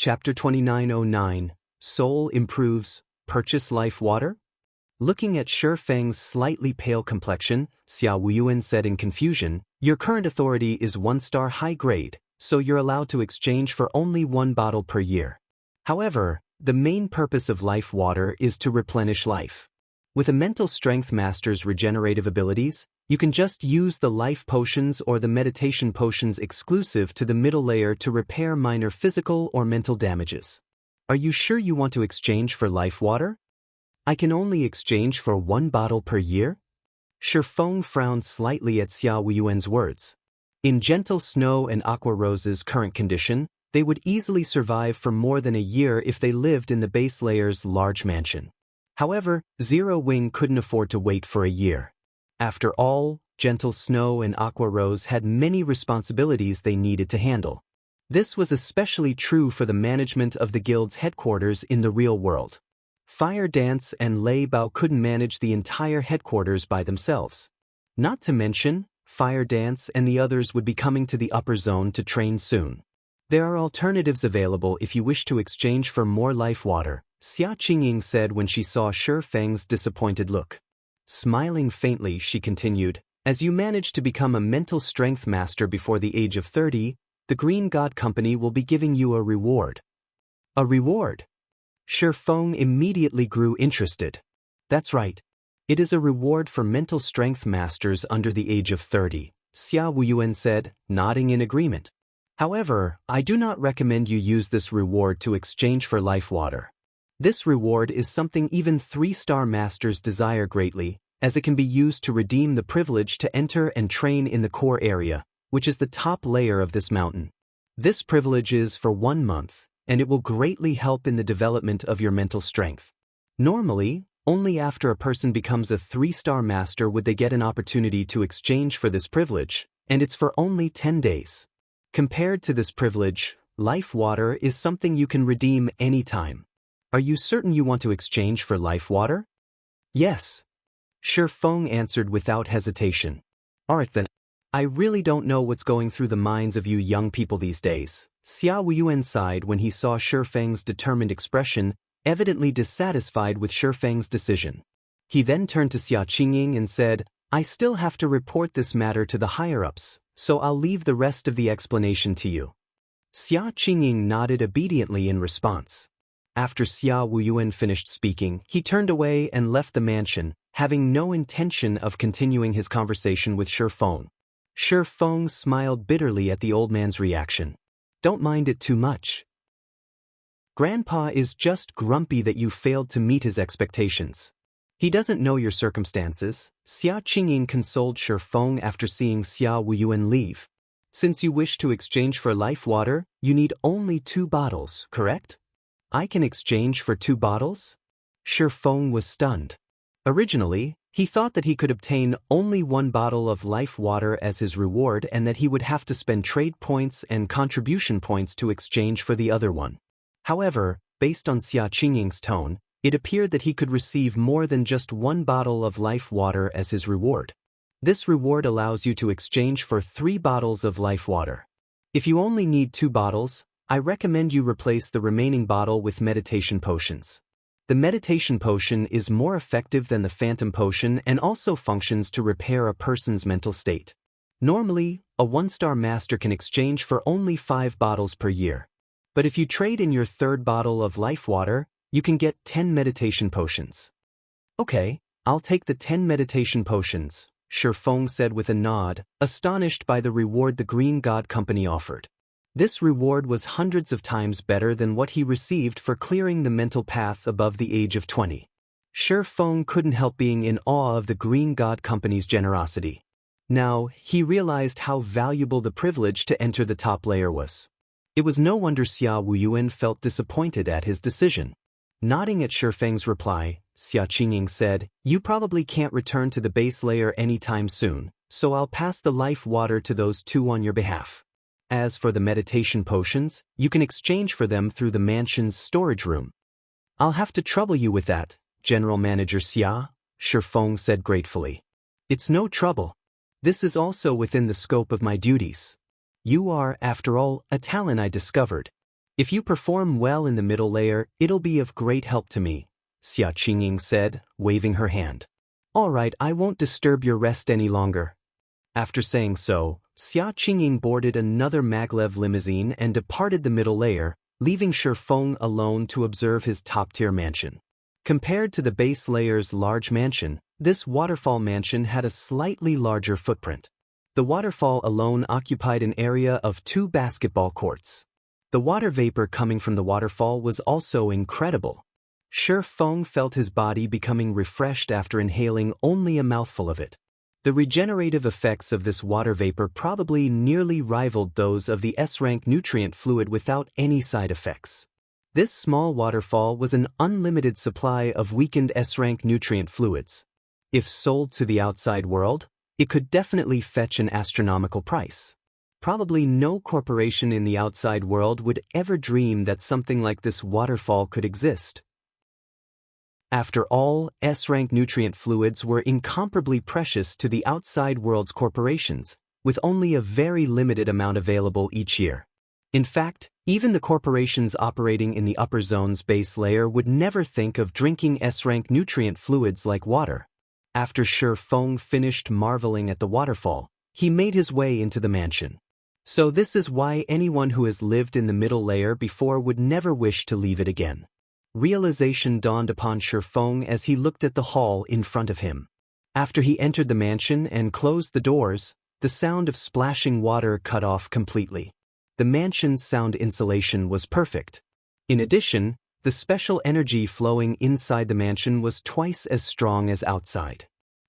Chapter 2909, Soul Improves, Purchase Life Water? Looking at Shi Feng's slightly pale complexion, Xia Wuyuan said in confusion, "Your current authority is 1-star high grade, so you're allowed to exchange for only 1 bottle per year. However, the main purpose of life water is to replenish life. With a mental strength master's regenerative abilities, you can just use the life potions or the meditation potions exclusive to the middle layer to repair minor physical or mental damages. Are you sure you want to exchange for life water?" "I can only exchange for 1 bottle per year?" Shi Feng frowned slightly at Xia Wuyuan's words. In Gentle Snow and Aqua Rose's current condition, they would easily survive for more than a year if they lived in the base layer's large mansion. However, Zero Wing couldn't afford to wait for a year. After all, Gentle Snow and Aqua Rose had many responsibilities they needed to handle. This was especially true for the management of the guild's headquarters in the real world. Fire Dance and Lei Bao couldn't manage the entire headquarters by themselves. Not to mention, Fire Dance and the others would be coming to the upper zone to train soon. "There are alternatives available if you wish to exchange for more life water," Xia Qingying said when she saw Shi Feng's disappointed look. Smiling faintly, she continued, "As you manage to become a mental strength master before the age of 30, the Green God Company will be giving you a reward." "A reward?" Shi Feng immediately grew interested. "That's right. It is a reward for mental strength masters under the age of 30, Xia Wuyuan said, nodding in agreement. "However, I do not recommend you use this reward to exchange for life water. This reward is something even 3-star masters desire greatly, as it can be used to redeem the privilege to enter and train in the core area, which is the top layer of this mountain. This privilege is for 1 month, and it will greatly help in the development of your mental strength. Normally, only after a person becomes a 3-star master would they get an opportunity to exchange for this privilege, and it's for only 10 days. Compared to this privilege, life water is something you can redeem anytime. Are you certain you want to exchange for life water?" "Yes." Shi Feng answered without hesitation. "Alright then. I really don't know what's going through the minds of you young people these days." Xia Wuyuan sighed when he saw Shi Feng's determined expression, evidently dissatisfied with Shi Feng's decision. He then turned to Xia Qingying and said, "I still have to report this matter to the higher-ups, so I'll leave the rest of the explanation to you." Xia Qingying nodded obediently in response. After Xia Wuyuan finished speaking, he turned away and left the mansion, having no intention of continuing his conversation with Shi Feng. Shi Feng smiled bitterly at the old man's reaction. "Don't mind it too much. Grandpa is just grumpy that you failed to meet his expectations. He doesn't know your circumstances." Xia Qingying consoled Shi Feng after seeing Xia Wuyuan leave. "Since you wish to exchange for life water, you need only 2 bottles, correct?" "I can exchange for 2 bottles?" Shi Feng was stunned. Originally, he thought that he could obtain only 1 bottle of life water as his reward and that he would have to spend trade points and contribution points to exchange for the other one. However, based on Xia Qingying's tone, it appeared that he could receive more than just 1 bottle of life water as his reward. This reward allows you to exchange for 3 bottles of life water. If you only need 2 bottles, I recommend you replace the remaining bottle with meditation potions. The meditation potion is more effective than the phantom potion and also functions to repair a person's mental state. Normally, a 1-star master can exchange for only 5 bottles per year. But if you trade in your 3rd bottle of life water, you can get 10 meditation potions." "Okay, I'll take the 10 meditation potions," Shi Feng said with a nod, astonished by the reward the Green God Company offered. This reward was hundreds of times better than what he received for clearing the mental path above the age of 20. Shi Feng couldn't help being in awe of the Green God Company's generosity. Now, he realized how valuable the privilege to enter the top layer was. It was no wonder Xia Wuyuan felt disappointed at his decision. Nodding at Shi Feng's reply, Xia Qingying said, "You probably can't return to the base layer anytime soon, so I'll pass the life water to those 2 on your behalf. As for the meditation potions, you can exchange for them through the mansion's storage room." "I'll have to trouble you with that, General Manager Xia," Shi Feng said gratefully. "It's no trouble. This is also within the scope of my duties. You are, after all, a talent I discovered. If you perform well in the middle layer, it'll be of great help to me, Xia Qingying said, waving her hand. All right, I won't disturb your rest any longer. After saying so, Xia Qingying boarded another maglev limousine and departed the middle layer, leaving Shifeng alone to observe his top-tier mansion. Compared to the base layer's large mansion, this waterfall mansion had a slightly larger footprint. The waterfall alone occupied an area of 2 basketball courts. The water vapor coming from the waterfall was also incredible. Shifeng felt his body becoming refreshed after inhaling only a mouthful of it. The regenerative effects of this water vapor probably nearly rivaled those of the S-rank nutrient fluid without any side effects. This small waterfall was an unlimited supply of weakened S-rank nutrient fluids. If sold to the outside world, it could definitely fetch an astronomical price. Probably no corporation in the outside world would ever dream that something like this waterfall could exist. After all, S-rank nutrient fluids were incomparably precious to the outside world's corporations, with only a very limited amount available each year. In fact, even the corporations operating in the upper zone's base layer would never think of drinking S-rank nutrient fluids like water. After Shifeng finished marveling at the waterfall, he made his way into the mansion. So this is why anyone who has lived in the middle layer before would never wish to leave it again. Realization dawned upon Shifeng as he looked at the hall in front of him. After he entered the mansion and closed the doors, the sound of splashing water cut off completely. The mansion's sound insulation was perfect. In addition, the special energy flowing inside the mansion was twice as strong as outside.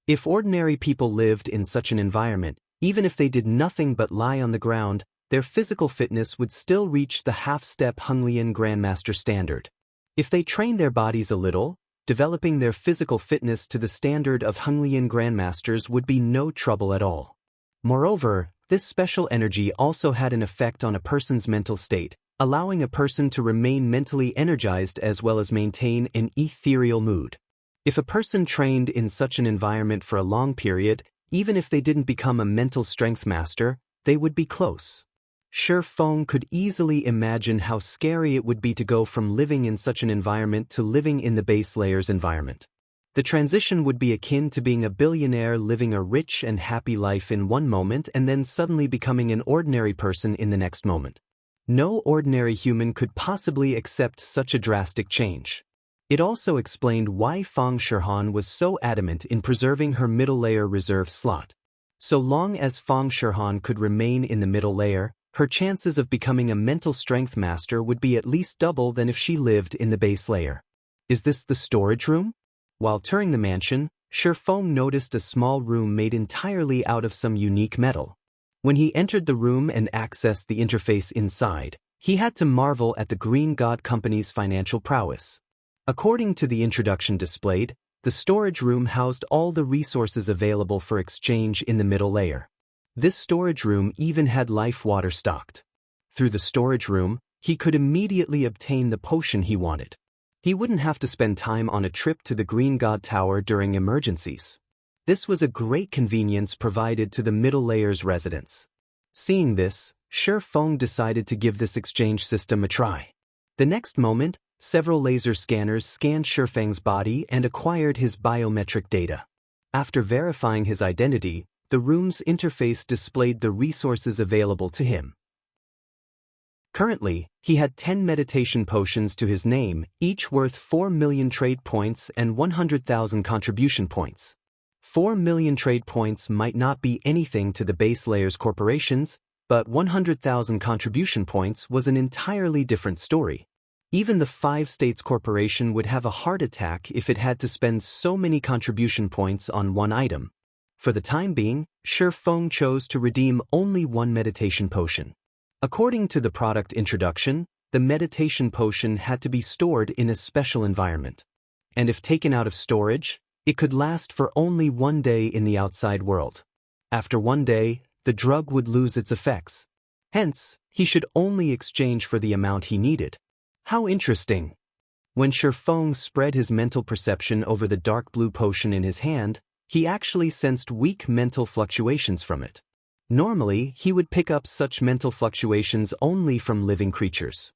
If ordinary people lived in such an environment, even if they did nothing but lie on the ground, their physical fitness would still reach the half-step Henglian Grandmaster standard. If they trained their bodies a little, developing their physical fitness to the standard of Henglian Grandmasters would be no trouble at all. Moreover, this special energy also had an effect on a person's mental state, allowing a person to remain mentally energized as well as maintain an ethereal mood. If a person trained in such an environment for a long period, even if they didn't become a mental strength master, they would be close. Shifeng could easily imagine how scary it would be to go from living in such an environment to living in the base layer's environment. The transition would be akin to being a billionaire living a rich and happy life in one moment and then suddenly becoming an ordinary person in the next moment. No ordinary human could possibly accept such a drastic change. It also explained why Fang Shihan was so adamant in preserving her middle layer reserve slot. So long as Fang Shihan could remain in the middle layer, her chances of becoming a mental strength master would be at least double than if she lived in the base layer. Is this the storage room? While touring the mansion, Shifeng noticed a small room made entirely out of some unique metal. When he entered the room and accessed the interface inside, he had to marvel at the Green God Company's financial prowess. According to the introduction displayed, the storage room housed all the resources available for exchange in the middle layer. This storage room even had life water stocked. Through the storage room, he could immediately obtain the potion he wanted. He wouldn't have to spend time on a trip to the Green God Tower during emergencies. This was a great convenience provided to the middle layer's residents. Seeing this, Shifeng decided to give this exchange system a try. The next moment, several laser scanners scanned Shifeng's body and acquired his biometric data. After verifying his identity, the room's interface displayed the resources available to him. Currently, he had 10 meditation potions to his name, each worth 4 million trade points and 100,000 contribution points. 4 million trade points might not be anything to the base layer's corporations, but 100,000 contribution points was an entirely different story. Even the 5 States Corporation would have a heart attack if it had to spend so many contribution points on one item. For the time being, Shifeng chose to redeem only one meditation potion. According to the product introduction, the meditation potion had to be stored in a special environment. And if taken out of storage, it could last for only 1 day in the outside world. After 1 day, the drug would lose its effects. Hence, he should only exchange for the amount he needed. How interesting! When Shifeng spread his mental perception over the dark blue potion in his hand, he actually sensed weak mental fluctuations from it. Normally, he would pick up such mental fluctuations only from living creatures.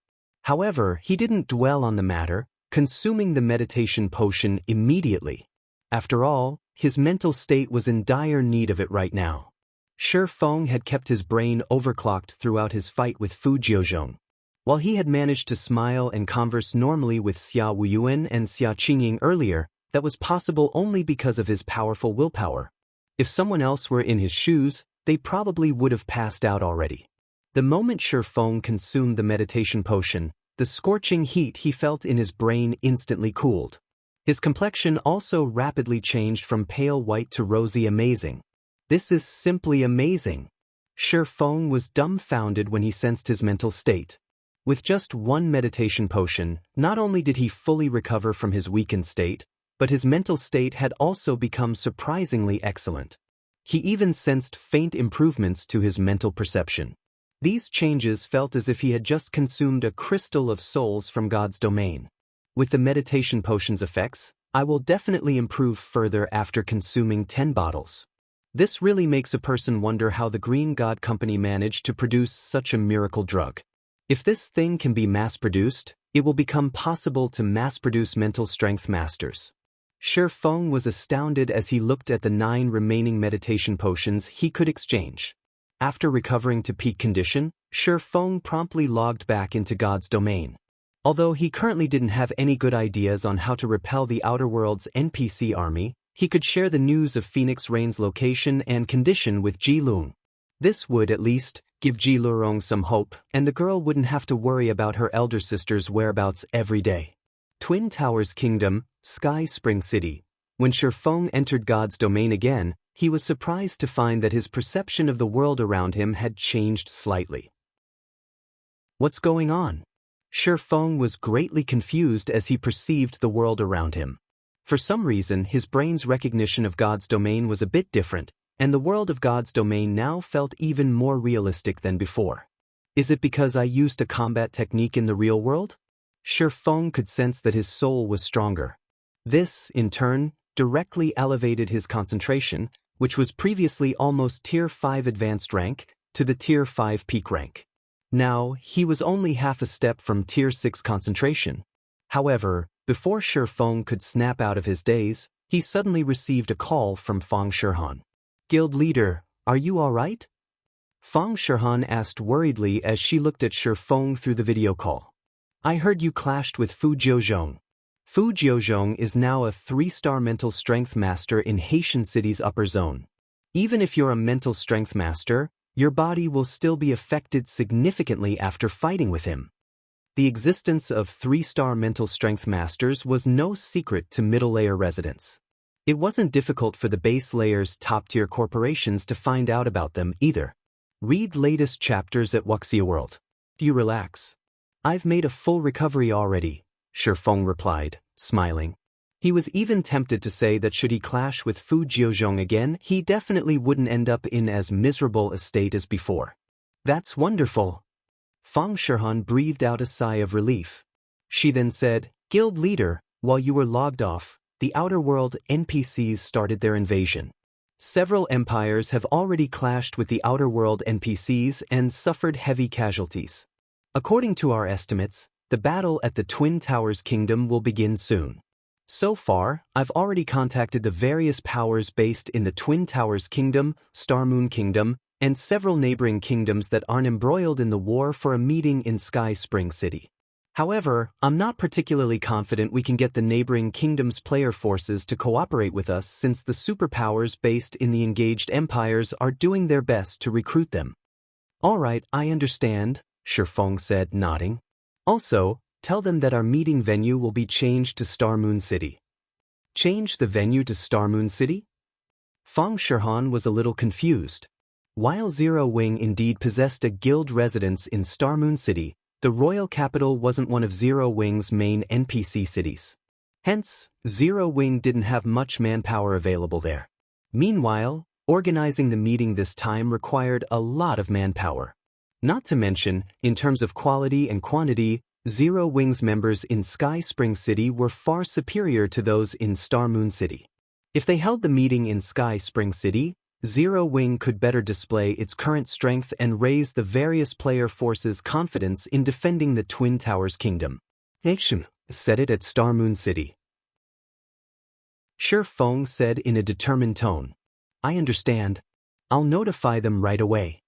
However, he didn't dwell on the matter, consuming the meditation potion immediately. After all, his mental state was in dire need of it right now. Shi Feng had kept his brain overclocked throughout his fight with Fu Jiuzhong. While he had managed to smile and converse normally with Xia Wuyuan and Xia Qingying earlier, that was possible only because of his powerful willpower. If someone else were in his shoes, they probably would have passed out already. The moment Shi Feng consumed the meditation potion, the scorching heat he felt in his brain instantly cooled. His complexion also rapidly changed from pale white to rosy amazing. This is simply amazing. Shi Feng was dumbfounded when he sensed his mental state. With just one meditation potion, not only did he fully recover from his weakened state, but his mental state had also become surprisingly excellent. He even sensed faint improvements to his mental perception. These changes felt as if he had just consumed a crystal of souls from God's domain. With the meditation potion's effects, I will definitely improve further after consuming 10 bottles. This really makes a person wonder how the Green God Company managed to produce such a miracle drug. If this thing can be mass-produced, it will become possible to mass-produce mental strength masters. Shi Feng was astounded as he looked at the 9 remaining meditation potions he could exchange. After recovering to peak condition, Shi Feng promptly logged back into God's domain. Although he currently didn't have any good ideas on how to repel the Outer World's NPC army, he could share the news of Phoenix Rain's location and condition with Ji Lung. This would, at least, give Ji Lurong some hope, and the girl wouldn't have to worry about her elder sister's whereabouts every day. Twin Towers Kingdom, Sky Spring City. When Shi Feng entered God's domain again, he was surprised to find that his perception of the world around him had changed slightly. What's going on? Shi Feng was greatly confused as he perceived the world around him. For some reason, his brain's recognition of God's domain was a bit different, and the world of God's domain now felt even more realistic than before. Is it because I used a combat technique in the real world? Shi Feng could sense that his soul was stronger. This, in turn, directly elevated his concentration, which was previously almost Tier 5 advanced rank, to the Tier 5 peak rank. Now, he was only half a step from Tier 6 concentration. However, before Shi Feng could snap out of his daze, he suddenly received a call from Fang Shihan. Guild leader, are you alright? Fang Shihan asked worriedly as she looked at Shi Feng through the video call. I heard you clashed with Fu Jiuzhong. Fu Jiuzhong is now a 3-star mental strength master in Haitian City's upper zone. Even if you're a mental strength master, your body will still be affected significantly after fighting with him. The existence of 3-star mental strength masters was no secret to middle-layer residents. It wasn't difficult for the base layer's top-tier corporations to find out about them either. Read latest chapters at Wuxia World. You relax. I've made a full recovery already, Shi Feng replied, smiling. He was even tempted to say that should he clash with Fu Jiuzhong again, he definitely wouldn't end up in as miserable a state as before. That's wonderful. Fang Shihan breathed out a sigh of relief. She then said, Guild leader, while you were logged off, the Outer World NPCs started their invasion. Several empires have already clashed with the Outer World NPCs and suffered heavy casualties. According to our estimates, the battle at the Twin Towers Kingdom will begin soon. So far, I've already contacted the various powers based in the Twin Towers Kingdom, Star Moon Kingdom, and several neighboring kingdoms that aren't embroiled in the war for a meeting in Sky Spring City. However, I'm not particularly confident we can get the neighboring kingdoms' player forces to cooperate with us since the superpowers based in the engaged empires are doing their best to recruit them. Alright, I understand, Shi Feng said, nodding. Also, tell them that our meeting venue will be changed to Star Moon City. Change the venue to Star Moon City? Fang Shihan was a little confused. While Zero Wing indeed possessed a guild residence in Star Moon City, the royal capital wasn't one of Zero Wing's main NPC cities. Hence, Zero Wing didn't have much manpower available there. Meanwhile, organizing the meeting this time required a lot of manpower. Not to mention, in terms of quality and quantity, Zero Wing's members in Sky Spring City were far superior to those in Star Moon City. If they held the meeting in Sky Spring City, Zero Wing could better display its current strength and raise the various player forces' confidence in defending the Twin Towers Kingdom. Action, set it at Star Moon City. Shi Feng said in a determined tone. I understand. I'll notify them right away.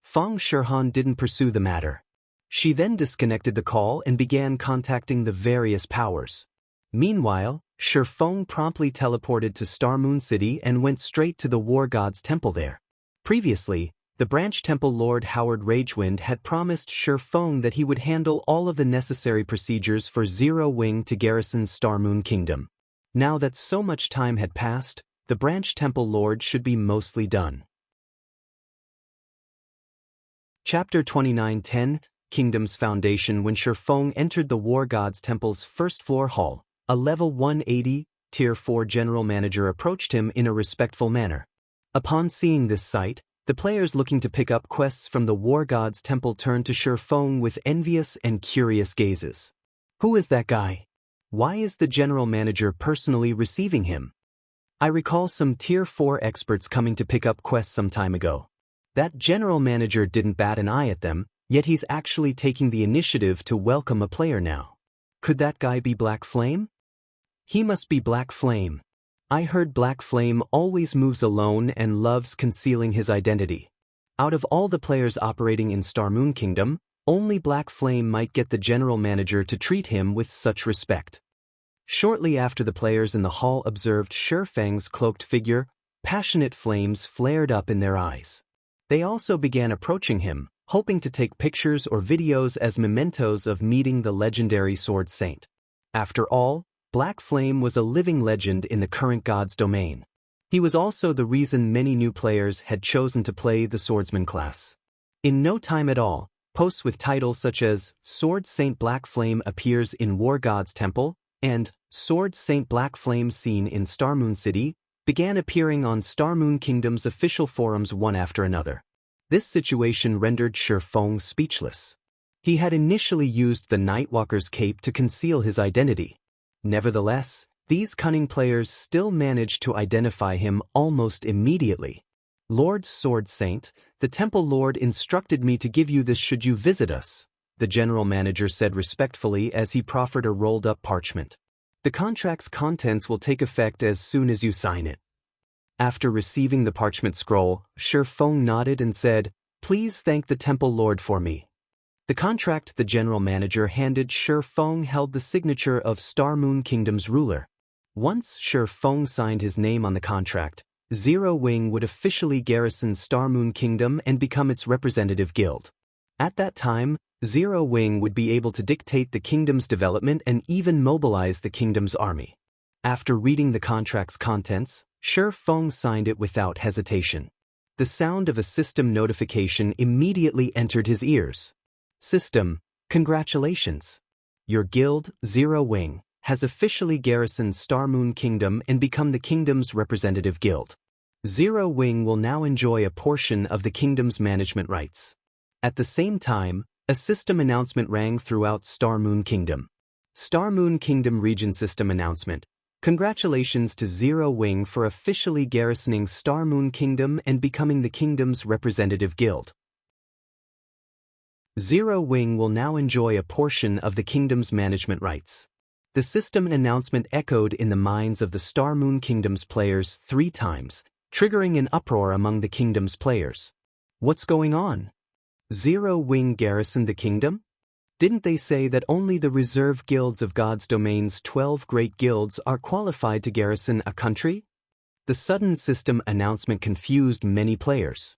Feng Shihan didn't pursue the matter. She then disconnected the call and began contacting the various powers. Meanwhile, Shi Feng promptly teleported to Star Moon City and went straight to the War God's temple there. Previously, the branch temple Lord Howard Ragewind had promised Shi Feng that he would handle all of the necessary procedures for Zero Wing to garrison Star Moon Kingdom. Now that so much time had passed, the branch temple lord should be mostly done. Chapter 29:10 Kingdom's Foundation. When Shi Feng entered the War God's temple's first-floor hall, a level 180, Tier 4 general manager approached him in a respectful manner. Upon seeing this sight, the players looking to pick up quests from the War God's temple turned to Shi Feng with envious and curious gazes. Who is that guy? Why is the general manager personally receiving him? I recall some Tier 4 experts coming to pick up quests some time ago. That general manager didn't bat an eye at them, yet he's actually taking the initiative to welcome a player now. Could that guy be Black Flame? He must be Black Flame. I heard Black Flame always moves alone and loves concealing his identity. Out of all the players operating in Star Moon Kingdom, only Black Flame might get the general manager to treat him with such respect. Shortly after the players in the hall observed Shi Feng's cloaked figure, passionate flames flared up in their eyes. They also began approaching him, hoping to take pictures or videos as mementos of meeting the legendary Sword Saint. After all, Black Flame was a living legend in the current God's domain. He was also the reason many new players had chosen to play the Swordsman class. In no time at all, posts with titles such as Sword Saint Black Flame appears in War God's Temple and Sword Saint Black Flame seen in Star Moon City began appearing on Star Moon Kingdom's official forums one after another. This situation rendered Shi Feng speechless. He had initially used the Nightwalker's cape to conceal his identity. Nevertheless, these cunning players still managed to identify him almost immediately. Lord Sword Saint, the Temple Lord instructed me to give you this should you visit us, the general manager said respectfully as he proffered a rolled-up parchment. The contract's contents will take effect as soon as you sign it. After receiving the parchment scroll, Shi Feng nodded and said, Please thank the Temple Lord for me. The contract the general manager handed Shi Feng held the signature of Star Moon Kingdom's ruler. Once Shi Feng signed his name on the contract, Zero Wing would officially garrison Star Moon Kingdom and become its representative guild. At that time, Zero Wing would be able to dictate the kingdom's development and even mobilize the kingdom's army. After reading the contract's contents, Shi Feng signed it without hesitation. The sound of a system notification immediately entered his ears. System, congratulations. Your guild, Zero Wing, has officially garrisoned Star Moon Kingdom and become the kingdom's representative guild. Zero Wing will now enjoy a portion of the kingdom's management rights. At the same time, a system announcement rang throughout Star Moon Kingdom. Star Moon Kingdom Region System Announcement. Congratulations to Zero Wing for officially garrisoning Star Moon Kingdom and becoming the kingdom's representative guild. Zero Wing will now enjoy a portion of the kingdom's management rights. The system announcement echoed in the minds of the Star Moon Kingdom's players 3 times, triggering an uproar among the kingdom's players. What's going on? Zero Wing garrisoned the kingdom? Didn't they say that only the reserve guilds of God's domain's 12 great guilds are qualified to garrison a country? The sudden system announcement confused many players.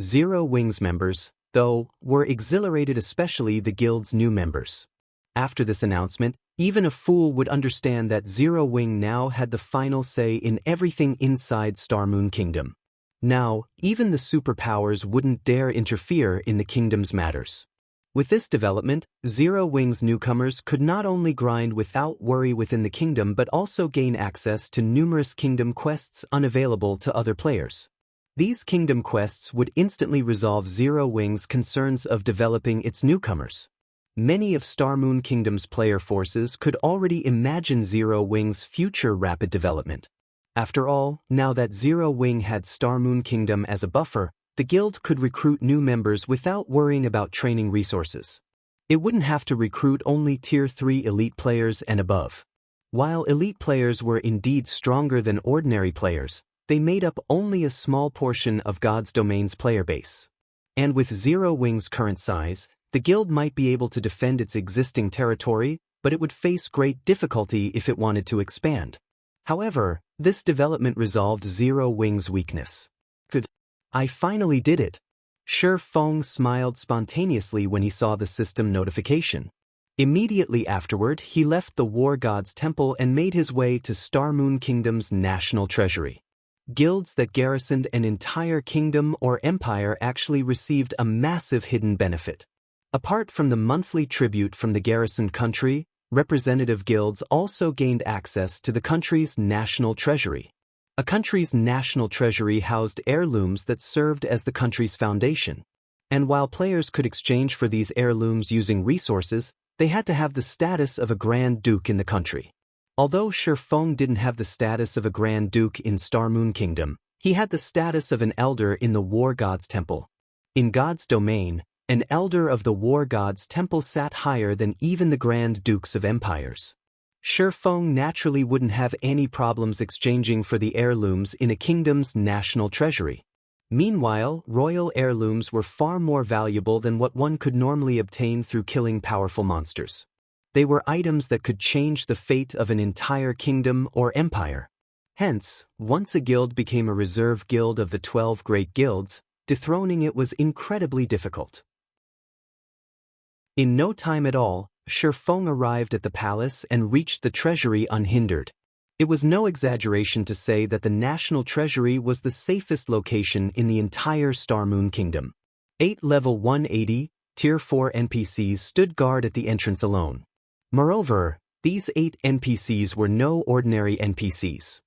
Zero Wing's members, though, were exhilarated, especially the guild's new members. After this announcement, even a fool would understand that Zero Wing now had the final say in everything inside Star Moon Kingdom. Now, even the superpowers wouldn't dare interfere in the kingdom's matters. With this development, Zero Wing's newcomers could not only grind without worry within the kingdom but also gain access to numerous kingdom quests unavailable to other players. These kingdom quests would instantly resolve Zero Wing's concerns of developing its newcomers. Many of Star Moon Kingdom's player forces could already imagine Zero Wing's future rapid development. After all, now that Zero Wing had Star Moon Kingdom as a buffer, the guild could recruit new members without worrying about training resources. It wouldn't have to recruit only Tier 3 elite players and above. While elite players were indeed stronger than ordinary players, they made up only a small portion of God's Domain's player base. And with Zero Wing's current size, the guild might be able to defend its existing territory, but it would face great difficulty if it wanted to expand. However, this development resolved Zero Wing's weakness. Good. I finally did it. Shi Feng smiled spontaneously when he saw the system notification. Immediately afterward, he left the War God's Temple and made his way to Star Moon Kingdom's national treasury. Guilds that garrisoned an entire kingdom or empire actually received a massive hidden benefit. Apart from the monthly tribute from the garrisoned country, representative guilds also gained access to the country's national treasury. A country's national treasury housed heirlooms that served as the country's foundation. And while players could exchange for these heirlooms using resources, they had to have the status of a Grand Duke in the country. Although Shi Feng didn't have the status of a Grand Duke in Star Moon Kingdom, he had the status of an elder in the War God's Temple. In God's domain, an elder of the War God's Temple sat higher than even the Grand Dukes of empires. Shi Feng naturally wouldn't have any problems exchanging for the heirlooms in a kingdom's national treasury. Meanwhile, royal heirlooms were far more valuable than what one could normally obtain through killing powerful monsters. They were items that could change the fate of an entire kingdom or empire. Hence, once a guild became a reserve guild of the 12 great guilds, dethroning it was incredibly difficult. In no time at all, Shi Feng arrived at the palace and reached the treasury unhindered. It was no exaggeration to say that the national treasury was the safest location in the entire Star Moon Kingdom. 8 level 180, Tier 4 NPCs stood guard at the entrance alone. Moreover, these 8 NPCs were no ordinary NPCs.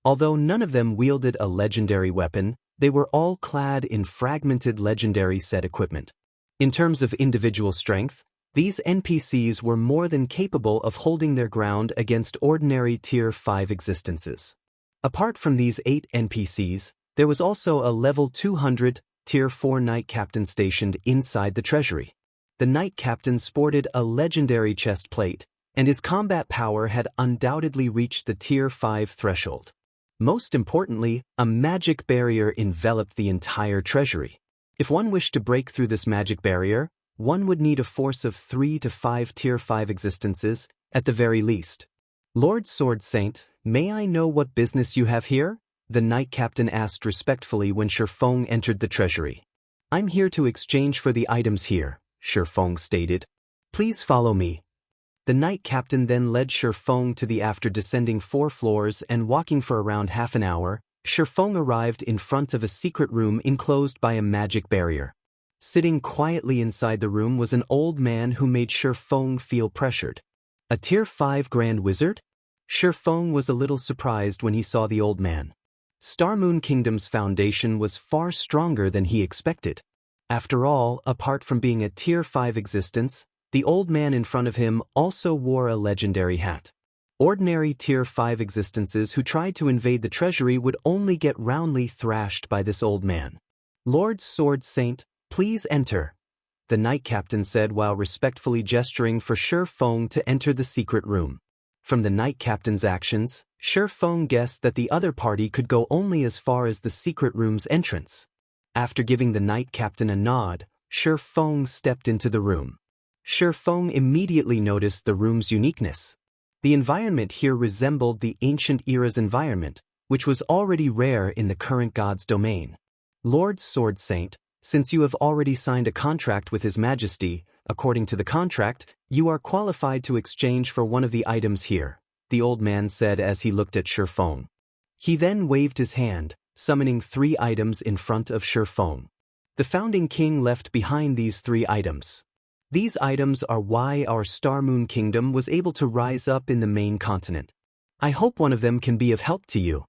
Although none of them wielded a legendary weapon, they were all clad in fragmented legendary set equipment. In terms of individual strength, these NPCs were more than capable of holding their ground against ordinary Tier 5 existences. Apart from these 8 NPCs, there was also a level 200, Tier 4 Knight Captain stationed inside the treasury. The Knight Captain sported a legendary chest plate, and his combat power had undoubtedly reached the Tier 5 threshold. Most importantly, a magic barrier enveloped the entire treasury. If one wished to break through this magic barrier, one would need a force of 3 to 5 Tier 5 existences, at the very least. Lord Sword Saint, may I know what business you have here? The Knight Captain asked respectfully when Shi Feng entered the treasury. I'm here to exchange for the items here, Shi Feng stated. Please follow me. The Knight Captain then led Shi Feng to the after descending 4 floors and walking for around half an hour, Shi Feng arrived in front of a secret room enclosed by a magic barrier. Sitting quietly inside the room was an old man who made Shi Feng feel pressured. A Tier 5 Grand Wizard? Shi Feng was a little surprised when he saw the old man. Star Moon Kingdom's foundation was far stronger than he expected. After all, apart from being a Tier 5 existence, the old man in front of him also wore a legendary hat. Ordinary Tier 5 existences who tried to invade the treasury would only get roundly thrashed by this old man. Lord Sword Saint, please enter, the Knight Captain said while respectfully gesturing for Shi Feng to enter the secret room. From the Knight Captain's actions, Shi Feng guessed that the other party could go only as far as the secret room's entrance. After giving the Knight Captain a nod, Shi Feng stepped into the room. Shi Feng immediately noticed the room's uniqueness. The environment here resembled the ancient era's environment, which was already rare in the current God's domain. Lord Sword Saint, since you have already signed a contract with His Majesty, according to the contract, you are qualified to exchange for one of the items here, the old man said as he looked at Shi Feng. He then waved his hand, summoning 3 items in front of Shi Feng. The founding king left behind these 3 items. These items are why our Star Moon Kingdom was able to rise up in the main continent. I hope one of them can be of help to you.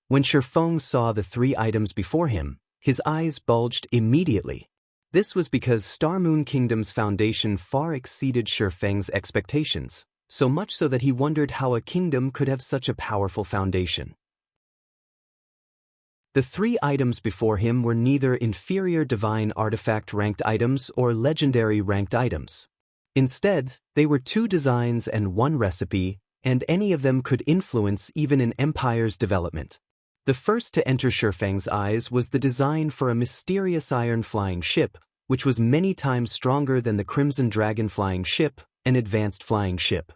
When Shi Feng saw the 3 items before him, his eyes bulged immediately. This was because Star Moon Kingdom's foundation far exceeded Shi Feng's expectations, so much so that he wondered how a kingdom could have such a powerful foundation. The 3 items before him were neither inferior divine artifact ranked items or legendary ranked items. Instead, they were 2 designs and 1 recipe, and any of them could influence even an empire's development. The first to enter Shifeng's eyes was the design for a mysterious iron flying ship, which was many times stronger than the Crimson Dragon flying ship, an advanced flying ship.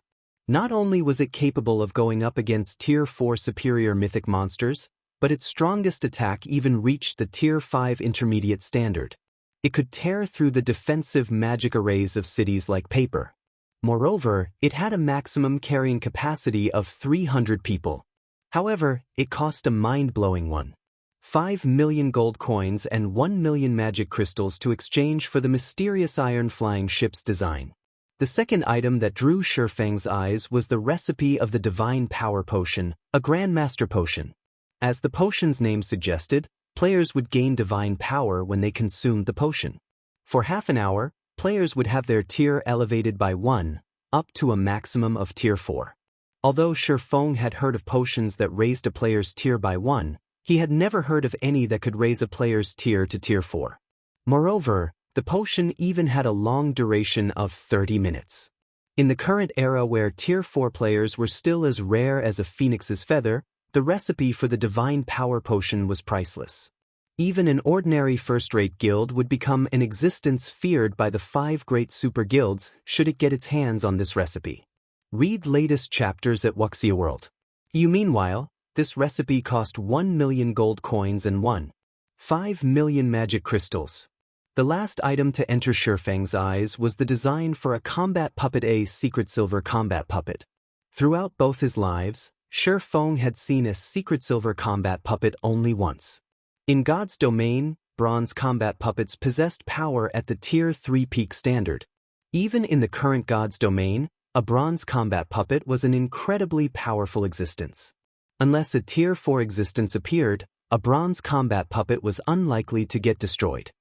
Not only was it capable of going up against Tier 4 superior mythic monsters, but its strongest attack even reached the Tier 5 intermediate standard. It could tear through the defensive magic arrays of cities like paper. Moreover, it had a maximum carrying capacity of 300 people. However, it cost a mind-blowing one. 5 million gold coins and 1 million magic crystals to exchange for the mysterious iron flying ship's design. The second item that drew Shifeng's eyes was the recipe of the Divine Power Potion, a Grandmaster Potion. As the potion's name suggested, players would gain divine power when they consumed the potion. For half an hour, players would have their tier elevated by 1, up to a maximum of Tier 4. Although Shifeng had heard of potions that raised a player's tier by 1, he had never heard of any that could raise a player's tier to Tier 4. Moreover, the potion even had a long duration of 30 minutes. In the current era where Tier 4 players were still as rare as a phoenix's feather, the recipe for the Divine Power Potion was priceless. Even an ordinary first-rate guild would become an existence feared by the 5 great super guilds should it get its hands on this recipe. Read latest chapters at Wuxia World. Meanwhile, this recipe cost 1 million gold coins and 1.5 million magic crystals. The last item to enter Shifeng's eyes was the design for a combat puppet, a secret silver combat puppet. Throughout both his lives, Shifeng had seen a secret silver combat puppet only once. In God's domain, bronze combat puppets possessed power at the Tier 3 peak standard. Even in the current God's domain, a bronze combat puppet was an incredibly powerful existence. Unless a Tier 4 existence appeared, a bronze combat puppet was unlikely to get destroyed.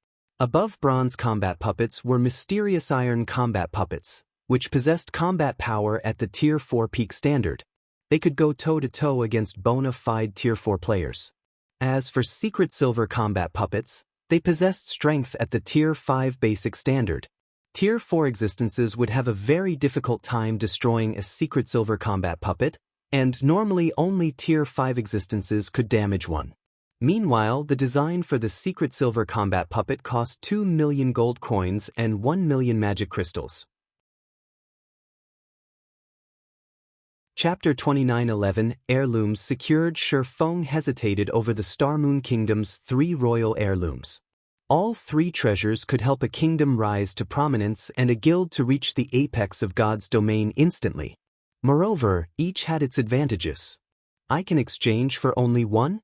Above bronze combat puppets were mysterious iron combat puppets, which possessed combat power at the Tier 4 peak standard. They could go toe-to-toe against bona fide Tier 4 players. As for secret silver combat puppets, they possessed strength at the Tier 5 basic standard. Tier 4 existences would have a very difficult time destroying a secret silver combat puppet, and normally only Tier 5 existences could damage one. Meanwhile, the design for the secret silver combat puppet cost 2 million gold coins and 1 million magic crystals. Chapter 29:11 Heirlooms secured. Shifeng hesitated over the Star Moon Kingdom's 3 royal heirlooms. All 3 treasures could help a kingdom rise to prominence and a guild to reach the apex of God's domain instantly. Moreover, each had its advantages. I can exchange for only one?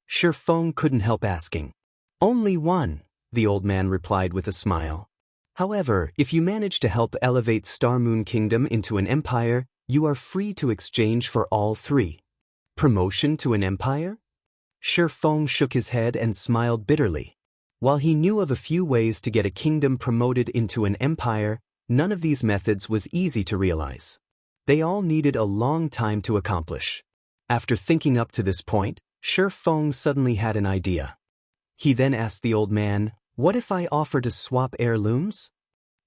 Shifeng couldn't help asking. Only one, the old man replied with a smile. However, if you manage to help elevate Star Moon Kingdom into an empire, you are free to exchange for all 3. Promotion to an empire? Shifeng shook his head and smiled bitterly. While he knew of a few ways to get a kingdom promoted into an empire, none of these methods was easy to realize. They all needed a long time to accomplish. After thinking up to this point, Shifeng suddenly had an idea. He then asked the old man, "What if I offer to swap heirlooms?"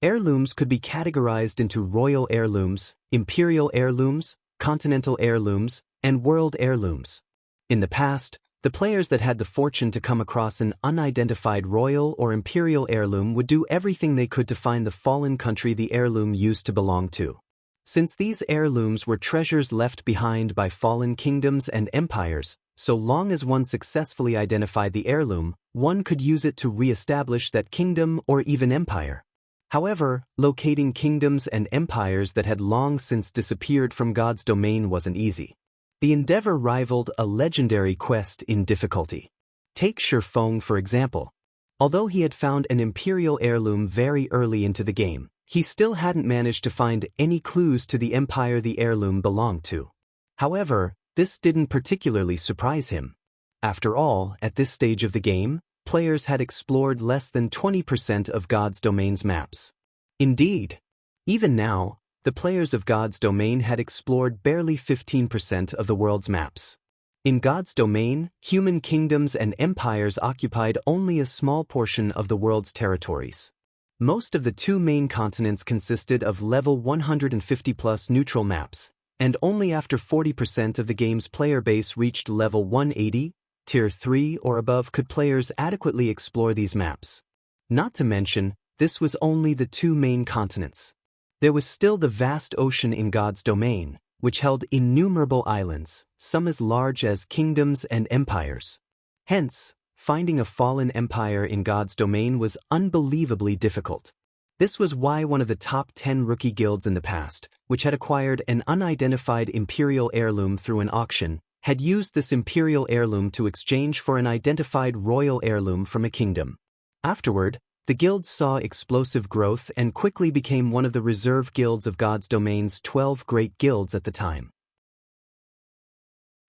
Heirlooms could be categorized into royal heirlooms, imperial heirlooms, continental heirlooms, and world heirlooms. In the past, the players that had the fortune to come across an unidentified royal or imperial heirloom would do everything they could to find the fallen country the heirloom used to belong to. Since these heirlooms were treasures left behind by fallen kingdoms and empires, so long as one successfully identified the heirloom, one could use it to re-establish that kingdom or even empire. However, locating kingdoms and empires that had long since disappeared from God's domain wasn't easy. The endeavor rivaled a legendary quest in difficulty. Take Shifeng for example. Although he had found an imperial heirloom very early into the game, he still hadn't managed to find any clues to the empire the heirloom belonged to. However, this didn't particularly surprise him. After all, at this stage of the game, players had explored less than 20% of God's domain's maps. Indeed, even now, the players of God's domain had explored barely 15% of the world's maps. In God's domain, human kingdoms and empires occupied only a small portion of the world's territories. Most of the 2 main continents consisted of level 150+ neutral maps, and only after 40% of the game's player base reached level 180, Tier 3 or above could players adequately explore these maps. Not to mention, this was only the 2 main continents. There was still the vast ocean in God's domain, which held innumerable islands, some as large as kingdoms and empires. Hence, finding a fallen empire in God's domain was unbelievably difficult. This was why one of the top 10 rookie guilds in the past, which had acquired an unidentified imperial heirloom through an auction, had used this imperial heirloom to exchange for an identified royal heirloom from a kingdom. Afterward, the guild saw explosive growth and quickly became one of the reserve guilds of God's domain's 12 great guilds at the time.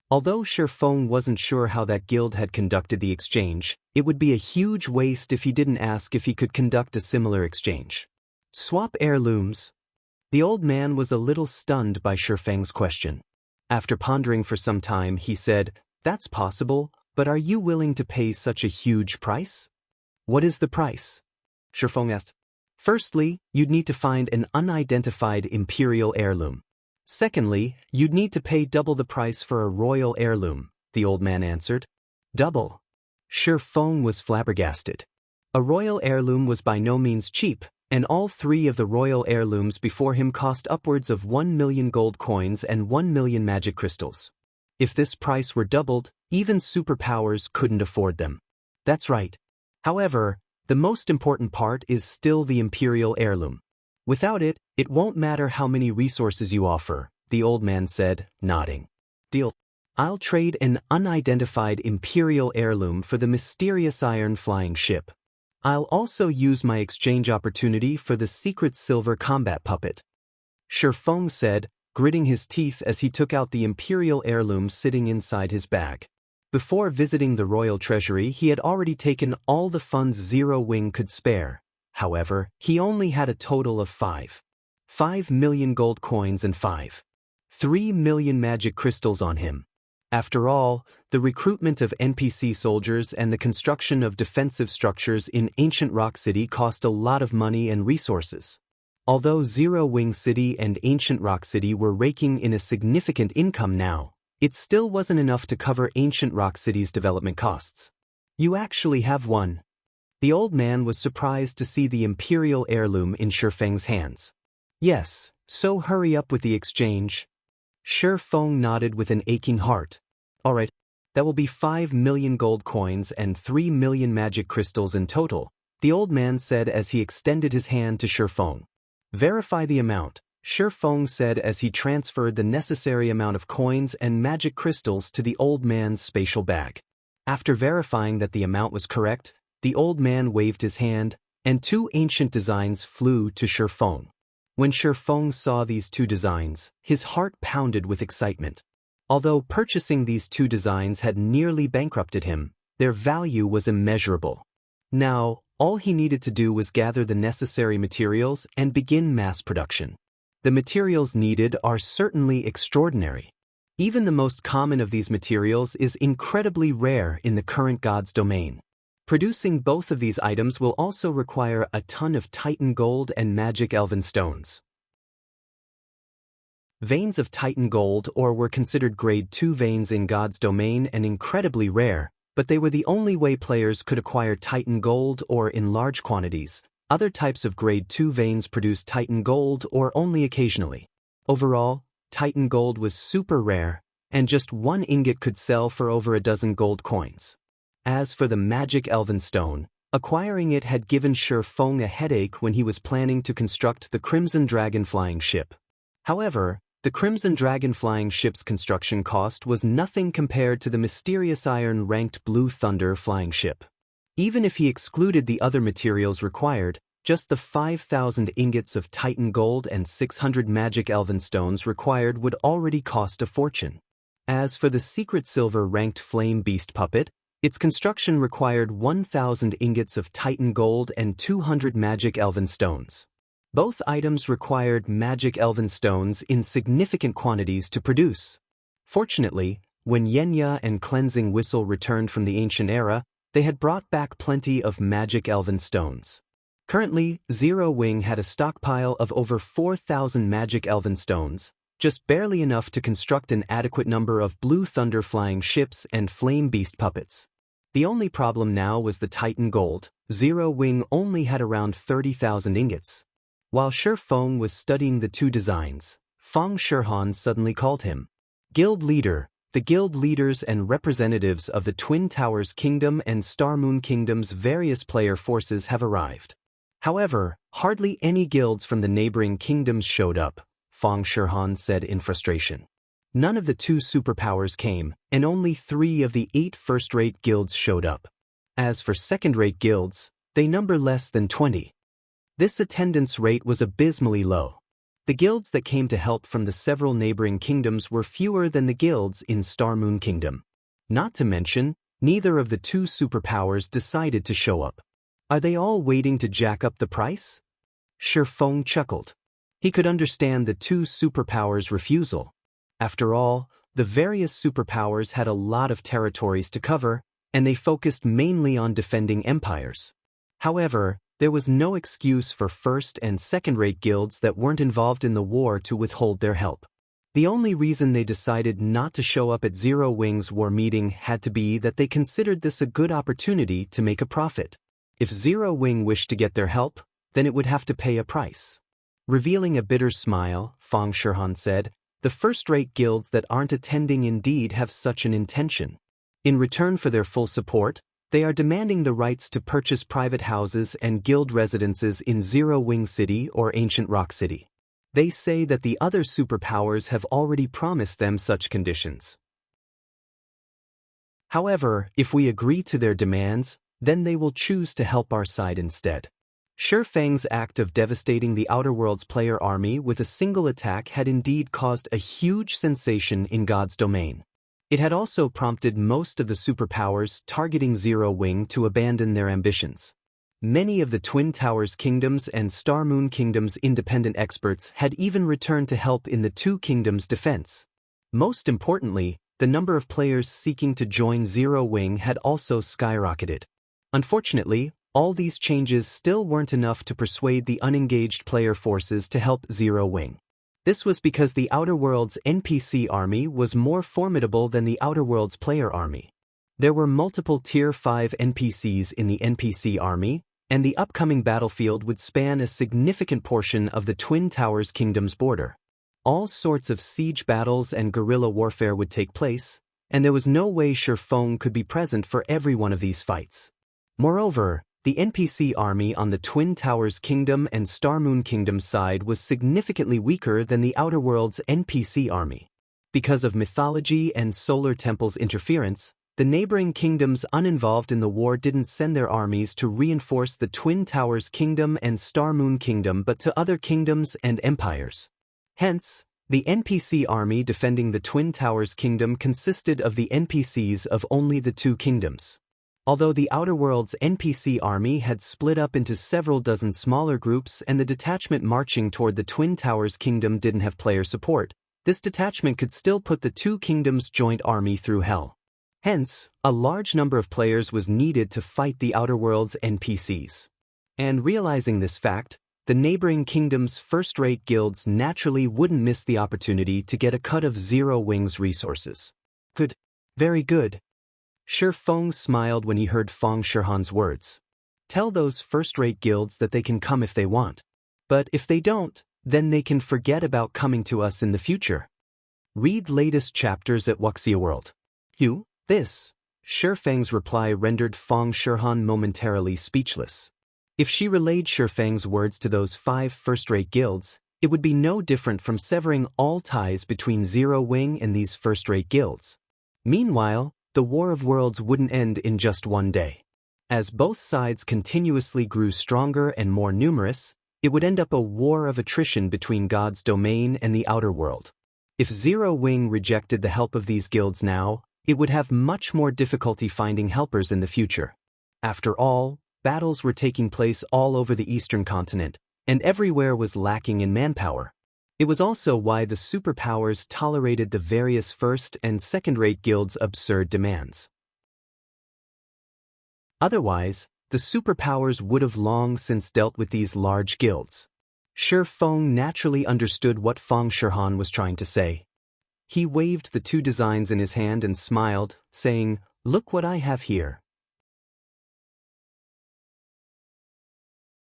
Although Shifeng wasn't sure how that guild had conducted the exchange, it would be a huge waste if he didn't ask if he could conduct a similar exchange. Swap heirlooms? The old man was a little stunned by Shifeng's question. After pondering for some time, he said, "That's possible, but are you willing to pay such a huge price?" "What is the price?" Shifeng asked. "Firstly, you'd need to find an unidentified imperial heirloom. Secondly, you'd need to pay double the price for a royal heirloom," the old man answered. Double? Shifeng was flabbergasted. A royal heirloom was by no means cheap, and all 3 of the royal heirlooms before him cost upwards of 1 million gold coins and 1 million magic crystals. If this price were doubled, even superpowers couldn't afford them. That's right. However, the most important part is still the imperial heirloom. Without it, it won't matter how many resources you offer, the old man said, nodding. Deal. I'll trade an unidentified imperial heirloom for the mysterious iron flying ship. I'll also use my exchange opportunity for the secret silver combat puppet. Shifeng said, gritting his teeth as he took out the imperial heirloom sitting inside his bag. Before visiting the royal treasury, he had already taken all the funds Zero Wing could spare. However, he only had a total of 5 million gold coins and 3 million magic crystals on him. After all, the recruitment of NPC soldiers and the construction of defensive structures in Ancient Rock City cost a lot of money and resources. Although Zero Wing City and Ancient Rock City were raking in a significant income now, it still wasn't enough to cover Ancient Rock City's development costs. "You actually have one." The old man was surprised to see the imperial heirloom in Shifeng's hands. "Yes, so hurry up with the exchange." Shifeng nodded with an aching heart. "All right, that will be 5 million gold coins and 3 million magic crystals in total," the old man said as he extended his hand to Shifeng. "Verify the amount," Shifeng said as he transferred the necessary amount of coins and magic crystals to the old man's spatial bag. After verifying that the amount was correct, the old man waved his hand, and 2 ancient designs flew to Shifeng. When Shifeng saw these 2 designs, his heart pounded with excitement. Although purchasing these 2 designs had nearly bankrupted him, their value was immeasurable. Now, all he needed to do was gather the necessary materials and begin mass production. The materials needed are certainly extraordinary. Even the most common of these materials is incredibly rare in the current God's domain. Producing both of these items will also require a ton of Titan gold and magic elven stones. Veins of Titan gold ore were considered grade 2 veins in God's domain and incredibly rare, but they were the only way players could acquire Titan gold ore in large quantities. Other types of grade 2 veins produced Titan gold ore only occasionally. Overall, Titan gold was super rare, and just 1 ingot could sell for over a dozen gold coins. As for the magic elven stone, acquiring it had given Shifeng a headache when he was planning to construct the Crimson Dragon flying ship. However, the Crimson Dragon flying ship's construction cost was nothing compared to the mysterious iron-ranked Blue Thunder flying ship. Even if he excluded the other materials required, just the 5,000 ingots of Titan gold and 600 magic elven stones required would already cost a fortune. As for the secret silver-ranked Flame Beast puppet, its construction required 1,000 ingots of Titan gold and 200 magic elven stones. Both items required magic elven stones in significant quantities to produce. Fortunately, When Yenya and Cleansing Whistle returned from the ancient era, they had brought back plenty of magic elven stones. Currently, Zero Wing had a stockpile of over 4,000 magic elven stones, just barely enough to construct an adequate number of Blue Thunder flying ships and Flame Beast puppets. The only problem now was the Titan Gold. Zero Wing only had around 30,000 ingots. While Shi Feng was studying the two designs, Feng Shihan suddenly called him. Guild Leader. The guild leaders and representatives of the Twin Towers Kingdom and Star Moon Kingdom's various player forces have arrived. However, hardly any guilds from the neighboring kingdoms showed up, Feng Shihan said in frustration. None of the two superpowers came, and only 3 of the 8 first-rate guilds showed up. As for second-rate guilds, they number less than 20. This attendance rate was abysmally low. The guilds that came to help from the several neighboring kingdoms were fewer than the guilds in Star Moon Kingdom. Not to mention, neither of the two superpowers decided to show up. Are they all waiting to jack up the price? Shi Feng chuckled. He could understand the two superpowers' refusal. After all, the various superpowers had a lot of territories to cover, and they focused mainly on defending empires. However, there was no excuse for first- and second-rate guilds that weren't involved in the war to withhold their help. The only reason they decided not to show up at Zero Wing's war meeting had to be that they considered this a good opportunity to make a profit. If Zero Wing wished to get their help, then it would have to pay a price. Revealing a bitter smile, Feng Shihan said, "The first-rate guilds that aren't attending indeed have such an intention. In return for their full support, they are demanding the rights to purchase private houses and guild residences in Zero Wing City or Ancient Rock City. They say that the other superpowers have already promised them such conditions. However, if we agree to their demands, then they will choose to help our side instead." Shi Feng's act of devastating the Outer Worlds player army with a single attack had indeed caused a huge sensation in God's domain. It had also prompted most of the superpowers targeting Zero Wing to abandon their ambitions. Many of the Twin Towers Kingdoms and Star Moon Kingdom's independent experts had even returned to help in the two kingdoms' defense. Most importantly, the number of players seeking to join Zero Wing had also skyrocketed. Unfortunately, all these changes still weren't enough to persuade the unengaged player forces to help Zero Wing. This was because the Outer Worlds NPC army was more formidable than the Outer Worlds player army. There were multiple Tier 5 NPCs in the NPC army, and the upcoming battlefield would span a significant portion of the Twin Towers Kingdom's border. All sorts of siege battles and guerrilla warfare would take place, and there was no way Shi Feng could be present for every one of these fights. Moreover, the NPC army on the Twin Towers Kingdom and Star Moon Kingdom side was significantly weaker than the Outer Worlds NPC army. Because of mythology and Solar Temple's interference, the neighboring kingdoms uninvolved in the war didn't send their armies to reinforce the Twin Towers Kingdom and Star Moon Kingdom but to other kingdoms and empires. Hence, the NPC army defending the Twin Towers Kingdom consisted of the NPCs of only the two kingdoms. Although the Outer Worlds NPC army had split up into several dozen smaller groups and the detachment marching toward the Twin Towers Kingdom didn't have player support, this detachment could still put the two kingdoms' joint army through hell. Hence, a large number of players was needed to fight the Outer Worlds NPCs. And realizing this fact, the neighboring kingdoms' first-rate guilds naturally wouldn't miss the opportunity to get a cut of Zero Wing's resources. Good. Very good. Shi Feng smiled when he heard Feng Shihan's words. Tell those first-rate guilds that they can come if they want. But if they don't, then they can forget about coming to us in the future. Read latest chapters at Wuxia World. This. Shi Feng's reply rendered Feng Shihan momentarily speechless. If she relayed Shi Feng's words to those 5 first-rate guilds, it would be no different from severing all ties between Zero Wing and these first-rate guilds. Meanwhile, the War of Worlds wouldn't end in just one day. As both sides continuously grew stronger and more numerous, it would end up a war of attrition between God's domain and the outer world. If Zero Wing rejected the help of these guilds now, it would have much more difficulty finding helpers in the future. After all, battles were taking place all over the eastern continent, and everywhere was lacking in manpower. It was also why the superpowers tolerated the various first- and second-rate guilds' absurd demands. Otherwise, the superpowers would have long since dealt with these large guilds. Shi Feng naturally understood what Feng Shihan was trying to say. He waved the two designs in his hand and smiled, saying, "Look what I have here."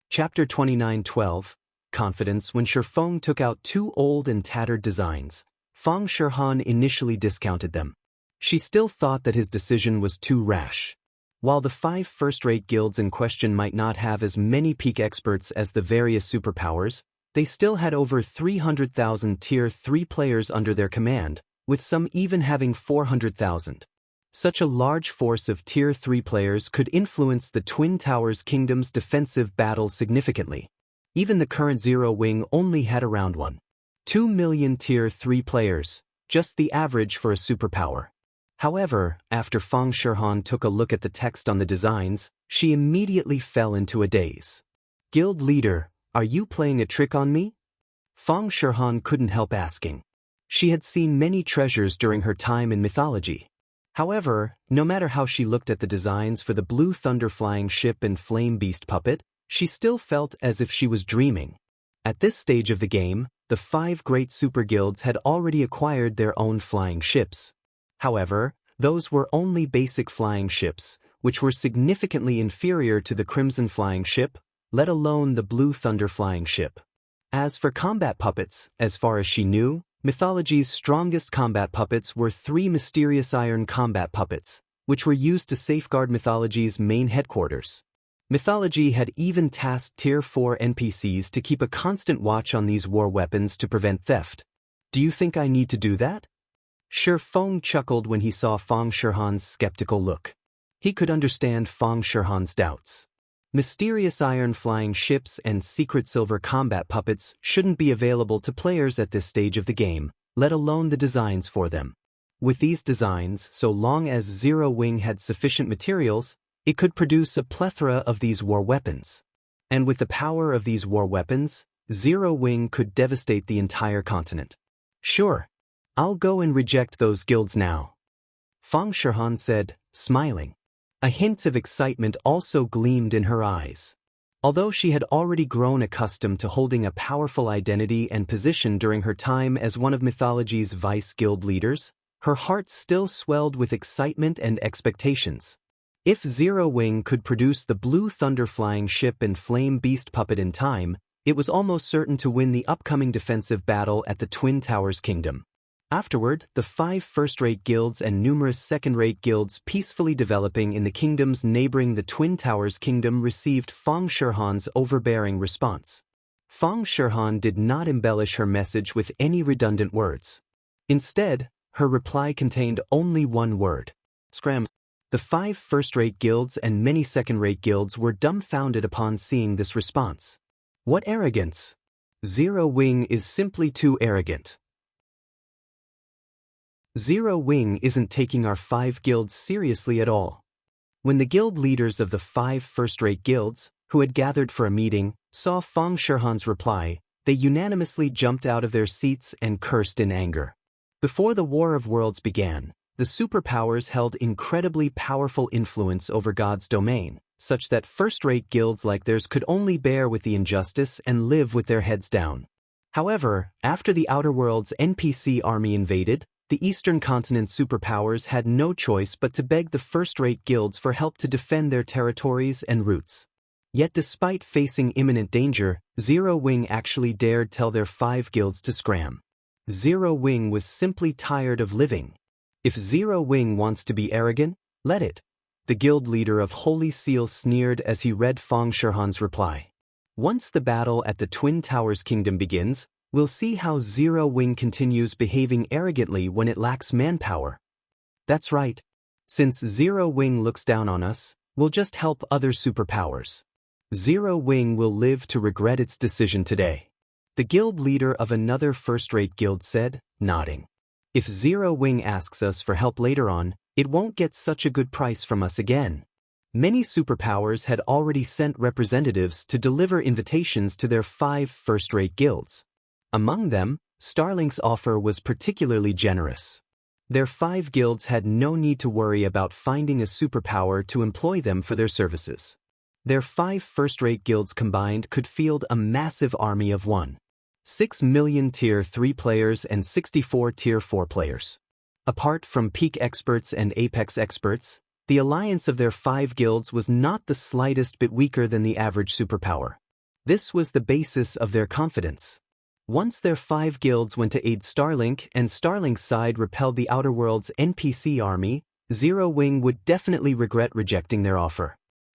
Chapter 29:12 Confidence. When Shi Feng took out two old and tattered designs, Feng Shihan initially discounted them. She still thought that his decision was too rash. While the 5 first-rate guilds in question might not have as many peak experts as the various superpowers, they still had over 300,000 Tier 3 players under their command, with some even having 400,000. Such a large force of Tier 3 players could influence the Twin Towers Kingdom's defensive battle significantly. Even the current Zero Wing only had around 1.2 million Tier 3 players, just the average for a superpower. However, after Feng Shihan took a look at the text on the designs, she immediately fell into a daze. "Guild leader, are you playing a trick on me?" Feng Shihan couldn't help asking. She had seen many treasures during her time in mythology. However, no matter how she looked at the designs for the Blue Thunder flying ship and Flame Beast puppet, she still felt as if she was dreaming. At this stage of the game, the 5 great super guilds had already acquired their own flying ships. However, those were only basic flying ships, which were significantly inferior to the Crimson flying ship, let alone the Blue Thunder flying ship. As for combat puppets, as far as she knew, mythology's strongest combat puppets were 3 mysterious iron combat puppets, which were used to safeguard mythology's main headquarters. Mythology had even tasked Tier 4 NPCs to keep a constant watch on these war weapons to prevent theft. "Do you think I need to do that?" Shi Feng chuckled when he saw Feng Shihan's skeptical look. He could understand Feng Shihan's doubts. Mysterious iron flying ships and secret silver combat puppets shouldn't be available to players at this stage of the game, let alone the designs for them. With these designs, so long as Zero Wing had sufficient materials, it could produce a plethora of these war weapons. And with the power of these war weapons, Zero Wing could devastate the entire continent. "Sure. I'll go and reject those guilds now," Feng Shihan said, smiling. A hint of excitement also gleamed in her eyes. Although she had already grown accustomed to holding a powerful identity and position during her time as one of mythology's vice guild leaders, her heart still swelled with excitement and expectations. If Zero Wing could produce the Blue Thunder flying ship and Flame Beast puppet in time, it was almost certain to win the upcoming defensive battle at the Twin Towers Kingdom. Afterward, the 5 first-rate guilds and numerous second-rate guilds peacefully developing in the kingdoms neighboring the Twin Towers Kingdom received Feng Shihan's overbearing response. Feng Shihan did not embellish her message with any redundant words. Instead, her reply contained only one word: scram. The 5 first-rate guilds and many second-rate guilds were dumbfounded upon seeing this response. What arrogance! Zero Wing is simply too arrogant. Zero Wing isn't taking our 5 guilds seriously at all. When the guild leaders of the 5 first-rate guilds, who had gathered for a meeting, saw Feng Shihan's reply, they unanimously jumped out of their seats and cursed in anger. Before the War of Worlds began, the superpowers held incredibly powerful influence over God's domain, such that first-rate guilds like theirs could only bear with the injustice and live with their heads down. However, after the Outer Worlds NPC army invaded, the Eastern Continent superpowers had no choice but to beg the first-rate guilds for help to defend their territories and routes. Yet despite facing imminent danger, Zero Wing actually dared tell their 5 guilds to scram. Zero Wing was simply tired of living. If Zero Wing wants to be arrogant, let it. The guild leader of Holy Seal sneered as he read Feng Shihan's reply. Once the battle at the Twin Towers Kingdom begins, we'll see how Zero Wing continues behaving arrogantly when it lacks manpower. That's right. Since Zero Wing looks down on us, we'll just help other superpowers. Zero Wing will live to regret its decision today. The guild leader of another first-rate guild said, nodding. If Zero Wing asks us for help later on, it won't get such a good price from us again. Many superpowers had already sent representatives to deliver invitations to their 5 first-rate guilds. Among them, Starlink's offer was particularly generous. Their 5 guilds had no need to worry about finding a superpower to employ them for their services. Their 5 first-rate guilds combined could field a massive army of 1.6 million Tier 3 players and 64 Tier 4 players. Apart from peak experts and apex experts, the alliance of their 5 guilds was not the slightest bit weaker than the average superpower. This was the basis of their confidence. Once their 5 guilds went to aid Starlink and Starlink's side repelled the Outer World's NPC army, Zero Wing would definitely regret rejecting their offer.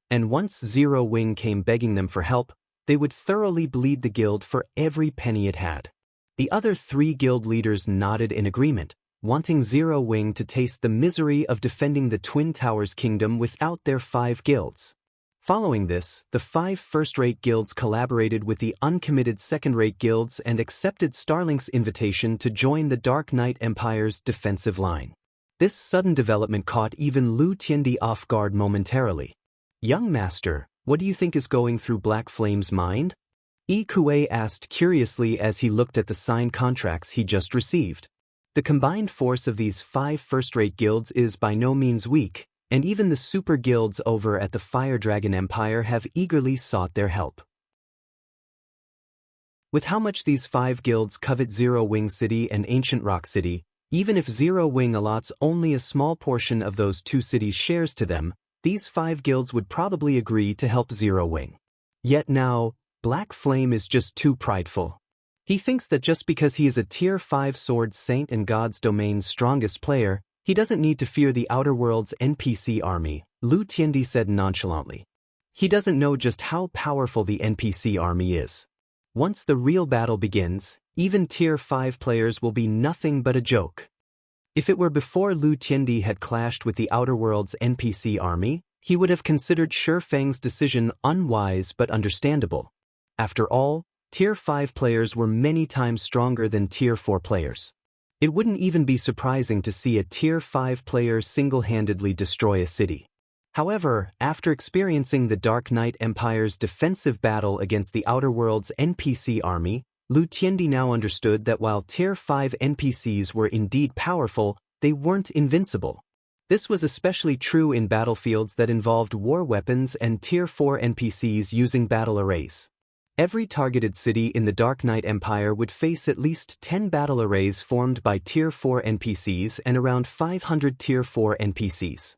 And once Zero Wing came begging them for help, they would thoroughly bleed the guild for every penny it had. The other 3 guild leaders nodded in agreement, wanting Zero Wing to taste the misery of defending the Twin Towers Kingdom without their 5 guilds. Following this, the 5 first-rate guilds collaborated with the uncommitted second-rate guilds and accepted Starlink's invitation to join the Dark Knight Empire's defensive line. This sudden development caught even Lu Tiandi off guard momentarily. "Young master, what do you think is going through Black Flame's mind?" Yi Kuei asked curiously as he looked at the signed contracts he just received. The combined force of these 5 first-rate guilds is by no means weak, and even the super guilds over at the Fire Dragon Empire have eagerly sought their help. With how much these 5 guilds covet Zero Wing City and Ancient Rock City, even if Zero Wing allots only a small portion of those 2 cities' shares to them, these 5 guilds would probably agree to help Zero Wing. Yet now, Black Flame is just too prideful. He thinks that just because he is a Tier 5 Sword Saint and God's Domain's strongest player, he doesn't need to fear the Outer World's NPC army, Lu Tiandi said nonchalantly. He doesn't know just how powerful the NPC army is. Once the real battle begins, even Tier 5 players will be nothing but a joke. If it were before Lu Tiandi had clashed with the Outer World's NPC army, he would have considered Shifeng's decision unwise but understandable. After all, Tier 5 players were many times stronger than Tier 4 players. It wouldn't even be surprising to see a Tier 5 player single-handedly destroy a city. However, after experiencing the Dark Knight Empire's defensive battle against the Outer World's NPC army, Lu Tiandi now understood that while Tier 5 NPCs were indeed powerful, they weren't invincible. This was especially true in battlefields that involved war weapons and Tier 4 NPCs using battle arrays. Every targeted city in the Dark Knight Empire would face at least 10 battle arrays formed by Tier 4 NPCs and around 500 Tier 4 NPCs.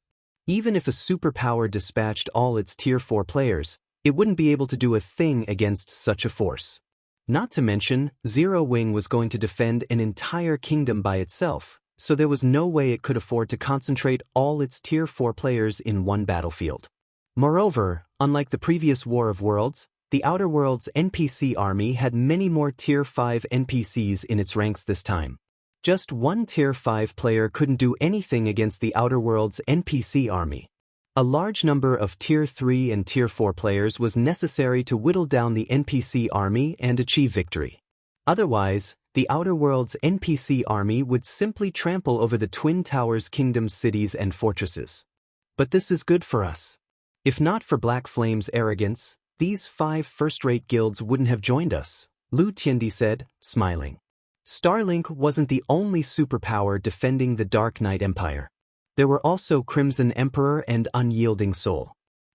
Even if a superpower dispatched all its Tier 4 players, it wouldn't be able to do a thing against such a force. Not to mention, Zero Wing was going to defend an entire kingdom by itself, so there was no way it could afford to concentrate all its Tier 4 players in one battlefield. Moreover, unlike the previous War of Worlds, the Outer World's NPC army had many more Tier 5 NPCs in its ranks this time. Just one Tier 5 player couldn't do anything against the Outer World's NPC army. A large number of Tier 3 and Tier 4 players was necessary to whittle down the NPC army and achieve victory. Otherwise, the Outer World's NPC army would simply trample over the Twin Towers Kingdom's cities and fortresses. But this is good for us. If not for Black Flame's arrogance, these 5 first-rate guilds wouldn't have joined us, Lu Tiandi said, smiling. Starlink wasn't the only superpower defending the Dark Knight Empire. There were also Crimson Emperor and Unyielding Soul.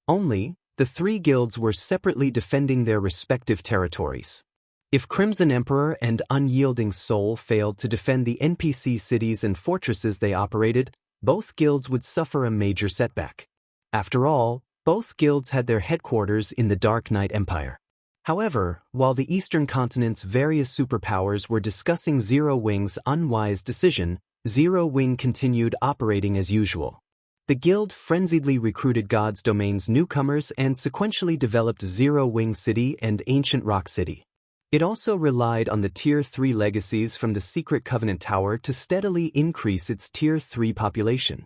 Only, the 3 guilds were separately defending their respective territories. If Crimson Emperor and Unyielding Soul failed to defend the NPC cities and fortresses they operated, both guilds would suffer a major setback. After all, both guilds had their headquarters in the Dark Knight Empire. However, while the Eastern Continent's various superpowers were discussing Zero Wing's unwise decision, Zero Wing continued operating as usual. The guild frenziedly recruited God's Domain's newcomers and sequentially developed Zero Wing City and Ancient Rock City. It also relied on the Tier 3 legacies from the Secret Covenant Tower to steadily increase its Tier 3 population.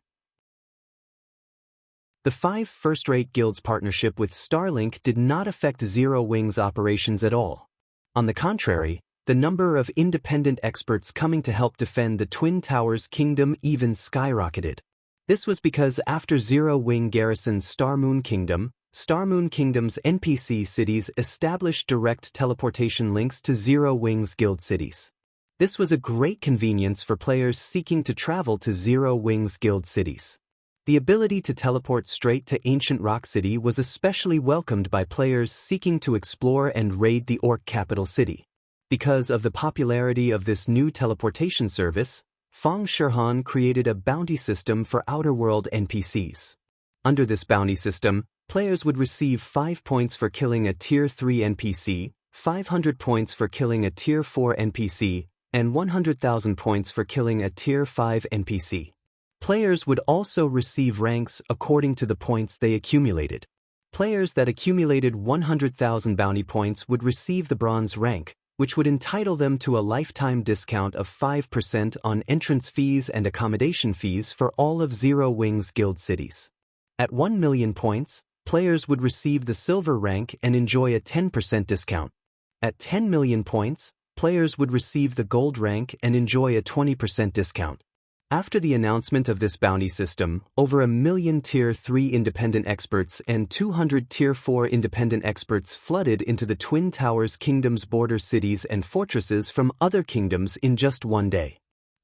The 5 first-rate guilds' partnership with Starlink did not affect Zero Wing's operations at all. On the contrary, the number of independent experts coming to help defend the Twin Towers Kingdom even skyrocketed. This was because after Zero Wing garrisoned Starmoon Kingdom, Star Moon Kingdom's NPC cities established direct teleportation links to Zero Wings Guild cities. This was a great convenience for players seeking to travel to Zero Wings Guild cities. The ability to teleport straight to Ancient Rock City was especially welcomed by players seeking to explore and raid the Orc capital city. Because of the popularity of this new teleportation service, Feng Shirhan created a bounty system for Outer World NPCs. Under this bounty system, players would receive 5 points for killing a Tier 3 NPC, 500 points for killing a Tier 4 NPC, and 100,000 points for killing a Tier 5 NPC. Players would also receive ranks according to the points they accumulated. Players that accumulated 100,000 bounty points would receive the bronze rank, which would entitle them to a lifetime discount of 5% on entrance fees and accommodation fees for all of Zero Wings Guild cities. At 1 million points, players would receive the silver rank and enjoy a 10% discount. At 10 million points, players would receive the gold rank and enjoy a 20% discount. After the announcement of this bounty system, over 1 million Tier 3 independent experts and 200 Tier 4 independent experts flooded into the Twin Towers Kingdom's border cities and fortresses from other kingdoms in just one day.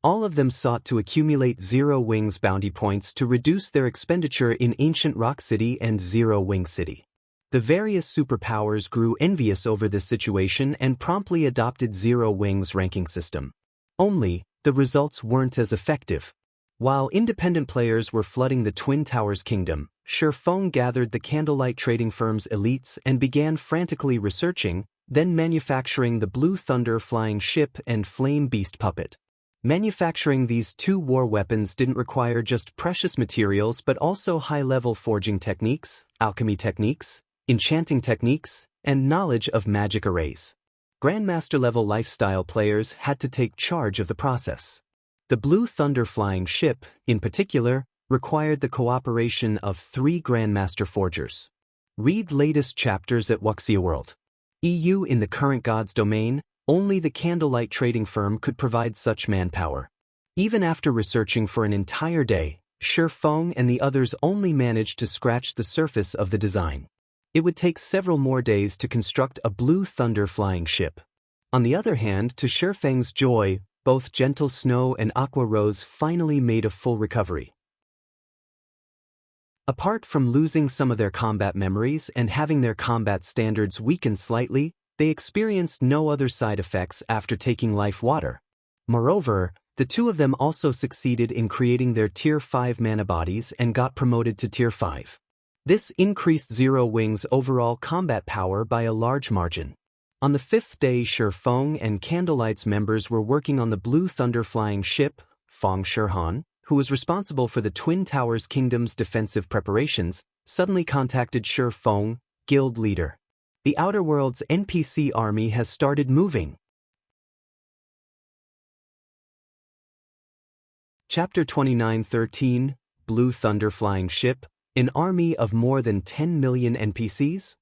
All of them sought to accumulate Zero Wings bounty points to reduce their expenditure in Ancient Rock City and Zero Wing City. The various superpowers grew envious over this situation and promptly adopted Zero Wings ranking system. Only, the results weren't as effective. While independent players were flooding the Twin Towers Kingdom, Shifeng gathered the candlelight trading firm's elites and began frantically researching, then manufacturing the Blue Thunder flying ship and Flame Beast puppet. Manufacturing these two war weapons didn't require just precious materials but also high-level forging techniques, alchemy techniques, enchanting techniques, and knowledge of magic arrays. Grandmaster-level lifestyle players had to take charge of the process. The Blue Thunder flying ship, in particular, required the cooperation of 3 Grandmaster forgers. Read latest chapters at Wuxia World. EU in the current God's domain, only the candlelight trading firm could provide such manpower. Even after researching for an entire day, Shifeng and the others only managed to scratch the surface of the design. It would take several more days to construct a Blue Thunder flying ship. On the other hand, to Shifeng's joy, both Gentle Snow and Aqua Rose finally made a full recovery. Apart from losing some of their combat memories and having their combat standards weaken slightly, they experienced no other side effects after taking life water. Moreover, the two of them also succeeded in creating their Tier 5 mana bodies and got promoted to Tier 5. This increased Zero Wings' overall combat power by a large margin. On the 5th day, Shifeng and Candlelight's members were working on the Blue Thunder flying ship. Feng Shirhan, who was responsible for the Twin Towers Kingdom's defensive preparations, suddenly contacted Shifeng, guild leader. The Outer World's NPC army has started moving. Chapter 29:13, Blue Thunder flying ship. An army of more than 10 million NPCs?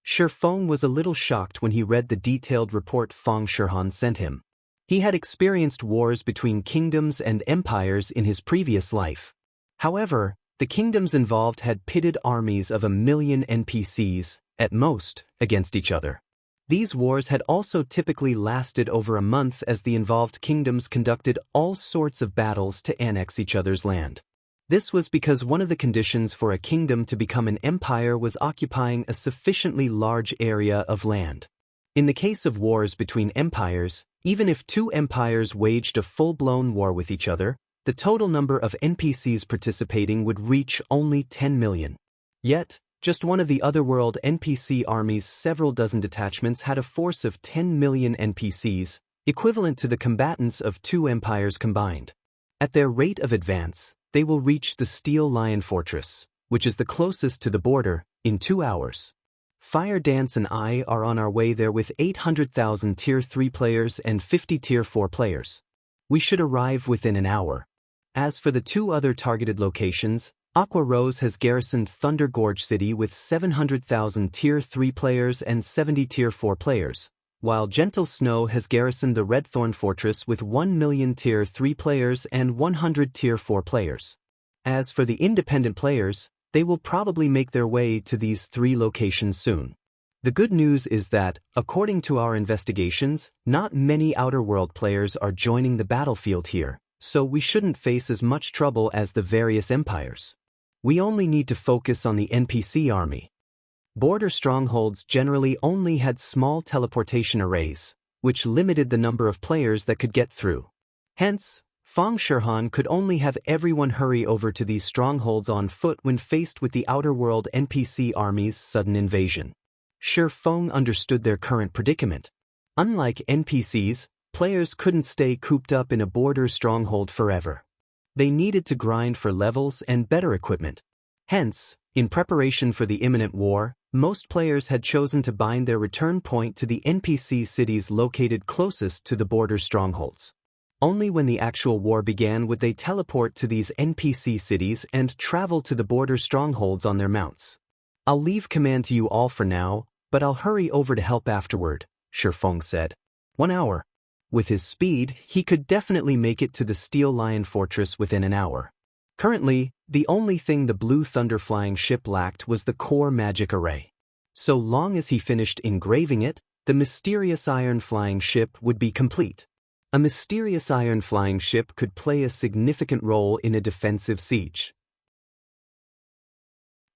Shifeng was a little shocked when he read the detailed report Feng Shirhan sent him. He had experienced wars between kingdoms and empires in his previous life. However, the kingdoms involved had pitted armies of 1 million NPCs, at most, against each other. These wars had also typically lasted over a month as the involved kingdoms conducted all sorts of battles to annex each other's land. This was because one of the conditions for a kingdom to become an empire was occupying a sufficiently large area of land. In the case of wars between empires, even if 2 empires waged a full-blown war with each other, the total number of NPCs participating would reach only 10 million. Yet, just one of the Otherworld NPC army's several dozen detachments had a force of 10 million NPCs, equivalent to the combatants of 2 empires combined. At their rate of advance, they will reach the Steel Lion Fortress, which is the closest to the border, in 2 hours. Fire Dance and I are on our way there with 800,000 Tier 3 players and 50 Tier 4 players. We should arrive within an hour. As for the 2 other targeted locations, Aqua Rose has garrisoned Thunder Gorge City with 700,000 Tier 3 players and 70 Tier 4 players, while Gentle Snow has garrisoned the Redthorn Fortress with 1 million Tier 3 players and 100 Tier 4 players. As for the independent players, they will probably make their way to these 3 locations soon. The good news is that, according to our investigations, not many Outer World players are joining the battlefield here, so we shouldn't face as much trouble as the various empires. We only need to focus on the NPC army. Border strongholds generally only had small teleportation arrays, which limited the number of players that could get through. Hence, Fang Shihan could only have everyone hurry over to these strongholds on foot when faced with the Outer World NPC army's sudden invasion. Shi Feng understood their current predicament. Unlike NPCs, players couldn't stay cooped up in a border stronghold forever. They needed to grind for levels and better equipment. Hence, in preparation for the imminent war, most players had chosen to bind their return point to the NPC cities located closest to the border strongholds. Only when the actual war began would they teleport to these NPC cities and travel to the border strongholds on their mounts. "I'll leave command to you all for now, but I'll hurry over to help afterward," Shi Feng said. 1 hour. With his speed, he could definitely make it to the Steel Lion Fortress within an hour. Currently, the only thing the Blue Thunder flying ship lacked was the core magic array. So long as he finished engraving it, the mysterious iron flying ship would be complete. A mysterious iron flying ship could play a significant role in a defensive siege.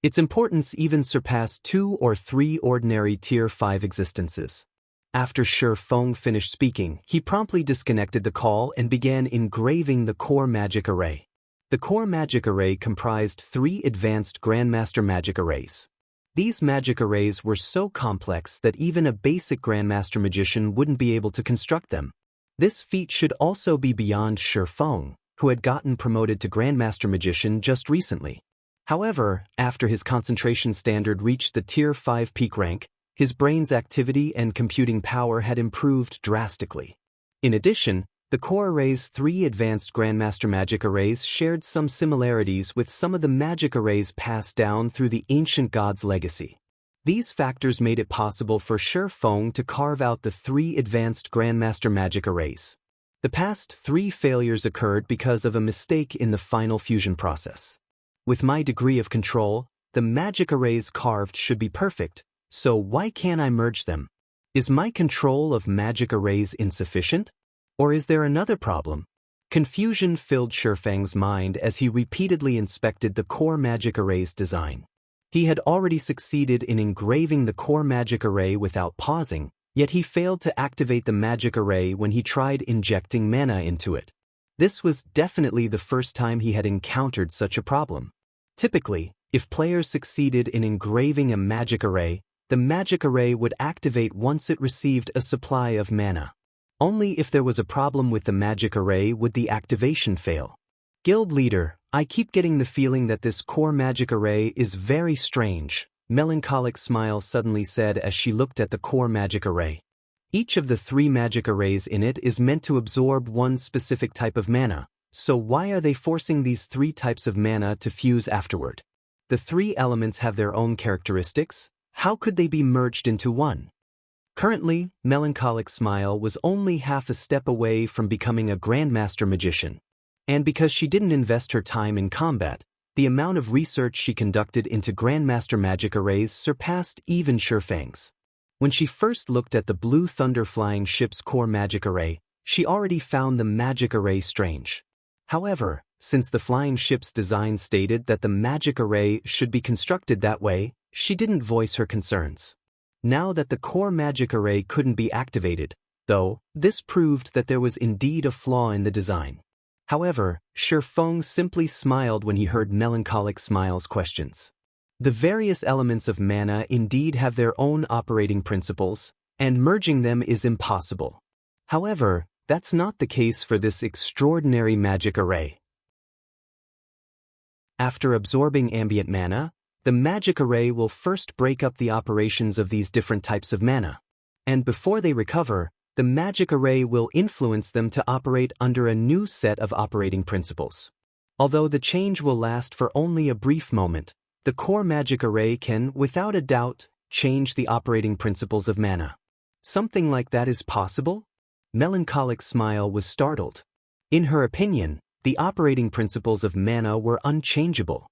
Its importance even surpassed 2 or 3 ordinary Tier 5 existences. After Shi Feng finished speaking, he promptly disconnected the call and began engraving the core magic array. The core magic array comprised 3 advanced Grandmaster magic arrays. These magic arrays were so complex that even a basic Grandmaster magician wouldn't be able to construct them. This feat should also be beyond Shi Feng, who had gotten promoted to Grandmaster magician just recently. However, after his concentration standard reached the Tier 5 peak rank, his brain's activity and computing power had improved drastically. In addition, the core array's 3 advanced Grandmaster magic arrays shared some similarities with some of the magic arrays passed down through the ancient god's legacy. These factors made it possible for Shi Feng to carve out the 3 advanced Grandmaster magic arrays. The past 3 failures occurred because of a mistake in the final fusion process. With my degree of control, the magic arrays carved should be perfect, so why can't I merge them? Is my control of magic arrays insufficient? Or is there another problem? Confusion filled Shi Feng's mind as he repeatedly inspected the core magic array's design. He had already succeeded in engraving the core magic array without pausing, yet he failed to activate the magic array when he tried injecting mana into it. This was definitely the first time he had encountered such a problem. Typically, if players succeeded in engraving a magic array, the magic array would activate once it received a supply of mana. Only if there was a problem with the magic array would the activation fail. Guild leader, I keep getting the feeling that this core magic array is very strange, Melancholic Smile suddenly said as she looked at the core magic array. Each of the 3 magic arrays in it is meant to absorb one specific type of mana, so why are they forcing these 3 types of mana to fuse afterward? The 3 elements have their own characteristics. How could they be merged into one? Currently, Melancholic Smile was only half a step away from becoming a Grandmaster magician. And because she didn't invest her time in combat, the amount of research she conducted into Grandmaster magic arrays surpassed even Shi Feng's. When she first looked at the Blue Thunder flying ship's core magic array, she already found the magic array strange. However, since the flying ship's design stated that the magic array should be constructed that way, she didn't voice her concerns. Now that the core magic array couldn't be activated, though, this proved that there was indeed a flaw in the design. However, Shi Feng simply smiled when he heard Melancholic Smile's questions. The various elements of mana indeed have their own operating principles, and merging them is impossible. However, that's not the case for this extraordinary magic array. After absorbing ambient mana, the magic array will first break up the operations of these different types of mana. And before they recover, the magic array will influence them to operate under a new set of operating principles. Although the change will last for only a brief moment, the core magic array can, without a doubt, change the operating principles of mana. Something like that is possible? Melancholic Smile was startled. In her opinion, the operating principles of mana were unchangeable.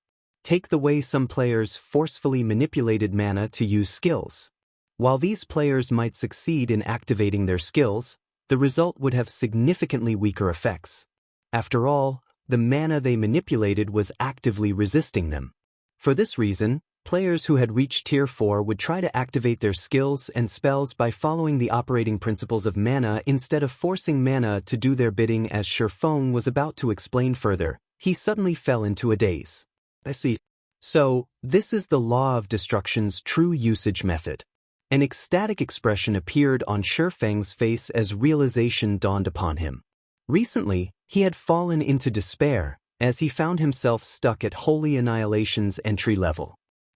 Take the way some players forcefully manipulated mana to use skills. While these players might succeed in activating their skills, the result would have significantly weaker effects. After all, the mana they manipulated was actively resisting them. For this reason, players who had reached Tier 4 would try to activate their skills and spells by following the operating principles of mana instead of forcing mana to do their bidding. As Shifeng was about to explain further, he suddenly fell into a daze. I see. So, this is the Law of Destruction's true usage method. An ecstatic expression appeared on Shifeng's face as realization dawned upon him. Recently, he had fallen into despair, as he found himself stuck at Holy Annihilation's entry level.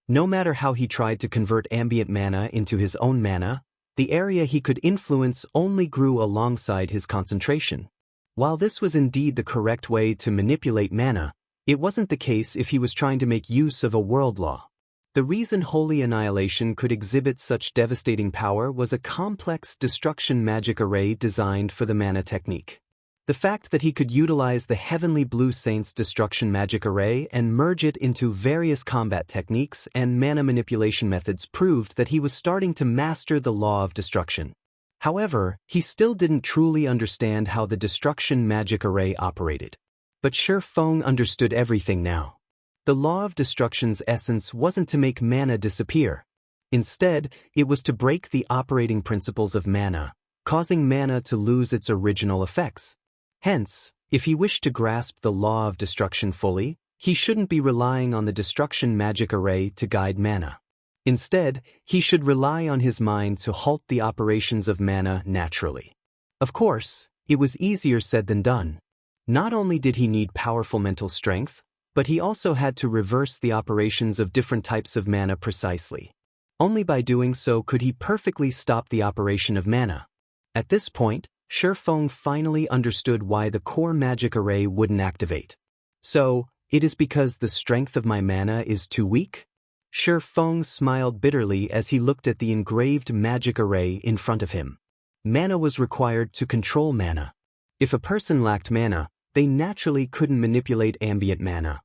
No matter how he tried to convert ambient mana into his own mana, the area he could influence only grew alongside his concentration. While this was indeed the correct way to manipulate mana, it wasn't the case if he was trying to make use of a world law. The reason Holy Annihilation could exhibit such devastating power was a complex destruction magic array designed for the mana technique. The fact that he could utilize the Heavenly Blue Saint's destruction magic array and merge it into various combat techniques and mana manipulation methods proved that he was starting to master the Law of Destruction. However, he still didn't truly understand how the destruction magic array operated. But Shifeng understood everything now. The Law of Destruction's essence wasn't to make mana disappear. Instead, it was to break the operating principles of mana, causing mana to lose its original effects. Hence, if he wished to grasp the Law of Destruction fully, he shouldn't be relying on the destruction magic array to guide mana. Instead, he should rely on his mind to halt the operations of mana naturally. Of course, it was easier said than done. Not only did he need powerful mental strength, but he also had to reverse the operations of different types of mana precisely. Only by doing so could he perfectly stop the operation of mana. At this point, Shifeng finally understood why the core magic array wouldn't activate. So, it is because the strength of my mana is too weak? Shifeng smiled bitterly as he looked at the engraved magic array in front of him. Mana was required to control mana. If a person lacked mana, they naturally couldn't manipulate ambient mana.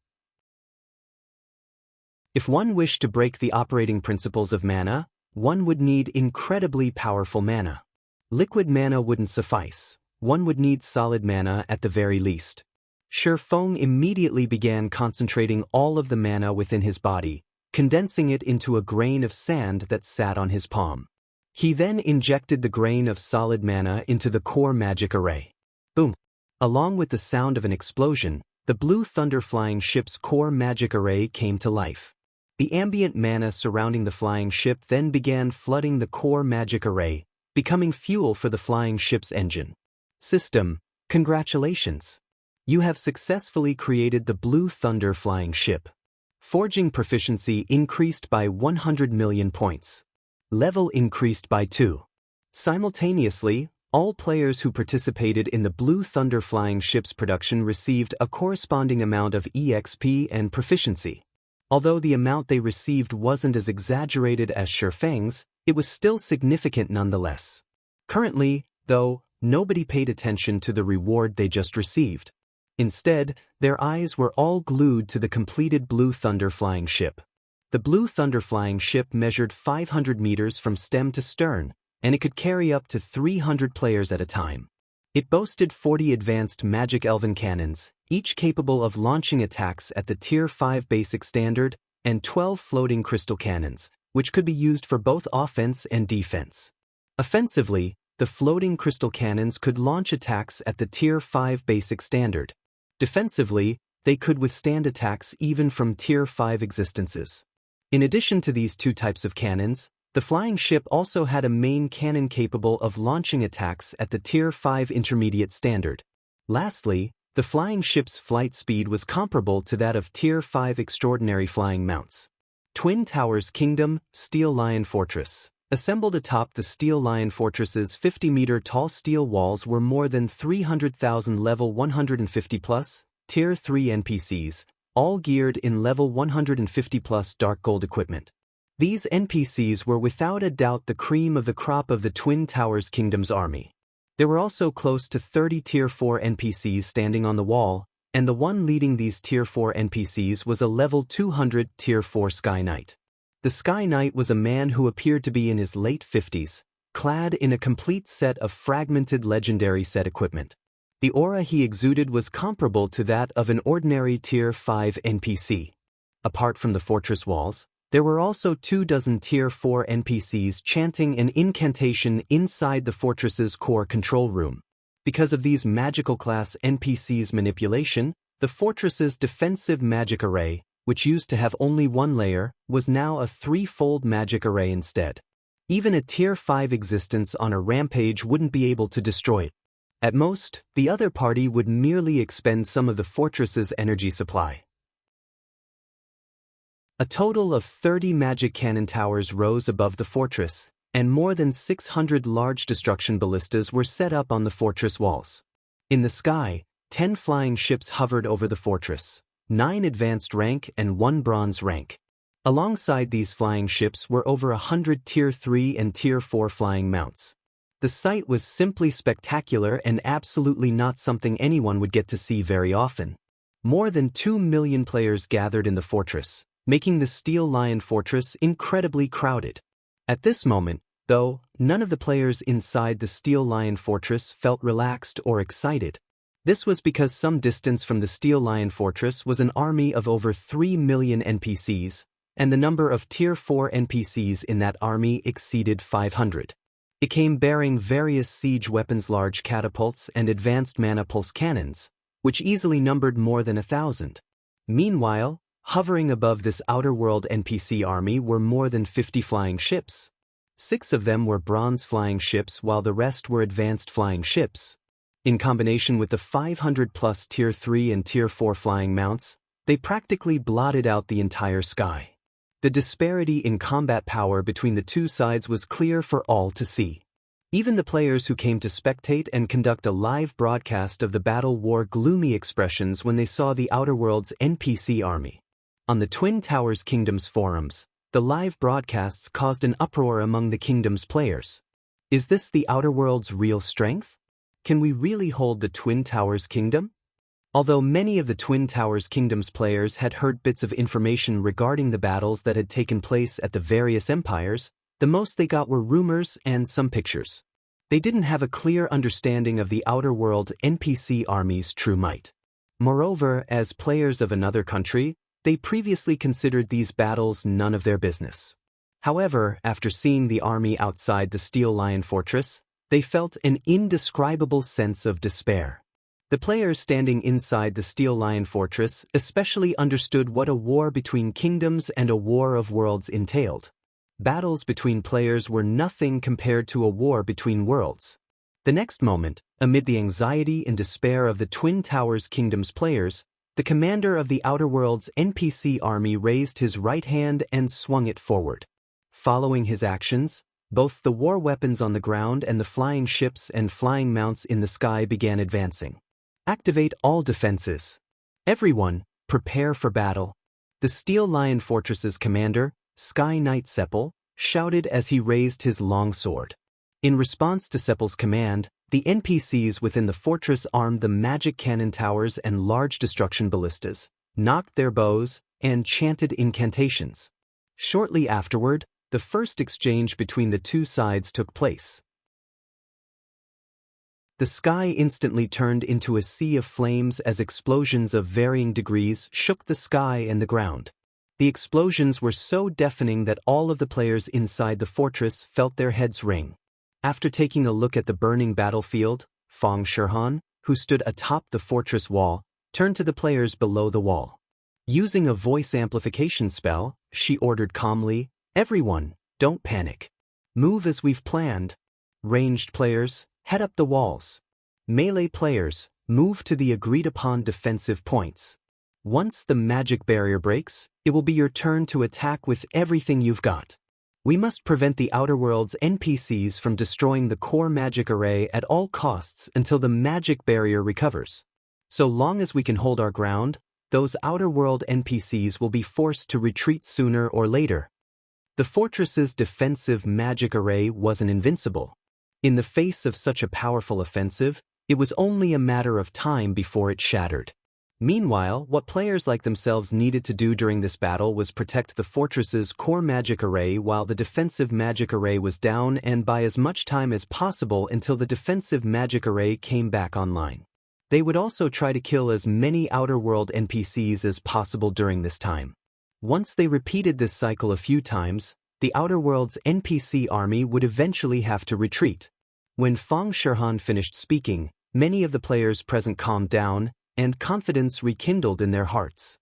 If one wished to break the operating principles of mana, one would need incredibly powerful mana. Liquid mana wouldn't suffice, one would need solid mana at the very least. Shifeng immediately began concentrating all of the mana within his body, condensing it into a grain of sand that sat on his palm. He then injected the grain of solid mana into the core magic array. Boom! Along with the sound of an explosion, the blue thunder flying ship's core magic array came to life. The ambient mana surrounding the flying ship then began flooding the core magic array, becoming fuel for the flying ship's engine. System, congratulations! You have successfully created the Blue Thunder flying ship. Forging proficiency increased by 100 million points. Level increased by 2. Simultaneously, all players who participated in the Blue Thunder flying ship's production received a corresponding amount of EXP and proficiency. Although the amount they received wasn't as exaggerated as Shifeng's, it was still significant nonetheless. Currently, though, nobody paid attention to the reward they just received. Instead, their eyes were all glued to the completed Blue Thunder flying ship. The Blue Thunder flying ship measured 500 meters from stem to stern, and it could carry up to 300 players at a time. It boasted 40 advanced magic elven cannons, each capable of launching attacks at the Tier 5 basic standard, and 12 floating crystal cannons, which could be used for both offense and defense. Offensively, the floating crystal cannons could launch attacks at the Tier 5 basic standard. Defensively, they could withstand attacks even from Tier 5 existences. In addition to these two types of cannons, the flying ship also had a main cannon capable of launching attacks at the Tier 5 intermediate standard. Lastly, the flying ship's flight speed was comparable to that of Tier 5 extraordinary flying mounts. Twin Towers Kingdom, Steel Lion Fortress. Assembled atop the Steel Lion Fortress's 50-meter-tall steel walls were more than 300,000 level 150-plus, Tier 3 NPCs, all geared in level 150-plus dark gold equipment. These NPCs were without a doubt the cream of the crop of the Twin Towers Kingdom's army. There were also close to 30 Tier 4 NPCs standing on the wall, and the one leading these Tier 4 NPCs was a level 200 Tier 4 Sky Knight. The Sky Knight was a man who appeared to be in his late 50s, clad in a complete set of fragmented legendary set equipment. The aura he exuded was comparable to that of an ordinary Tier 5 NPC. Apart from the fortress walls, there were also 24 Tier 4 NPCs chanting an incantation inside the fortress's core control room. Because of these magical class NPCs' manipulation, the fortress's defensive magic array, which used to have only one layer, was now a threefold magic array instead. Even a Tier 5 existence on a rampage wouldn't be able to destroy it. At most, the other party would merely expend some of the fortress's energy supply. A total of 30 magic cannon towers rose above the fortress, and more than 600 large destruction ballistas were set up on the fortress walls. In the sky, 10 flying ships hovered over the fortress, 9 advanced rank and 1 bronze rank. Alongside these flying ships were over 100 Tier 3 and Tier 4 flying mounts. The sight was simply spectacular and absolutely not something anyone would get to see very often. More than 2 million players gathered in the fortress, making the Steel Lion Fortress incredibly crowded. At this moment, though, none of the players inside the Steel Lion Fortress felt relaxed or excited. This was because some distance from the Steel Lion Fortress was an army of over 3 million NPCs, and the number of Tier 4 NPCs in that army exceeded 500. It came bearing various siege weapons, large catapults, and advanced mana pulse cannons, which easily numbered more than 1,000. Meanwhile, hovering above this outer world NPC army were more than 50 flying ships. 6 of them were bronze flying ships while the rest were advanced flying ships. In combination with the 500+ Tier 3 and Tier 4 flying mounts, they practically blotted out the entire sky. The disparity in combat power between the two sides was clear for all to see. Even the players who came to spectate and conduct a live broadcast of the battle wore gloomy expressions when they saw the Outer Worlds NPC army. On the Twin Towers Kingdoms forums, the live broadcasts caused an uproar among the Kingdom's players. Is this the Outer Worlds' real strength? Can we really hold the Twin Towers Kingdom? Although many of the Twin Towers Kingdom's players had heard bits of information regarding the battles that had taken place at the various empires, the most they got were rumors and some pictures. They didn't have a clear understanding of the Outer World NPC army's true might. Moreover, as players of another country, they previously considered these battles none of their business. However, after seeing the army outside the Steel Lion Fortress, they felt an indescribable sense of despair. The players standing inside the Steel Lion Fortress especially understood what a war between kingdoms and a war of worlds entailed. Battles between players were nothing compared to a war between worlds. The next moment, amid the anxiety and despair of the Twin Towers Kingdom's players, the commander of the Outer Worlds NPC army raised his right hand and swung it forward. Following his actions, both the war weapons on the ground and the flying ships and flying mounts in the sky began advancing. Activate all defenses. Everyone, prepare for battle. The Steel Lion Fortress's commander, Sky Knight Seppel, shouted as he raised his long sword. In response to Seppel's command, the NPCs within the fortress armed the magic cannon towers and large destruction ballistas, knocked their bows, and chanted incantations. Shortly afterward, the first exchange between the two sides took place. The sky instantly turned into a sea of flames as explosions of varying degrees shook the sky and the ground. The explosions were so deafening that all of the players inside the fortress felt their heads ring. After taking a look at the burning battlefield, Feng Shihan, who stood atop the fortress wall, turned to the players below the wall. Using a voice amplification spell, she ordered calmly, "Everyone, don't panic. Move as we've planned. Ranged players, head up the walls. Melee players, move to the agreed-upon defensive points. Once the magic barrier breaks, it will be your turn to attack with everything you've got. We must prevent the Outer Worlds NPCs from destroying the core magic array at all costs until the magic barrier recovers. So long as we can hold our ground, those Outer World NPCs will be forced to retreat sooner or later." The fortress's defensive magic array wasn't invincible. In the face of such a powerful offensive, it was only a matter of time before it shattered. Meanwhile, what players like themselves needed to do during this battle was protect the fortress's core magic array while the defensive magic array was down and buy as much time as possible until the defensive magic array came back online. They would also try to kill as many Outer World NPCs as possible during this time. Once they repeated this cycle a few times, the Outer World's NPC army would eventually have to retreat. When Fang Shihan finished speaking, many of the players present calmed down, and confidence rekindled in their hearts.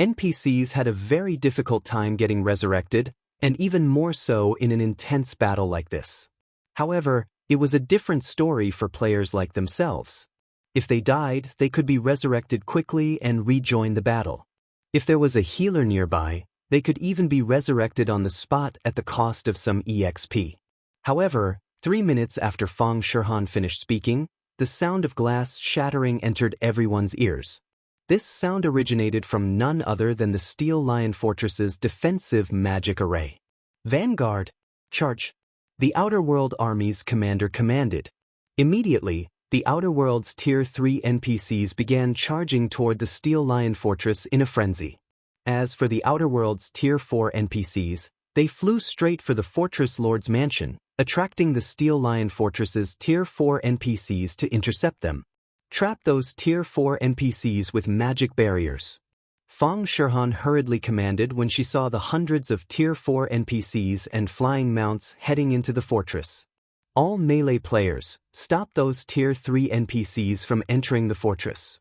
NPCs had a very difficult time getting resurrected, and even more so in an intense battle like this. However, it was a different story for players like themselves. If they died, they could be resurrected quickly and rejoin the battle. If there was a healer nearby, they could even be resurrected on the spot at the cost of some EXP. However, 3 minutes after Fang Shihan finished speaking, the sound of glass shattering entered everyone's ears. This sound originated from none other than the Steel Lion Fortress's defensive magic array. Vanguard, charge! The Outer World Army's commander commanded. Immediately, the Outer World's Tier 3 NPCs began charging toward the Steel Lion Fortress in a frenzy. As for the Outer World's Tier 4 NPCs, they flew straight for the Fortress Lord's mansion, attracting the Steel Lion Fortress's Tier 4 NPCs to intercept them. Trap those Tier 4 NPCs with magic barriers. Fang Shihan hurriedly commanded when she saw the hundreds of Tier 4 NPCs and flying mounts heading into the fortress. All melee players, stop those Tier 3 NPCs from entering the fortress.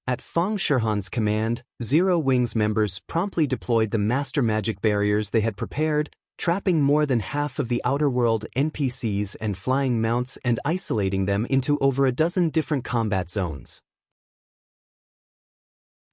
At Fang Shihan's command, Zero Wings members promptly deployed the master magic barriers they had prepared, trapping more than half of the Outer World NPCs and flying mounts and isolating them into over a dozen different combat zones.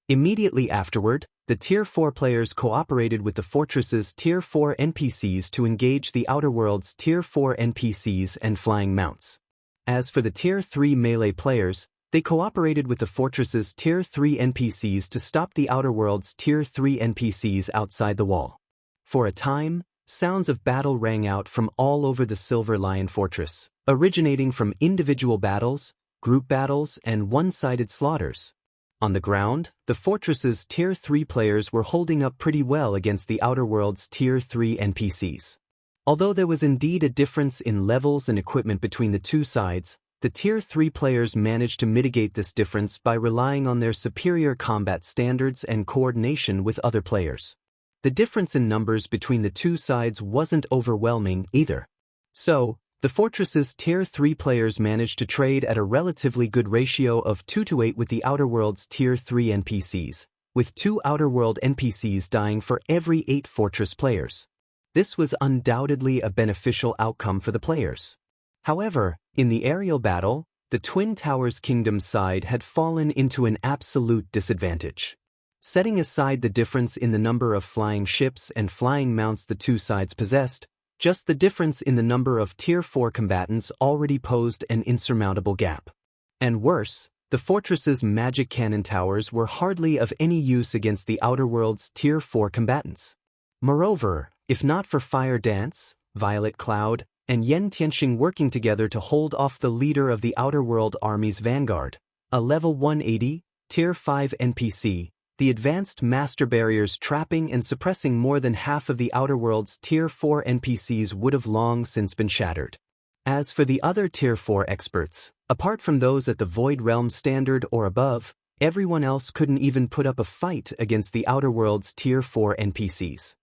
Immediately afterward, the Tier 4 players cooperated with the fortress's Tier 4 NPCs to engage the Outer World's Tier 4 NPCs and flying mounts. As for the Tier 3 melee players, they cooperated with the fortress's Tier 3 NPCs to stop the Outer World's Tier 3 NPCs outside the wall. For a time, sounds of battle rang out from all over the Silver Lion Fortress, originating from individual battles, group battles, and one-sided slaughters. On the ground, the fortress's Tier 3 players were holding up pretty well against the Outer World's Tier 3 NPCs. Although there was indeed a difference in levels and equipment between the two sides, the Tier 3 players managed to mitigate this difference by relying on their superior combat standards and coordination with other players. The difference in numbers between the two sides wasn't overwhelming either. So, the fortress's Tier 3 players managed to trade at a relatively good ratio of 2-8 with the Outer World's Tier 3 NPCs, with 2 Outer World NPCs dying for every 8 fortress players. This was undoubtedly a beneficial outcome for the players. However, in the aerial battle, the Twin Towers Kingdom's side had fallen into an absolute disadvantage. Setting aside the difference in the number of flying ships and flying mounts the two sides possessed, just the difference in the number of Tier 4 combatants already posed an insurmountable gap. And worse, the fortress's magic cannon towers were hardly of any use against the Outer World's Tier 4 combatants. Moreover, if not for Fire Dance, Violet Cloud, and Yen Tianxing working together to hold off the leader of the Outer World Army's vanguard, a level 180, Tier 5 NPC, the advanced master barriers trapping and suppressing more than half of the Outer World's Tier 4 NPCs would have long since been shattered. As for the other Tier 4 experts, apart from those at the Void Realm standard or above, everyone else couldn't even put up a fight against the Outer World's Tier 4 NPCs.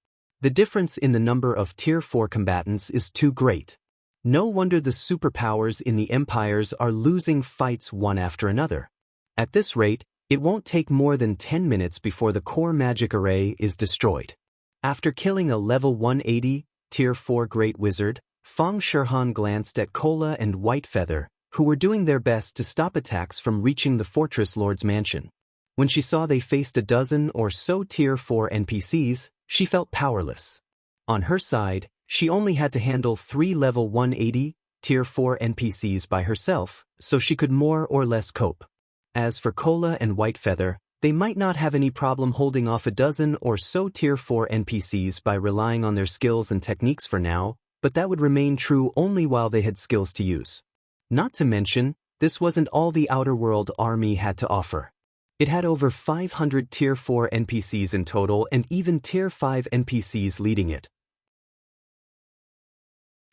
The difference in the number of Tier 4 combatants is too great. No wonder the superpowers in the empires are losing fights one after another. At this rate, it won't take more than 10 minutes before the core magic array is destroyed. After killing a level 180, Tier 4 Great Wizard, Fang Shihan glanced at Kola and Whitefeather, who were doing their best to stop attacks from reaching the Fortress Lord's mansion. When she saw they faced a dozen or so Tier 4 NPCs, she felt powerless. On her side, she only had to handle 3 level 180, Tier 4 NPCs by herself, so she could more or less cope. As for Kola and Whitefeather, they might not have any problem holding off a dozen or so Tier 4 NPCs by relying on their skills and techniques for now, but that would remain true only while they had skills to use. Not to mention, this wasn't all the Outer World Army had to offer. It had over 500 Tier 4 NPCs in total and even Tier 5 NPCs leading it.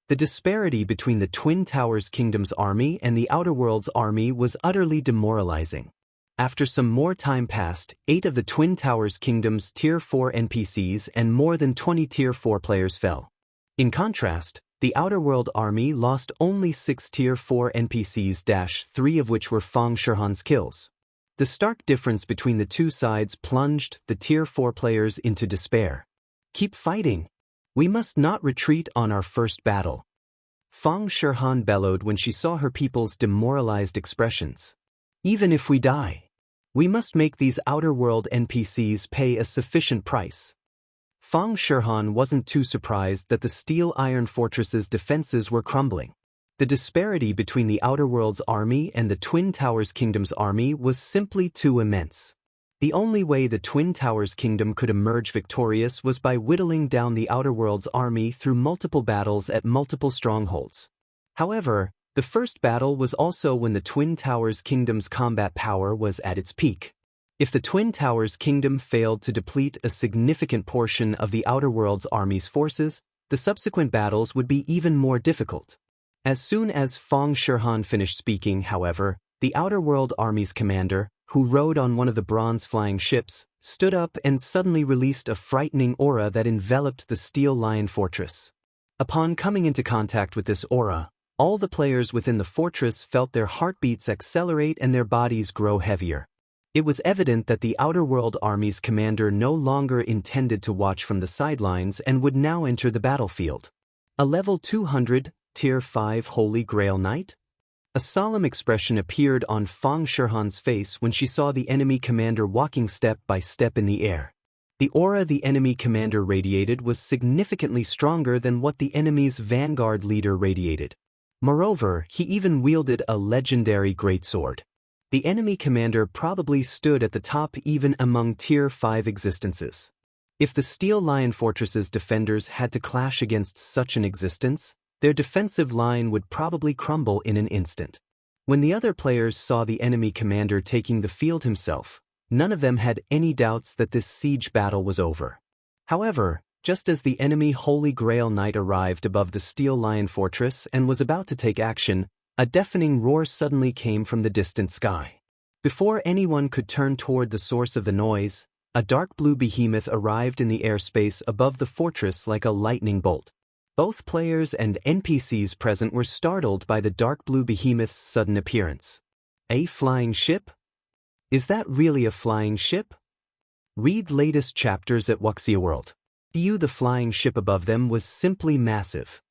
The disparity between the Twin Towers Kingdom's army and the Outer Worlds army was utterly demoralizing. After some more time passed, 8 of the Twin Towers Kingdom's Tier 4 NPCs and more than 20 Tier 4 players fell. In contrast, the Outer World army lost only 6 Tier 4 NPCs, 3 of which were Fang Shihan's kills. The stark difference between the two sides plunged the Tier 4 players into despair. "Keep fighting. We must not retreat on our first battle," Fang Shihan bellowed when she saw her people's demoralized expressions. "Even if we die, we must make these Outer World NPCs pay a sufficient price." Fang Shihan wasn't too surprised that the Steel Iron Fortress's defenses were crumbling. The disparity between the Outer Worlds army and the Twin Towers Kingdom's army was simply too immense. The only way the Twin Towers Kingdom could emerge victorious was by whittling down the Outer Worlds army through multiple battles at multiple strongholds. However, the first battle was also when the Twin Towers Kingdom's combat power was at its peak. If the Twin Towers Kingdom failed to deplete a significant portion of the Outer Worlds army's forces, the subsequent battles would be even more difficult. As soon as Fang Shihan finished speaking, however, the Outer World army's commander, who rode on one of the bronze flying ships, stood up and suddenly released a frightening aura that enveloped the Steel Lion Fortress. Upon coming into contact with this aura, all the players within the fortress felt their heartbeats accelerate and their bodies grow heavier. It was evident that the Outer World army's commander no longer intended to watch from the sidelines and would now enter the battlefield. A level 200, Tier 5 Holy Grail Knight? A solemn expression appeared on Fang Shihan's face when she saw the enemy commander walking step by step in the air. The aura the enemy commander radiated was significantly stronger than what the enemy's vanguard leader radiated. Moreover, he even wielded a legendary greatsword. The enemy commander probably stood at the top even among Tier 5 existences. If the Steel Lion Fortress's defenders had to clash against such an existence, their defensive line would probably crumble in an instant. When the other players saw the enemy commander taking the field himself, none of them had any doubts that this siege battle was over. However, just as the enemy Holy Grail Knight arrived above the Steel Lion Fortress and was about to take action, a deafening roar suddenly came from the distant sky. Before anyone could turn toward the source of the noise, a dark blue behemoth arrived in the airspace above the fortress like a lightning bolt. Both players and NPCs present were startled by the dark blue behemoth's sudden appearance. A flying ship? Is that really a flying ship? Read latest chapters at Wuxia World. The flying ship above them was simply massive.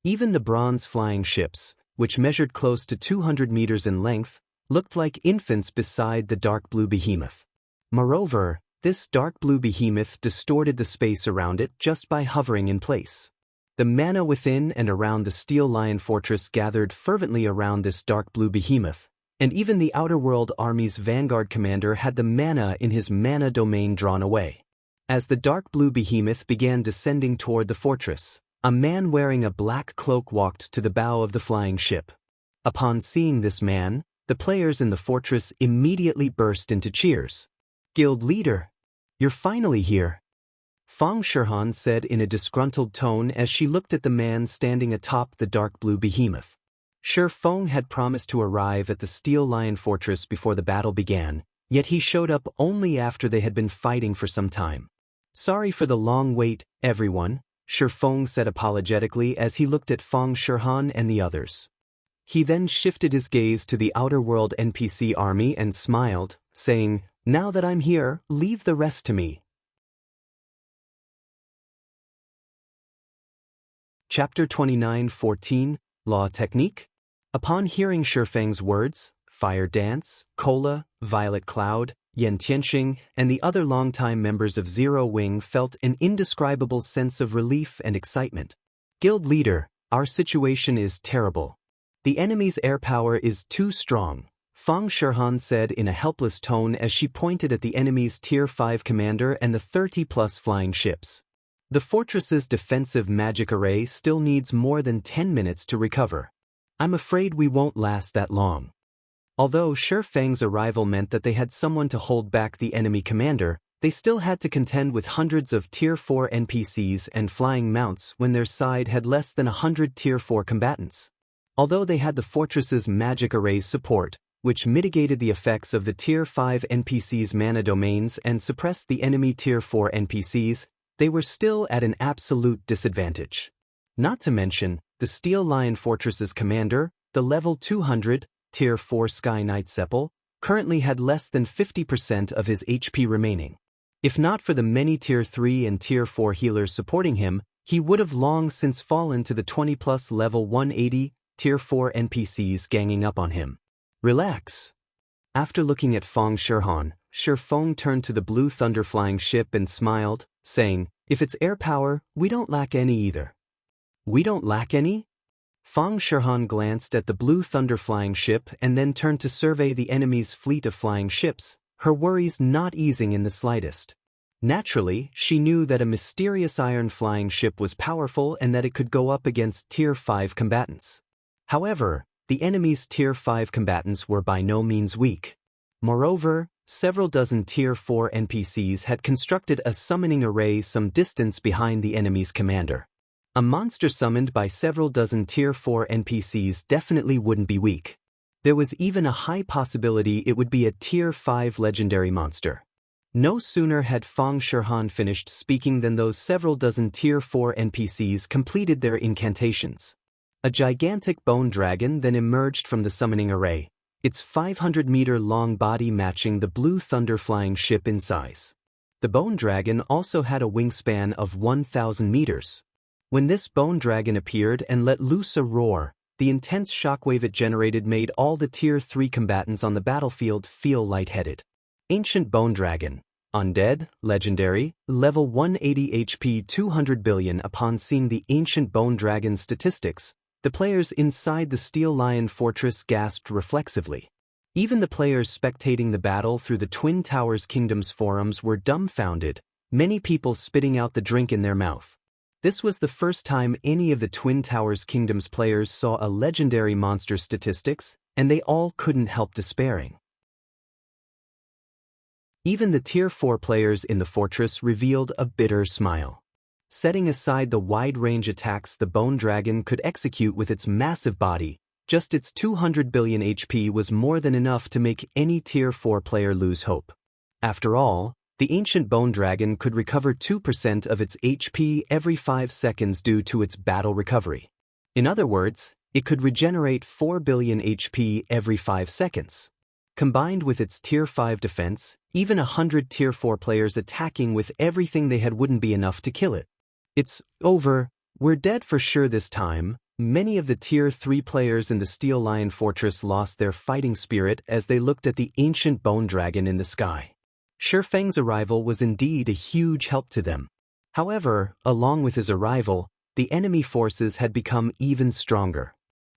Even the bronze flying ships, which measured close to 200 meters in length, looked like infants beside the dark blue behemoth. Moreover, this dark blue behemoth distorted the space around it just by hovering in place. The mana within and around the Steel Lion Fortress gathered fervently around this dark blue behemoth, and even the Outer World army's vanguard commander had the mana in his mana domain drawn away. As the dark blue behemoth began descending toward the fortress, a man wearing a black cloak walked to the bow of the flying ship. Upon seeing this man, the players in the fortress immediately burst into cheers. "Guild leader, you're finally here," Fang Shihan said in a disgruntled tone as she looked at the man standing atop the dark blue behemoth. Feng had promised to arrive at the Steel Lion Fortress before the battle began, yet he showed up only after they had been fighting for some time. "Sorry for the long wait, everyone," Feng said apologetically as he looked at Fang Shihan and the others. He then shifted his gaze to the Outer World NPC army and smiled, saying, "Now that I'm here, leave the rest to me." Chapter 29:14, Law Technique. Upon hearing Feng's words, Fire Dance, Cola, Violet Cloud, Yan Tianxing, and the other longtime members of Zero Wing felt an indescribable sense of relief and excitement. "Guild leader, our situation is terrible. The enemy's air power is too strong," Fang Shihan said in a helpless tone as she pointed at the enemy's Tier 5 commander and the 30-plus flying ships. "The fortress's defensive magic array still needs more than 10 minutes to recover. I'm afraid we won't last that long." Although Feng's arrival meant that they had someone to hold back the enemy commander, they still had to contend with hundreds of Tier 4 NPCs and flying mounts when their side had less than 100 Tier 4 combatants. Although they had the fortress's magic array's support, which mitigated the effects of the Tier 5 NPCs' mana domains and suppressed the enemy Tier 4 NPCs, they were still at an absolute disadvantage. Not to mention, the Steel Lion Fortress's commander, the level 200, Tier 4 Sky Knight Sepul, currently had less than 50% of his HP remaining. If not for the many Tier 3 and Tier 4 healers supporting him, he would have long since fallen to the 20+ level 180, Tier 4 NPCs ganging up on him. Relax. After looking at Fang Shirhan, Feng turned to the blue thunder-flying ship and smiled, saying, "If it's air power, we don't lack any either." "We don't lack any?" Fang Shirhan glanced at the blue thunder-flying ship and then turned to survey the enemy's fleet of flying ships, her worries not easing in the slightest. Naturally, she knew that a mysterious iron flying ship was powerful and that it could go up against Tier 5 combatants. However, the enemy's Tier 5 combatants were by no means weak. Moreover, several dozen Tier 4 NPCs had constructed a summoning array some distance behind the enemy's commander. A monster summoned by several dozen Tier 4 NPCs definitely wouldn't be weak. There was even a high possibility it would be a Tier 5 legendary monster. No sooner had Fang Shirhan finished speaking than those several dozen Tier 4 NPCs completed their incantations. A gigantic bone dragon then emerged from the summoning array, its 500-meter-long body matching the blue thunder-flying ship in size. The bone dragon also had a wingspan of 1,000 meters. When this bone dragon appeared and let loose a roar, the intense shockwave it generated made all the Tier 3 combatants on the battlefield feel lightheaded. Ancient Bone Dragon, Undead, Legendary, Level 180 HP 200 billion. Upon seeing the Ancient Bone Dragon's statistics, the players inside the Steel Lion Fortress gasped reflexively. Even the players spectating the battle through the Twin Towers Kingdom's forums were dumbfounded, many people spitting out the drink in their mouth. This was the first time any of the Twin Towers Kingdom's players saw a legendary monster statistics, and they all couldn't help despairing. Even the Tier 4 players in the fortress revealed a bitter smile. Setting aside the wide-range attacks the Bone Dragon could execute with its massive body, just its 200 billion HP was more than enough to make any Tier 4 player lose hope. After all, the Ancient Bone Dragon could recover 2% of its HP every 5 seconds due to its battle recovery. In other words, it could regenerate 4 billion HP every 5 seconds. Combined with its Tier 5 defense, even 100 Tier 4 players attacking with everything they had wouldn't be enough to kill it. "It's over, we're dead for sure this time." Many of the Tier 3 players in the Steel Lion Fortress lost their fighting spirit as they looked at the Ancient Bone Dragon in the sky. Feng's arrival was indeed a huge help to them. However, along with his arrival, the enemy forces had become even stronger.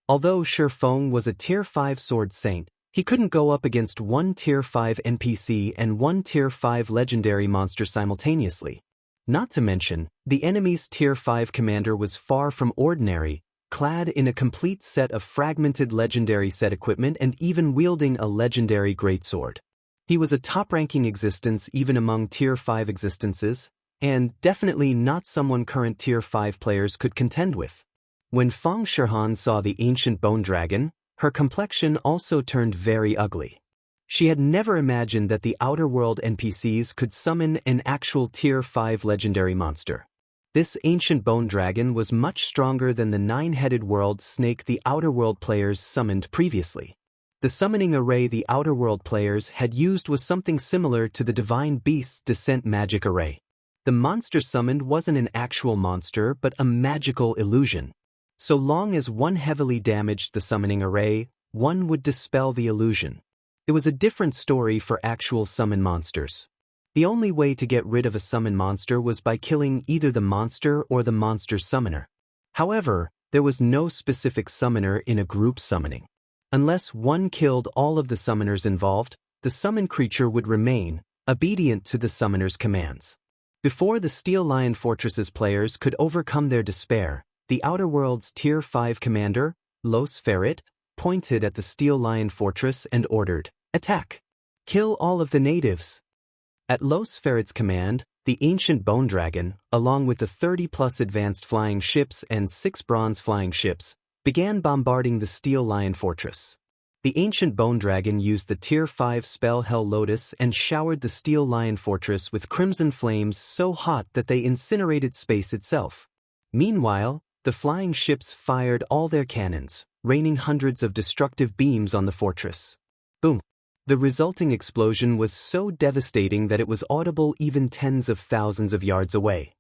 Although Feng was a Tier 5 Sword Saint, he couldn't go up against one Tier 5 NPC and one Tier 5 legendary monster simultaneously. Not to mention, the enemy's Tier 5 commander was far from ordinary, clad in a complete set of fragmented legendary set equipment and even wielding a legendary greatsword. He was a top-ranking existence even among Tier 5 existences, and definitely not someone current Tier 5 players could contend with. When Fang Shirhan saw the Ancient Bone Dragon, her complexion also turned very ugly. She had never imagined that the Outer World NPCs could summon an actual Tier 5 legendary monster. This Ancient Bone Dragon was much stronger than the 9-headed world snake the Outer World players summoned previously. The summoning array the Outer World players had used was something similar to the Divine Beast's Descent magic array. The monster summoned wasn't an actual monster but a magical illusion. So long as one heavily damaged the summoning array, one would dispel the illusion. It was a different story for actual summon monsters. The only way to get rid of a summon monster was by killing either the monster or the monster summoner. However, there was no specific summoner in a group summoning. Unless one killed all of the summoners involved, the summoned creature would remain, obedient to the summoner's commands. Before the Steel Lion Fortress's players could overcome their despair, the Outer World's Tier 5 commander, Los Ferret, pointed at the Steel Lion Fortress and ordered, "Attack! Kill all of the natives!" At Los Ferret's command, the ancient bone dragon, along with the 30-plus advanced flying ships and 6 bronze flying ships, began bombarding the Steel Lion Fortress. The ancient bone dragon used the Tier 5 spell Hell Lotus and showered the Steel Lion Fortress with crimson flames so hot that they incinerated space itself. Meanwhile, the flying ships fired all their cannons, raining hundreds of destructive beams on the fortress. Boom! The resulting explosion was so devastating that it was audible even tens of thousands of yards away.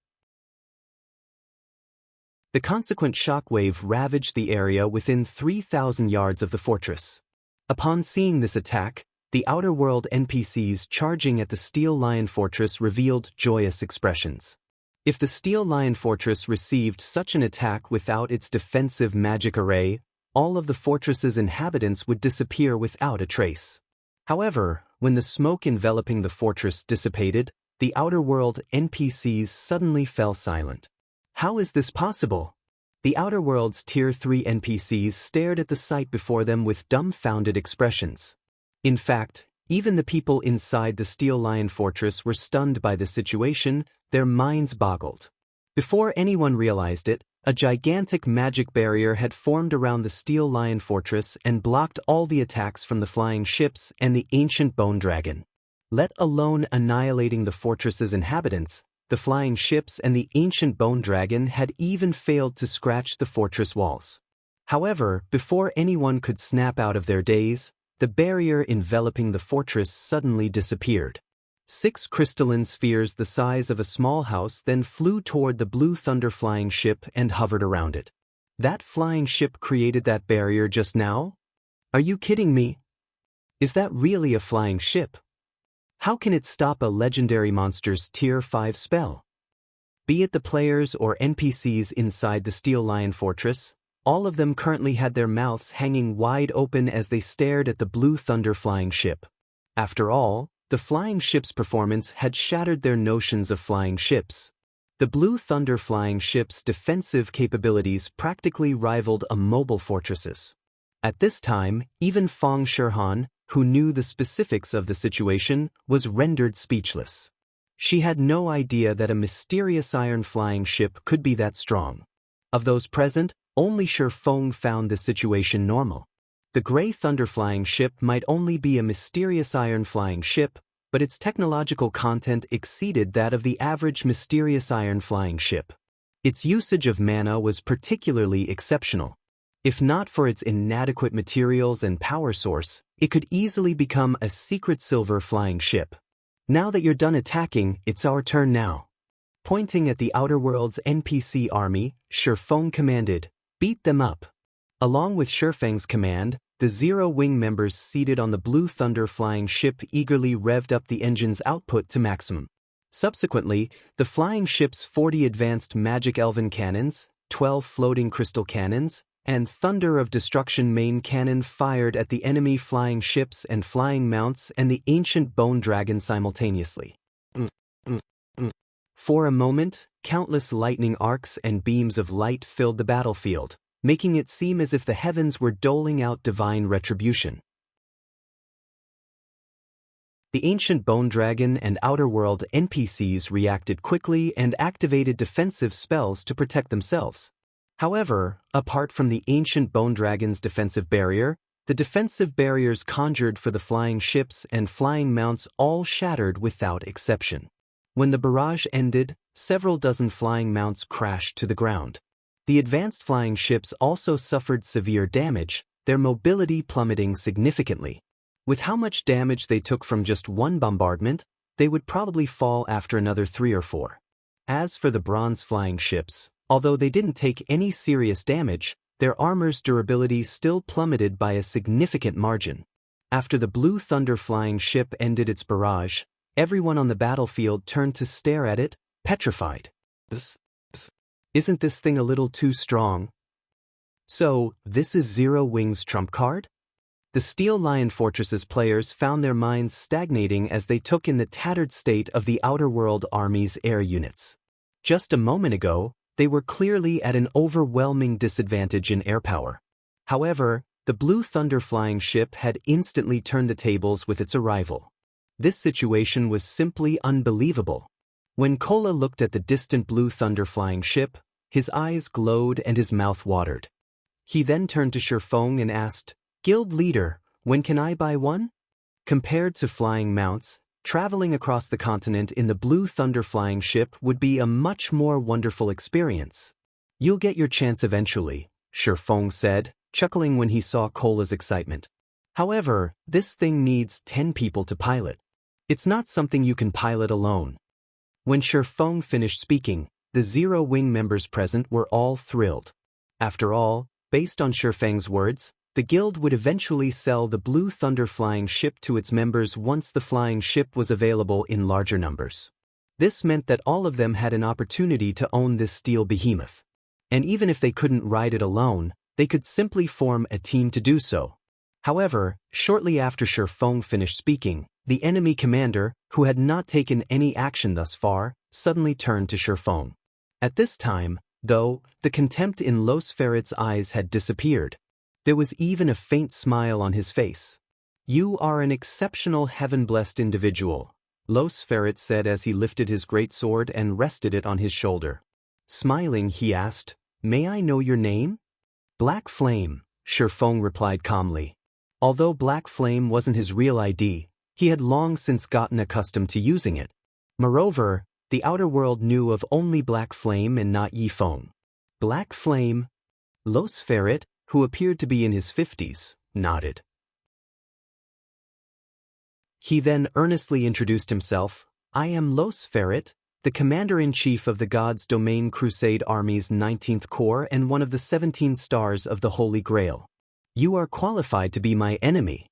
The consequent shockwave ravaged the area within 3,000 yards of the fortress. Upon seeing this attack, the Outer World NPCs charging at the Steel Lion Fortress revealed joyous expressions. If the Steel Lion Fortress received such an attack without its defensive magic array, all of the fortress's inhabitants would disappear without a trace. However, when the smoke enveloping the fortress dissipated, the Outer World NPCs suddenly fell silent. How is this possible? The Outer World's Tier 3 NPCs stared at the sight before them with dumbfounded expressions. In fact, even the people inside the Steel Lion Fortress were stunned by the situation, their minds boggled. Before anyone realized it, a gigantic magic barrier had formed around the Steel Lion Fortress and blocked all the attacks from the flying ships and the ancient bone dragon. Let alone annihilating the fortress's inhabitants, the flying ships and the ancient bone dragon had even failed to scratch the fortress walls. However, before anyone could snap out of their daze, the barrier enveloping the fortress suddenly disappeared. 6 crystalline spheres the size of a small house then flew toward the Blue Thunder flying ship and hovered around it. That flying ship created that barrier just now? Are you kidding me? Is that really a flying ship? How can it stop a legendary monster's Tier 5 spell? Be it the players or NPCs inside the Steel Lion Fortress, all of them currently had their mouths hanging wide open as they stared at the Blue Thunder flying ship. After all, the flying ship's performance had shattered their notions of flying ships. The Blue Thunder flying ship's defensive capabilities practically rivaled a mobile fortress's. At this time, even Feng Shirhan, who knew the specifics of the situation, was rendered speechless. She had no idea that a mysterious iron flying ship could be that strong. Of those present, only Shi Feng found the situation normal. The Grey Thunder flying ship might only be a mysterious iron flying ship, but its technological content exceeded that of the average mysterious iron flying ship. Its usage of mana was particularly exceptional. If not for its inadequate materials and power source, it could easily become a secret silver flying ship. Now that you're done attacking, it's our turn now. Pointing at the Outer World's NPC army, Shi Feng commanded, "Beat them up." Along with Shi Feng's command, the Zero Wing members seated on the Blue Thunder flying ship eagerly revved up the engine's output to maximum. Subsequently, the flying ship's 40 advanced magic elven cannons, 12 floating crystal cannons, and Thunder of Destruction main cannon fired at the enemy flying ships and flying mounts and the ancient bone dragon simultaneously. For a moment, countless lightning arcs and beams of light filled the battlefield, making it seem as if the heavens were doling out divine retribution. The ancient bone dragon and Outer World NPCs reacted quickly and activated defensive spells to protect themselves. However, apart from the ancient bone dragon's defensive barrier, the defensive barriers conjured for the flying ships and flying mounts all shattered without exception. When the barrage ended, several dozen flying mounts crashed to the ground. The advanced flying ships also suffered severe damage, their mobility plummeting significantly. With how much damage they took from just one bombardment, they would probably fall after another 3 or 4. As for the bronze flying ships, although they didn't take any serious damage, their armor's durability still plummeted by a significant margin. After the Blue Thunder flying ship ended its barrage, everyone on the battlefield turned to stare at it, petrified. Isn't this thing a little too strong? So, this is Zero Wing's trump card? The Steel Lion Fortress's players found their minds stagnating as they took in the tattered state of the Outer World Army's air units. Just a moment ago, they were clearly at an overwhelming disadvantage in air power. However, The blue thunder flying ship had instantly turned the tables with its arrival. This situation was simply unbelievable. When Kola looked at the distant blue thunder flying ship, his eyes glowed and his mouth watered. He then turned to Shifeng and asked, "Guild leader, when can I buy one?" Compared to flying mounts, traveling across the continent in the blue thunder flying ship would be a much more wonderful experience. "You'll get your chance eventually," Shifeng said, chuckling when he saw Kola's excitement. "However, this thing needs 10 people to pilot. It's not something you can pilot alone." When Shifeng finished speaking, the Zero Wing members present were all thrilled. After all, based on Shifeng's words, the guild would eventually sell the Blue Thunder flying ship to its members once the flying ship was available in larger numbers. This meant that all of them had an opportunity to own this steel behemoth. And even if they couldn't ride it alone, they could simply form a team to do so. However, shortly after Shifeng finished speaking, the enemy commander, who had not taken any action thus far, suddenly turned to Shifeng. At this time, though, the contempt in Los Ferret's eyes had disappeared. There was even a faint smile on his face. "You are an exceptional heaven-blessed individual," Los Ferret said as he lifted his great sword and rested it on his shoulder. Smiling, he asked, "May I know your name?" "Black Flame," Shifeng replied calmly. Although Black Flame wasn't his real ID, he had long since gotten accustomed to using it. Moreover, the outer world knew of only Black Flame and not Yifeng. "Black Flame?" Los Ferret, who appeared to be in his 50s, nodded. He then earnestly introduced himself. "I am Los Ferret, the Commander-in-Chief of the God's Domain Crusade Army's 19th Corps and one of the 17 stars of the Holy Grail. You are qualified to be my enemy."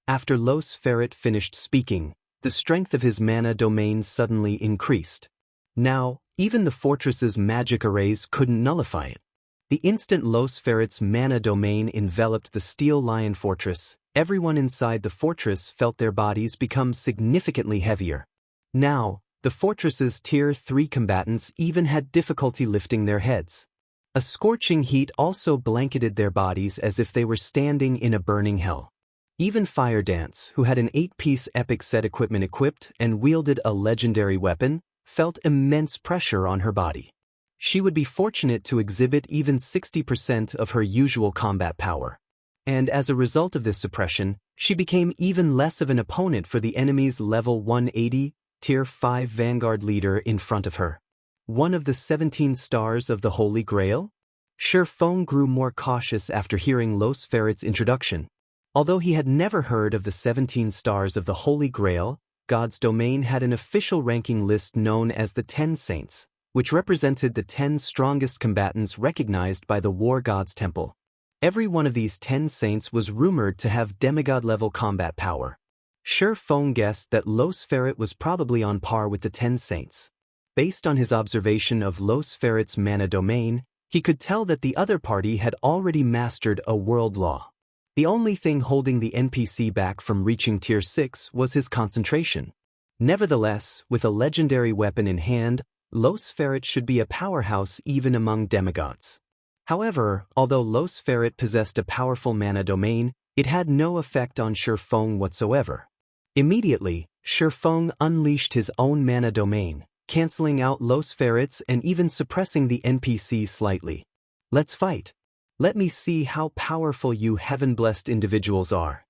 After Los Ferret finished speaking, the strength of his mana domain suddenly increased. Now, even the fortress's magic arrays couldn't nullify it. The instant Los Ferret's mana domain enveloped the Steel Lion Fortress, everyone inside the fortress felt their bodies become significantly heavier. Now, the fortress's Tier 3 combatants even had difficulty lifting their heads. A scorching heat also blanketed their bodies as if they were standing in a burning hell. Even Fire Dance, who had an 8-piece epic set equipment equipped and wielded a legendary weapon, felt immense pressure on her body. She would be fortunate to exhibit even 60% of her usual combat power. And as a result of this suppression, she became even less of an opponent for the enemy's level 180, Tier 5 Vanguard leader in front of her. One of the 17 stars of the Holy Grail? Shifeng grew more cautious after hearing Los Ferret's introduction. Although he had never heard of the 17 stars of the Holy Grail, God's Domain had an official ranking list known as the 10 Saints, which represented the 10 strongest combatants recognized by the War God's Temple. Every one of these 10 saints was rumored to have demigod-level combat power. Shifeng guessed that Los Ferret was probably on par with the 10 saints. Based on his observation of Los Ferret's mana domain, he could tell that the other party had already mastered a world law. The only thing holding the NPC back from reaching Tier 6 was his concentration. Nevertheless, with a legendary weapon in hand, Los Ferret should be a powerhouse even among demigods. However, although Los Ferret possessed a powerful mana domain, it had no effect on Shifeng whatsoever. Immediately, Shifeng unleashed his own mana domain, canceling out Los Ferret's and even suppressing the NPC slightly. "Let's fight. Let me see how powerful you heaven-blessed individuals are,"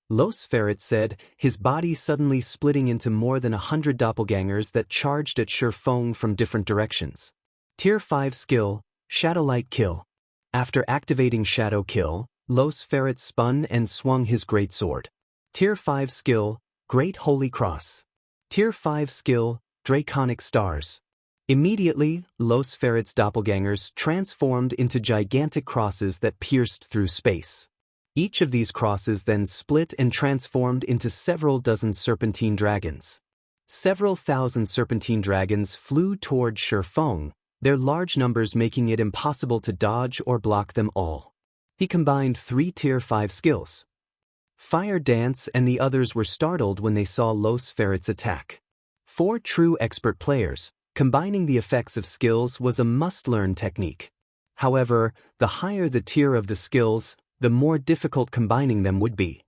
Los Ferret said, his body suddenly splitting into more than 100 doppelgangers that charged at Shifeng from different directions. Tier 5 skill, Shadowlight Kill. After activating Shadow Kill, Los Ferret spun and swung his greatsword. Tier 5 skill, Great Holy Cross. Tier 5 skill, Draconic Stars. Immediately, Los Ferret's doppelgangers transformed into gigantic crosses that pierced through space. Each of these crosses then split and transformed into several dozen serpentine dragons. Several thousand serpentine dragons flew toward Shifeng, their large numbers making it impossible to dodge or block them all. He combined 3 Tier 5 skills. Fire Dance and the others were startled when they saw Los Ferret's attack. 4 true expert players, combining the effects of skills was a must-learn technique. However, the higher the tier of the skills, the more difficult combining them would be.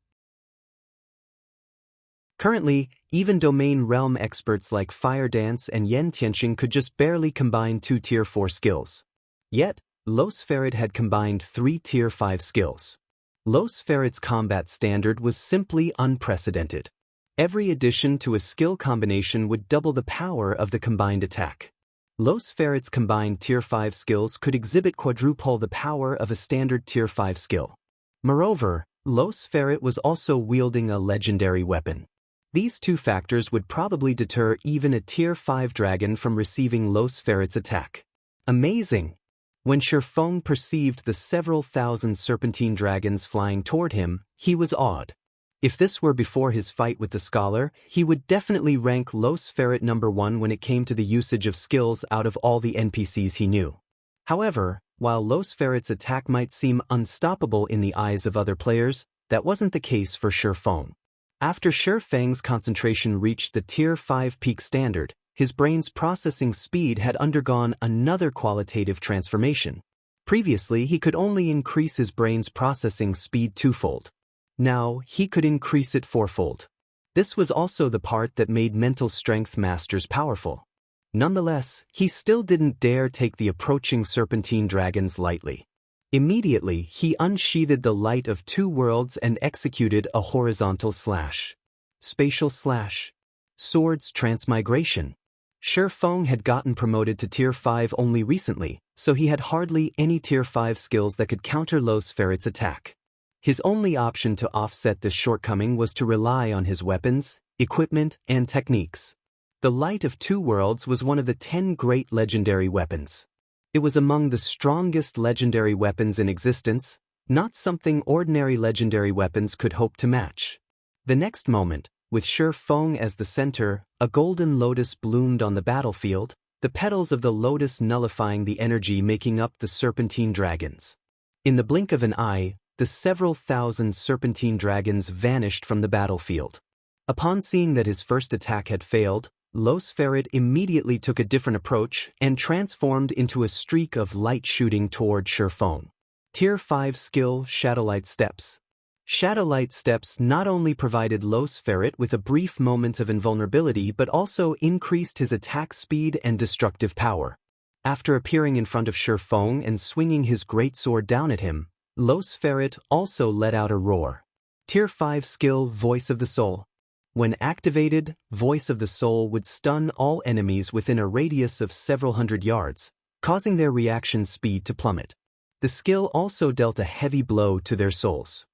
Currently, even domain realm experts like Fire Dance and Yen Tianxing could just barely combine 2 Tier 4 skills. Yet, Los Ferret had combined 3 Tier 5 skills. Los Ferret's combat standard was simply unprecedented. Every addition to a skill combination would double the power of the combined attack. Los Ferret's combined Tier 5 skills could exhibit quadruple the power of a standard Tier 5 skill. Moreover, Los Ferret was also wielding a legendary weapon. These two factors would probably deter even a Tier 5 dragon from receiving Los Ferret's attack. Amazing! When Shifeng perceived the several thousand serpentine dragons flying toward him, he was awed. If this were before his fight with the scholar, he would definitely rank Los Ferret number 1 when it came to the usage of skills out of all the NPCs he knew. However, while Los Ferret's attack might seem unstoppable in the eyes of other players, that wasn't the case for Shifeng. After Shifeng's concentration reached the Tier 5 peak standard, his brain's processing speed had undergone another qualitative transformation. Previously, he could only increase his brain's processing speed 2-fold. Now, he could increase it 4-fold. This was also the part that made mental strength masters powerful. Nonetheless, he still didn't dare take the approaching serpentine dragons lightly. Immediately, he unsheathed the light of 2 worlds and executed a horizontal slash. Spatial slash. Swords transmigration. Shifeng had gotten promoted to Tier 5 only recently, so he had hardly any Tier 5 skills that could counter Los Ferret's attack. His only option to offset this shortcoming was to rely on his weapons, equipment, and techniques. The Light of 2 Worlds was one of the 10 great legendary weapons. It was among the strongest legendary weapons in existence, not something ordinary legendary weapons could hope to match. The next moment, with Shifeng as the center, a golden lotus bloomed on the battlefield, the petals of the lotus nullifying the energy making up the serpentine dragons. In the blink of an eye, the several thousand serpentine dragons vanished from the battlefield. Upon seeing that his first attack had failed, Los Ferret immediately took a different approach and transformed into a streak of light shooting toward Shifeng. Tier 5 skill Shadowlight Steps. Shadowlight Steps not only provided Los Ferret with a brief moment of invulnerability but also increased his attack speed and destructive power. After appearing in front of Shifeng and swinging his greatsword down at him, Los Ferret also let out a roar. Tier 5 skill Voice of the Soul. When activated, Voice of the Soul would stun all enemies within a radius of several hundred yards, causing their reaction speed to plummet. The skill also dealt a heavy blow to their souls.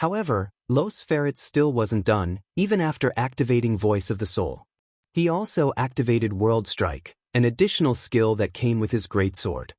However, Los Ferret still wasn't done, even after activating Voice of the Soul. He also activated World Strike, an additional skill that came with his greatsword.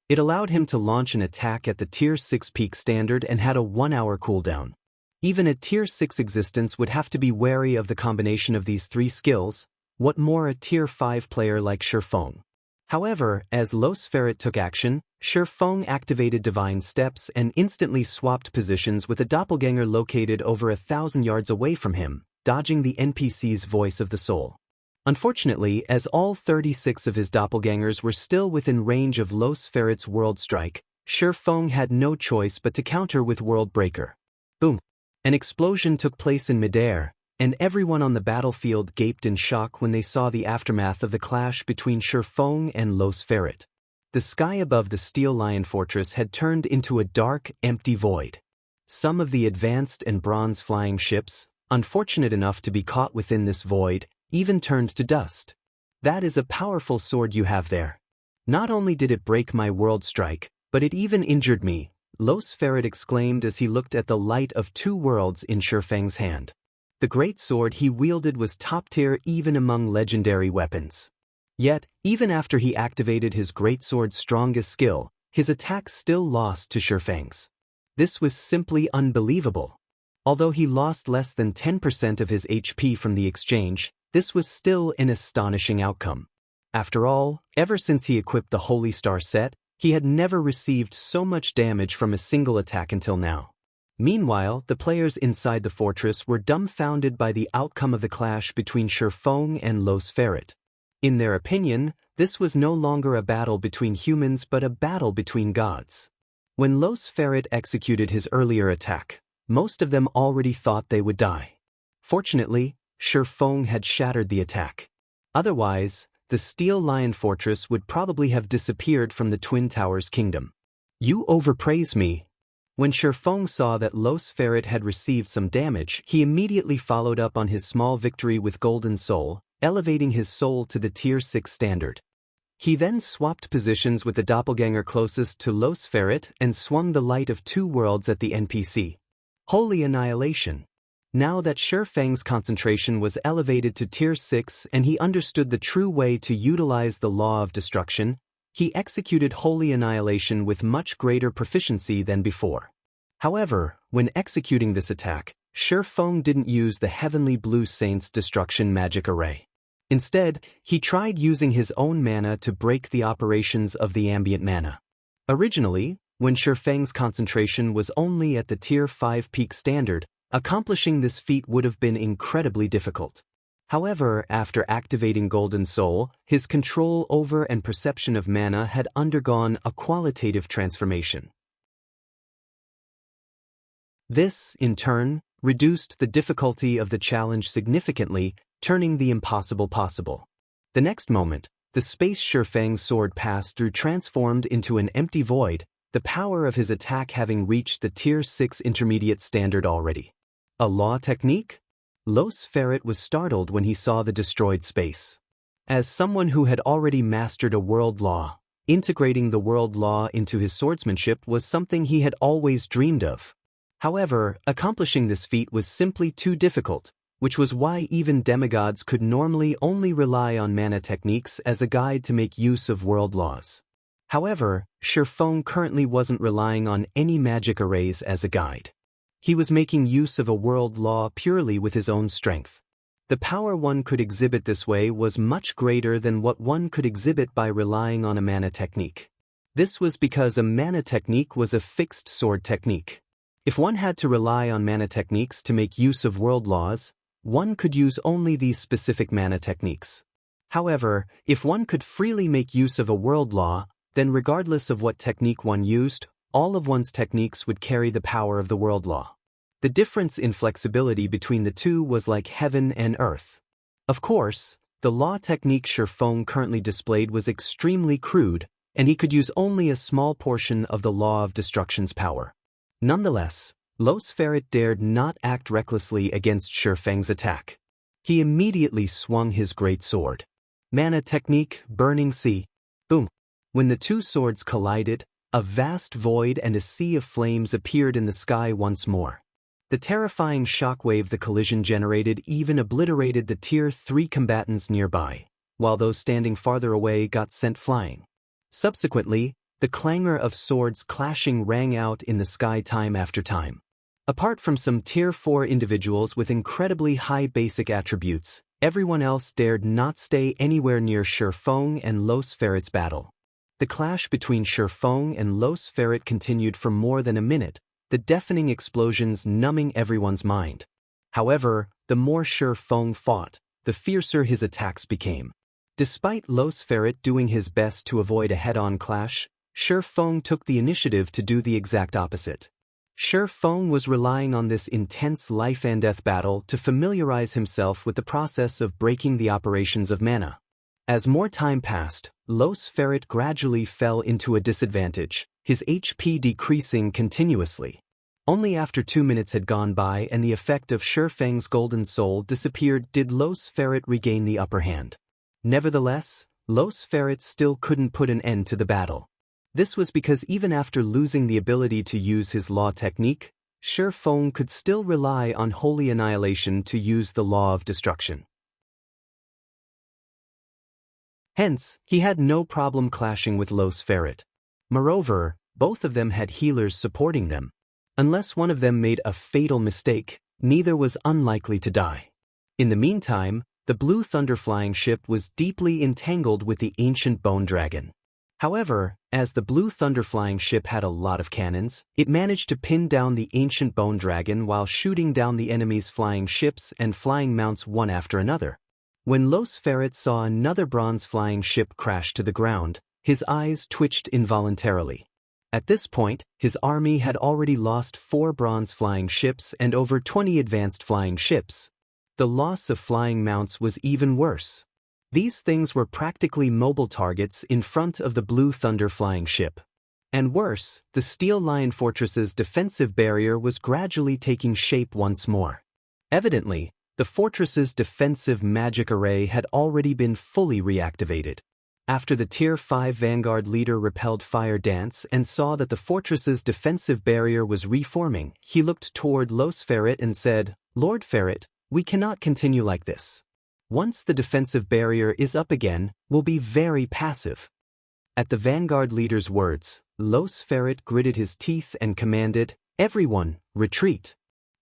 It allowed him to launch an attack at the Tier 6 peak standard and had a 1-hour cooldown. Even a Tier 6 existence would have to be wary of the combination of these 3 skills, what more a Tier 5 player like Shifeng. However, as Los Ferret took action, Shifeng activated Divine Steps and instantly swapped positions with a doppelganger located over 1,000 yards away from him, dodging the NPC's Voice of the Soul. Unfortunately, as all 36 of his doppelgangers were still within range of Los Ferret's World Strike, Shifeng had no choice but to counter with World Breaker. Boom! An explosion took place in midair, and everyone on the battlefield gaped in shock when they saw the aftermath of the clash between Shifeng and Los Ferret. The sky above the Steel Lion Fortress had turned into a dark, empty void. Some of the advanced and bronze flying ships, unfortunate enough to be caught within this void, even turned to dust. That is a powerful sword you have there. Not only did it break my World Strike, but it even injured me, Los Ferret exclaimed as he looked at the Light of 2 Worlds in Shifeng's hand. The great sword he wielded was top tier even among legendary weapons. Yet, even after he activated his greatsword's strongest skill, his attack still lost to Shifeng's. This was simply unbelievable. Although he lost less than 10% of his HP from the exchange, this was still an astonishing outcome. After all, ever since he equipped the Holy Star set, he had never received so much damage from a single attack until now. Meanwhile, the players inside the fortress were dumbfounded by the outcome of the clash between Shifeng and Los Ferret. In their opinion, this was no longer a battle between humans but a battle between gods. When Los Ferret executed his earlier attack, most of them already thought they would die. Fortunately, Shi Feng had shattered the attack. Otherwise, the Steel Lion Fortress would probably have disappeared from the Twin Towers Kingdom. You overpraise me. When Shi Feng saw that Los Ferret had received some damage, he immediately followed up on his small victory with Golden Soul, elevating his soul to the Tier 6 standard. He then swapped positions with the doppelganger closest to Los Ferret and swung the Light of Two Worlds at the NPC. Holy Annihilation. Now that Shi Feng's concentration was elevated to Tier 6 and he understood the true way to utilize the Law of Destruction, he executed Holy Annihilation with much greater proficiency than before. However, when executing this attack, Shi Feng didn't use the Heavenly Blue Saint's Destruction Magic Array. Instead, he tried using his own mana to break the operations of the ambient mana. Originally, when Shi Feng's concentration was only at the Tier 5 peak standard, accomplishing this feat would have been incredibly difficult. However, after activating Golden Soul, his control over and perception of mana had undergone a qualitative transformation. This, in turn, reduced the difficulty of the challenge significantly, turning the impossible possible. The next moment, the space Shi Feng's sword passed through transformed into an empty void, the power of his attack having reached the Tier 6 intermediate standard already. A law technique? Los Ferret was startled when he saw the destroyed space. As someone who had already mastered a world law, integrating the world law into his swordsmanship was something he had always dreamed of. However, accomplishing this feat was simply too difficult, which was why even demigods could normally only rely on mana techniques as a guide to make use of world laws. However, Shi Feng currently wasn't relying on any magic arrays as a guide. He was making use of a world law purely with his own strength. The power one could exhibit this way was much greater than what one could exhibit by relying on a mana technique. This was because a mana technique was a fixed sword technique. If one had to rely on mana techniques to make use of world laws, one could use only these specific mana techniques. However, if one could freely make use of a world law, then regardless of what technique one used, all of one's techniques would carry the power of the world law. The difference in flexibility between the two was like heaven and earth. Of course, the law technique Shi Feng currently displayed was extremely crude, and he could use only a small portion of the Law of Destruction's power. Nonetheless, Los Ferret dared not act recklessly against Shi Feng's attack. He immediately swung his great sword. Mana technique, Burning Sea. Boom. When the two swords collided, a vast void and a sea of flames appeared in the sky once more. The terrifying shockwave the collision generated even obliterated the Tier 3 combatants nearby, while those standing farther away got sent flying. Subsequently, the clangor of swords clashing rang out in the sky time after time. Apart from some Tier 4 individuals with incredibly high basic attributes, everyone else dared not stay anywhere near Shi Feng and Los Ferret's battle. The clash between Shi Feng and Los Ferret continued for more than a minute, the deafening explosions numbing everyone's mind. However, the more Shi Feng fought, the fiercer his attacks became. Despite Los Ferret doing his best to avoid a head-on clash, Shi Feng took the initiative to do the exact opposite. Shi Feng was relying on this intense life-and-death battle to familiarize himself with the process of breaking the operations of mana. As more time passed, Los Ferret gradually fell into a disadvantage, his HP decreasing continuously. Only after 2 minutes had gone by and the effect of Shi Feng's Golden Soul disappeared did Los Ferret regain the upper hand. Nevertheless, Los Ferret still couldn't put an end to the battle. This was because even after losing the ability to use his law technique, Shi Feng could still rely on Holy Annihilation to use the Law of Destruction. Hence, he had no problem clashing with Los Ferret. Moreover, both of them had healers supporting them. Unless one of them made a fatal mistake, neither was unlikely to die. In the meantime, the blue Thunderflying ship was deeply entangled with the ancient bone dragon. However, as the blue Thunderflying ship had a lot of cannons, it managed to pin down the ancient bone dragon while shooting down the enemy's flying ships and flying mounts one after another. When Los Ferret saw another bronze flying ship crash to the ground, his eyes twitched involuntarily. At this point, his army had already lost 4 bronze flying ships and over 20 advanced flying ships. The loss of flying mounts was even worse. These things were practically mobile targets in front of the Blue Thunder flying ship. And worse, the Steel Lion Fortress's defensive barrier was gradually taking shape once more. Evidently, the fortress's defensive magic array had already been fully reactivated. After the Tier 5 Vanguard leader repelled Fire Dance and saw that the fortress's defensive barrier was reforming, he looked toward Los Ferret and said, "Lord Ferret, we cannot continue like this. Once the defensive barrier is up again, we'll be very passive." At the Vanguard leader's words, Los Ferret gritted his teeth and commanded, "Everyone, retreat."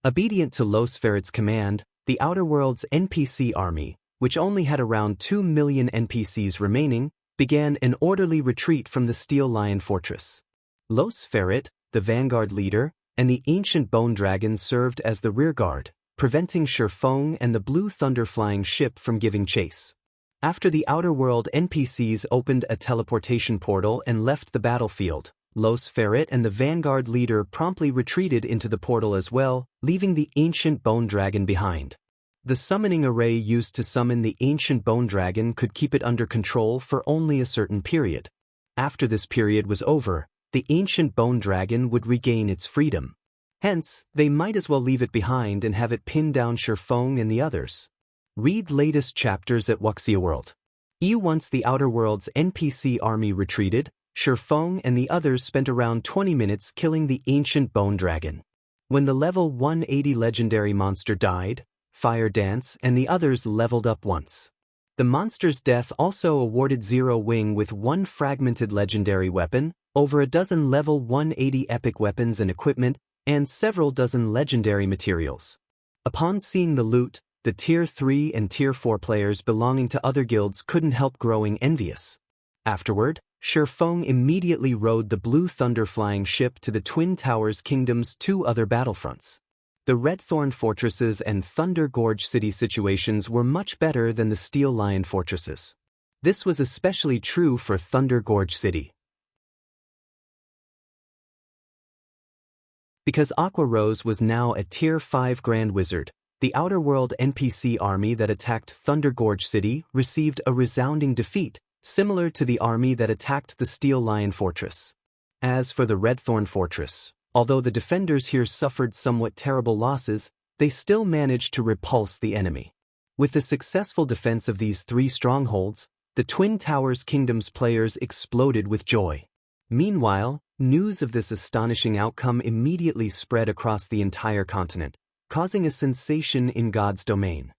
Obedient to Los Ferret's command, the Outer World's NPC army, which only had around 2 million NPCs remaining, began an orderly retreat from the Steel Lion Fortress. Los Ferret, the Vanguard leader, and the ancient Bone Dragon served as the rearguard, preventing Shifeng and the Blue Thunder flying ship from giving chase. After the Outer World NPCs opened a teleportation portal and left the battlefield, Los Ferret and the Vanguard leader promptly retreated into the portal as well, leaving the ancient Bone Dragon behind. The summoning array used to summon the ancient Bone Dragon could keep it under control for only a certain period. After this period was over, the ancient Bone Dragon would regain its freedom. Hence, they might as well leave it behind and have it pin down Shifeng and the others. Read latest chapters at Wuxia World. Once the Outer World's NPC army retreated, Shifeng and the others spent around 20 minutes killing the ancient Bone Dragon. When the level 180 legendary monster died, Fire Dance and the others leveled up once. The monster's death also awarded Zero Wing with 1 fragmented legendary weapon, over a dozen level 180 epic weapons and equipment, and several dozen legendary materials. Upon seeing the loot, the Tier 3 and Tier 4 players belonging to other guilds couldn't help growing envious. Afterward, Shifeng immediately rode the Blue Thunder flying ship to the Twin Towers Kingdom's 2 other battlefronts. The Redthorn Fortresses and Thunder Gorge City situations were much better than the Steel Lion Fortresses. This was especially true for Thunder Gorge City. Because Aqua Rose was now a Tier 5 Grand Wizard, the Outer World NPC army that attacked Thunder Gorge City received a resounding defeat, similar to the army that attacked the Steel Lion Fortress. As for the Redthorn Fortress, although the defenders here suffered somewhat terrible losses, they still managed to repulse the enemy. With the successful defense of these 3 strongholds, the Twin Towers Kingdom's players exploded with joy. Meanwhile, news of this astonishing outcome immediately spread across the entire continent, causing a sensation in God's domain.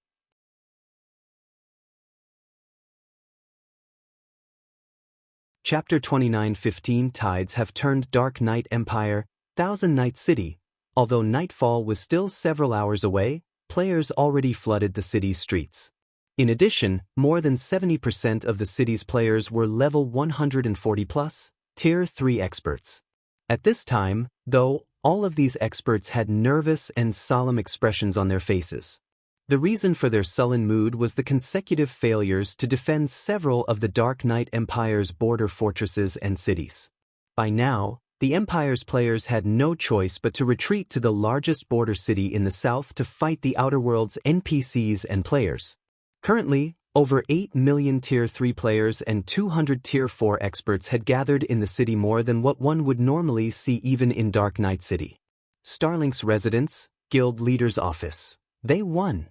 Chapter 29:15 Tides have turned Dark Night Empire, Thousand Night City. Although nightfall was still several hours away, players already flooded the city's streets. In addition, more than 70% of the city's players were level 140 plus, Tier 3 experts. At this time, though, all of these experts had nervous and solemn expressions on their faces. The reason for their sullen mood was the consecutive failures to defend several of the Dark Knight Empire's border fortresses and cities. By now, the Empire's players had no choice but to retreat to the largest border city in the south to fight the Outer World's NPCs and players. Currently, over 8 million Tier 3 players and 200 Tier 4 experts had gathered in the city, more than what one would normally see even in Dark Knight City. Starlink's residence, Guild Leader's office. They won.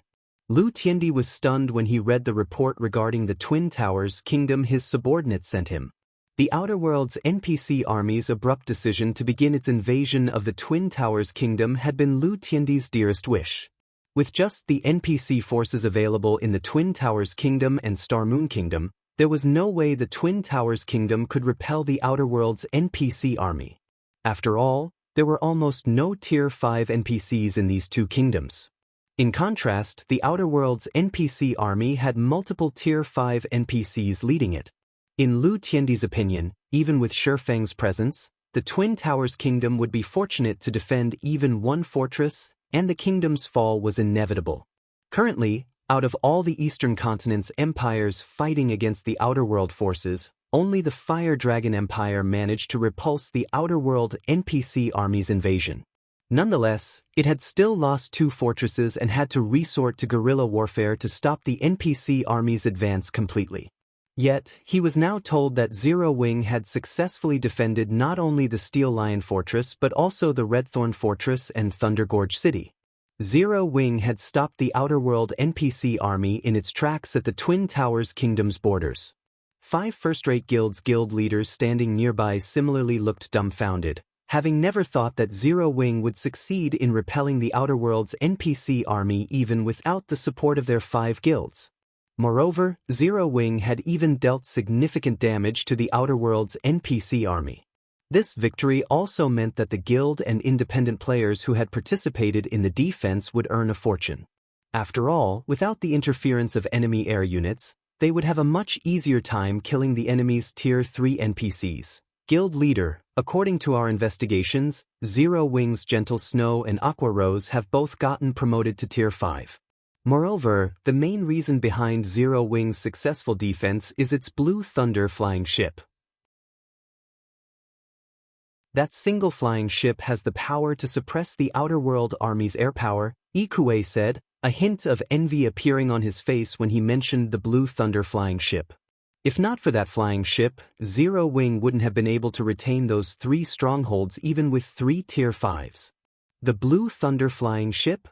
Lu Tiandi was stunned when he read the report regarding the Twin Towers Kingdom his subordinates sent him. The Outer World's NPC army's abrupt decision to begin its invasion of the Twin Towers Kingdom had been Lu Tiandi's dearest wish. With just the NPC forces available in the Twin Towers Kingdom and Star Moon Kingdom, there was no way the Twin Towers Kingdom could repel the Outer World's NPC army. After all, there were almost no Tier 5 NPCs in these 2 kingdoms. In contrast, the Outer World's NPC army had multiple Tier 5 NPCs leading it. In Lu Tiandi's opinion, even with Shifeng's presence, the Twin Towers Kingdom would be fortunate to defend even one fortress, and the kingdom's fall was inevitable. Currently, out of all the Eastern Continent's empires fighting against the Outer World forces, Only the Fire Dragon Empire managed to repulse the Outer World NPC army's invasion. Nonetheless, it had still lost 2 fortresses and had to resort to guerrilla warfare to stop the NPC army's advance completely. Yet, he was now told that Zero Wing had successfully defended not only the Steel Lion Fortress but also the Redthorn Fortress and Thundergorge City. Zero Wing had stopped the Outer World NPC army in its tracks at the Twin Towers Kingdom's borders. 5 first-rate guild leaders standing nearby similarly looked dumbfounded, having never thought that Zero Wing would succeed in repelling the Outer World's NPC army even without the support of their 5 guilds. Moreover, Zero Wing had even dealt significant damage to the Outer World's NPC army. This victory also meant that the guild and independent players who had participated in the defense would earn a fortune. After all, without the interference of enemy air units, they would have a much easier time killing the enemy's Tier 3 NPCs. Guild leader, according to our investigations, Zero Wing's Gentle Snow and Aqua Rose have both gotten promoted to Tier 5. Moreover, the main reason behind Zero Wing's successful defense is its Blue Thunder flying ship. That single flying ship has the power to suppress the Outer World army's air power, Ikue said, a hint of envy appearing on his face when he mentioned the Blue Thunder flying ship. If not for that flying ship, Zero Wing wouldn't have been able to retain those 3 strongholds even with 3 Tier 5s. The Blue Thunder flying ship?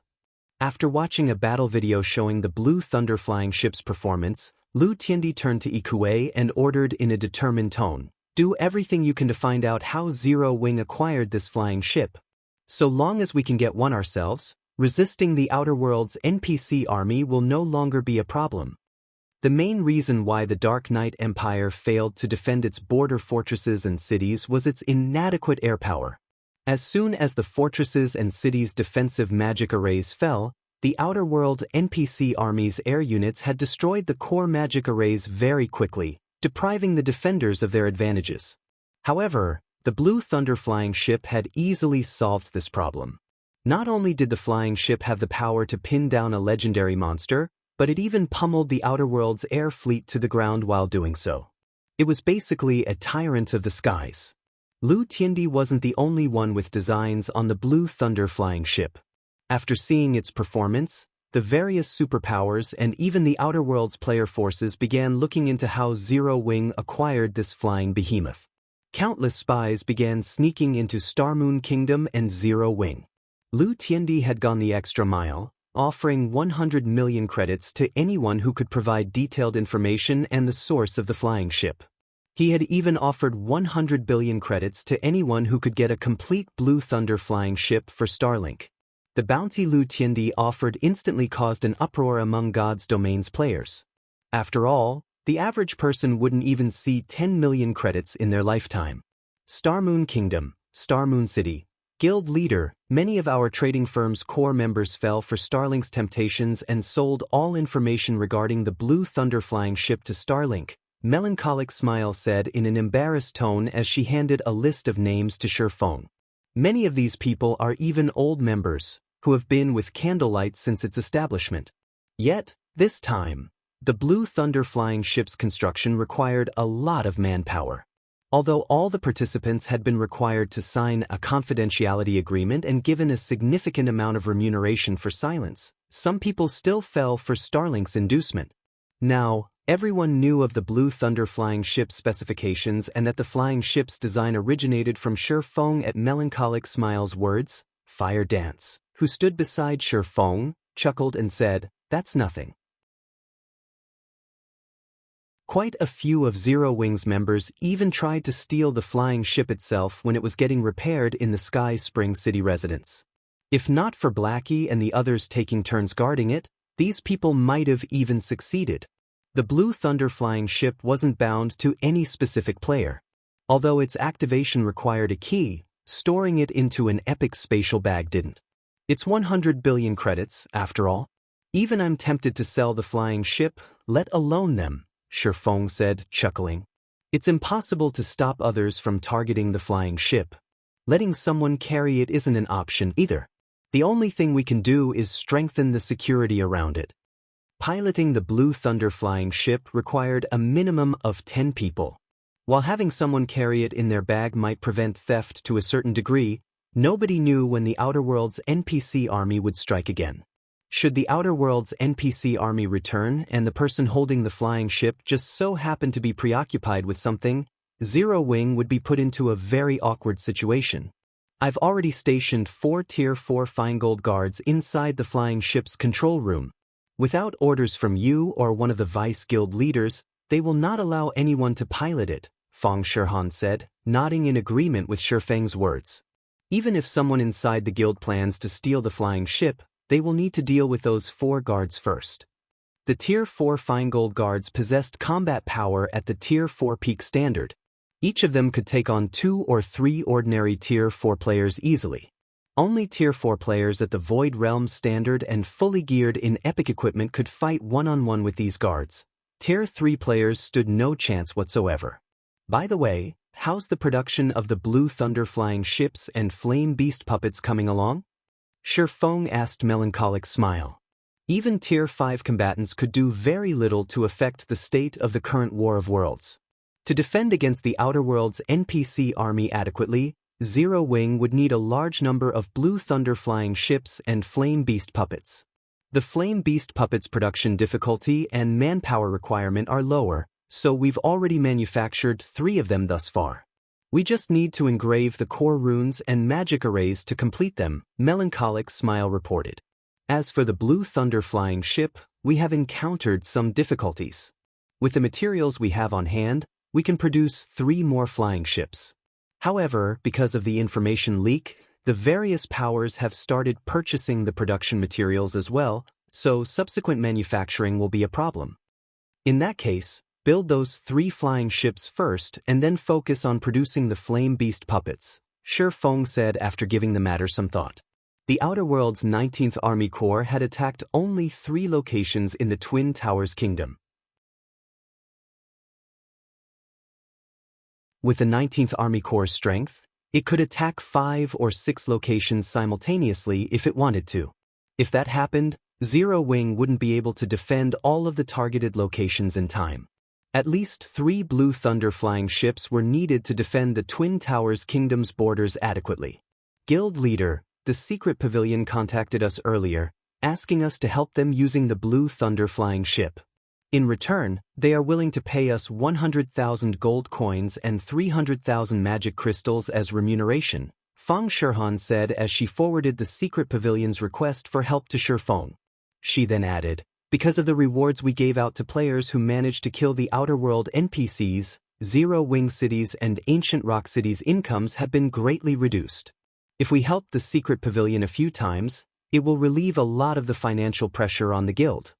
After watching a battle video showing the Blue Thunder flying ship's performance, Lu Tiandi turned to Ikue and ordered in a determined tone, "Do everything you can to find out how Zero Wing acquired this flying ship. So long as we can get one ourselves, resisting the Outer World's NPC army will no longer be a problem." The main reason why the Dark Knight Empire failed to defend its border fortresses and cities was its inadequate air power. As soon as the fortresses and cities' defensive magic arrays fell, the Outer World NPC army's air units had destroyed the core magic arrays very quickly, depriving the defenders of their advantages. However, the Blue Thunder flying ship had easily solved this problem. Not only did the flying ship have the power to pin down a legendary monster, but it even pummeled the Outer World's air fleet to the ground while doing so. It was basically a tyrant of the skies. Lu Tiandi wasn't the only one with designs on the Blue Thunder flying ship. After seeing its performance, the various superpowers and even the Outer World's player forces began looking into how Zero Wing acquired this flying behemoth. Countless spies began sneaking into Starmoon Kingdom and Zero Wing. Lu Tiandi had gone the extra mile, offering 100 million credits to anyone who could provide detailed information and the source of the flying ship. He had even offered 100 billion credits to anyone who could get a complete Blue Thunder flying ship for Starlink. The bounty Lu Tiandi offered instantly caused an uproar among God's Domain's players. After all, the average person wouldn't even see 10 million credits in their lifetime. Starmoon Kingdom, Starmoon City. Guild leader, many of our trading firm's core members fell for Starlink's temptations and sold all information regarding the Blue Thunder flying ship to Starlink, Melancholic Smile said in an embarrassed tone as she handed a list of names to Shifeng. Many of these people are even old members, who have been with Candlelight since its establishment. Yet, this time, the Blue Thunder flying ship's construction required a lot of manpower. Although all the participants had been required to sign a confidentiality agreement and given a significant amount of remuneration for silence, some people still fell for Starlink's inducement. Now, everyone knew of the Blue Thunder flying ship's specifications and that the flying ship's design originated from Shifeng. At Melancholic Smile's words, Fire Dance, who stood beside Shifeng, chuckled and said, "That's nothing." Quite a few of Zero Wing's members even tried to steal the flying ship itself when it was getting repaired in the Sky Spring City residence. If not for Blackie and the others taking turns guarding it, these people might have even succeeded. The Blue Thunder flying ship wasn't bound to any specific player. Although its activation required a key, storing it into an epic spatial bag didn't. It's 100 billion credits, after all. Even I'm tempted to sell the flying ship, let alone them, Shifeng said, chuckling. It's impossible to stop others from targeting the flying ship. Letting someone carry it isn't an option either. The only thing we can do is strengthen the security around it. Piloting the Blue Thunder flying ship required a minimum of 10 people. While having someone carry it in their bag might prevent theft to a certain degree, nobody knew when the Outer Worlds NPC army would strike again. Should the Outer Worlds NPC army return and the person holding the flying ship just so happen to be preoccupied with something, Zero Wing would be put into a very awkward situation. I've already stationed 4 Tier 4 Feingold guards inside the flying ship's control room. Without orders from you or one of the Vice Guild leaders, they will not allow anyone to pilot it, Fang Shihan said, nodding in agreement with Shifeng's words. Even if someone inside the guild plans to steal the flying ship, they will need to deal with those 4 guards first. The Tier 4 Feingold guards possessed combat power at the Tier 4 peak standard. Each of them could take on 2 or 3 ordinary Tier 4 players easily. Only Tier 4 players at the Void Realm standard and fully geared in epic equipment could fight one-on-one with these guards. Tier 3 players stood no chance whatsoever. By the way, how's the production of the Blue Thunder flying ships and Flame Beast puppets coming along? Shifeng asked, melancholic smile. Even Tier 5 combatants could do very little to affect the state of the current War of Worlds. To defend against the Outer Worlds NPC army adequately, Zero Wing would need a large number of Blue Thunder flying ships and Flame Beast puppets. The Flame Beast puppets' production difficulty and manpower requirement are lower, so we've already manufactured 3 of them thus far. We just need to engrave the core runes and magic arrays to complete them, melancholic smile reported. As for the Blue Thunder flying ship, we have encountered some difficulties. With the materials we have on hand, we can produce 3 more flying ships. However, because of the information leak, the various powers have started purchasing the production materials as well, so subsequent manufacturing will be a problem. In that case, build those 3 flying ships first and then focus on producing the Flame Beast puppets, Shifeng said after giving the matter some thought. The Outer Worlds 19th Army Corps had attacked only 3 locations in the Twin Towers Kingdom. With the 19th Army Corps' strength, it could attack 5 or 6 locations simultaneously if it wanted to. If that happened, Zero Wing wouldn't be able to defend all of the targeted locations in time. At least 3 Blue Thunder flying ships were needed to defend the Twin Towers Kingdom's borders adequately. Guild leader, the Secret Pavilion contacted us earlier, asking us to help them using the Blue Thunder flying ship. In return, they are willing to pay us 100,000 gold coins and 300,000 magic crystals as remuneration, Fang Shihan said as she forwarded the Secret Pavilion's request for help to Shifeng. She then added, because of the rewards we gave out to players who managed to kill the Outer World NPCs, Zero Wing Cities and Ancient Rock Cities' incomes have been greatly reduced. If we help the Secret Pavilion a few times, it will relieve a lot of the financial pressure on the guild.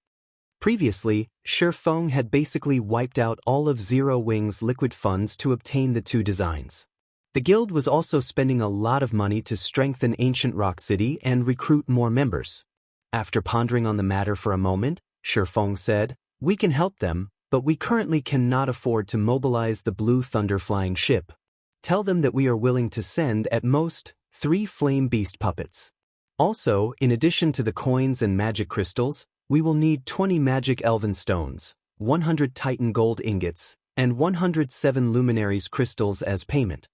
Previously, Shifeng had basically wiped out all of Zero Wing's liquid funds to obtain the 2 designs. The guild was also spending a lot of money to strengthen Ancient Rock City and recruit more members. After pondering on the matter for a moment, Shifeng said, "We can help them, but we currently cannot afford to mobilize the Blue Thunder flying ship. Tell them that we are willing to send at most 3 Flame Beast puppets. Also, in addition to the coins and magic crystals, we will need 20 magic elven stones, 100 Titan gold ingots, and 107 luminaries crystals as payment."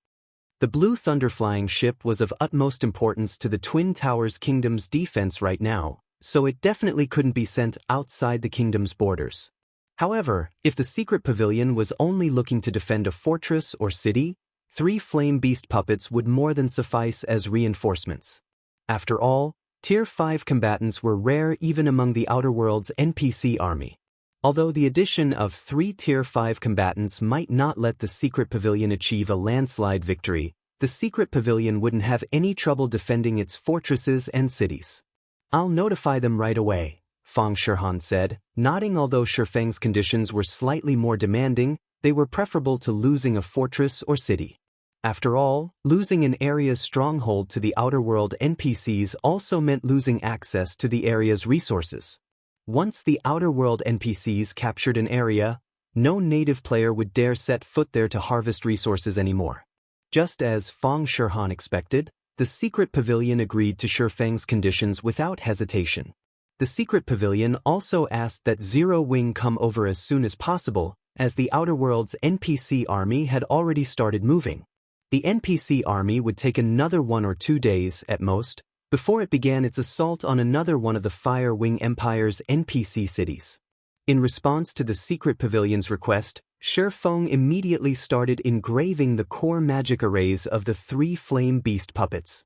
The Blue Thunder flying ship was of utmost importance to the Twin Towers Kingdom's defense right now, so it definitely couldn't be sent outside the kingdom's borders. However, if the Secret Pavilion was only looking to defend a fortress or city, 3 Flame Beast puppets would more than suffice as reinforcements. After all, Tier 5 combatants were rare even among the Outer Worlds NPC army. Although the addition of 3 Tier 5 combatants might not let the Secret Pavilion achieve a landslide victory, the Secret Pavilion wouldn't have any trouble defending its fortresses and cities. "I'll notify them right away," Fang Shihan said, nodding. Although Shifeng's conditions were slightly more demanding, they were preferable to losing a fortress or city. After all, losing an area's stronghold to the Outer World NPCs also meant losing access to the area's resources. Once the Outer World NPCs captured an area, no native player would dare set foot there to harvest resources anymore. Just as Fang Shihan expected, the Secret Pavilion agreed to Shifeng's conditions without hesitation. The Secret Pavilion also asked that Zero Wing come over as soon as possible, as the Outer Worlds NPC army had already started moving. The NPC army would take another 1 or 2 days, at most, before it began its assault on another one of the Fire Wing Empire's NPC cities. In response to the Secret Pavilion's request, Shi Feng immediately started engraving the core magic arrays of the 3 flame beast puppets.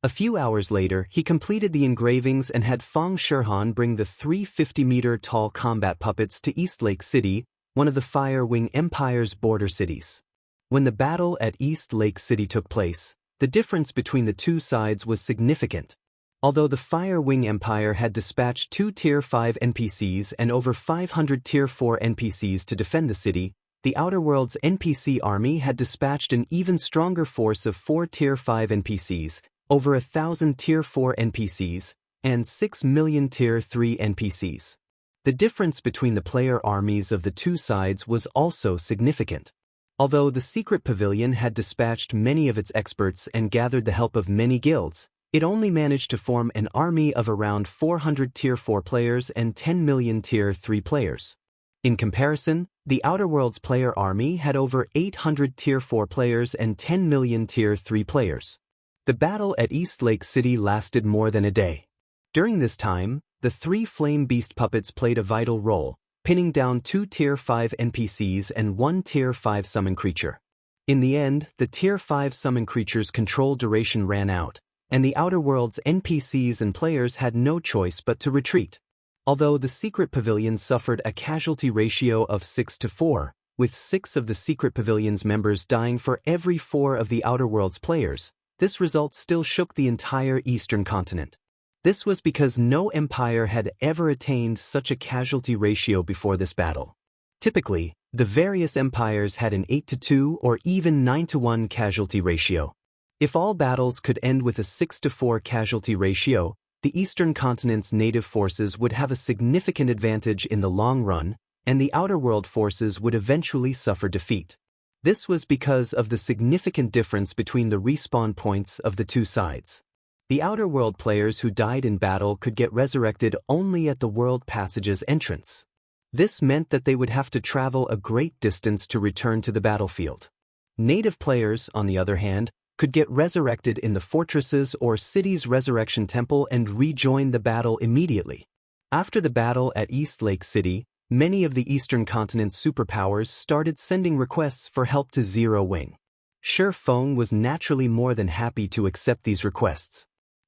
A few hours later, he completed the engravings and had Feng Shihan bring the 3 50-meter-tall combat puppets to East Lake City, one of the Fire Wing Empire's border cities. When the battle at East Lake City took place, the difference between the two sides was significant. Although the Fire Wing Empire had dispatched 2 Tier 5 NPCs and over 500 Tier 4 NPCs to defend the city, the Outer Worlds NPC army had dispatched an even stronger force of 4 Tier 5 NPCs, over 1,000 Tier 4 NPCs, and 6 million Tier 3 NPCs. The difference between the player armies of the two sides was also significant. Although the Secret Pavilion had dispatched many of its experts and gathered the help of many guilds, it only managed to form an army of around 400 Tier 4 players and 10 million Tier 3 players. In comparison, the Outer Worlds player army had over 800 Tier 4 players and 10 million Tier 3 players. The battle at East Lake City lasted more than a day. During this time, the 3 flame beast puppets played a vital role, pinning down 2 Tier 5 NPCs and 1 Tier 5 summon creature. In the end, the Tier 5 summon creature's control duration ran out, and the Outer Worlds NPCs and players had no choice but to retreat. Although the Secret Pavilion suffered a casualty ratio of 6-4, with 6 of the Secret Pavilion's members dying for every 4 of the Outer Worlds players, this result still shook the entire Eastern continent. This was because no empire had ever attained such a casualty ratio before this battle. Typically, the various empires had an 8-2 or even 9-1 casualty ratio. If all battles could end with a 6-4 casualty ratio, the Eastern continent's native forces would have a significant advantage in the long run, and the Outer World forces would eventually suffer defeat. This was because of the significant difference between the respawn points of the two sides. The Outer World players who died in battle could get resurrected only at the World Passage's entrance. This meant that they would have to travel a great distance to return to the battlefield. Native players, on the other hand, could get resurrected in the fortresses or city's resurrection temple and rejoin the battle immediately. After the battle at East Lake City, many of the Eastern continent's superpowers started sending requests for help to Zero Wing. Shi Feng was naturally more than happy to accept these requests.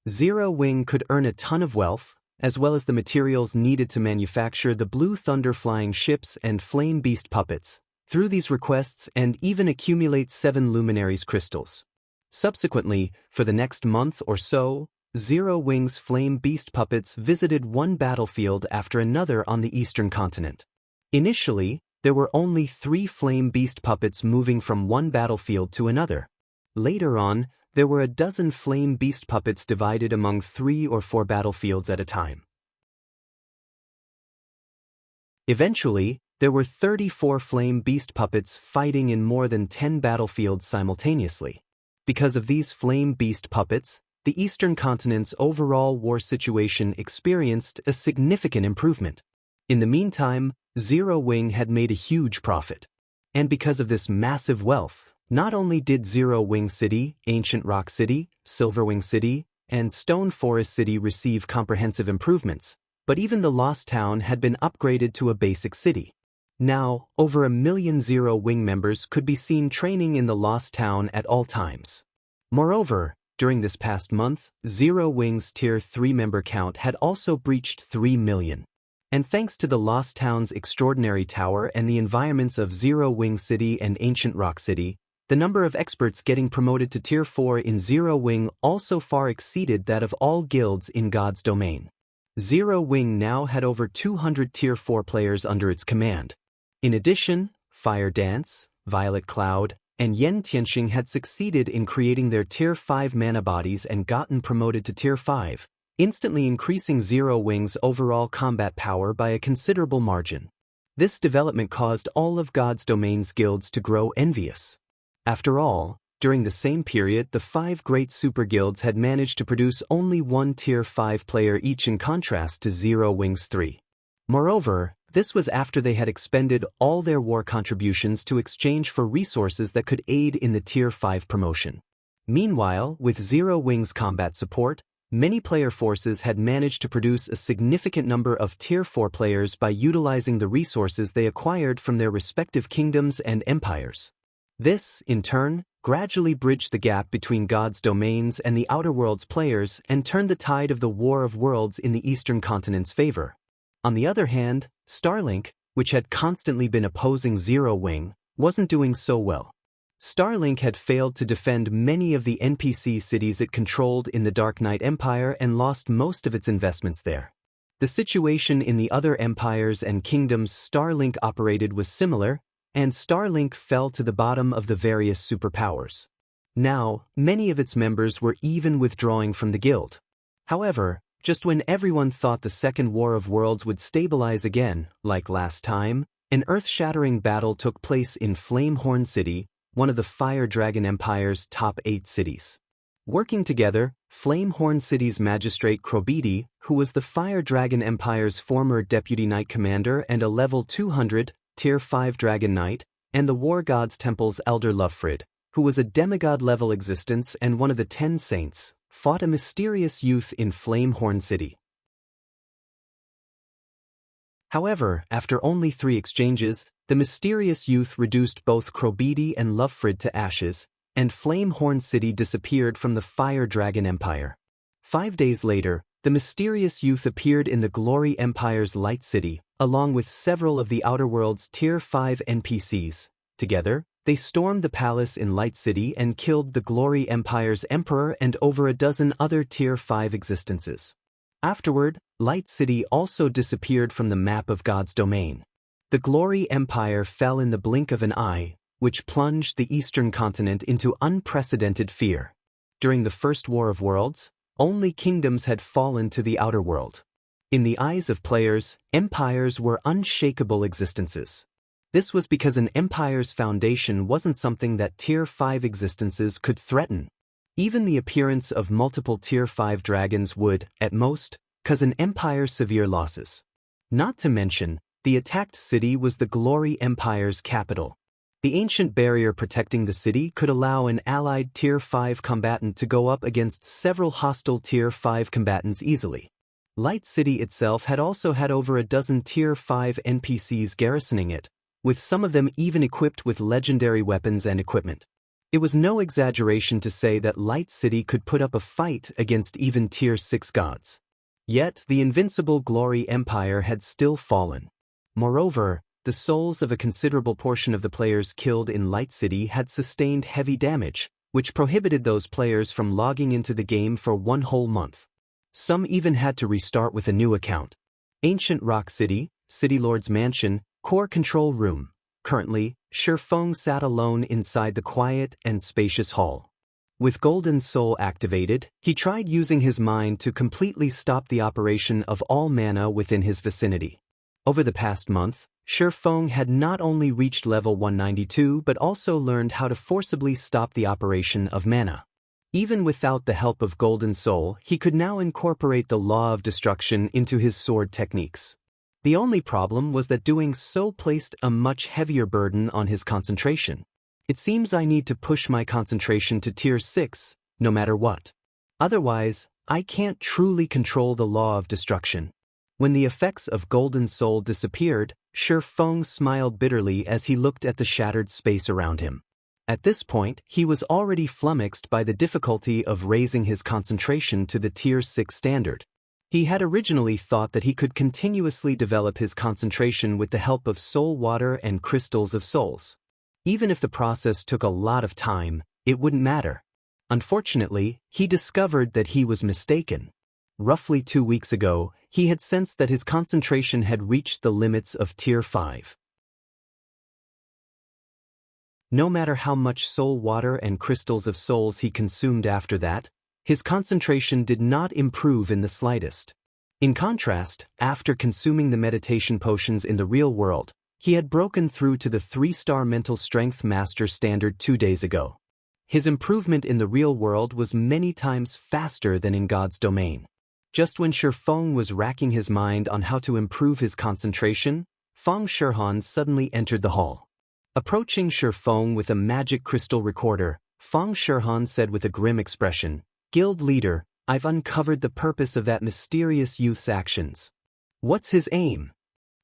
Zero Wing could earn a ton of wealth, as well as the materials needed to manufacture the Blue Thunder flying ships and Flame Beast puppets, through these requests and even accumulate 7 Luminaries crystals. Subsequently, for the next month or so, Zero Wing's Flame Beast puppets visited one battlefield after another on the Eastern continent. Initially, there were only 3 Flame Beast puppets moving from one battlefield to another. Later on, there were a dozen Flame Beast puppets divided among 3 or 4 battlefields at a time. Eventually, there were 34 Flame Beast puppets fighting in more than 10 battlefields simultaneously. Because of these Flame Beast puppets, the Eastern continent's overall war situation experienced a significant improvement. In the meantime, Zero Wing had made a huge profit. And because of this massive wealth, not only did Zero Wing City, Ancient Rock City, Silverwing City, and Stone Forest City receive comprehensive improvements, but even the Lost Town had been upgraded to a basic city. Now, over 1 million Zero Wing members could be seen training in the Lost Town at all times. Moreover, during this past month, Zero Wing's Tier 3 member count had also breached 3 million. And thanks to the Lost Town's extraordinary tower and the environments of Zero Wing City and Ancient Rock City, the number of experts getting promoted to Tier 4 in Zero Wing also far exceeded that of all guilds in God's domain. Zero Wing now had over 200 Tier 4 players under its command. In addition, Fire Dance, Violet Cloud, and Yen Tianxing had succeeded in creating their Tier 5 mana bodies and gotten promoted to Tier 5, instantly increasing Zero Wing's overall combat power by a considerable margin. This development caused all of God's domain's guilds to grow envious. After all, during the same period, the 5 great super guilds had managed to produce only 1 Tier 5 player each in contrast to Zero Wing's 3. Moreover, This was after they had expended all their war contributions to exchange for resources that could aid in the Tier 5 promotion. Meanwhile, with Zero Wing's combat support, many player forces had managed to produce a significant number of Tier 4 players by utilizing the resources they acquired from their respective kingdoms and empires. This, in turn, gradually bridged the gap between God's domains and the Outer Worlds players and turned the tide of the War of Worlds in the Eastern Continent's favor. On the other hand, Starlink, which had constantly been opposing Zero Wing, wasn't doing so well. Starlink had failed to defend many of the NPC cities it controlled in the Dark Knight Empire and lost most of its investments there. The situation in the other empires and kingdoms Starlink operated was similar, and Starlink fell to the bottom of the various superpowers. Now, many of its members were even withdrawing from the guild. However, just when everyone thought the Second War of Worlds would stabilize again, like last time, an earth-shattering battle took place in Flamehorn City, one of the Fire Dragon Empire's top 8 cities. Working together, Flamehorn City's magistrate Krobidi, who was the Fire Dragon Empire's former deputy knight commander and a level 200, Tier 5 Dragon Knight, and the War God's Temple's elder Lovefrid, who was a demigod-level existence and one of the 10 saints, fought a mysterious youth in Flamehorn City. However, after only 3 exchanges, the mysterious youth reduced both Krobidi and Lovefrid to ashes, and Flamehorn City disappeared from the Fire Dragon Empire. 5 days later, the mysterious youth appeared in the Glory Empire's Light City, along with several of the Outer Worlds Tier 5 NPCs. Together, they stormed the palace in Light City and killed the Glory Empire's emperor and over a dozen other Tier 5 existences. Afterward, Light City also disappeared from the map of God's domain. The Glory Empire fell in the blink of an eye, which plunged the Eastern Continent into unprecedented fear. During the First War of Worlds, only kingdoms had fallen to the outer world. In the eyes of players, empires were unshakable existences. This was because an empire's foundation wasn't something that Tier 5 existences could threaten. Even the appearance of multiple Tier 5 dragons would, at most, cause an empire severe losses. Not to mention, the attacked city was the Glory Empire's capital. The ancient barrier protecting the city could allow an allied Tier 5 combatant to go up against several hostile Tier 5 combatants easily. Light City itself had also had over a dozen Tier 5 NPCs garrisoning it, with some of them even equipped with legendary weapons and equipment. It was no exaggeration to say that Light City could put up a fight against even Tier 6 gods. Yet, the invincible Glory Empire had still fallen. Moreover, the souls of a considerable portion of the players killed in Light City had sustained heavy damage, which prohibited those players from logging into the game for 1 whole month. Some even had to restart with a new account. Ancient Rock City, City Lord's Mansion, Core Control Room. Currently, Shifeng sat alone inside the quiet and spacious hall. With Golden Soul activated, he tried using his mind to completely stop the operation of all mana within his vicinity. Over the past month, Shifeng had not only reached level 192 but also learned how to forcibly stop the operation of mana. Even without the help of Golden Soul, he could now incorporate the Law of Destruction into his sword techniques. The only problem was that doing so placed a much heavier burden on his concentration. It seems I need to push my concentration to Tier 6, no matter what. Otherwise, I can't truly control the Law of Destruction. When the effects of Golden Soul disappeared, Shifeng smiled bitterly as he looked at the shattered space around him. At this point, he was already flummoxed by the difficulty of raising his concentration to the Tier 6 standard. He had originally thought that he could continuously develop his concentration with the help of soul water and crystals of souls. Even if the process took a lot of time, it wouldn't matter. Unfortunately, he discovered that he was mistaken. Roughly 2 weeks ago, he had sensed that his concentration had reached the limits of Tier 5. No matter how much soul water and crystals of souls he consumed after that, his concentration did not improve in the slightest. In contrast, after consuming the meditation potions in the real world, he had broken through to the 3-star mental strength master standard 2 days ago. His improvement in the real world was many times faster than in God's domain. Just when Shifeng was racking his mind on how to improve his concentration, Fang Shihan suddenly entered the hall. Approaching Shi Feng with a magic crystal recorder, Fang Shihan said with a grim expression, "Guild leader, I've uncovered the purpose of that mysterious youth's actions." "What's his aim?"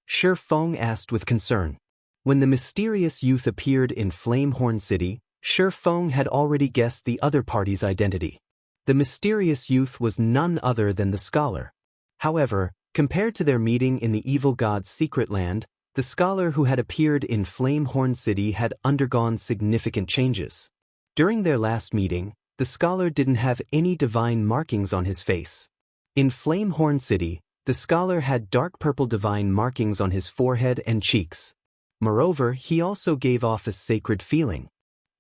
Shi Feng asked with concern. When the mysterious youth appeared in Flamehorn City, Shi Feng had already guessed the other party's identity. The mysterious youth was none other than the scholar. However, compared to their meeting in the evil god's secret land, the scholar who had appeared in Flamehorn City had undergone significant changes. During their last meeting, the scholar didn't have any divine markings on his face. In Flamehorn City, the scholar had dark purple divine markings on his forehead and cheeks. Moreover, he also gave off a sacred feeling.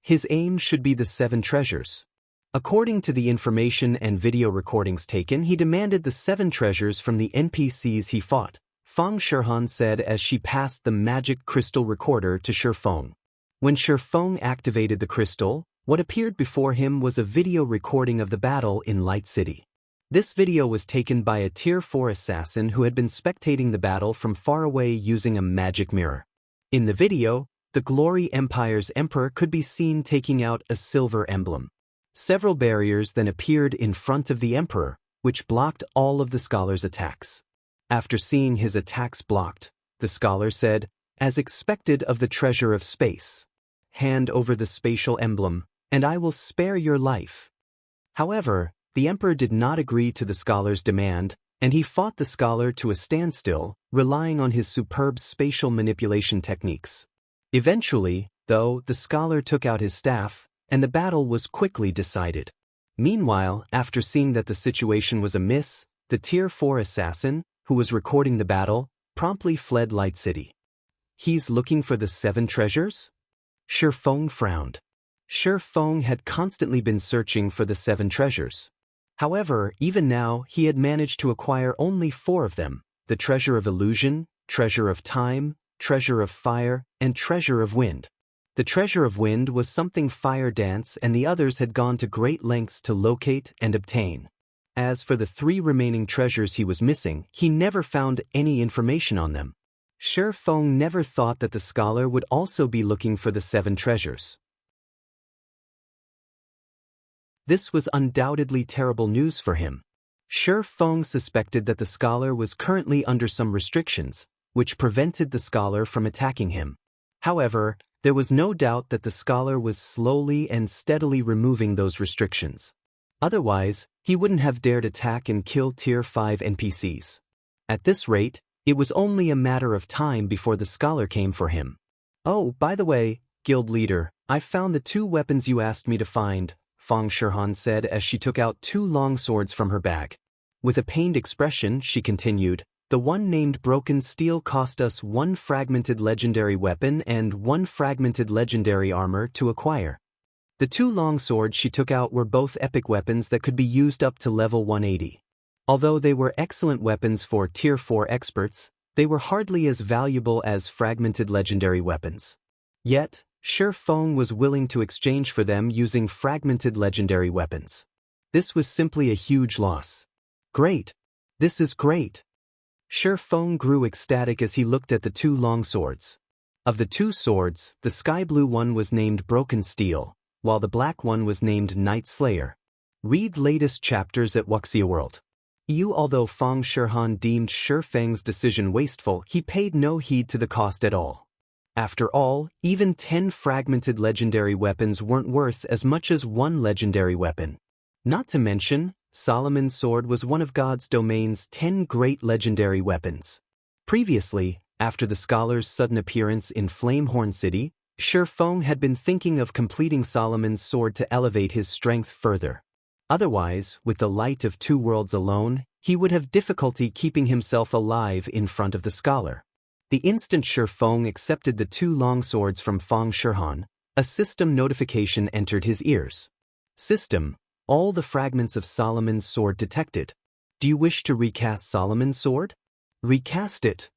His aim should be the 7 treasures. According to the information and video recordings taken, he demanded the 7 treasures from the NPCs he fought, Fang Shihan said as she passed the magic crystal recorder to Shi Feng. When Shi Feng activated the crystal, what appeared before him was a video recording of the battle in Light City. This video was taken by a Tier 4 assassin who had been spectating the battle from far away using a magic mirror. In the video, the Glory Empire's emperor could be seen taking out a silver emblem. Several barriers then appeared in front of the emperor, which blocked all of the scholar's attacks. After seeing his attacks blocked, the scholar said, "As expected of the treasure of space. Hand over the spatial emblem, and I will spare your life." However, the emperor did not agree to the scholar's demand, and he fought the scholar to a standstill, relying on his superb spatial manipulation techniques. Eventually, though, the scholar took out his staff, and the battle was quickly decided. Meanwhile, after seeing that the situation was amiss, the Tier 4 assassin, who was recording the battle, promptly fled Light City. "He's looking for the 7 treasures?" Shi Feng frowned. Shi Feng had constantly been searching for the 7 treasures. However, even now, he had managed to acquire only 4 of them: the treasure of illusion, treasure of time, treasure of fire, and treasure of wind. The treasure of wind was something Fire Dance and the others had gone to great lengths to locate and obtain. As for the 3 remaining treasures he was missing, he never found any information on them. Shi Feng never thought that the scholar would also be looking for the 7 treasures. This was undoubtedly terrible news for him. Shi Feng suspected that the scholar was currently under some restrictions, which prevented the scholar from attacking him. However, there was no doubt that the scholar was slowly and steadily removing those restrictions. Otherwise, he wouldn't have dared attack and kill Tier 5 NPCs. At this rate, it was only a matter of time before the scholar came for him. "Oh, by the way, guild leader, I found the 2 weapons you asked me to find," Fang Shihan said as she took out 2 long swords from her bag. With a pained expression, she continued, "The one named Broken Steel cost us 1 fragmented legendary weapon and 1 fragmented legendary armor to acquire." The 2 long swords she took out were both epic weapons that could be used up to level 180. Although they were excellent weapons for Tier 4 experts, they were hardly as valuable as fragmented legendary weapons. Yet, Shi Feng was willing to exchange for them using fragmented legendary weapons. This was simply a huge loss. "Great! This is great!" Shi Feng grew ecstatic as he looked at the 2 long swords. Of the 2 swords, the sky blue one was named Broken Steel, while the black one was named Night Slayer. Read latest chapters at Wuxia World. Although Fang Shihan deemed Shi Feng's decision wasteful, he paid no heed to the cost at all. After all, even 10 fragmented legendary weapons weren't worth as much as 1 legendary weapon. Not to mention, Solomon's sword was one of God's domain's 10 great legendary weapons. Previously, after the scholar's sudden appearance in Flamehorn City, Shi Feng had been thinking of completing Solomon's sword to elevate his strength further. Otherwise, with the light of 2 worlds alone, he would have difficulty keeping himself alive in front of the scholar. The instant Shi Feng accepted the 2 long swords from Fang Shihan, a system notification entered his ears. "System, all the fragments of Solomon's sword detected. Do you wish to recast Solomon's sword? Recast it."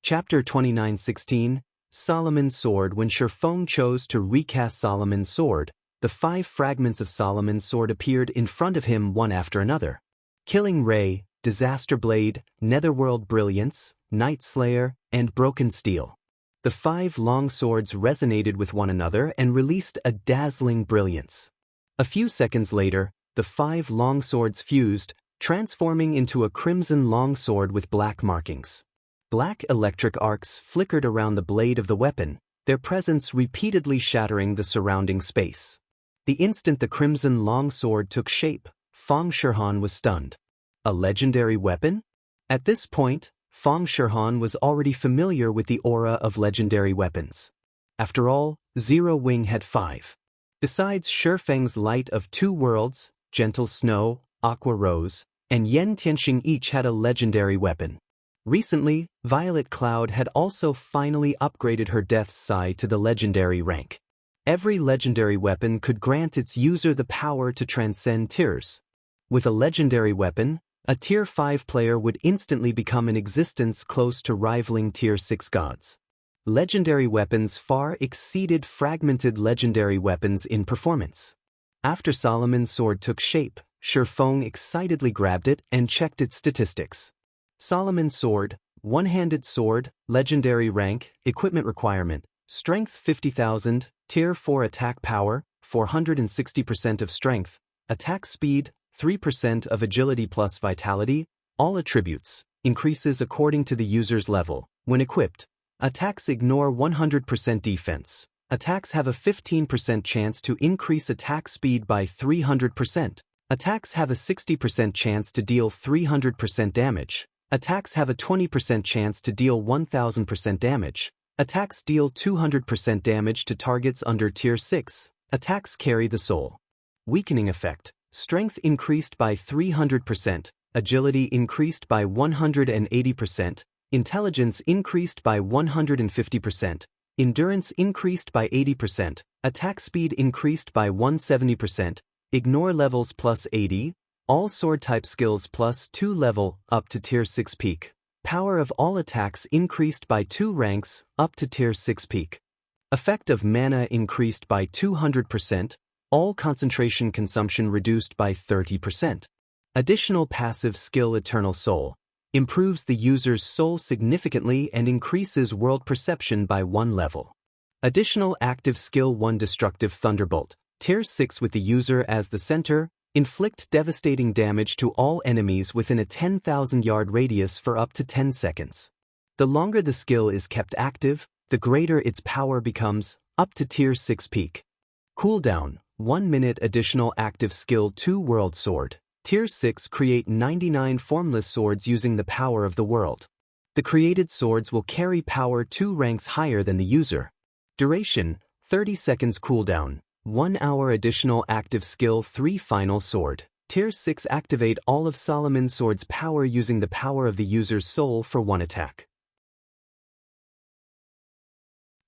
Chapter 29:16 Solomon's Sword. When Shi Feng chose to recast Solomon's sword, the 5 fragments of Solomon's sword appeared in front of him one after another. Killing Ray, Disaster Blade, Netherworld Brilliance, Night Slayer, and Broken Steel. The 5 long swords resonated with one another and released a dazzling brilliance. A few seconds later, the 5 long swords fused, transforming into a crimson longsword with black markings. Black electric arcs flickered around the blade of the weapon, their presence repeatedly shattering the surrounding space. The instant the crimson longsword took shape, Feng Shihan was stunned. A legendary weapon? At this point, Feng Shihan was already familiar with the aura of legendary weapons. After all, Zero Wing had 5. Besides Shifeng's Light of 2 Worlds, Gentle Snow, Aqua Rose, and Yen Tianxing each had a legendary weapon. Recently, Violet Cloud had also finally upgraded her Death's Sigh to the legendary rank. Every legendary weapon could grant its user the power to transcend tiers. With a legendary weapon, a Tier 5 player would instantly become an existence close to rivaling Tier 6 gods. Legendary weapons far exceeded fragmented legendary weapons in performance. After Solomon's sword took shape, Shifeng excitedly grabbed it and checked its statistics. Solomon's sword, one-handed sword, legendary rank, equipment requirement, strength 50,000, Tier 4 attack power, 460% of strength, attack speed, 3% of agility plus vitality, all attributes, increases according to the user's level. When equipped, attacks ignore 100% defense. Attacks have a 15% chance to increase attack speed by 300%. Attacks have a 60% chance to deal 300% damage. Attacks have a 20% chance to deal 1000% damage. Attacks deal 200% damage to targets under Tier 6. Attacks carry the soul. Weakening effect. Strength increased by 300%, agility increased by 180%, intelligence increased by 150%, endurance increased by 80%, attack speed increased by 170%, ignore levels plus 80, all sword type skills plus 2 level up to Tier 6 peak. Power of all attacks increased by 2 ranks up to Tier 6 peak. Effect of mana increased by 200%, all concentration consumption reduced by 30%. Additional passive skill Eternal Soul improves the user's soul significantly and increases world perception by 1 level. Additional active skill 1 Destructive Thunderbolt, Tier 6 with the user as the center, inflict devastating damage to all enemies within a 10,000-yard radius for up to 10 seconds. The longer the skill is kept active, the greater its power becomes, up to Tier 6 peak. Cooldown, 1 minute. Additional active skill 2 World Sword. Tier 6 create 99 formless swords using the power of the world. The created swords will carry power 2 ranks higher than the user. Duration, 30 seconds. Cooldown, 1 hour. Additional active skill 3 Final Sword. Tier 6 activate all of Solomon's sword's power using the power of the user's soul for 1 attack.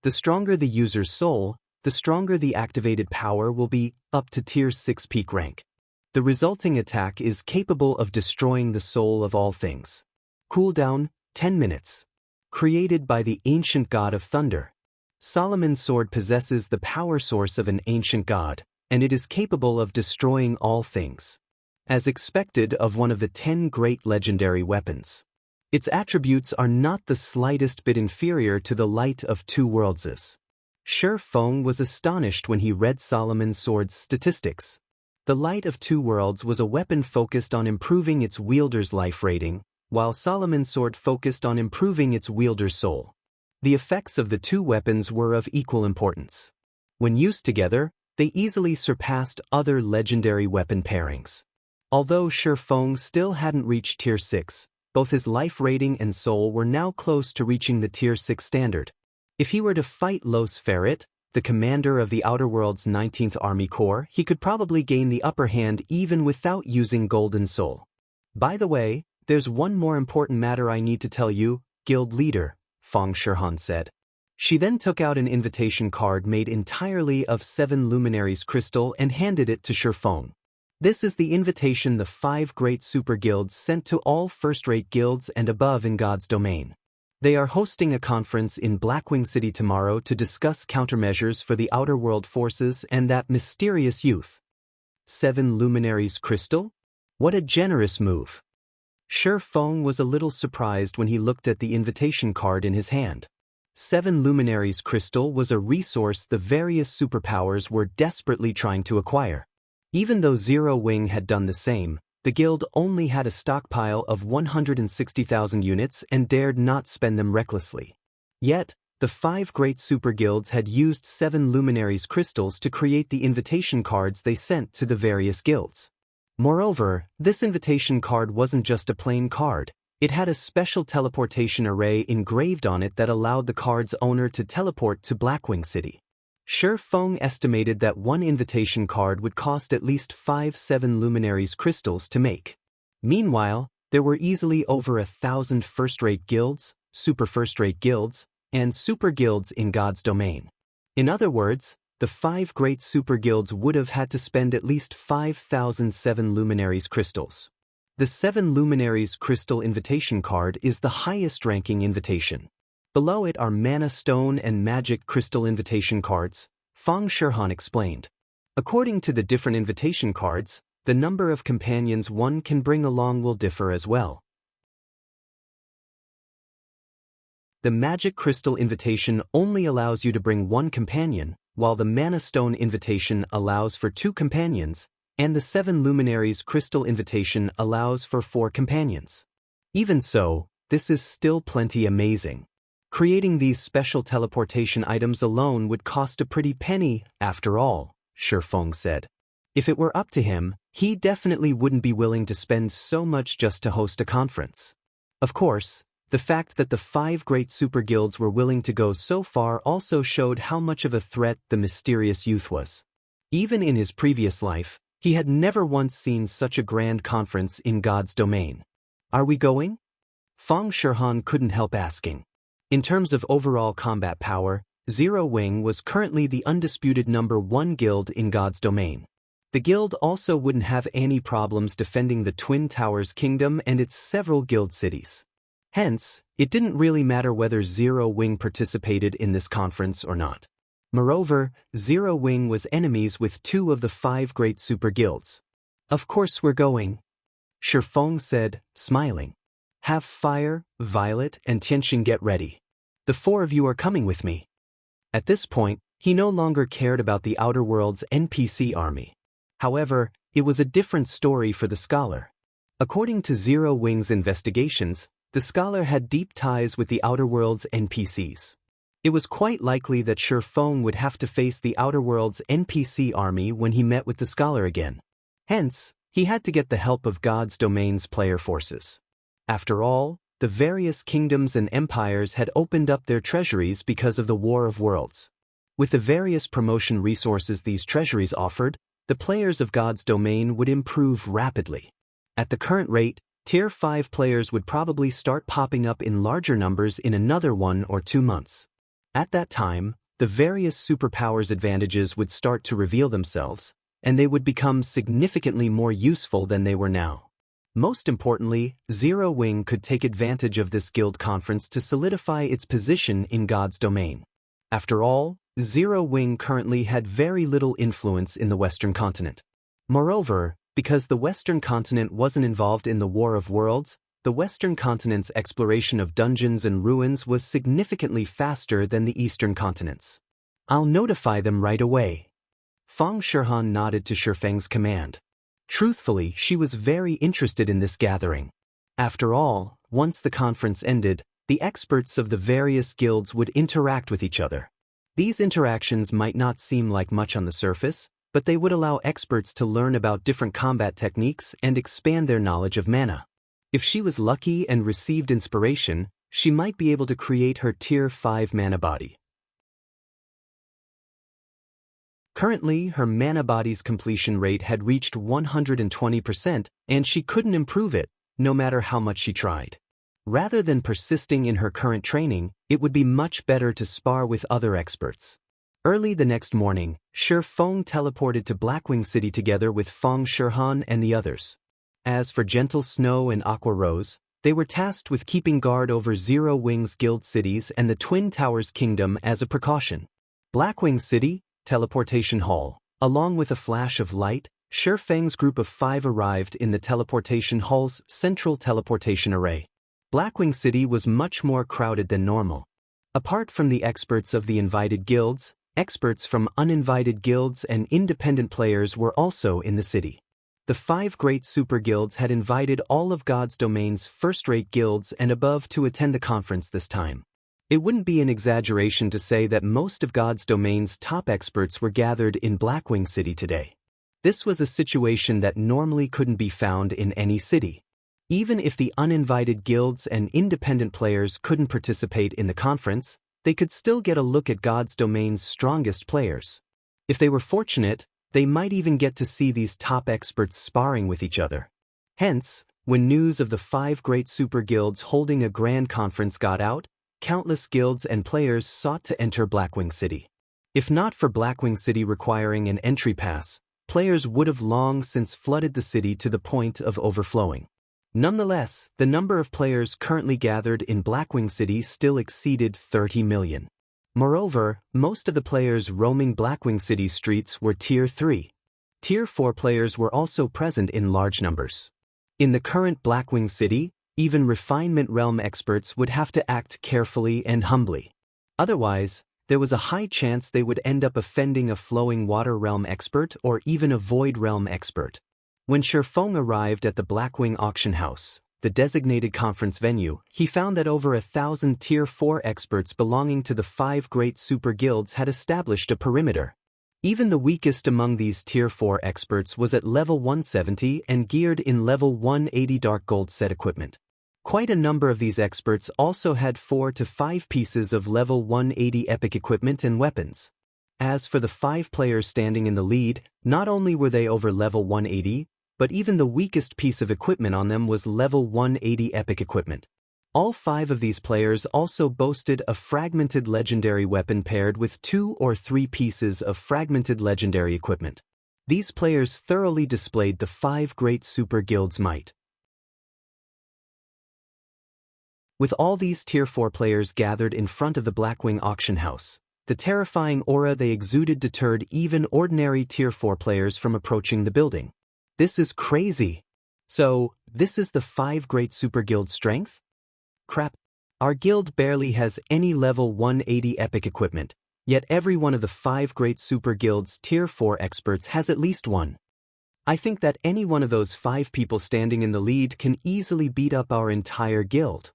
The stronger the user's soul, the stronger the activated power will be, up to Tier 6 peak rank. The resulting attack is capable of destroying the soul of all things. Cooldown, 10 minutes. Created by the ancient god of thunder. Solomon's sword possesses the power source of an ancient god, and it is capable of destroying all things. As expected of one of the 10 great legendary weapons. Its attributes are not the slightest bit inferior to the Light of 2 Worlds'. Shifeng was astonished when he read Solomon's sword's statistics. The Light of 2 Worlds was a weapon focused on improving its wielder's life rating, while Solomon's sword focused on improving its wielder's soul. The effects of the 2 weapons were of equal importance. When used together, they easily surpassed other legendary weapon pairings. Although Shifeng still hadn't reached Tier 6, both his life rating and soul were now close to reaching the Tier 6 standard. If he were to fight Los Ferret, the commander of the Outer World's 19th Army Corps, he could probably gain the upper hand even without using Golden Soul. By the way, there's one more important matter I need to tell you, Guild Leader, Feng Shihan said. She then took out an invitation card made entirely of 7 luminaries crystal and handed it to Shifeng. This is the invitation the 5 great super guilds sent to all first-rate guilds and above in God's domain. They are hosting a conference in Blackwing City tomorrow to discuss countermeasures for the Outer World forces and that mysterious youth. 7 luminaries crystal? What a generous move. Shi Feng was a little surprised when he looked at the invitation card in his hand. 7 Luminaries crystal was a resource the various superpowers were desperately trying to acquire. Even though Zero Wing had done the same, the guild only had a stockpile of 160,000 units and dared not spend them recklessly. Yet, the 5 great super guilds had used 7 Luminaries crystals to create the invitation cards they sent to the various guilds. Moreover, this invitation card wasn't just a plain card. It had a special teleportation array engraved on it that allowed the card's owner to teleport to Blackwing City. Shi Feng estimated that one invitation card would cost at least 5 7 Luminaries crystals to make. Meanwhile, there were easily over 1,000 first-rate guilds, super first-rate guilds, and super guilds in God's domain. In other words, the 5 great super guilds would have had to spend at least 5,007 Luminaries crystals. The 7 Luminaries crystal invitation card is the highest-ranking invitation. Below it are Mana Stone and Magic Crystal invitation cards, Feng Shihan explained. According to the different invitation cards, the number of companions one can bring along will differ as well. The Magic Crystal invitation only allows you to bring 1 companion, while the Mana Stone invitation allows for 2 companions, and the 7 Luminaries crystal invitation allows for 4 companions. Even so, this is still plenty amazing. Creating these special teleportation items alone would cost a pretty penny, after all, Shi Feng said. If it were up to him, he definitely wouldn't be willing to spend so much just to host a conference. Of course, the fact that the 5 great super guilds were willing to go so far also showed how much of a threat the mysterious youth was. Even in his previous life, he had never once seen such a grand conference in God's domain. Are we going? Feng Shihan couldn't help asking. In terms of overall combat power, Zero Wing was currently the undisputed number 1 guild in God's domain. The guild also wouldn't have any problems defending the Twin Towers Kingdom and its several guild cities. Hence, it didn't really matter whether Zero Wing participated in this conference or not. Moreover, Zero Wing was enemies with 2 of the 5 great super guilds. Of course we're going, Shi Feng said, smiling. Have Fire, Violet, and Tianxin get ready. The 4 of you are coming with me. At this point, he no longer cared about the Outer World's NPC army. However, it was a different story for the scholar. According to Zero Wing's investigations, the scholar had deep ties with the Outer World's NPCs. It was quite likely that Shi Feng would have to face the Outer World's NPC army when he met with the scholar again. Hence, he had to get the help of God's domain's player forces. After all, the various kingdoms and empires had opened up their treasuries because of the War of Worlds. With the various promotion resources these treasuries offered, the players of God's domain would improve rapidly. At the current rate, Tier 5 players would probably start popping up in larger numbers in another 1 or 2 months. At that time, the various superpowers' advantages would start to reveal themselves, and they would become significantly more useful than they were now. Most importantly, Zero Wing could take advantage of this guild conference to solidify its position in God's domain. After all, Zero Wing currently had very little influence in the Western continent. Moreover, because the Western continent wasn't involved in the War of Worlds, the Western continent's exploration of dungeons and ruins was significantly faster than the Eastern continent's. I'll notify them right away. Feng Shihan nodded to Shi Feng's command. Truthfully, she was very interested in this gathering. After all, once the conference ended, the experts of the various guilds would interact with each other. These interactions might not seem like much on the surface, but they would allow experts to learn about different combat techniques and expand their knowledge of mana. If she was lucky and received inspiration, she might be able to create her Tier 5 mana body. Currently, her mana body's completion rate had reached 120%, and she couldn't improve it, no matter how much she tried. Rather than persisting in her current training, it would be much better to spar with other experts. Early the next morning, Shi Feng teleported to Blackwing City together with Feng Shihan and the others. As for Gentle Snow and Aqua Rose, they were tasked with keeping guard over Zero Wing's guild cities and the Twin Towers Kingdom as a precaution. Blackwing City, Teleportation Hall. Along with a flash of light, Feng's group of 5 arrived in the teleportation hall's central teleportation array. Blackwing City was much more crowded than normal. Apart from the experts of the invited guilds, experts from uninvited guilds and independent players were also in the city. The 5 great super guilds had invited all of God's domain's first-rate guilds and above to attend the conference this time. It wouldn't be an exaggeration to say that most of God's domain's top experts were gathered in Blackwing City today. This was a situation that normally couldn't be found in any city. Even if the uninvited guilds and independent players couldn't participate in the conference, they could still get a look at God's domain's strongest players. If they were fortunate, they might even get to see these top experts sparring with each other. Hence, when news of the 5 great super guilds holding a grand conference got out, countless guilds and players sought to enter Blackwing City. If not for Blackwing City requiring an entry pass, players would have long since flooded the city to the point of overflowing. Nonetheless, the number of players currently gathered in Blackwing City still exceeded 30 million. Moreover, most of the players roaming Blackwing City streets were Tier 3. Tier 4 players were also present in large numbers. In the current Blackwing City, even Refinement Realm experts would have to act carefully and humbly. Otherwise, there was a high chance they would end up offending a Flowing Water Realm expert or even a Void Realm expert. When Feng arrived at the Blackwing Auction House, the designated conference venue, he found that over 1,000 Tier 4 experts belonging to the 5 great super guilds had established a perimeter. Even the weakest among these Tier 4 experts was at level 170 and geared in level 180 Dark Gold set equipment. Quite a number of these experts also had 4 to 5 pieces of level 180 epic equipment and weapons. As for the 5 players standing in the lead, not only were they over level 180, but even the weakest piece of equipment on them was level 180 epic equipment. All 5 of these players also boasted a fragmented legendary weapon paired with 2 or 3 pieces of fragmented legendary equipment. These players thoroughly displayed the 5 great super guilds' might. With all these Tier 4 players gathered in front of the Blackwing Auction House, the terrifying aura they exuded deterred even ordinary Tier 4 players from approaching the building. This is crazy. So, this is the 5 great super guild strength? Crap. Our guild barely has any level 180 epic equipment, yet every one of the 5 great super guilds Tier 4 experts has at least one. I think that any one of those 5 people standing in the lead can easily beat up our entire guild.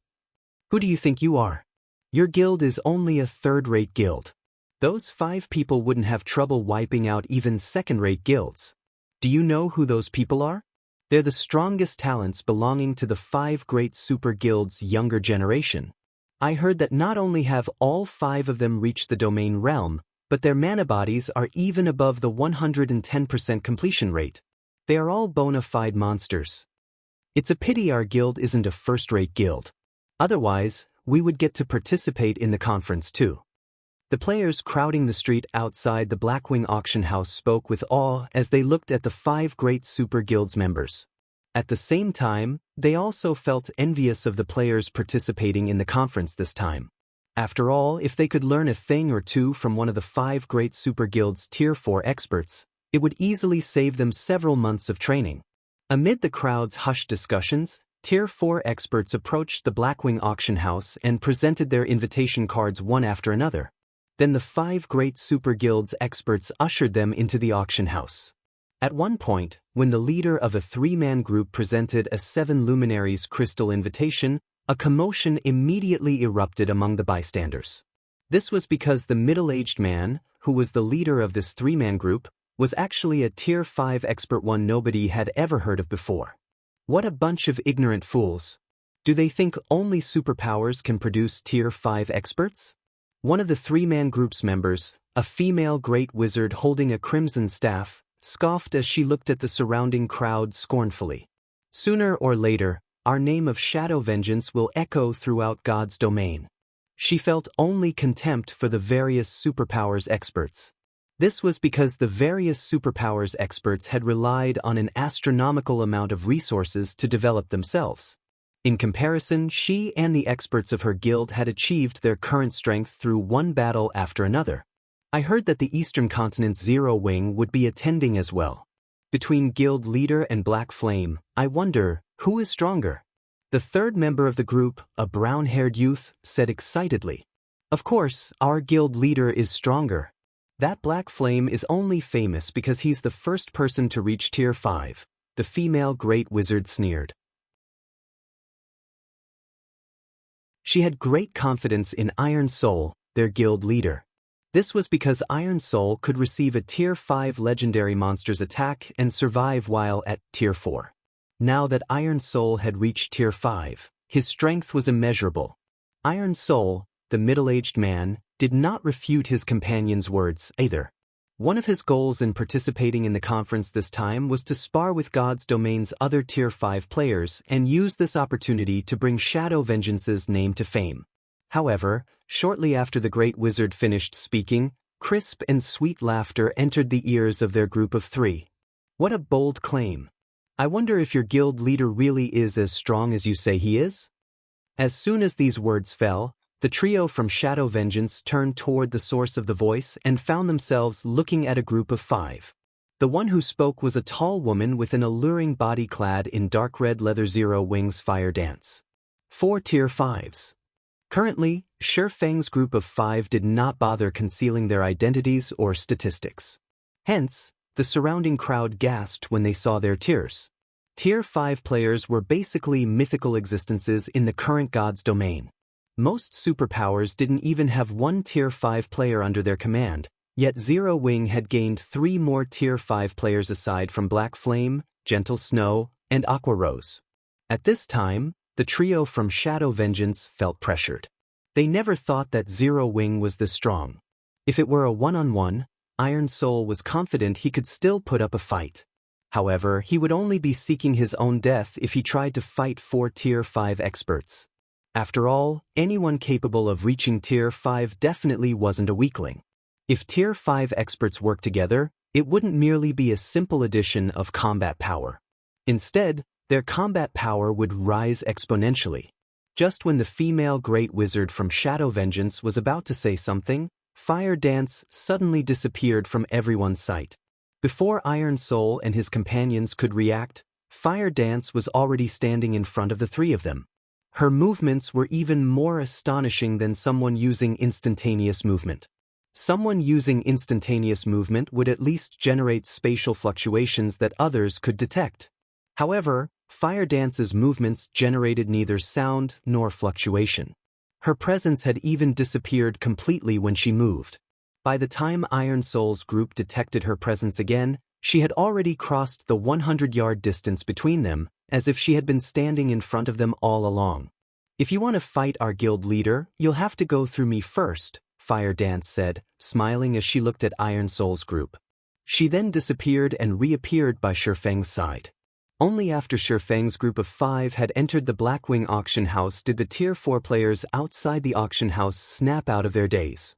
Who do you think you are? Your guild is only a third-rate guild. Those 5 people wouldn't have trouble wiping out even second-rate guilds. Do you know who those people are? They're the strongest talents belonging to the 5 great super guilds' younger generation. I heard that not only have all 5 of them reached the domain realm, but their mana bodies are even above the 110% completion rate. They are all bona fide monsters. It's a pity our guild isn't a first-rate guild. Otherwise, we would get to participate in the conference too. The players crowding the street outside the Blackwing Auction House spoke with awe as they looked at the 5 great super guilds members. At the same time, they also felt envious of the players participating in the conference this time. After all, if they could learn a thing or two from one of the 5 great super guilds Tier 4 experts, it would easily save them several months of training. Amid the crowd's hushed discussions, Tier 4 experts approached the Blackwing Auction House and presented their invitation cards one after another. Then the 5 great super guilds experts ushered them into the auction house. At one point, when the leader of a 3-man group presented a 7 luminaries crystal invitation, a commotion immediately erupted among the bystanders. This was because the middle-aged man, who was the leader of this 3-man group, was actually a Tier 5 expert one nobody had ever heard of before. What a bunch of ignorant fools. Do they think only superpowers can produce Tier 5 experts? One of the 3-man group's members, a female great wizard holding a crimson staff, scoffed as she looked at the surrounding crowd scornfully. Sooner or later, our name of Shadow Vengeance will echo throughout God's domain. She felt only contempt for the various superpowers experts. This was because the various superpowers experts had relied on an astronomical amount of resources to develop themselves. In comparison, she and the experts of her guild had achieved their current strength through one battle after another. I heard that the Eastern Continent's Zero Wing would be attending as well. Between Guild Leader and Black Flame, I wonder, who is stronger? The third member of the group, a brown-haired youth, said excitedly. Of course, our Guild Leader is stronger. That Black Flame is only famous because he's the first person to reach Tier 5, the female Great Wizard sneered. She had great confidence in Iron Soul, their Guild Leader. This was because Iron Soul could receive a Tier 5 legendary monster's attack and survive while at Tier 4. Now that Iron Soul had reached Tier 5, his strength was immeasurable. Iron Soul, the middle-aged man, did not refute his companion's words either. One of his goals in participating in the conference this time was to spar with God's Domain's other Tier 5 players and use this opportunity to bring Shadow Vengeance's name to fame. However, shortly after the Great Wizard finished speaking, crisp and sweet laughter entered the ears of their group of 3. What a bold claim! I wonder if your Guild Leader really is as strong as you say he is? As soon as these words fell, the trio from Shadow Vengeance turned toward the source of the voice and found themselves looking at a group of 5. The one who spoke was a tall woman with an alluring body clad in dark red leather. Zero Wings Fire Dance. 4 Tier 5s. Currently, Shifeng's group of 5 did not bother concealing their identities or statistics. Hence, the surrounding crowd gasped when they saw their tiers. Tier 5 players were basically mythical existences in the current God's Domain. Most superpowers didn't even have one Tier 5 player under their command, yet Zero Wing had gained 3 more Tier 5 players aside from Black Flame, Gentle Snow, and Aqua Rose. At this time, the trio from Shadow Vengeance felt pressured. They never thought that Zero Wing was this strong. If it were a one-on-one, Iron Soul was confident he could still put up a fight. However, he would only be seeking his own death if he tried to fight 4 Tier 5 experts. After all, anyone capable of reaching Tier 5 definitely wasn't a weakling. If Tier 5 experts worked together, it wouldn't merely be a simple addition of combat power. Instead, their combat power would rise exponentially. Just when the female Great Wizard from Shadow Vengeance was about to say something, Fire Dance suddenly disappeared from everyone's sight. Before Iron Soul and his companions could react, Fire Dance was already standing in front of the 3 of them. Her movements were even more astonishing than someone using instantaneous movement. Someone using instantaneous movement would at least generate spatial fluctuations that others could detect. However, Fire Dance's movements generated neither sound nor fluctuation. Her presence had even disappeared completely when she moved. By the time Iron Soul's group detected her presence again, she had already crossed the 100-yard distance between them, as if she had been standing in front of them all along. If you want to fight our Guild Leader, you'll have to go through me first, Fire Dance said, smiling as she looked at Iron Soul's group. She then disappeared and reappeared by Shifeng's side. Only after Shifeng's group of 5 had entered the Blackwing auction house did the Tier 4 players outside the auction house snap out of their daze.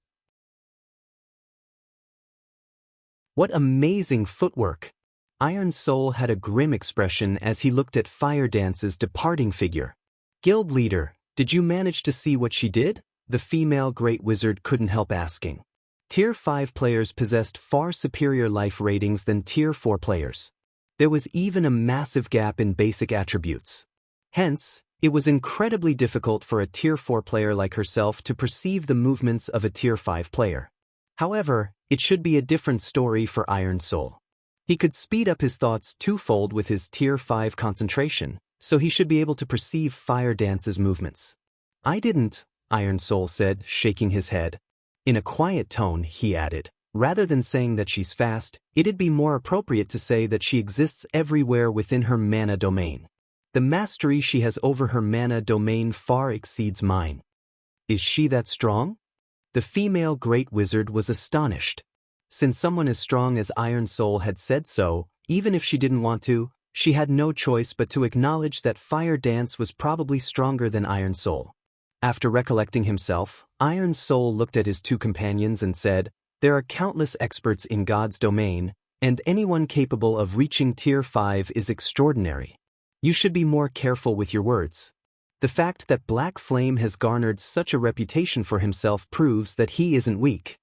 What amazing footwork! Iron Soul had a grim expression as he looked at Fire Dance's departing figure. Guild Leader, did you manage to see what she did? The female Great Wizard couldn't help asking. Tier 5 players possessed far superior life ratings than Tier 4 players. There was even a massive gap in basic attributes. Hence, it was incredibly difficult for a Tier 4 player like herself to perceive the movements of a Tier 5 player. However, it should be a different story for Iron Soul. He could speed up his thoughts twofold with his Tier 5 concentration, so he should be able to perceive Fire Dance's movements. I didn't, Iron Soul said, shaking his head. In a quiet tone, he added, rather than saying that she's fast, it'd be more appropriate to say that she exists everywhere within her mana domain. The mastery she has over her mana domain far exceeds mine. Is she that strong? The female Great Wizard was astonished. Since someone as strong as Iron Soul had said so, even if she didn't want to, she had no choice but to acknowledge that Fire Dance was probably stronger than Iron Soul. After recollecting himself, Iron Soul looked at his 2 companions and said, there are countless experts in God's domain, and anyone capable of reaching Tier 5 is extraordinary. You should be more careful with your words. The fact that Black Flame has garnered such a reputation for himself proves that he isn't weak.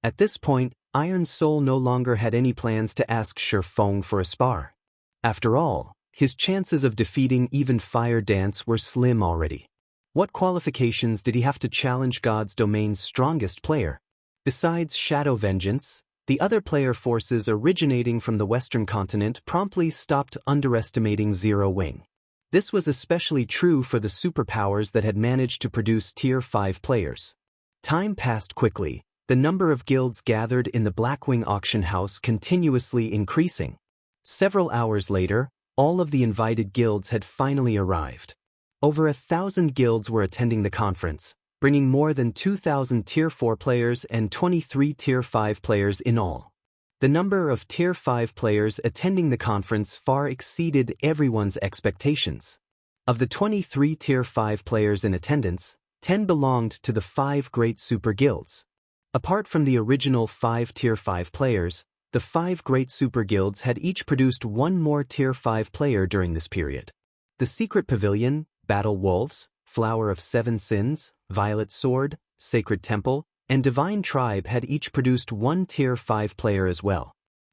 At this point, Iron Soul no longer had any plans to ask Shi Feng for a spar. After all, his chances of defeating even Fire Dance were slim already. What qualifications did he have to challenge God's domain's strongest player? Besides Shadow Vengeance, the other player forces originating from the Western continent promptly stopped underestimating Zero Wing. This was especially true for the superpowers that had managed to produce Tier 5 players. Time passed quickly, the number of guilds gathered in the Blackwing auction house continuously increasing. Several hours later, all of the invited guilds had finally arrived. Over 1,000 guilds were attending the conference, bringing more than 2,000 Tier 4 players and 23 Tier 5 players in all. The number of Tier 5 players attending the conference far exceeded everyone's expectations. Of the 23 Tier 5 players in attendance, 10 belonged to the 5 great super guilds. Apart from the original 5 Tier 5 players, the 5 great super guilds had each produced one more Tier 5 player during this period. The Secret Pavilion, Battle Wolves, Flower of Seven Sins, Violet Sword, Sacred Temple, and Divine Tribe had each produced one Tier 5 player as well.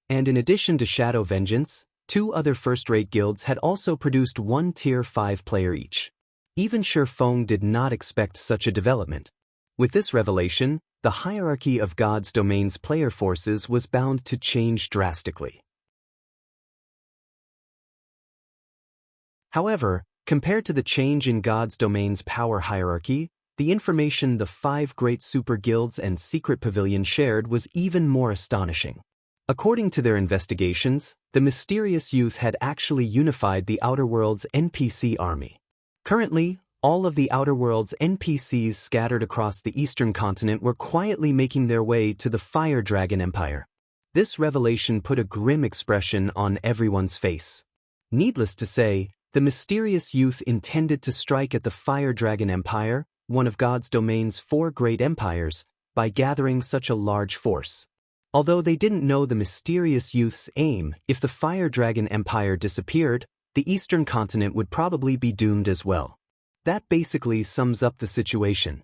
And in addition to Shadow Vengeance, 2 other first-rate guilds had also produced one Tier 5 player each. Even Shi Feng did not expect such a development. With this revelation, the hierarchy of God's domain's player forces was bound to change drastically. However, compared to the change in God's domain's power hierarchy, the information the 5 great super guilds and Secret Pavilion shared was even more astonishing. According to their investigations, the mysterious youth had actually unified the Outer World's NPC army. Currently, all of the Outer World's NPCs scattered across the eastern continent were quietly making their way to the Fire Dragon Empire. This revelation put a grim expression on everyone's face. Needless to say, the mysterious youth intended to strike at the Fire Dragon Empire, one of God's domain's 4 great empires, by gathering such a large force. Although they didn't know the mysterious youth's aim, if the Fire Dragon Empire disappeared, the eastern continent would probably be doomed as well. That basically sums up the situation.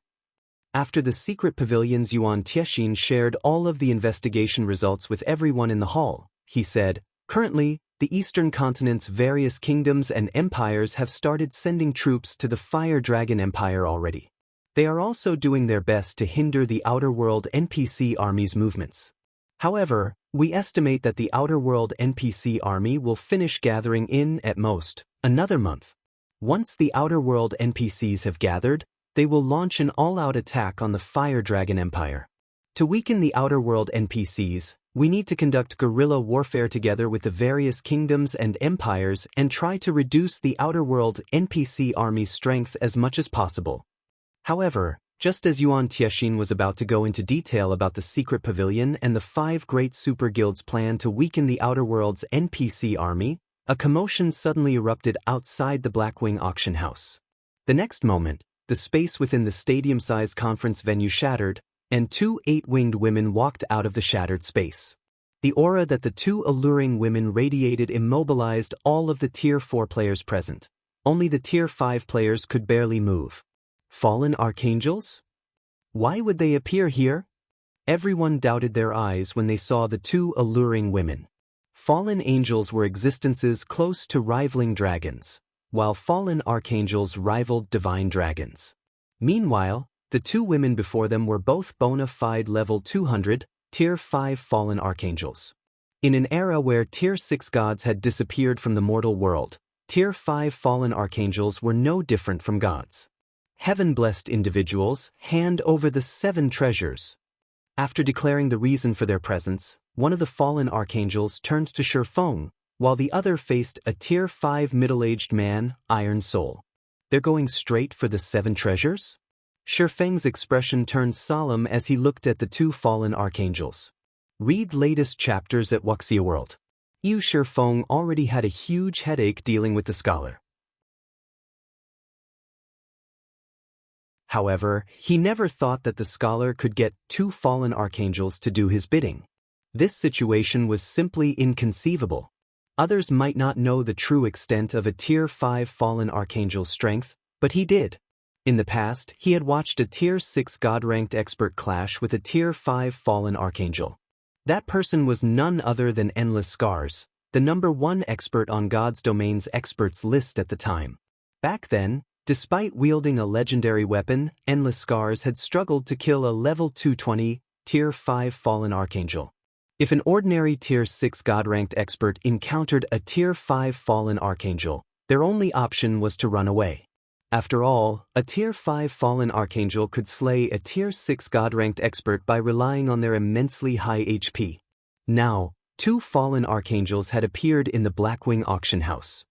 After the Secret Pavilion's Yuan Tiexin shared all of the investigation results with everyone in the hall, he said, "Currently, the eastern continent's various kingdoms and empires have started sending troops to the Fire Dragon Empire already. They are also doing their best to hinder the Outer World NPC army's movements. However, we estimate that the Outer World NPC army will finish gathering in, at most, another month. Once the Outer World NPCs have gathered, they will launch an all-out attack on the Fire Dragon Empire. To weaken the Outer World NPCs, we need to conduct guerrilla warfare together with the various kingdoms and empires and try to reduce the Outer World NPC army's strength as much as possible." However, just as Yuan Tiexin was about to go into detail about the Secret Pavilion and the 5 great super guilds' plan to weaken the Outer World's NPC army, a commotion suddenly erupted outside the Blackwing auction house. The next moment, the space within the stadium-sized conference venue shattered, and 2 8-winged women walked out of the shattered space. The aura that the 2 alluring women radiated immobilized all of the Tier 4 players present. Only the Tier 5 players could barely move. Fallen archangels? Why would they appear here? Everyone doubted their eyes when they saw the 2 alluring women. Fallen angels were existences close to rivaling dragons, while fallen archangels rivaled divine dragons. Meanwhile, the 2 women before them were both bona fide level 200, Tier 5 fallen archangels. In an era where Tier 6 gods had disappeared from the mortal world, Tier 5 fallen archangels were no different from gods. Heaven-blessed individuals, hand over the 7 treasures. After declaring the reason for their presence, one of the fallen archangels turned to Shi Feng, while the other faced a Tier 5 middle-aged man, Iron Soul. They're going straight for the 7 treasures? Shi Feng's expression turned solemn as he looked at the 2 fallen archangels. Read latest chapters at Wuxia World. Shi Feng already had a huge headache dealing with the scholar. However, he never thought that the scholar could get 2 fallen archangels to do his bidding. This situation was simply inconceivable. Others might not know the true extent of a Tier 5 fallen archangel's strength, but he did. In the past, he had watched a Tier 6 god-ranked expert clash with a Tier 5 fallen archangel. That person was none other than Endless Scars, the #1 expert on God's Domain's experts list at the time. Back then, despite wielding a legendary weapon, Endless Scars had struggled to kill a level 220, Tier 5 Fallen Archangel. If an ordinary Tier 6 God-ranked expert encountered a Tier 5 Fallen Archangel, their only option was to run away. After all, a Tier 5 Fallen Archangel could slay a Tier 6 God-ranked expert by relying on their immensely high HP. Now, 2 Fallen Archangels had appeared in the Blackwing auction house.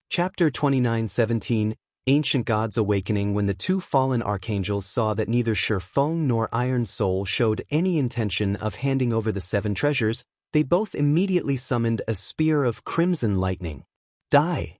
Chapter 29:17, Ancient Gods Awakening. When the 2 fallen archangels saw that neither Shifeng nor Iron Soul showed any intention of handing over the 7 treasures, they both immediately summoned a spear of crimson lightning. Die!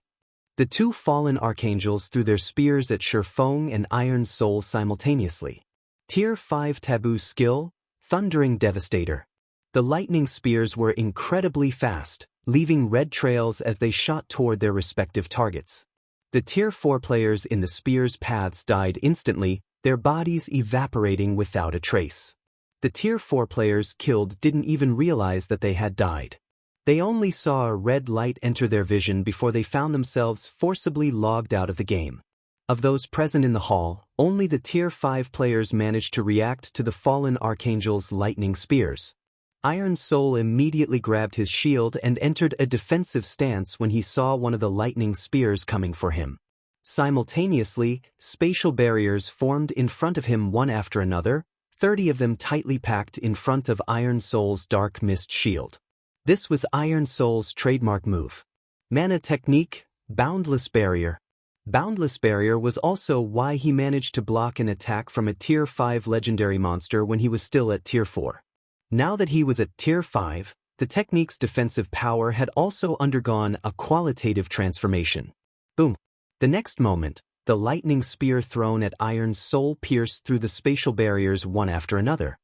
The 2 fallen archangels threw their spears at Shifeng and Iron Soul simultaneously. Tier 5 Taboo Skill, Thundering Devastator. The lightning spears were incredibly fast, leaving red trails as they shot toward their respective targets. The Tier 4 players in the spears' paths died instantly, their bodies evaporating without a trace. The Tier 4 players killed didn't even realize that they had died. They only saw a red light enter their vision before they found themselves forcibly logged out of the game. Of those present in the hall, only the Tier 5 players managed to react to the fallen archangel's lightning spears. Iron Soul immediately grabbed his shield and entered a defensive stance when he saw one of the lightning spears coming for him. Simultaneously, spatial barriers formed in front of him one after another, 30 of them tightly packed in front of Iron Soul's Dark Mist shield. This was Iron Soul's trademark move. Mana technique, Boundless Barrier. Boundless Barrier was also why he managed to block an attack from a Tier 5 legendary monster when he was still at Tier 4. Now that he was at Tier 5, the technique's defensive power had also undergone a qualitative transformation. Boom! The next moment, the lightning spear thrown at Iron Soul pierced through the spatial barriers one after another.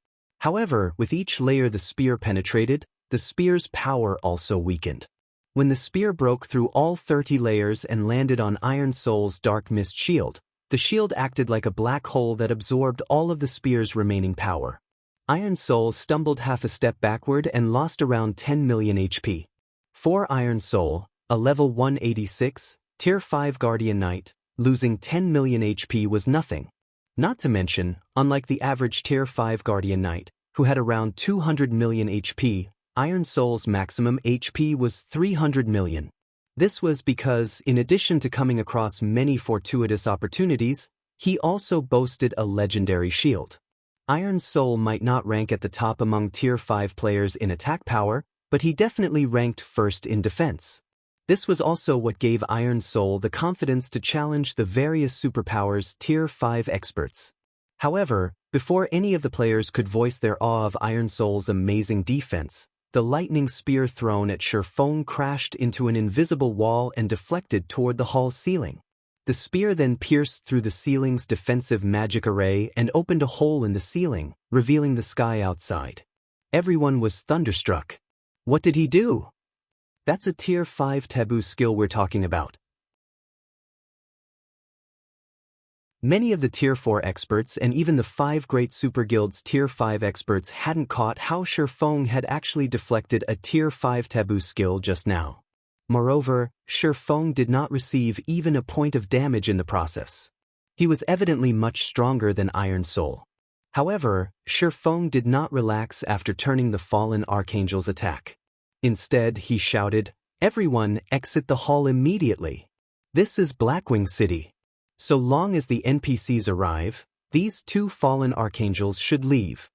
However, with each layer the spear penetrated, the spear's power also weakened. When the spear broke through all 30 layers and landed on Iron Soul's Dark Mist shield, the shield acted like a black hole that absorbed all of the spear's remaining power. Iron Soul stumbled half a step backward and lost around 10 million HP. For Iron Soul, a level 186, Tier 5 Guardian Knight, losing 10 million HP was nothing. Not to mention, unlike the average Tier 5 Guardian Knight, who had around 200 million HP, Iron Soul's maximum HP was 300 million. This was because, in addition to coming across many fortuitous opportunities, he also boasted a legendary shield. Iron Soul might not rank at the top among Tier 5 players in attack power, but he definitely ranked first in defense. This was also what gave Iron Soul the confidence to challenge the various superpowers Tier 5 experts. However, before any of the players could voice their awe of Iron Soul's amazing defense, the lightning spear thrown at Shifeng crashed into an invisible wall and deflected toward the hall's ceiling. The spear then pierced through the ceiling's defensive magic array and opened a hole in the ceiling, revealing the sky outside. Everyone was thunderstruck. What did he do? That's a Tier 5 taboo skill we're talking about. Many of the Tier 4 experts and even the 5 great super guilds Tier 5 experts hadn't caught how Shifeng had actually deflected a Tier 5 taboo skill just now. Moreover, Shifeng did not receive even a point of damage in the process. He was evidently much stronger than Iron Soul. However, Shifeng did not relax after turning the fallen archangel's attack. Instead, he shouted, "Everyone exit the hall immediately. This is Blackwing City. So long as the NPCs arrive, these 2 fallen archangels should leave."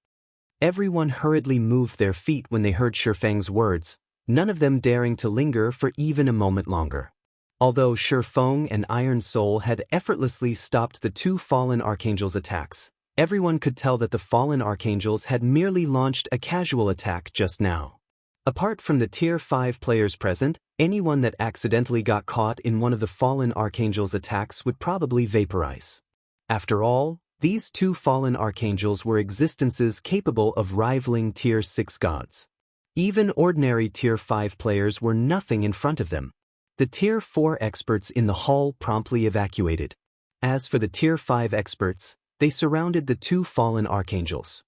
Everyone hurriedly moved their feet when they heard Shifeng's words, none of them daring to linger for even a moment longer. Although Shifeng and Iron Soul had effortlessly stopped the 2 fallen archangels' attacks, everyone could tell that the fallen archangels had merely launched a casual attack just now. Apart from the Tier 5 players present, anyone that accidentally got caught in one of the fallen archangels' attacks would probably vaporize. After all, these 2 fallen archangels were existences capable of rivaling Tier 6 gods. Even ordinary Tier 5 players were nothing in front of them. The Tier 4 experts in the hall promptly evacuated. As for the Tier 5 experts, they surrounded the two fallen archangels.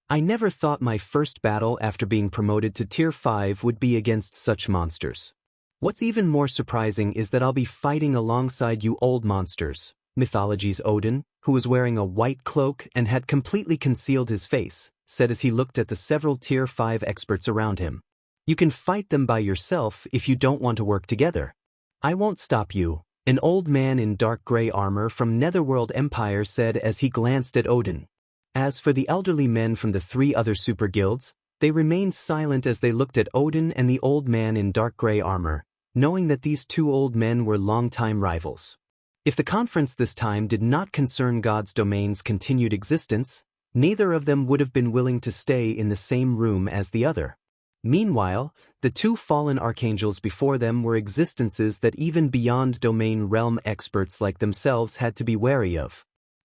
I never thought my first battle after being promoted to Tier 5 would be against such monsters. What's even more surprising is that I'll be fighting alongside you old monsters. Mythology's Odin, who was wearing a white cloak and had completely concealed his face, said as he looked at the several Tier 5 experts around him. You can fight them by yourself if you don't want to work together. I won't stop you, an old man in dark gray armor from Netherworld Empire said as he glanced at Odin. As for the elderly men from the three other super guilds, they remained silent as they looked at Odin and the old man in dark gray armor, knowing that these two old men were longtime rivals. If the conference this time did not concern God's domain's continued existence, neither of them would have been willing to stay in the same room as the other. Meanwhile, the two fallen archangels before them were existences that even beyond domain realm experts like themselves had to be wary of.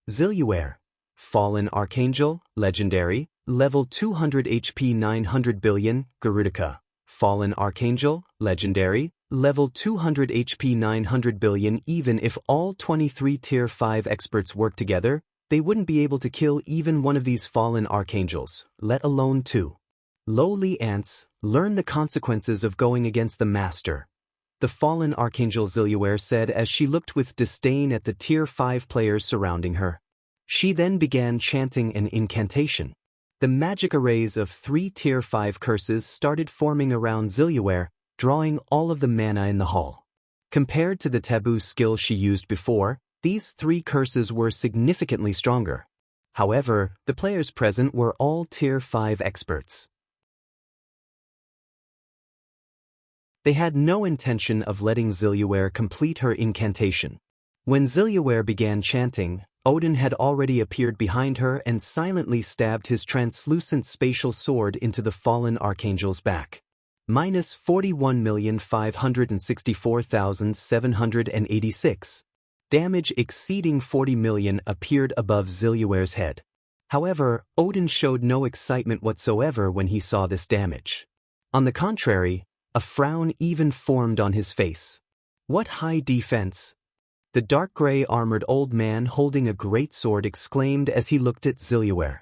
Zilluware, fallen archangel, legendary, level 200 HP 900 billion, Garudica, fallen archangel, legendary, level 200 HP 900 billion. Even if all 23 Tier 5 experts work together, they wouldn't be able to kill even one of these fallen archangels, let alone two. Lowly ants, learn the consequences of going against the master, the fallen archangel Zilluware said as she looked with disdain at the Tier 5 players surrounding her. She then began chanting an incantation. The magic arrays of 3 Tier 5 curses started forming around Zilluware, drawing all of the mana in the hall. Compared to the taboo skill she used before, these 3 curses were significantly stronger. However, the players present were all Tier 5 experts. They had no intention of letting Zilluware complete her incantation. When Zilluware began chanting, Odin had already appeared behind her and silently stabbed his translucent spatial sword into the fallen archangel's back. Minus 41,564,786. Damage exceeding 40 million appeared above Zilluware's head. However, Odin showed no excitement whatsoever when he saw this damage. On the contrary, a frown even formed on his face. What high defense! The dark gray armored old man holding a great sword exclaimed as he looked at Zilluware.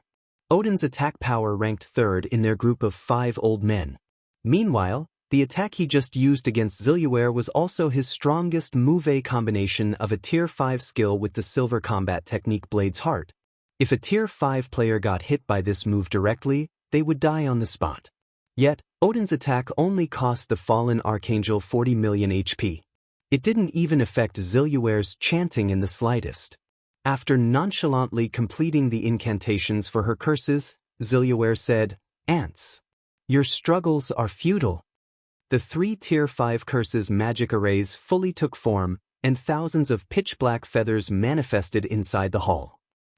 Odin's attack power ranked 3rd in their group of 5 old men. Meanwhile, the attack he just used against Zilluware was also his strongest move combination of a Tier 5 skill with the silver combat technique Blade's Heart. If a Tier 5 player got hit by this move directly, they would die on the spot. Yet, Odin's attack only cost the fallen archangel 40 million HP. It didn't even affect Zilluware's chanting in the slightest. After nonchalantly completing the incantations for her curses, Zilluware said, "Ants, your struggles are futile." The 3 Tier 5 curses magic arrays fully took form, and thousands of pitch-black feathers manifested inside the hall.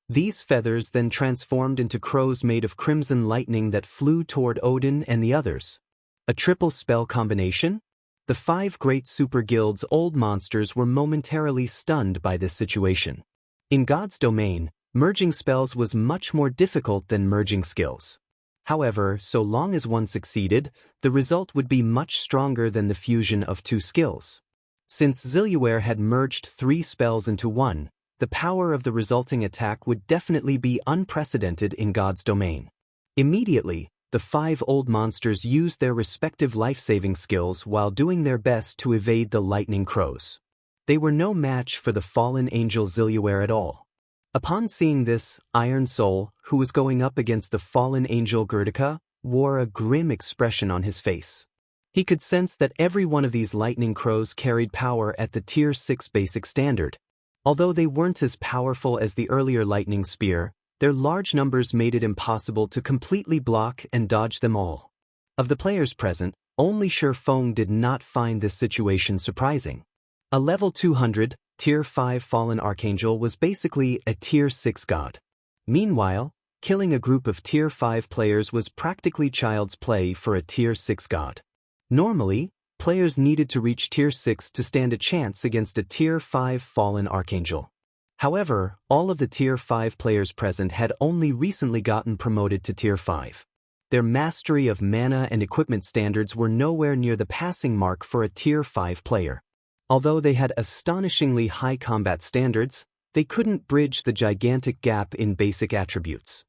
These feathers then transformed into crows made of crimson lightning that flew toward Odin and the others. A triple spell combination? The 5 great super guilds' old monsters were momentarily stunned by this situation. In God's domain, merging spells was much more difficult than merging skills. However, so long as one succeeded, the result would be much stronger than the fusion of 2 skills. Since Zilluware had merged 3 spells into 1, the power of the resulting attack would definitely be unprecedented in God's domain. Immediately, the 5 old monsters used their respective life-saving skills while doing their best to evade the lightning crows. They were no match for the fallen angel Zilluware at all. Upon seeing this, Iron Soul, who was going up against the fallen angel Garudica, wore a grim expression on his face. He could sense that every one of these lightning crows carried power at the Tier 6 basic standard. Although they weren't as powerful as the earlier lightning spear, their large numbers made it impossible to completely block and dodge them all. Of the players present, only Feng did not find this situation surprising. A level 200, Tier 5 fallen archangel was basically a Tier 6 god. Meanwhile, killing a group of Tier 5 players was practically child's play for a Tier 6 god. Normally, players needed to reach Tier 6 to stand a chance against a Tier 5 fallen archangel. However, all of the Tier 5 players present had only recently gotten promoted to Tier 5. Their mastery of mana and equipment standards were nowhere near the passing mark for a Tier 5 player. Although they had astonishingly high combat standards, they couldn't bridge the gigantic gap in basic attributes.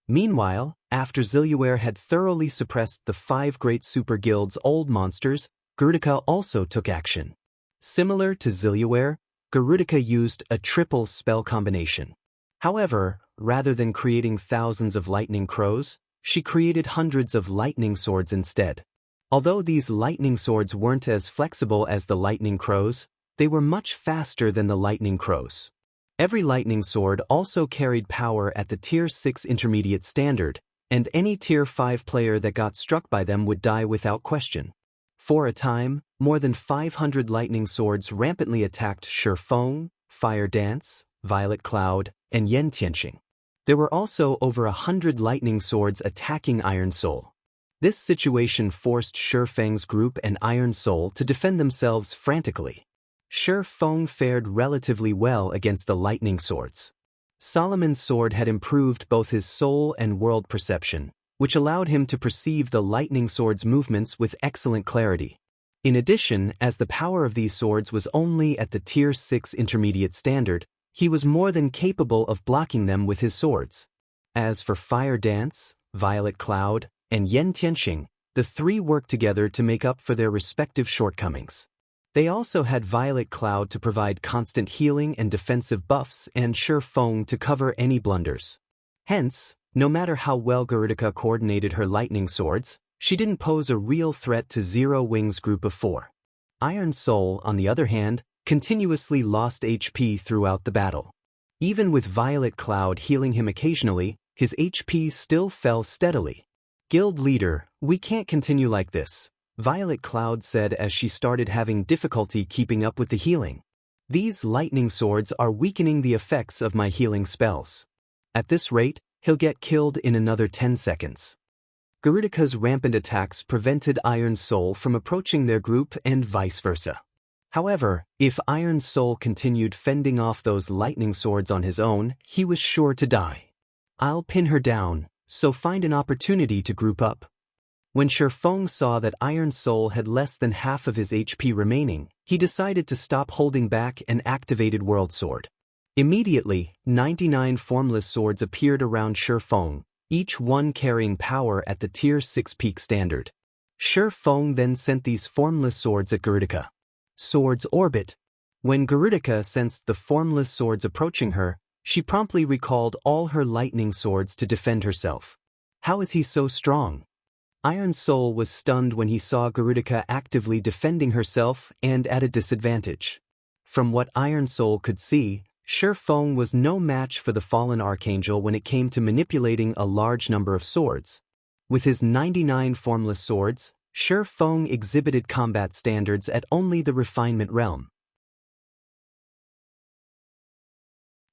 Meanwhile, after Zilluware had thoroughly suppressed the 5 great super guild's old monsters, Garudica also took action. Similar to Zilluware, Garudica used a triple spell combination. However, rather than creating thousands of lightning crows, she created hundreds of lightning swords instead. Although these lightning swords weren't as flexible as the lightning crows, they were much faster than the lightning crows. Every lightning sword also carried power at the Tier 6 intermediate standard, and any Tier 5 player that got struck by them would die without question. For a time, more than 500 lightning swords rampantly attacked Shifeng, Fire Dance, Violet Cloud, and Xianxia. There were also over 100 lightning swords attacking Iron Soul. This situation forced Shifeng's group and Iron Soul to defend themselves frantically. Shifeng fared relatively well against the lightning swords. Solomon's sword had improved both his soul and world perception, which allowed him to perceive the lightning sword's movements with excellent clarity. In addition, as the power of these swords was only at the Tier 6 intermediate standard, he was more than capable of blocking them with his swords. As for Fire Dance, Violet Cloud, and Xianxia, the three worked together to make up for their respective shortcomings. They also had Violet Cloud to provide constant healing and defensive buffs and Shifeng to cover any blunders. Hence, no matter how well Garudica coordinated her lightning swords, she didn't pose a real threat to Zero Wing's group of 4. Iron Soul, on the other hand, continuously lost HP throughout the battle. Even with Violet Cloud healing him occasionally, his HP still fell steadily. "Guild leader, we can't continue like this," Violet Cloud said as she started having difficulty keeping up with the healing. "These lightning swords are weakening the effects of my healing spells. At this rate, he'll get killed in another 10 seconds. Garudica's rampant attacks prevented Iron Soul from approaching their group and vice versa. However, if Iron Soul continued fending off those lightning swords on his own, he was sure to die. "I'll pin her down, so find an opportunity to group up." When Shifeng saw that Iron Soul had less than half of his HP remaining, he decided to stop holding back and activated World Sword. Immediately, 99 formless swords appeared around Shifeng, each one carrying power at the Tier 6 peak standard. Shifeng then sent these formless swords at Garudica. Swords orbit. When Garudica sensed the formless swords approaching her, she promptly recalled all her lightning swords to defend herself. How is he so strong? Iron Soul was stunned when he saw Garudica actively defending herself and at a disadvantage. From what Iron Soul could see, Shifeng was no match for the fallen archangel when it came to manipulating a large number of swords. With his 99 formless swords, Shifeng exhibited combat standards at only the refinement realm.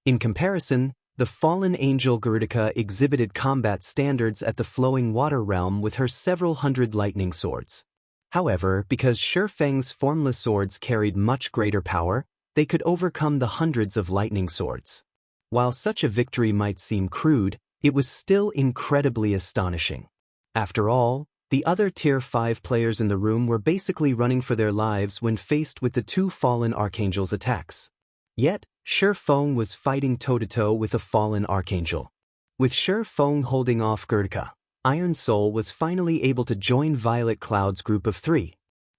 In comparison, the fallen angel Garudica exhibited combat standards at the flowing water realm with her several hundred lightning swords. However, because Shifeng's formless swords carried much greater power, they could overcome the hundreds of lightning swords. While such a victory might seem crude, it was still incredibly astonishing. After all, the other Tier 5 players in the room were basically running for their lives when faced with the two fallen archangels' attacks. Yet, Shifeng was fighting toe-to-toe with a fallen archangel. With Shifeng holding off Garudica, Iron Soul was finally able to join Violet Cloud's group of 3.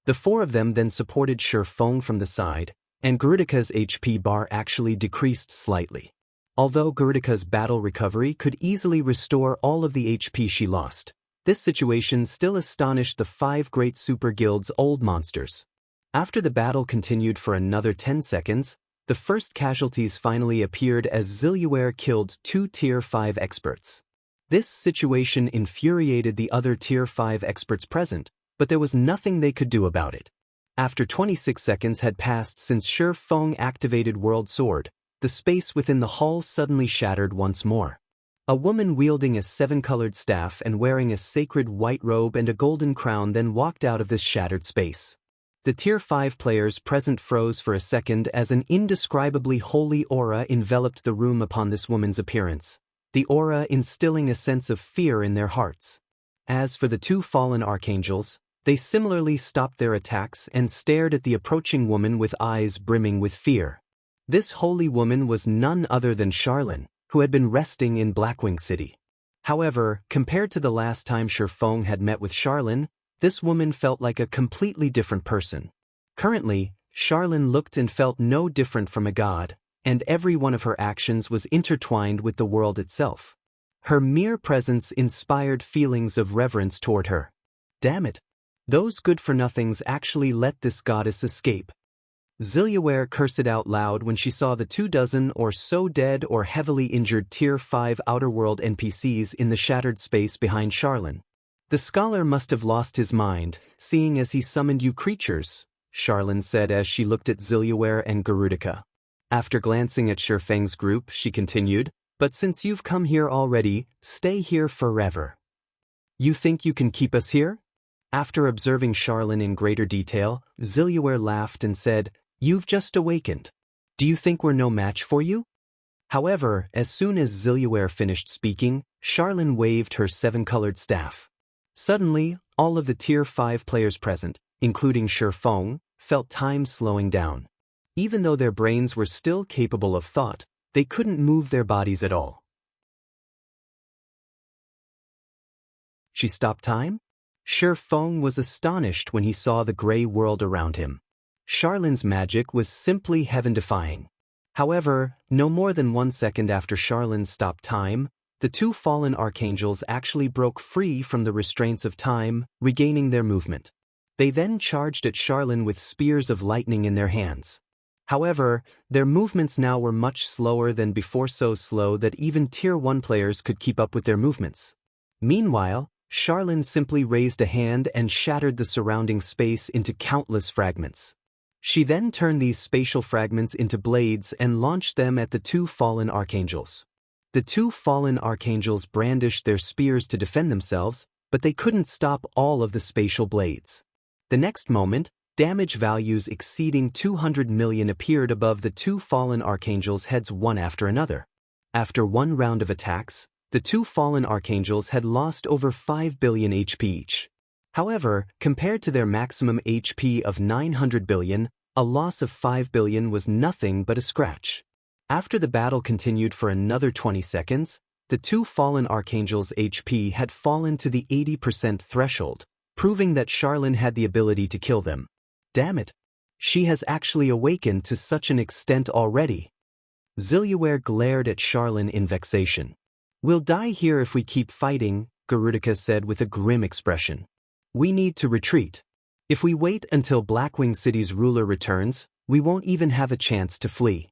The 4 of them then supported Shifeng from the side, and Garudica's HP bar actually decreased slightly. Although Garudica's battle recovery could easily restore all of the HP she lost, this situation still astonished the 5 great super guild's old monsters. After the battle continued for another 10 seconds, the first casualties finally appeared as Zilluware killed 2 Tier 5 experts. This situation infuriated the other Tier 5 experts present, but there was nothing they could do about it. After 26 seconds had passed since Shifeng activated World Sword, the space within the hall suddenly shattered once more. A woman wielding a 7-colored staff and wearing a sacred white robe and a golden crown then walked out of this shattered space. The Tier 5 players present froze for a second as an indescribably holy aura enveloped the room upon this woman's appearance, the aura instilling a sense of fear in their hearts. As for the 2 fallen archangels, They similarly stopped their attacks and stared at the approaching woman with eyes brimming with fear. This holy woman was none other than Charlene, who had been resting in Blackwing City. However, compared to the last time Shifeng had met with Charlene, this woman felt like a completely different person. Currently, Charlene looked and felt no different from a god, and every one of her actions was intertwined with the world itself. Her mere presence inspired feelings of reverence toward her. Damn it! Those good-for-nothings actually let this goddess escape. Zilliaware cursed out loud when she saw the 24 or so dead or heavily injured Tier 5 Outer World NPCs in the shattered space behind Charlene. The scholar must have lost his mind, seeing as he summoned you creatures, Charlene said as she looked at Zilliaware and Garudica. After glancing at Shifeng's group, she continued, but since you've come here already, stay here forever. You think you can keep us here? After observing Charlene in greater detail, Zilliaware laughed and said, You've just awakened. Do you think we're no match for you? However, as soon as Zilliaware finished speaking, Charlene waved her 7-colored staff. Suddenly, all of the Tier 5 players present, including Shifeng, felt time slowing down. Even though their brains were still capable of thought, they couldn't move their bodies at all. She stopped time? Shifeng was astonished when he saw the gray world around him. Charlene's magic was simply heaven-defying. However, no more than 1 second after Charlene stopped time, the 2 fallen archangels actually broke free from the restraints of time, regaining their movement. They then charged at Charlene with spears of lightning in their hands. However, their movements now were much slower than before, so slow that even Tier 1 players could keep up with their movements. Meanwhile, Charlene simply raised a hand and shattered the surrounding space into countless fragments. She then turned these spatial fragments into blades and launched them at the 2 fallen archangels. The 2 fallen archangels brandished their spears to defend themselves, but they couldn't stop all of the spatial blades. The next moment, damage values exceeding 200 million appeared above the 2 fallen archangels' heads one after another. After 1 round of attacks, the 2 fallen archangels had lost over 5 billion HP each. However, compared to their maximum HP of 900 billion, a loss of 5 billion was nothing but a scratch. After the battle continued for another 20 seconds, the 2 fallen archangels' HP had fallen to the 80% threshold, proving that Charlene had the ability to kill them. Damn it! She has actually awakened to such an extent already. Zilliaware glared at Charlene in vexation. We'll die here if we keep fighting, Garudica said with a grim expression. We need to retreat. If we wait until Blackwing City's ruler returns, we won't even have a chance to flee.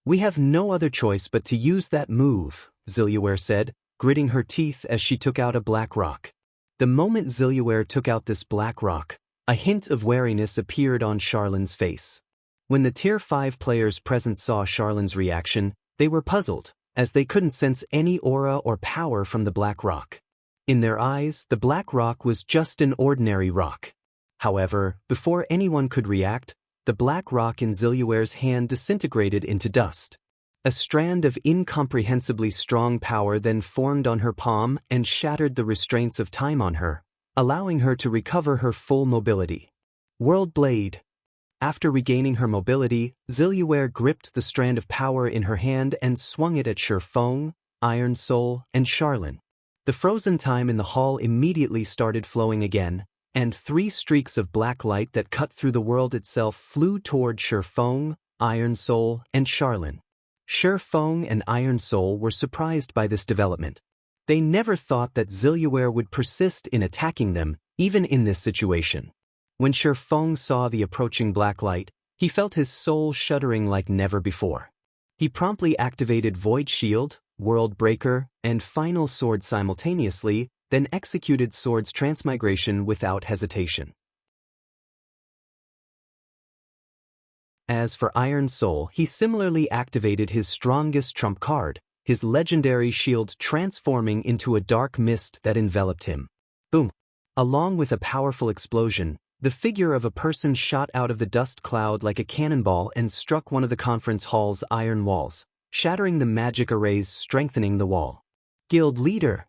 We have no other choice but to use that move, Zilliaware said, gritting her teeth as she took out a black rock. The moment Zilliaware took out this black rock, a hint of wariness appeared on Charlene's face. When the Tier 5 players present saw Charlene's reaction, they were puzzled, as they couldn't sense any aura or power from the black rock. In their eyes, the black rock was just an ordinary rock. However, before anyone could react, the black rock in Zilliaware's hand disintegrated into dust. A strand of incomprehensibly strong power then formed on her palm and shattered the restraints of time on her, allowing her to recover her full mobility. World Blade. After regaining her mobility, Zilliaware gripped the strand of power in her hand and swung it at Shifeng, Iron Soul, and Charlene. The frozen time in the hall immediately started flowing again, and 3 streaks of black light that cut through the world itself flew toward Shifeng, Iron Soul, and Charlene. Shifeng and Iron Soul were surprised by this development. They never thought that Zilliaware would persist in attacking them, even in this situation. When Shifeng saw the approaching black light, he felt his soul shuddering like never before. He promptly activated Void Shield, World Breaker, and Final Sword simultaneously, then executed Sword's transmigration without hesitation. As for Iron Soul, he similarly activated his strongest trump card, his legendary shield transforming into a dark mist that enveloped him. Boom! Along with a powerful explosion, the figure of a person shot out of the dust cloud like a cannonball and struck one of the conference hall's iron walls, shattering the magic arrays strengthening the wall. Guild Leader!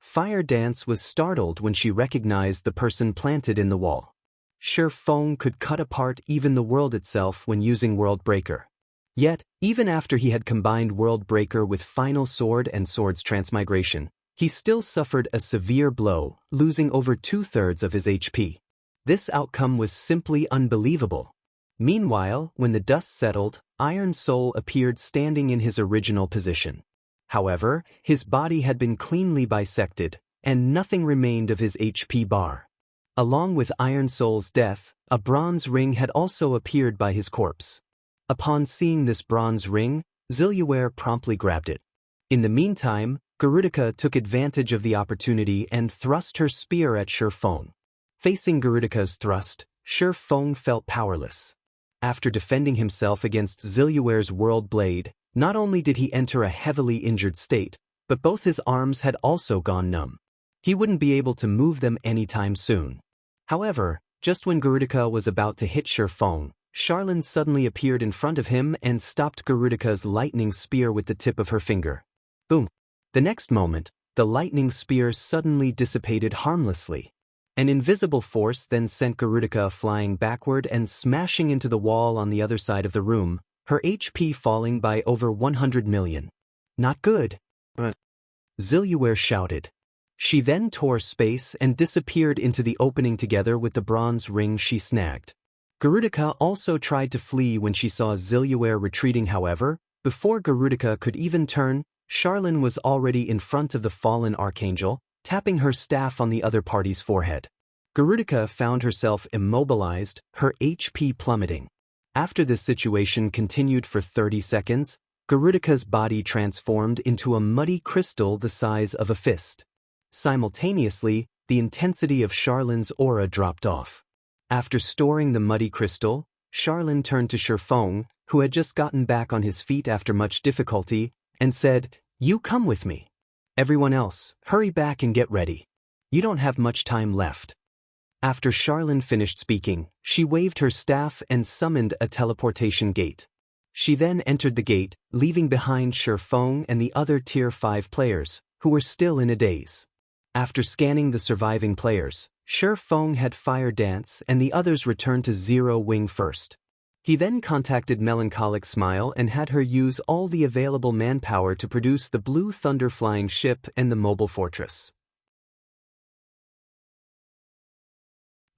Fire Dance was startled when she recognized the person planted in the wall. Shi Feng could cut apart even the world itself when using World Breaker. Yet, even after he had combined World Breaker with Final Sword and Sword's Transmigration, he still suffered a severe blow, losing over 2/3 of his HP. This outcome was simply unbelievable. Meanwhile, when the dust settled, Iron Soul appeared standing in his original position. However, his body had been cleanly bisected, and nothing remained of his HP bar. Along with Iron Soul's death, a bronze ring had also appeared by his corpse. Upon seeing this bronze ring, Zilliware promptly grabbed it. In the meantime, Garudica took advantage of the opportunity and thrust her spear at Shi Feng. Facing Garudica's thrust, Shi Feng felt powerless. After defending himself against Zilliware's World Blade, not only did he enter a heavily injured state, but both his arms had also gone numb. He wouldn't be able to move them anytime soon. However, just when Garudica was about to hit Shi Feng, Charlene suddenly appeared in front of him and stopped Garudica's lightning spear with the tip of her finger. Boom! The next moment, the lightning spear suddenly dissipated harmlessly. An invisible force then sent Garudica flying backward and smashing into the wall on the other side of the room, her HP falling by over 100 million. Not good. Zilliware shouted. She then tore space and disappeared into the opening together with the bronze ring she snagged. Garudica also tried to flee when she saw Zilliware retreating. However, before Garudica could even turn, Charlene was already in front of the fallen archangel, tapping her staff on the other party's forehead. Garudica found herself immobilized, her HP plummeting. After this situation continued for 30 seconds, Garudica's body transformed into a muddy crystal the size of a fist. Simultaneously, the intensity of Charlene's aura dropped off. After storing the muddy crystal, Charlene turned to Shi Feng, who had just gotten back on his feet after much difficulty, and said, "You come with me. Everyone else, hurry back and get ready. You don't have much time left." After Charlene finished speaking, she waved her staff and summoned a teleportation gate. She then entered the gate, leaving behind Shi Feng and the other Tier 5 players, who were still in a daze. After scanning the surviving players, Shi Feng had Fire Dance and the others returned to Zero Wing first. He then contacted Melancholic Smile and had her use all the available manpower to produce the Blue Thunder flying ship and the mobile fortress.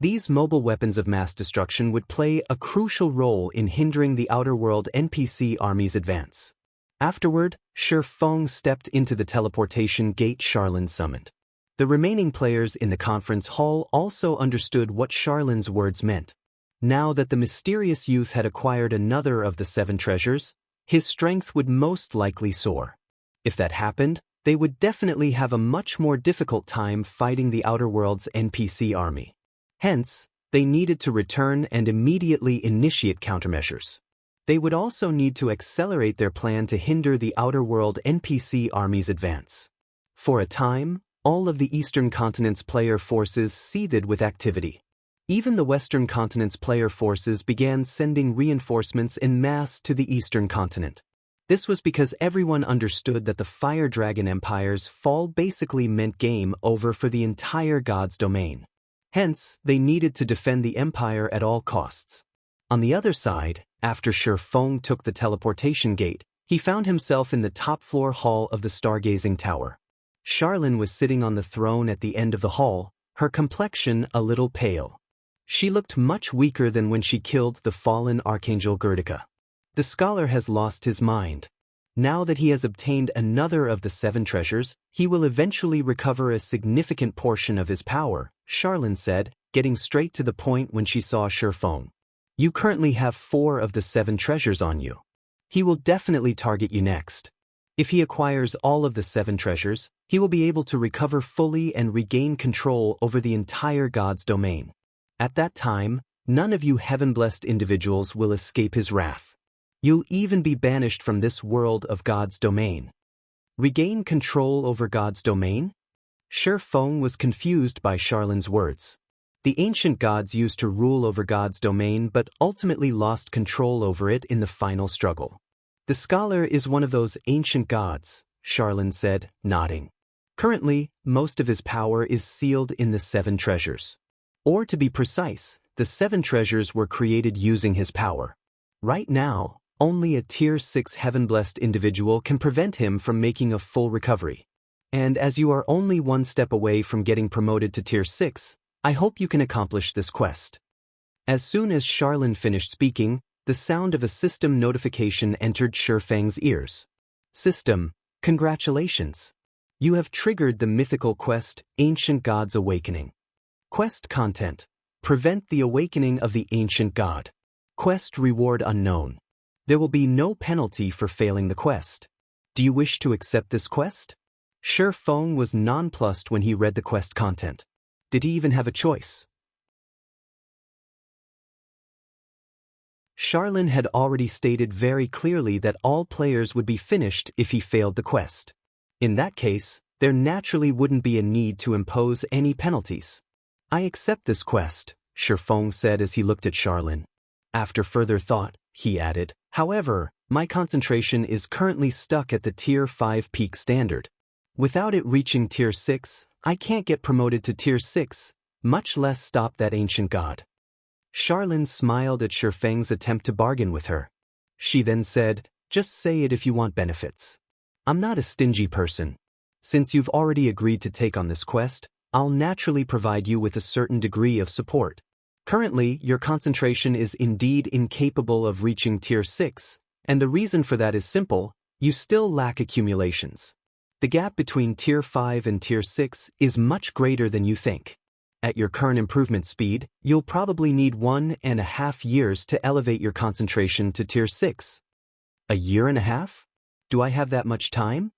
These mobile weapons of mass destruction would play a crucial role in hindering the Outer World NPC army's advance. Afterward, Shi Feng stepped into the teleportation gate Charlene summoned. The remaining players in the conference hall also understood what Charlene's words meant. Now that the mysterious youth had acquired another of the 7 treasures, his strength would most likely soar. If that happened, they would definitely have a much more difficult time fighting the Outer World's NPC army. Hence, they needed to return and immediately initiate countermeasures. They would also need to accelerate their plan to hinder the Outer World NPC army's advance. For a time, all of the Eastern Continent's player forces seethed with activity. Even the Western Continent's player forces began sending reinforcements en masse to the Eastern Continent. This was because everyone understood that the Fire Dragon Empire's fall basically meant game over for the entire God's domain. Hence, they needed to defend the Empire at all costs. On the other side, after Shi Feng took the teleportation gate, he found himself in the top-floor hall of the Stargazing Tower. Charlene was sitting on the throne at the end of the hall, her complexion a little pale. She looked much weaker than when she killed the fallen Archangel Garudica. The scholar has lost his mind. Now that he has obtained another of the 7 treasures, he will eventually recover a significant portion of his power, Charlene said, getting straight to the point when she saw Shi Feng. You currently have 4 of the 7 treasures on you. He will definitely target you next. If he acquires all of the 7 treasures, he will be able to recover fully and regain control over the entire God's domain. At that time, none of you heaven-blessed individuals will escape his wrath. You'll even be banished from this world of God's domain. Regain control over God's domain? Shi Feng was confused by Charlene's words. The ancient gods used to rule over God's domain but ultimately lost control over it in the final struggle. The scholar is one of those ancient gods, Charlene said, nodding. Currently, most of his power is sealed in the 7 treasures. Or to be precise, the 7 treasures were created using his power. Right now, only a Tier 6 heaven-blessed individual can prevent him from making a full recovery. And as you are only one step away from getting promoted to Tier 6, I hope you can accomplish this quest. As soon as Charlene finished speaking, the sound of a system notification entered Shifeng's ears. System, congratulations. You have triggered the mythical quest, Ancient God's Awakening. Quest content, prevent the awakening of the ancient god. Quest reward unknown. There will be no penalty for failing the quest. Do you wish to accept this quest? Shifeng was nonplussed when he read the quest content. Did he even have a choice? Charlene had already stated very clearly that all players would be finished if he failed the quest. In that case, there naturally wouldn't be a need to impose any penalties. I accept this quest, Shifeng said as he looked at Charlene. After further thought, he added, however, my concentration is currently stuck at the Tier 5 peak standard. Without it reaching Tier 6, I can't get promoted to Tier 6, much less stop that ancient god. Charlene smiled at Shifeng's attempt to bargain with her. She then said, just say it if you want benefits. I'm not a stingy person. Since you've already agreed to take on this quest, I'll naturally provide you with a certain degree of support. Currently, your concentration is indeed incapable of reaching Tier 6, and the reason for that is simple, you still lack accumulations. The gap between Tier 5 and Tier 6 is much greater than you think. At your current improvement speed, you'll probably need 1.5 years to elevate your concentration to Tier 6. A year and a half? Do I have that much time?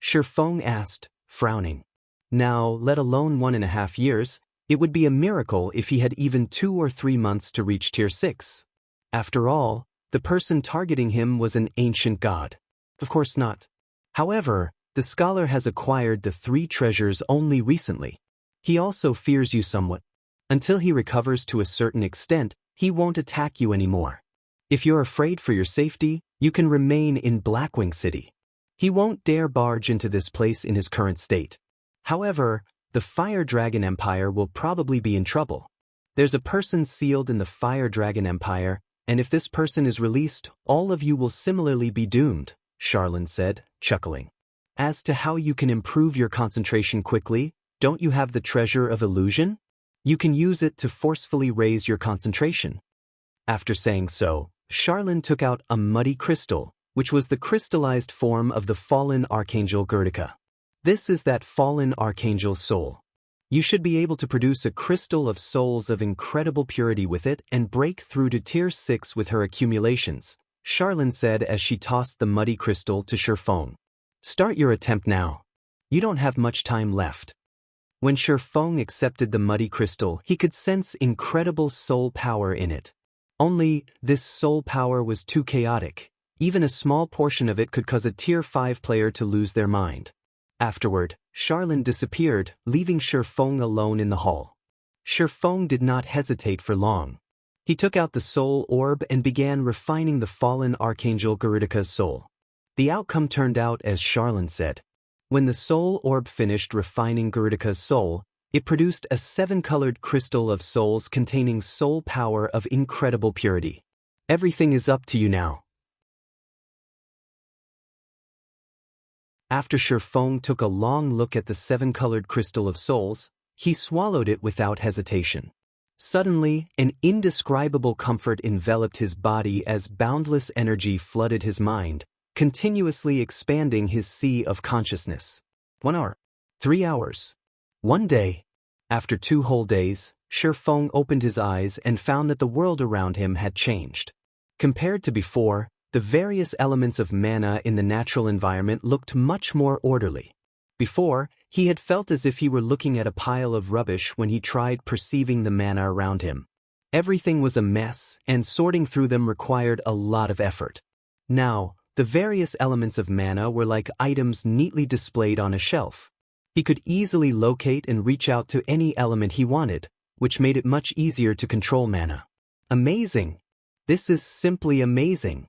Shifeng asked, frowning. Now, let alone 1.5 years, it would be a miracle if he had even 2 or 3 months to reach Tier 6. After all, the person targeting him was an ancient god. Of course not. However, the scholar has acquired the 3 treasures only recently. He also fears you somewhat. Until he recovers to a certain extent, he won't attack you anymore. If you're afraid for your safety, you can remain in Blackwing City. He won't dare barge into this place in his current state. However, the Fire Dragon Empire will probably be in trouble. There's a person sealed in the Fire Dragon Empire, and if this person is released, all of you will similarly be doomed, Charlene said, chuckling. As to how you can improve your concentration quickly, don't you have the Treasure of Illusion? You can use it to forcefully raise your concentration. After saying so, Charlene took out a muddy crystal, which was the crystallized form of the fallen Archangel Gertica. This is that fallen Archangel's soul. You should be able to produce a crystal of souls of incredible purity with it and break through to Tier 6 with her accumulations, Charlene said as she tossed the muddy crystal to Shifeng. Start your attempt now. You don't have much time left. When Shifeng accepted the muddy crystal, he could sense incredible soul power in it. Only, this soul power was too chaotic. Even a small portion of it could cause a Tier 5 player to lose their mind. Afterward, Charlene disappeared, leaving Shifeng alone in the hall. Shifeng did not hesitate for long. He took out the soul orb and began refining the fallen Archangel Gertica's soul. The outcome turned out as Charlene said. When the soul orb finished refining Gertica's soul, it produced a 7-colored crystal of souls containing soul power of incredible purity. Everything is up to you now. After Shifeng took a long look at the 7-colored crystal of souls, he swallowed it without hesitation. Suddenly, an indescribable comfort enveloped his body as boundless energy flooded his mind, continuously expanding his sea of consciousness. 1 hour. 3 hours. 1 day. After 2 whole days, Shifeng opened his eyes and found that the world around him had changed. Compared to before, the various elements of mana in the natural environment looked much more orderly. Before, he had felt as if he were looking at a pile of rubbish when he tried perceiving the mana around him. Everything was a mess, and sorting through them required a lot of effort. Now, the various elements of mana were like items neatly displayed on a shelf. He could easily locate and reach out to any element he wanted, which made it much easier to control mana. Amazing! This is simply amazing!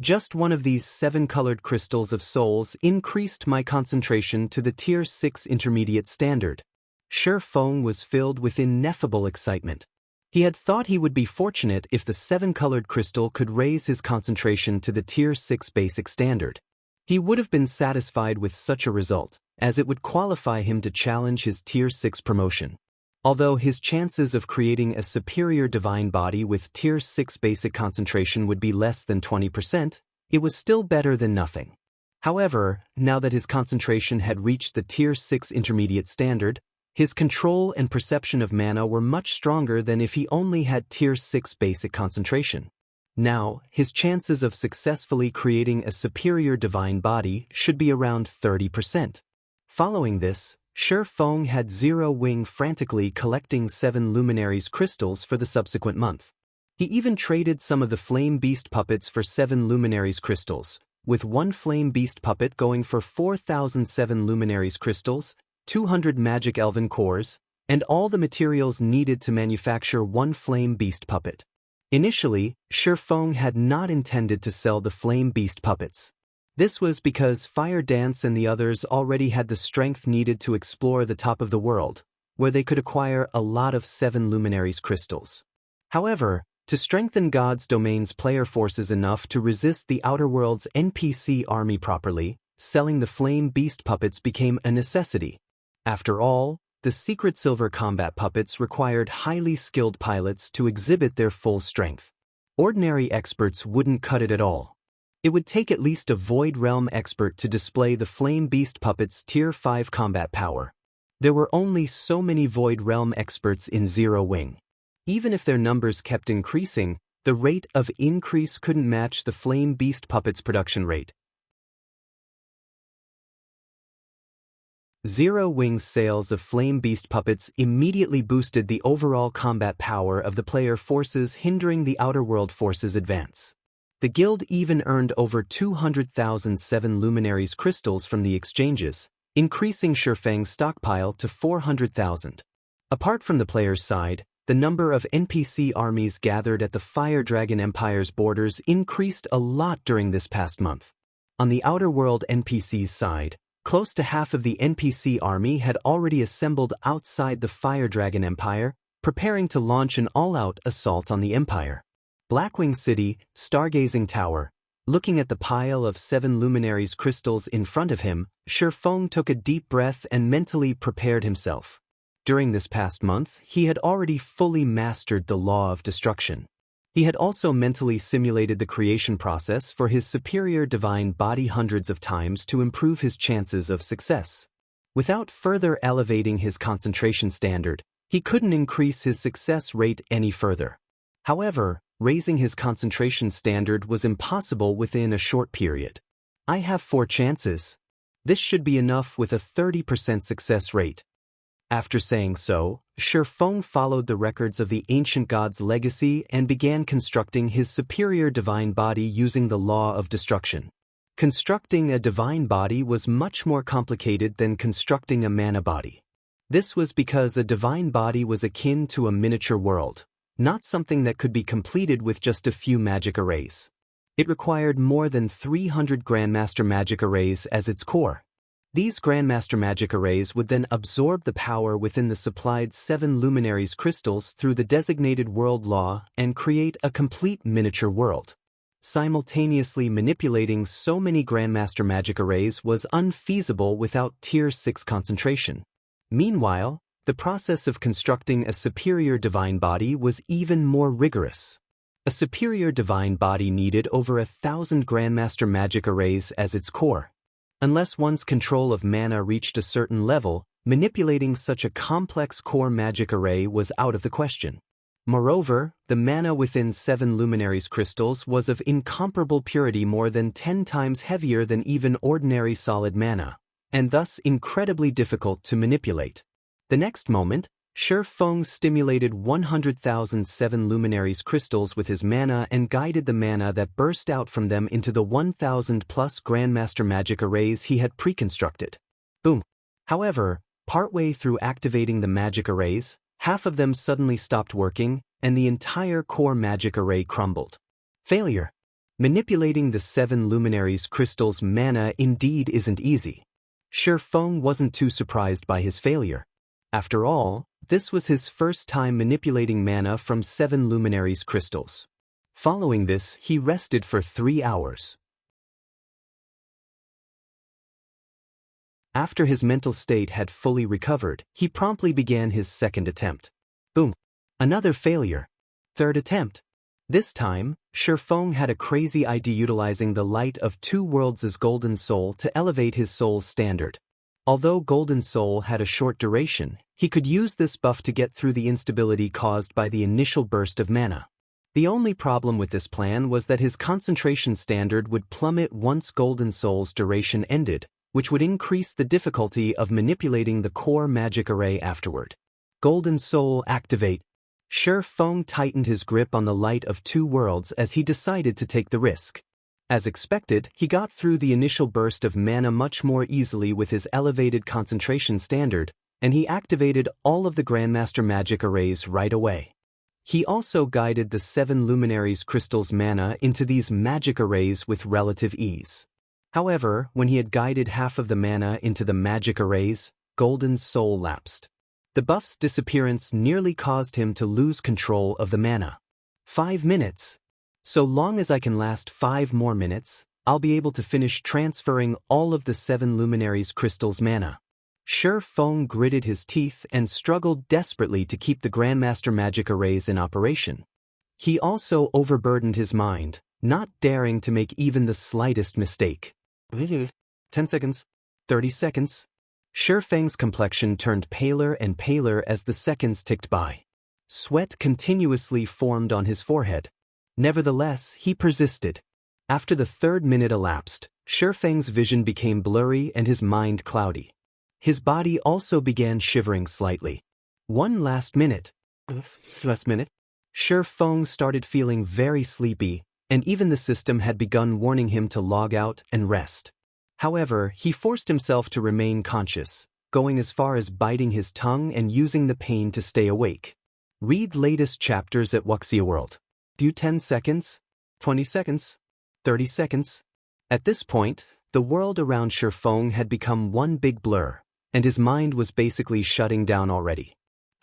Just one of these 7 colored crystals of souls increased my concentration to the Tier 6 intermediate standard. Shi Feng was filled with ineffable excitement. He had thought he would be fortunate if the 7-colored crystal could raise his concentration to the Tier 6 basic standard. He would have been satisfied with such a result, as it would qualify him to challenge his Tier 6 promotion. Although his chances of creating a superior divine body with Tier 6 basic concentration would be less than 20%, it was still better than nothing. However, now that his concentration had reached the Tier 6 intermediate standard, his control and perception of mana were much stronger than if he only had Tier 6 basic concentration. Now, his chances of successfully creating a superior divine body should be around 30%. Following this, Shi Feng had Zero Wing frantically collecting 7 luminaries crystals for the subsequent month. He even traded some of the Flame Beast puppets for 7 luminaries crystals, with one Flame Beast puppet going for 4,007 luminaries crystals, 200 magic elven cores, and all the materials needed to manufacture one Flame Beast puppet. Initially, Shi Feng had not intended to sell the Flame Beast puppets. This was because Fire Dance and the others already had the strength needed to explore the top of the world, where they could acquire a lot of 7 luminaries crystals. However, to strengthen God's domain's player forces enough to resist the Outer World's NPC army properly, selling the Flame Beast puppets became a necessity. After all, the secret silver combat puppets required highly skilled pilots to exhibit their full strength. Ordinary experts wouldn't cut it at all. It would take at least a Void Realm expert to display the Flame Beast puppet's Tier 5 combat power. There were only so many Void Realm experts in Zero Wing. Even if their numbers kept increasing, the rate of increase couldn't match the Flame Beast puppet's production rate. Zero Wing's sales of Flame Beast puppets immediately boosted the overall combat power of the player forces, hindering the Outer World forces' advance. The guild even earned over 200,000 7 luminaries crystals from the exchanges, increasing Shi Feng's stockpile to 400,000. Apart from the player's side, the number of NPC armies gathered at the Fire Dragon Empire's borders increased a lot during this past month. On the Outer World NPC's side, close to half of the NPC army had already assembled outside the Fire Dragon Empire, preparing to launch an all-out assault on the Empire. Blackwing City, Stargazing Tower. Looking at the pile of 7 luminaries crystals in front of him, Shi Feng took a deep breath and mentally prepared himself. During this past month, he had already fully mastered the law of destruction. He had also mentally simulated the creation process for his superior divine body hundreds of times to improve his chances of success. Without further elevating his concentration standard, he couldn't increase his success rate any further. However, raising his concentration standard was impossible within a short period. I have 4 chances. This should be enough with a 30% success rate. After saying so, Shi Feng followed the records of the ancient god's legacy and began constructing his superior divine body using the law of destruction. Constructing a divine body was much more complicated than constructing a mana body. This was because a divine body was akin to a miniature world, not something that could be completed with just a few magic arrays. It required more than 300 Grandmaster magic arrays as its core. These Grandmaster magic arrays would then absorb the power within the supplied 7 luminaries crystals through the designated world law and create a complete miniature world. Simultaneously manipulating so many Grandmaster magic arrays was unfeasible without Tier 6 concentration. Meanwhile, the process of constructing a superior divine body was even more rigorous. A superior divine body needed over 1,000 Grandmaster magic arrays as its core. Unless one's control of mana reached a certain level, manipulating such a complex core magic array was out of the question. Moreover, the mana within 7 luminaries crystals was of incomparable purity, more than 10 times heavier than even ordinary solid mana, and thus incredibly difficult to manipulate. The next moment, Shi Feng stimulated 100,000 7 luminaries crystals with his mana and guided the mana that burst out from them into the 1,000+ Grandmaster magic arrays he had pre-constructed. Boom! However, partway through activating the magic arrays, half of them suddenly stopped working, and the entire core magic array crumbled. Failure. Manipulating the 7 luminaries' crystals' mana indeed isn't easy. Shi Feng wasn't too surprised by his failure. After all, this was his first time manipulating mana from 7 luminaries' crystals. Following this, he rested for 3 hours. After his mental state had fully recovered, he promptly began his second attempt. Boom! Another failure. Third attempt. This time, Shi Feng had a crazy idea utilizing the light of 2 worlds' golden soul to elevate his soul's standard. Although golden soul had a short duration, he could use this buff to get through the instability caused by the initial burst of mana. The only problem with this plan was that his concentration standard would plummet once golden soul's duration ended, which would increase the difficulty of manipulating the core magic array afterward. Golden soul activate. Shi Feng tightened his grip on the light of 2 worlds as he decided to take the risk. As expected, he got through the initial burst of mana much more easily with his elevated concentration standard, and he activated all of the Grandmaster magic arrays right away. He also guided the 7 luminaries' crystals' mana into these magic arrays with relative ease. However, when he had guided half of the mana into the magic arrays, golden soul lapsed. The buff's disappearance nearly caused him to lose control of the mana. 5 minutes. So long as I can last 5 more minutes, I'll be able to finish transferring all of the 7 luminaries' crystals' mana. Shi Feng gritted his teeth and struggled desperately to keep the Grandmaster magic arrays in operation. He also overburdened his mind, not daring to make even the slightest mistake. 10 seconds. 30 seconds. Shi Feng's complexion turned paler and paler as the seconds ticked by. Sweat continuously formed on his forehead. Nevertheless, he persisted. After the 3rd minute elapsed, Shi Feng's vision became blurry and his mind cloudy. His body also began shivering slightly. 1 last minute. Last minute. Shi Feng started feeling very sleepy, and even the system had begun warning him to log out and rest. However, he forced himself to remain conscious, going as far as biting his tongue and using the pain to stay awake. Read latest chapters at Wuxia World. Do 10 seconds, 20 seconds, 30 seconds. At this point, the world around Shi Feng had become one big blur, and his mind was basically shutting down already.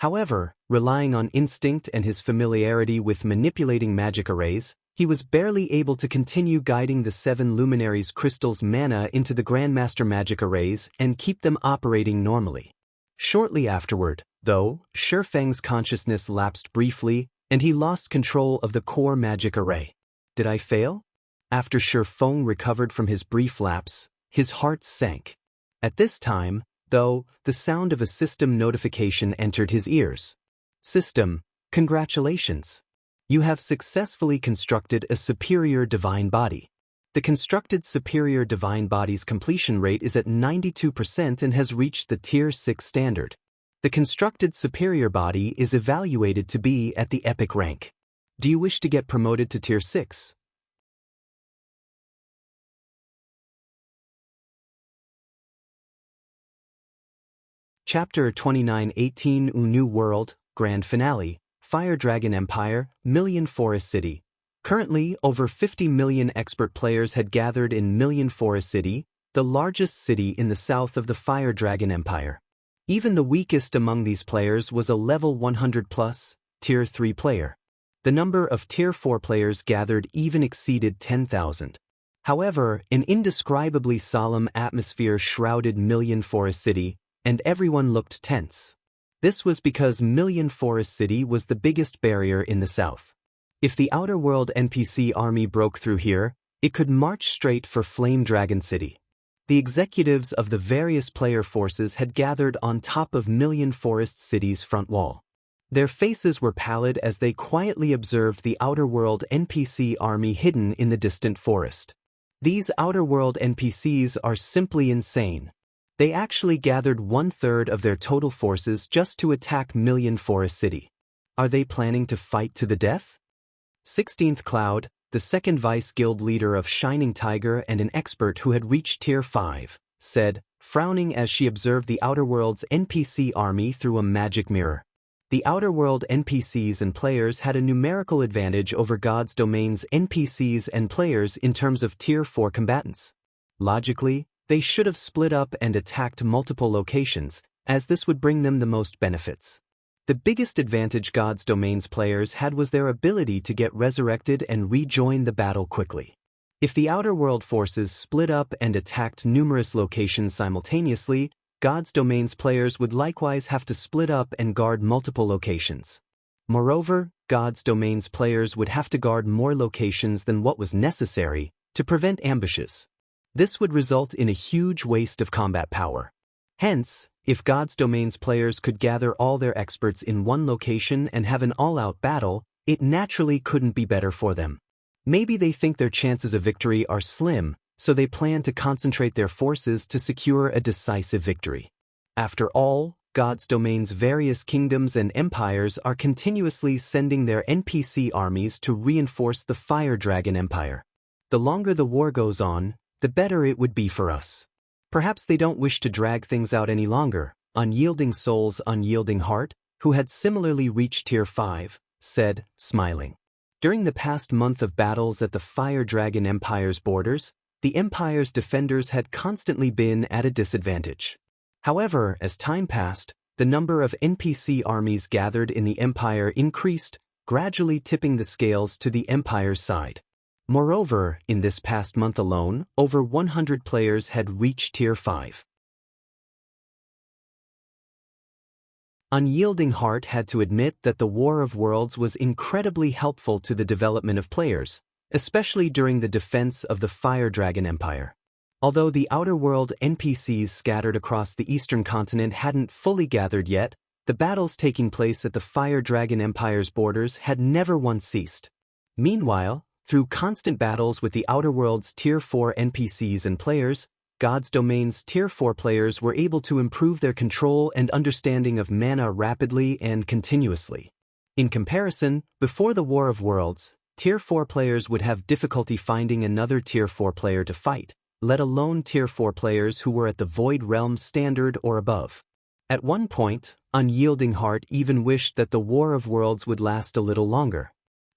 However, relying on instinct and his familiarity with manipulating magic arrays, he was barely able to continue guiding the 7 luminaries' crystals' mana into the Grandmaster magic arrays and keep them operating normally. Shortly afterward, though, Shi Feng's consciousness lapsed briefly, and he lost control of the core magic array. Did I fail? After Shi Feng recovered from his brief lapse, his heart sank. At this time, though, the sound of a system notification entered his ears. System, congratulations. You have successfully constructed a superior divine body. The constructed superior divine body's completion rate is at 92% and has reached the Tier 6 standard. The constructed superior body is evaluated to be at the epic rank. Do you wish to get promoted to Tier 6? Chapter 29:18 New World, Grand Finale, Fire Dragon Empire, Million Forest City. Currently, over 50 million expert players had gathered in Million Forest City, the largest city in the south of the Fire Dragon Empire. Even the weakest among these players was a level 100+, Tier 3 player. The number of Tier 4 players gathered even exceeded 10,000. However, an indescribably solemn atmosphere shrouded Million Forest City, and everyone looked tense. This was because Million Forest City was the biggest barrier in the south. If the Outer World NPC army broke through here, it could march straight for Flame Dragon City. The executives of the various player forces had gathered on top of Million Forest City's front wall. Their faces were pallid as they quietly observed the Outer World NPC army hidden in the distant forest. These Outer World NPCs are simply insane. They actually gathered 1/3 of their total forces just to attack Million Forest City. Are they planning to fight to the death? 16th Cloud, the second vice guild leader of Shining Tiger and an expert who had reached Tier 5, said, frowning as she observed the Outer World's NPC army through a magic mirror. The Outer World NPCs and players had a numerical advantage over God's Domain's NPCs and players in terms of Tier 4 combatants. Logically, they should have split up and attacked multiple locations, as this would bring them the most benefits. The biggest advantage God's Domain's players had was their ability to get resurrected and rejoin the battle quickly. If the Outer World forces split up and attacked numerous locations simultaneously, God's Domain's players would likewise have to split up and guard multiple locations. Moreover, God's Domain's players would have to guard more locations than what was necessary to prevent ambushes. This would result in a huge waste of combat power. Hence, if God's Domain's players could gather all their experts in one location and have an all-out battle, it naturally couldn't be better for them. Maybe they think their chances of victory are slim, so they plan to concentrate their forces to secure a decisive victory. After all, God's Domain's various kingdoms and empires are continuously sending their NPC armies to reinforce the Fire Dragon Empire. The longer the war goes on, the better it would be for us. Perhaps they don't wish to drag things out any longer, Unyielding Soul's Unyielding Heart, who had similarly reached Tier 5, said, smiling. During the past month of battles at the Fire Dragon Empire's borders, the Empire's defenders had constantly been at a disadvantage. However, as time passed, the number of NPC armies gathered in the Empire increased, gradually tipping the scales to the Empire's side. Moreover, in this past month alone, over 100 players had reached Tier 5. Unyielding Heart had to admit that the War of Worlds was incredibly helpful to the development of players, especially during the defense of the Fire Dragon Empire. Although the Outer World NPCs scattered across the eastern continent hadn't fully gathered yet, the battles taking place at the Fire Dragon Empire's borders had never once ceased. Meanwhile, through constant battles with the Outer World's Tier 4 NPCs and players, God's Domain's Tier 4 players were able to improve their control and understanding of mana rapidly and continuously. In comparison, before the War of Worlds, Tier 4 players would have difficulty finding another Tier 4 player to fight, let alone Tier 4 players who were at the Void Realm standard or above. At one point, Unyielding Heart even wished that the War of Worlds would last a little longer.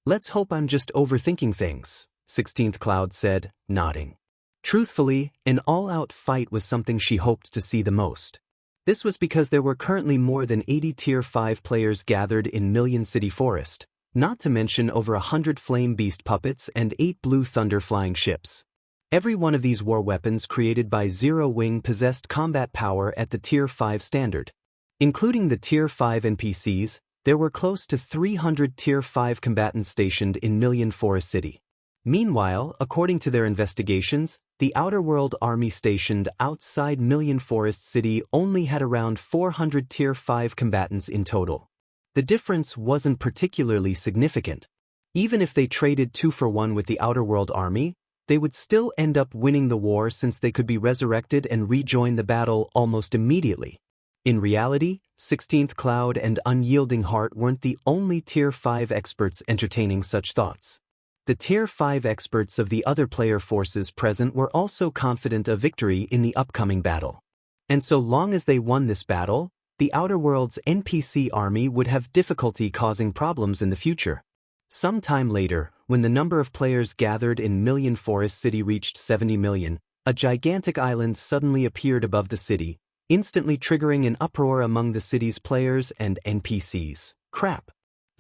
Let's hope I'm just overthinking things, 16th Cloud said, nodding. Truthfully, an all-out fight was something she hoped to see the most. This was because there were currently more than 80 Tier 5 players gathered in Million City Forest, not to mention over 100 Flame Beast puppets and 8 Blue Thunder flying ships. Every one of these war weapons created by Zero Wing possessed combat power at the Tier 5 standard. Including the Tier 5 NPCs, there were close to 300 Tier 5 combatants stationed in Million Forest City. Meanwhile, according to their investigations, the Outer World army stationed outside Million Forest City only had around 400 Tier 5 combatants in total. The difference wasn't particularly significant. Even if they traded 2-for-1 with the Outer World army, they would still end up winning the war since they could be resurrected and rejoin the battle almost immediately. In reality, 16th Cloud and Unyielding Heart weren't the only Tier 5 experts entertaining such thoughts. The Tier 5 experts of the other player forces present were also confident of victory in the upcoming battle. And so long as they won this battle, the Outer World's NPC army would have difficulty causing problems in the future. Sometime later, when the number of players gathered in Million Forest City reached 70 million, a gigantic island suddenly appeared above the city, instantly triggering an uproar among the city's players and NPCs. Crap.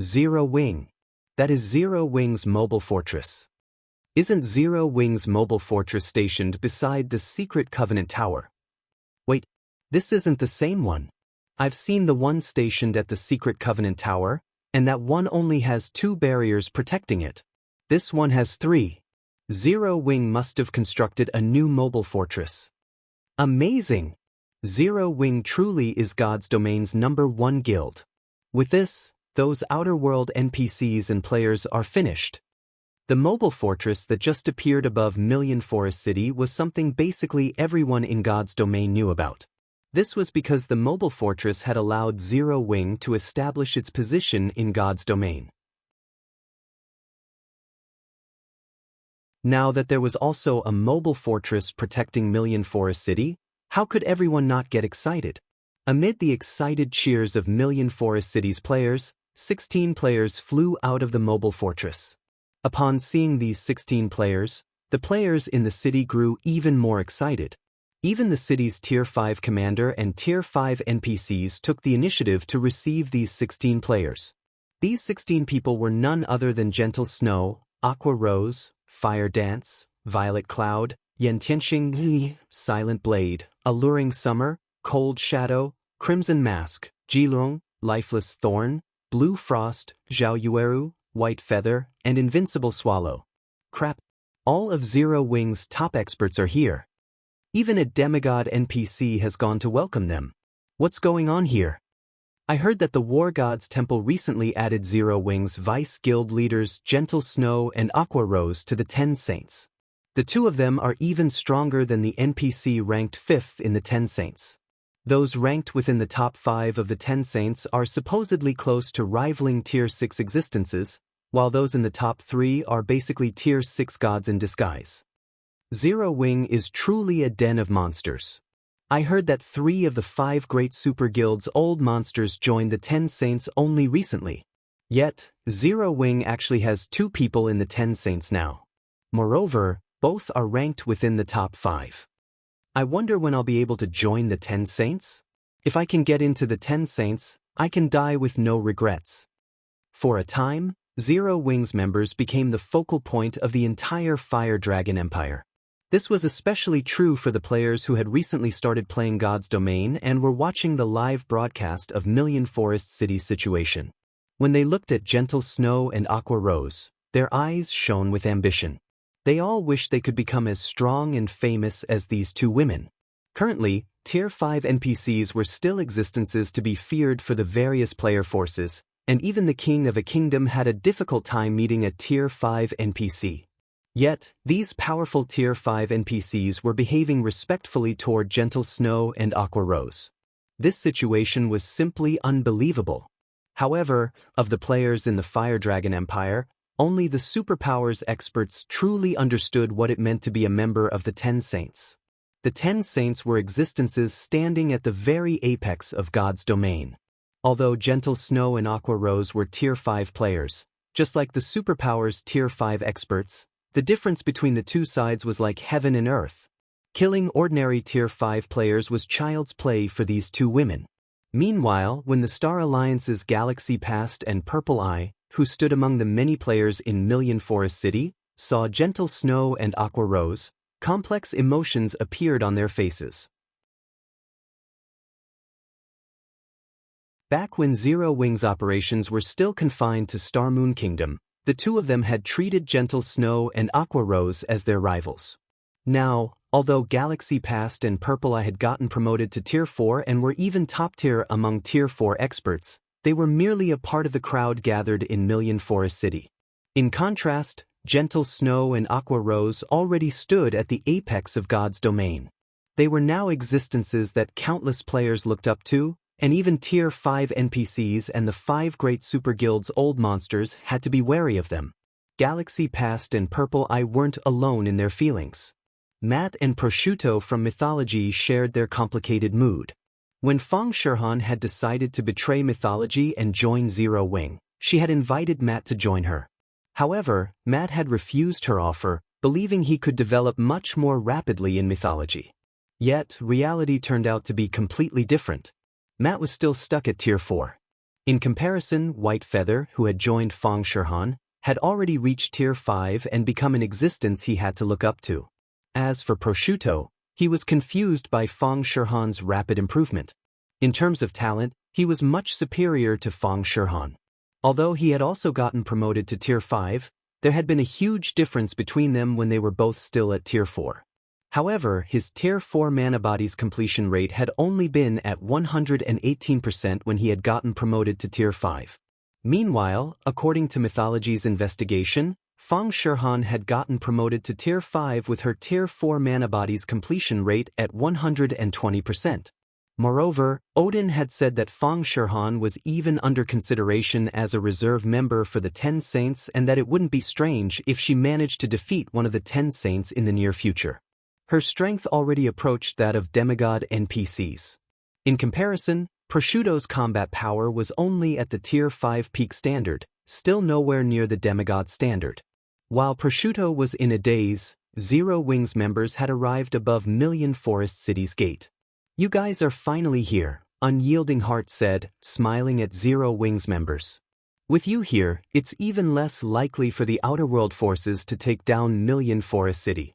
Zero Wing. That is Zero Wing's mobile fortress. Isn't Zero Wing's mobile fortress stationed beside the secret Covenant Tower? Wait, this isn't the same one. I've seen the one stationed at the secret Covenant Tower, and that one only has 2 barriers protecting it. This one has 3. Zero Wing must have constructed a new mobile fortress. Amazing! Zero Wing truly is God's Domain's #1 guild. With this, those Outer World NPCs and players are finished. The mobile fortress that just appeared above Million Forest City was something basically everyone in God's Domain knew about. This was because the mobile fortress had allowed Zero Wing to establish its position in God's Domain. Now that there was also a mobile fortress protecting Million Forest City, how could everyone not get excited? Amid the excited cheers of Million Forest Cities players, 16 players flew out of the mobile fortress. Upon seeing these 16 players, the players in the city grew even more excited. Even the city's Tier 5 commander and Tier 5 NPCs took the initiative to receive these 16 players. These 16 people were none other than Gentle Snow, Aqua Rose, Fire Dance, Violet Cloud, Yantianxing, Silent Blade, Alluring Summer, Cold Shadow, Crimson Mask, Jilong, Lifeless Thorn, Blue Frost, Zhao Yueru, White Feather, and Invincible Swallow. Crap. All of Zero Wing's top experts are here. Even a demigod NPC has gone to welcome them. What's going on here? I heard that the War God's Temple recently added Zero Wing's Vice Guild leaders Gentle Snow and Aqua Rose to the 10 Saints. The two of them are even stronger than the NPC ranked 5th in the 10 Saints. Those ranked within the top 5 of the 10 Saints are supposedly close to rivaling Tier 6 existences, while those in the top 3 are basically Tier 6 gods in disguise. Zero Wing is truly a den of monsters. I heard that 3 of the 5 great super guilds' old monsters joined the 10 Saints only recently. Yet, Zero Wing actually has 2 people in the 10 Saints now. Moreover, both are ranked within the top 5. I wonder when I'll be able to join the 10 Saints? If I can get into the 10 Saints, I can die with no regrets. For a time, Zero Wing's members became the focal point of the entire Fire Dragon Empire. This was especially true for the players who had recently started playing God's Domain and were watching the live broadcast of Million Forest City's situation. When they looked at Gentle Snow and Aqua Rose, their eyes shone with ambition. They all wished they could become as strong and famous as these 2 women. Currently, Tier 5 NPCs were still existences to be feared for the various player forces, and even the king of a kingdom had a difficult time meeting a Tier 5 NPC. Yet, these powerful Tier 5 NPCs were behaving respectfully toward Gentle Snow and Aqua Rose. This situation was simply unbelievable. However, of the players in the Fire Dragon Empire, only the superpowers experts truly understood what it meant to be a member of the 10 Saints. The 10 Saints were existences standing at the very apex of God's domain. Although Gentle Snow and Aqua Rose were Tier 5 players, just like the superpowers Tier 5 experts, the difference between the two sides was like heaven and earth. Killing ordinary Tier 5 players was child's play for these 2 women. Meanwhile, when the Star Alliance's Galaxy Past and Purple Eye, who stood among the many players in Million Forest City, saw Gentle Snow and Aqua Rose, complex emotions appeared on their faces. Back when Zero Wing's operations were still confined to Star Moon Kingdom, the 2 of them had treated Gentle Snow and Aqua Rose as their rivals. Now, although Galaxy Past and Purple Eye had gotten promoted to Tier 4 and were even top tier among Tier 4 experts, they were merely a part of the crowd gathered in Million Forest City. In contrast, Gentle Snow and Aqua Rose already stood at the apex of God's domain. They were now existences that countless players looked up to, and even Tier 5 NPCs and the 5 great super guilds' old monsters had to be wary of them. Galaxy Past and Purple Eye weren't alone in their feelings. Matt and Prosciutto from Mythology shared their complicated mood. When Feng Shihan had decided to betray Mythology and join Zero Wing, she had invited Matt to join her. However, Matt had refused her offer, believing he could develop much more rapidly in Mythology. Yet, reality turned out to be completely different. Matt was still stuck at Tier 4. In comparison, White Feather, who had joined Feng Shihan, had already reached Tier 5 and become an existence he had to look up to. As for Prosciutto, he was confused by Feng Shihan's rapid improvement. In terms of talent, he was much superior to Feng Shihan. Although he had also gotten promoted to Tier 5, there had been a huge difference between them when they were both still at Tier 4. However, his Tier 4 mana body's completion rate had only been at 118% when he had gotten promoted to Tier 5. Meanwhile, according to Mythology's investigation, Feng Shihan had gotten promoted to Tier 5 with her Tier 4 mana body's completion rate at 120%. Moreover, Odin had said that Feng Shihan was even under consideration as a reserve member for the 10 Saints and that it wouldn't be strange if she managed to defeat one of the 10 Saints in the near future. Her strength already approached that of demigod NPCs. In comparison, Prosciutto's combat power was only at the Tier 5 peak standard, still nowhere near the demigod standard. While Prosciutto was in a daze, Zero Wings members had arrived above Million Forest City's gate. "You guys are finally here," Unyielding Heart said, smiling at Zero Wings members. "With you here, it's even less likely for the Outer World forces to take down Million Forest City."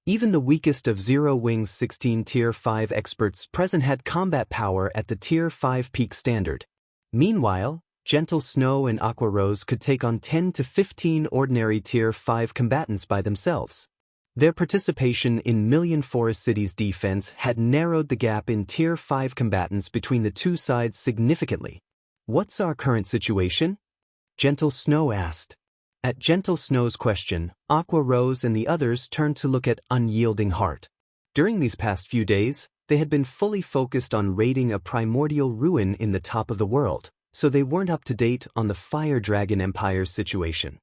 Even the weakest of Zero Wings' 16 Tier 5 experts present had combat power at the Tier 5 peak standard. Meanwhile, Gentle Snow and Aqua Rose could take on 10 to 15 ordinary Tier 5 combatants by themselves. Their participation in Million Forest City's defense had narrowed the gap in Tier 5 combatants between the two sides significantly. "What's our current situation?" Gentle Snow asked. At Gentle Snow's question, Aqua Rose and the others turned to look at Unyielding Heart. During these past few days, they had been fully focused on raiding a primordial ruin in the top of the world, so they weren't up to date on the Fire Dragon Empire's situation.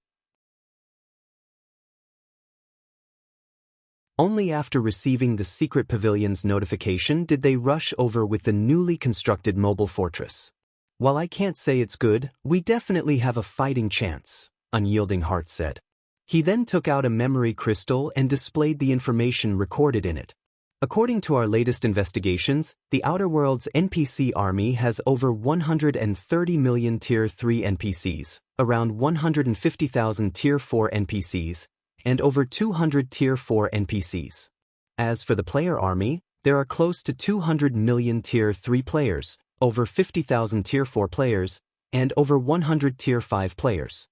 Only after receiving the Secret Pavilion's notification did they rush over with the newly constructed mobile fortress. "While I can't say it's good, we definitely have a fighting chance," Unyielding Heart said. He then took out a memory crystal and displayed the information recorded in it. "According to our latest investigations, the Outer World's NPC army has over 130 million Tier 3 NPCs, around 150,000 Tier 4 NPCs, and over 200 Tier 4 NPCs. As for the player army, there are close to 200 million Tier 3 players, over 50,000 Tier 4 players, and over 100 Tier 5 players."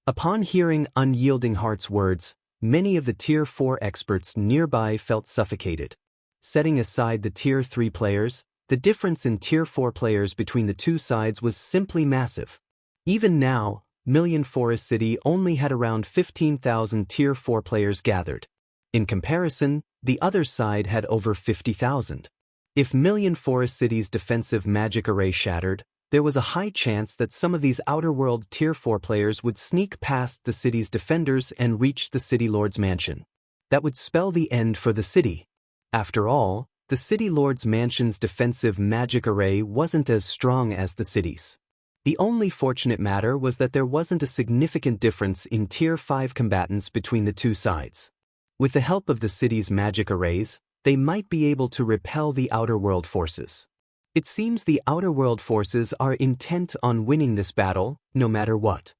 Upon hearing Unyielding Heart's words, many of the Tier 4 experts nearby felt suffocated. Setting aside the Tier 3 players, the difference in Tier 4 players between the two sides was simply massive. Even now, Million Forest City only had around 15,000 Tier 4 players gathered. In comparison, the other side had over 50,000. If Million Forest City's defensive magic array shattered, there was a high chance that some of these Outer World Tier 4 players would sneak past the city's defenders and reach the City Lord's mansion. That would spell the end for the city. After all, the City Lord's mansion's defensive magic array wasn't as strong as the city's. The only fortunate matter was that there wasn't a significant difference in Tier 5 combatants between the two sides. With the help of the city's magic arrays, they might be able to repel the Outer World forces. It seems the Outer World forces are intent on winning this battle, no matter what.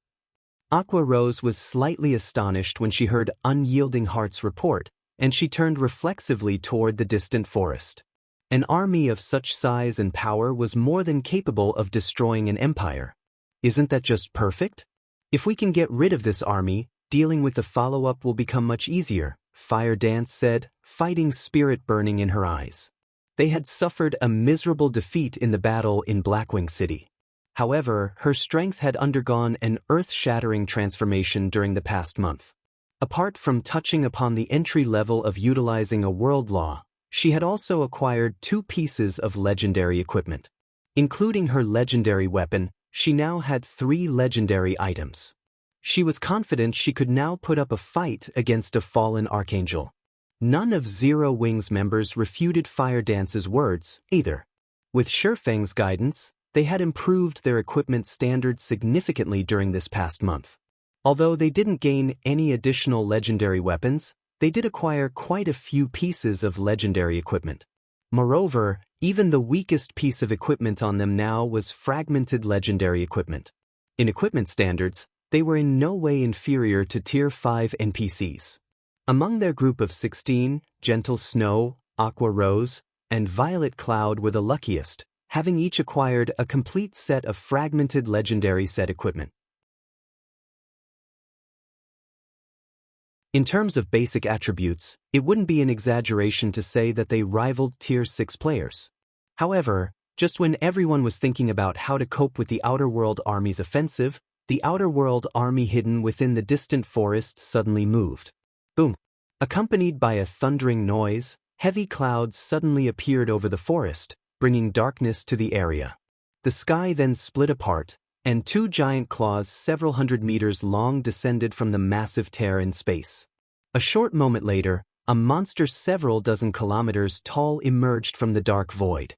Aqua Rose was slightly astonished when she heard Unyielding Heart's report, and she turned reflexively toward the distant forest. An army of such size and power was more than capable of destroying an empire. Isn't that just perfect? If we can get rid of this army, dealing with the follow-up will become much easier, Fire Dance said, fighting spirit burning in her eyes. They had suffered a miserable defeat in the battle in Blackwing City. However, her strength had undergone an earth-shattering transformation during the past month. Apart from touching upon the entry level of utilizing a world law, she had also acquired 2 pieces of legendary equipment. Including her legendary weapon, she now had 3 legendary items. She was confident she could now put up a fight against a fallen archangel. None of Zero Wings members refuted Fire Dance's words, either. With Shurfeng's guidance, they had improved their equipment standards significantly during this past month. Although they didn't gain any additional legendary weapons, they did acquire quite a few pieces of legendary equipment. Moreover, even the weakest piece of equipment on them now was fragmented legendary equipment. In equipment standards, they were in no way inferior to Tier 5 NPCs. Among their group of 16, Gentle Snow, Aqua Rose, and Violet Cloud were the luckiest, having each acquired a complete set of fragmented legendary set equipment. In terms of basic attributes, it wouldn't be an exaggeration to say that they rivaled Tier 6 players. However, just when everyone was thinking about how to cope with the Outer World Army's offensive, the Outer World Army hidden within the distant forest suddenly moved. Boom! Accompanied by a thundering noise, heavy clouds suddenly appeared over the forest, bringing darkness to the area. The sky then split apart, and 2 giant claws several hundred meters long descended from the massive tear in space. A short moment later, a monster several dozen kilometers tall emerged from the dark void.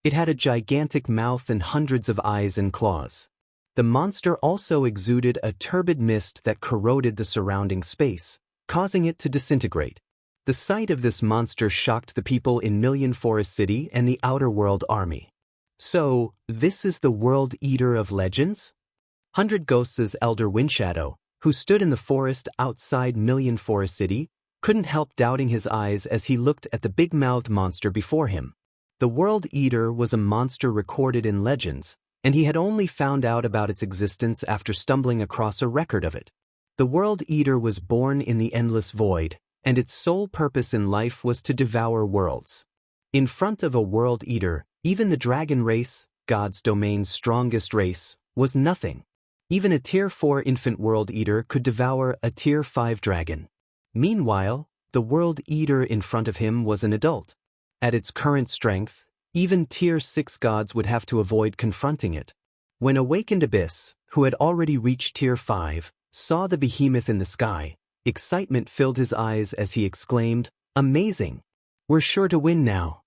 It had a gigantic mouth and hundreds of eyes and claws. The monster also exuded a turbid mist that corroded the surrounding space, causing it to disintegrate. The sight of this monster shocked the people in Million Forest City and the Outer World Army. So, this is the World Eater of Legends? 100 Ghosts' elder Windshadow, who stood in the forest outside Million Forest City, couldn't help doubting his eyes as he looked at the big-mouthed monster before him. The World Eater was a monster recorded in legends, and he had only found out about its existence after stumbling across a record of it. The World Eater was born in the endless void, and its sole purpose in life was to devour worlds. In front of a World Eater, even the dragon race, God's domain's strongest race, was nothing. Even a Tier 4 infant World Eater could devour a Tier 5 dragon. Meanwhile, the World Eater in front of him was an adult. At its current strength, even Tier 6 gods would have to avoid confronting it. When Awakened Abyss, who had already reached Tier 5, saw the behemoth in the sky, excitement filled his eyes as he exclaimed, "Amazing! We're sure to win now."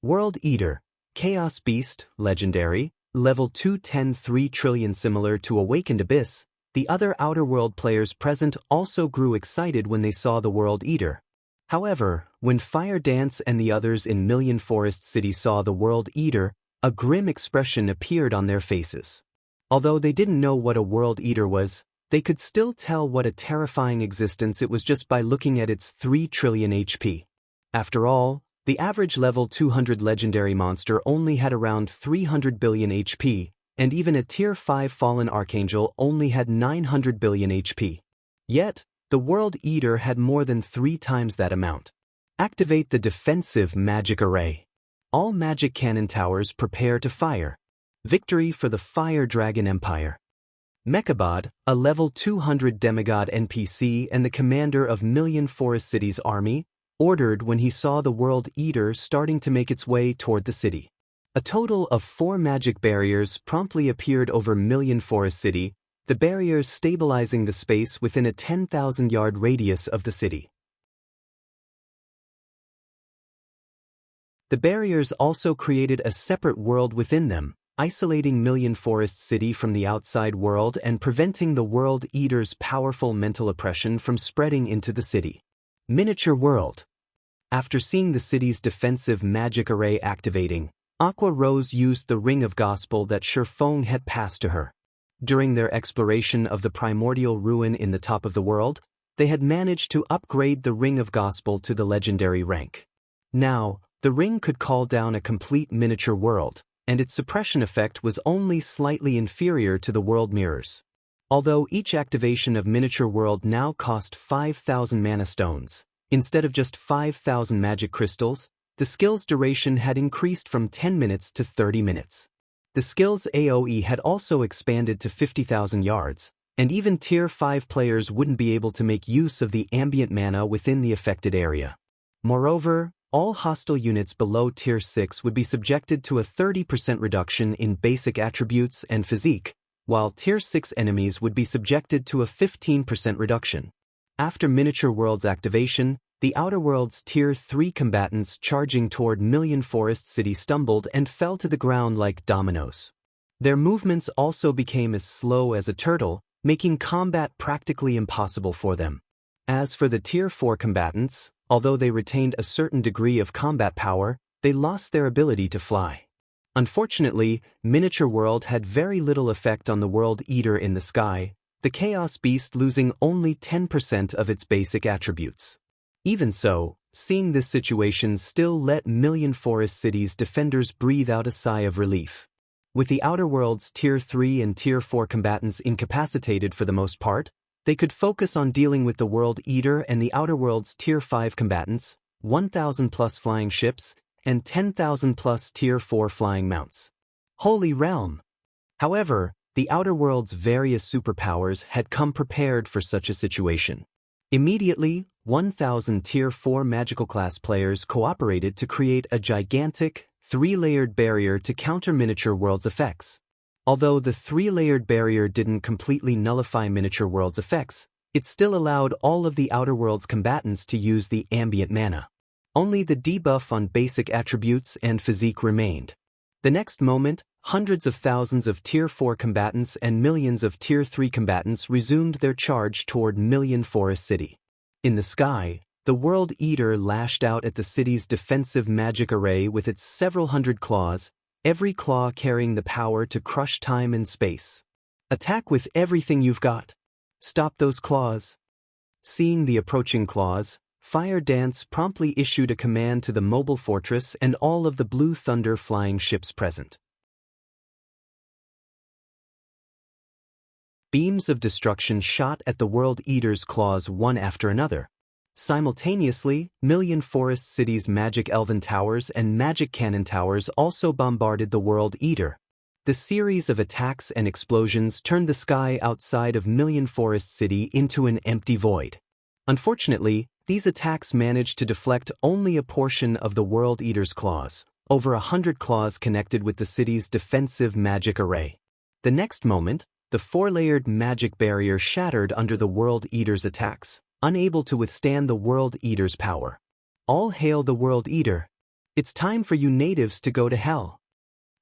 World Eater, Chaos Beast, Legendary, Level 210 3 trillion. Similar to Awakened Abyss, the other Outer World players present also grew excited when they saw the World Eater. However, when Fire Dance and the others in Million Forest City saw the World Eater, a grim expression appeared on their faces. Although they didn't know what a World Eater was, they could still tell what a terrifying existence it was just by looking at its 3 trillion HP. After all, the average level 200 legendary monster only had around 300 billion HP, and even a Tier 5 Fallen Archangel only had 900 billion HP. Yet, the World Eater had more than 3 times that amount. Activate the defensive magic array. All magic cannon towers prepare to fire. Victory for the Fire Dragon Empire. Mechabod, a level 200 demigod NPC and the commander of Million Forest City's army, ordered when he saw the World Eater starting to make its way toward the city. A total of 4 magic barriers promptly appeared over Million Forest City, the barriers stabilizing the space within a 10,000-yard radius of the city. The barriers also created a separate world within them, isolating Million Forest City from the outside world and preventing the World Eater's powerful mental oppression from spreading into the city. Miniature World. After seeing the city's defensive magic array activating, Aqua Rose used the Ring of Gospel that Shifeng had passed to her. During their exploration of the primordial ruin in the top of the world, they had managed to upgrade the Ring of Gospel to the legendary rank. Now, the ring could call down a complete miniature world, and its suppression effect was only slightly inferior to the world mirrors. Although each activation of miniature world now cost 5,000 mana stones, instead of just 5,000 magic crystals, the skill's duration had increased from 10 minutes to 30 minutes. The skill's AoE had also expanded to 50,000 yards, and even Tier 5 players wouldn't be able to make use of the ambient mana within the affected area. Moreover, all hostile units below Tier 6 would be subjected to a 30% reduction in basic attributes and physique, while Tier 6 enemies would be subjected to a 15% reduction. After Miniature World's activation, the Outer World's Tier 3 combatants charging toward Million Forest City stumbled and fell to the ground like dominoes. Their movements also became as slow as a turtle, making combat practically impossible for them. As for the Tier 4 combatants, although they retained a certain degree of combat power, they lost their ability to fly. Unfortunately, Miniature World had very little effect on the World Eater in the sky, the Chaos Beast losing only 10% of its basic attributes. Even so, seeing this situation still let Million Forest City's defenders breathe out a sigh of relief. With the Outer World's Tier 3 and Tier 4 combatants incapacitated for the most part, they could focus on dealing with the World Eater and the Outer World's Tier 5 combatants, 1,000 plus flying ships, and 10,000 plus Tier 4 flying mounts. Holy Realm! However, the Outer World's various superpowers had come prepared for such a situation. Immediately, 1,000 Tier 4 magical class players cooperated to create a gigantic, 3-layered barrier to counter Miniature World's effects. Although the 3-layered barrier didn't completely nullify Miniature World's effects, it still allowed all of the Outer World's combatants to use the ambient mana. Only the debuff on basic attributes and physique remained. The next moment, hundreds of thousands of Tier 4 combatants and millions of Tier 3 combatants resumed their charge toward Million Forest City. In the sky, the World Eater lashed out at the city's defensive magic array with its several hundred claws, every claw carrying the power to crush time and space. Attack with everything you've got. Stop those claws. Seeing the approaching claws, Fire Dance promptly issued a command to the mobile fortress and all of the Blue Thunder flying ships present. Beams of destruction shot at the World Eater's claws one after another. Simultaneously, Million Forest City's magic elven towers and magic cannon towers also bombarded the World Eater. The series of attacks and explosions turned the sky outside of Million Forest City into an empty void. Unfortunately, these attacks managed to deflect only a portion of the World Eater's claws, over 100 claws connected with the city's defensive magic array. The next moment, the four-layered magic barrier shattered under the World Eater's attacks, unable to withstand the World Eater's power. All hail the World Eater. It's time for you natives to go to hell.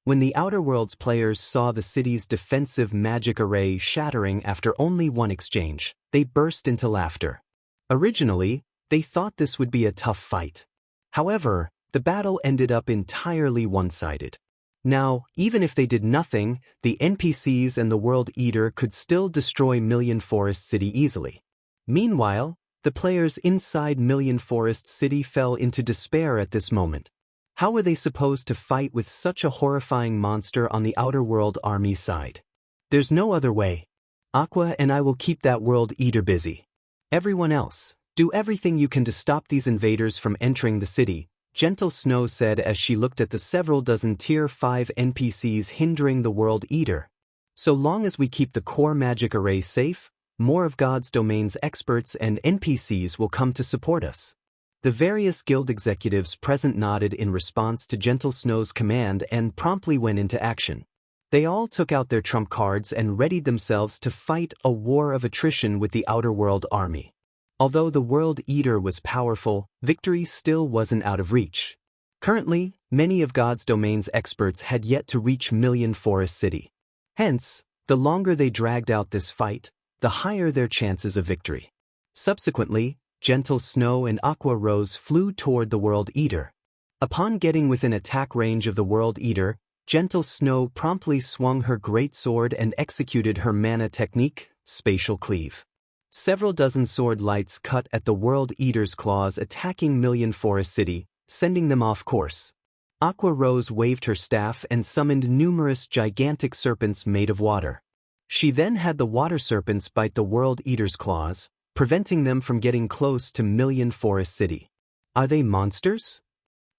When the Outer Worlds players saw the city's defensive magic array shattering after only one exchange, they burst into laughter. Originally, they thought this would be a tough fight. However, the battle ended up entirely one-sided. Now, even if they did nothing, the NPCs and the World Eater could still destroy Million Forest City easily. Meanwhile, the players inside Million Forest City fell into despair at this moment. How were they supposed to fight with such a horrifying monster on the Outer World army side? There's no other way. Aqua and I will keep that World Eater busy. Everyone else, do everything you can to stop these invaders from entering the city, Gentle Snow said as she looked at the several dozen Tier 5 NPCs hindering the World Eater. So long as we keep the core magic array safe, more of God's Domain's experts and NPCs will come to support us. The various guild executives present nodded in response to Gentle Snow's command and promptly went into action. They all took out their trump cards and readied themselves to fight a war of attrition with the Outer World army. Although the World Eater was powerful, victory still wasn't out of reach. Currently, many of God's Domain's experts had yet to reach Million Forest City. Hence, the longer they dragged out this fight, the higher their chances of victory. Subsequently, Gentle Snow and Aqua Rose flew toward the World Eater. Upon getting within attack range of the World Eater, Gentle Snow promptly swung her great sword and executed her mana technique, Spatial Cleave. Several dozen sword lights cut at the World Eater's claws, attacking Million Forest City, sending them off course. Aqua Rose waved her staff and summoned numerous gigantic serpents made of water. She then had the water serpents bite the World Eater's claws, preventing them from getting close to Million Forest City. Are they monsters?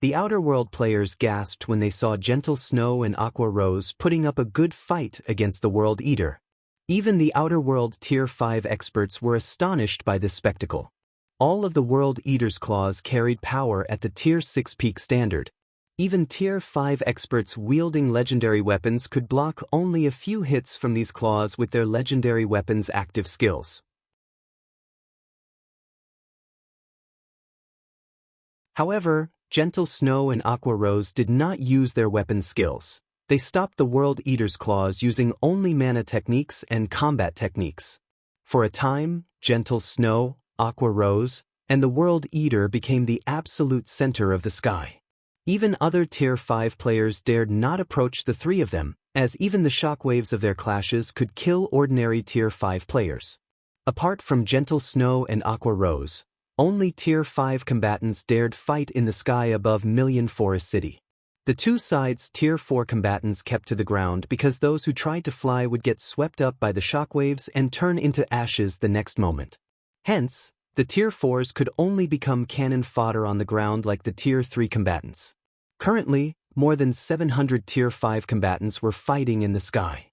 The Outer World players gasped when they saw Gentle Snow and Aqua Rose putting up a good fight against the World Eater. Even the Outer World Tier 5 experts were astonished by this spectacle. All of the World Eater's claws carried power at the Tier 6 peak standard. Even Tier 5 experts wielding legendary weapons could block only a few hits from these claws with their legendary weapons' active skills. However, Gentle Snow and Aqua Rose did not use their weapon skills. They stopped the World Eater's claws using only mana techniques and combat techniques. For a time, Gentle Snow, Aqua Rose, and the World Eater became the absolute center of the sky. Even other Tier 5 players dared not approach the three of them, as even the shockwaves of their clashes could kill ordinary Tier 5 players. Apart from Gentle Snow and Aqua Rose, only Tier 5 combatants dared fight in the sky above Million Forest City. The two sides' Tier 4 combatants kept to the ground because those who tried to fly would get swept up by the shockwaves and turn into ashes the next moment. Hence, the Tier 4s could only become cannon fodder on the ground like the Tier 3 combatants. Currently, more than 700 Tier 5 combatants were fighting in the sky.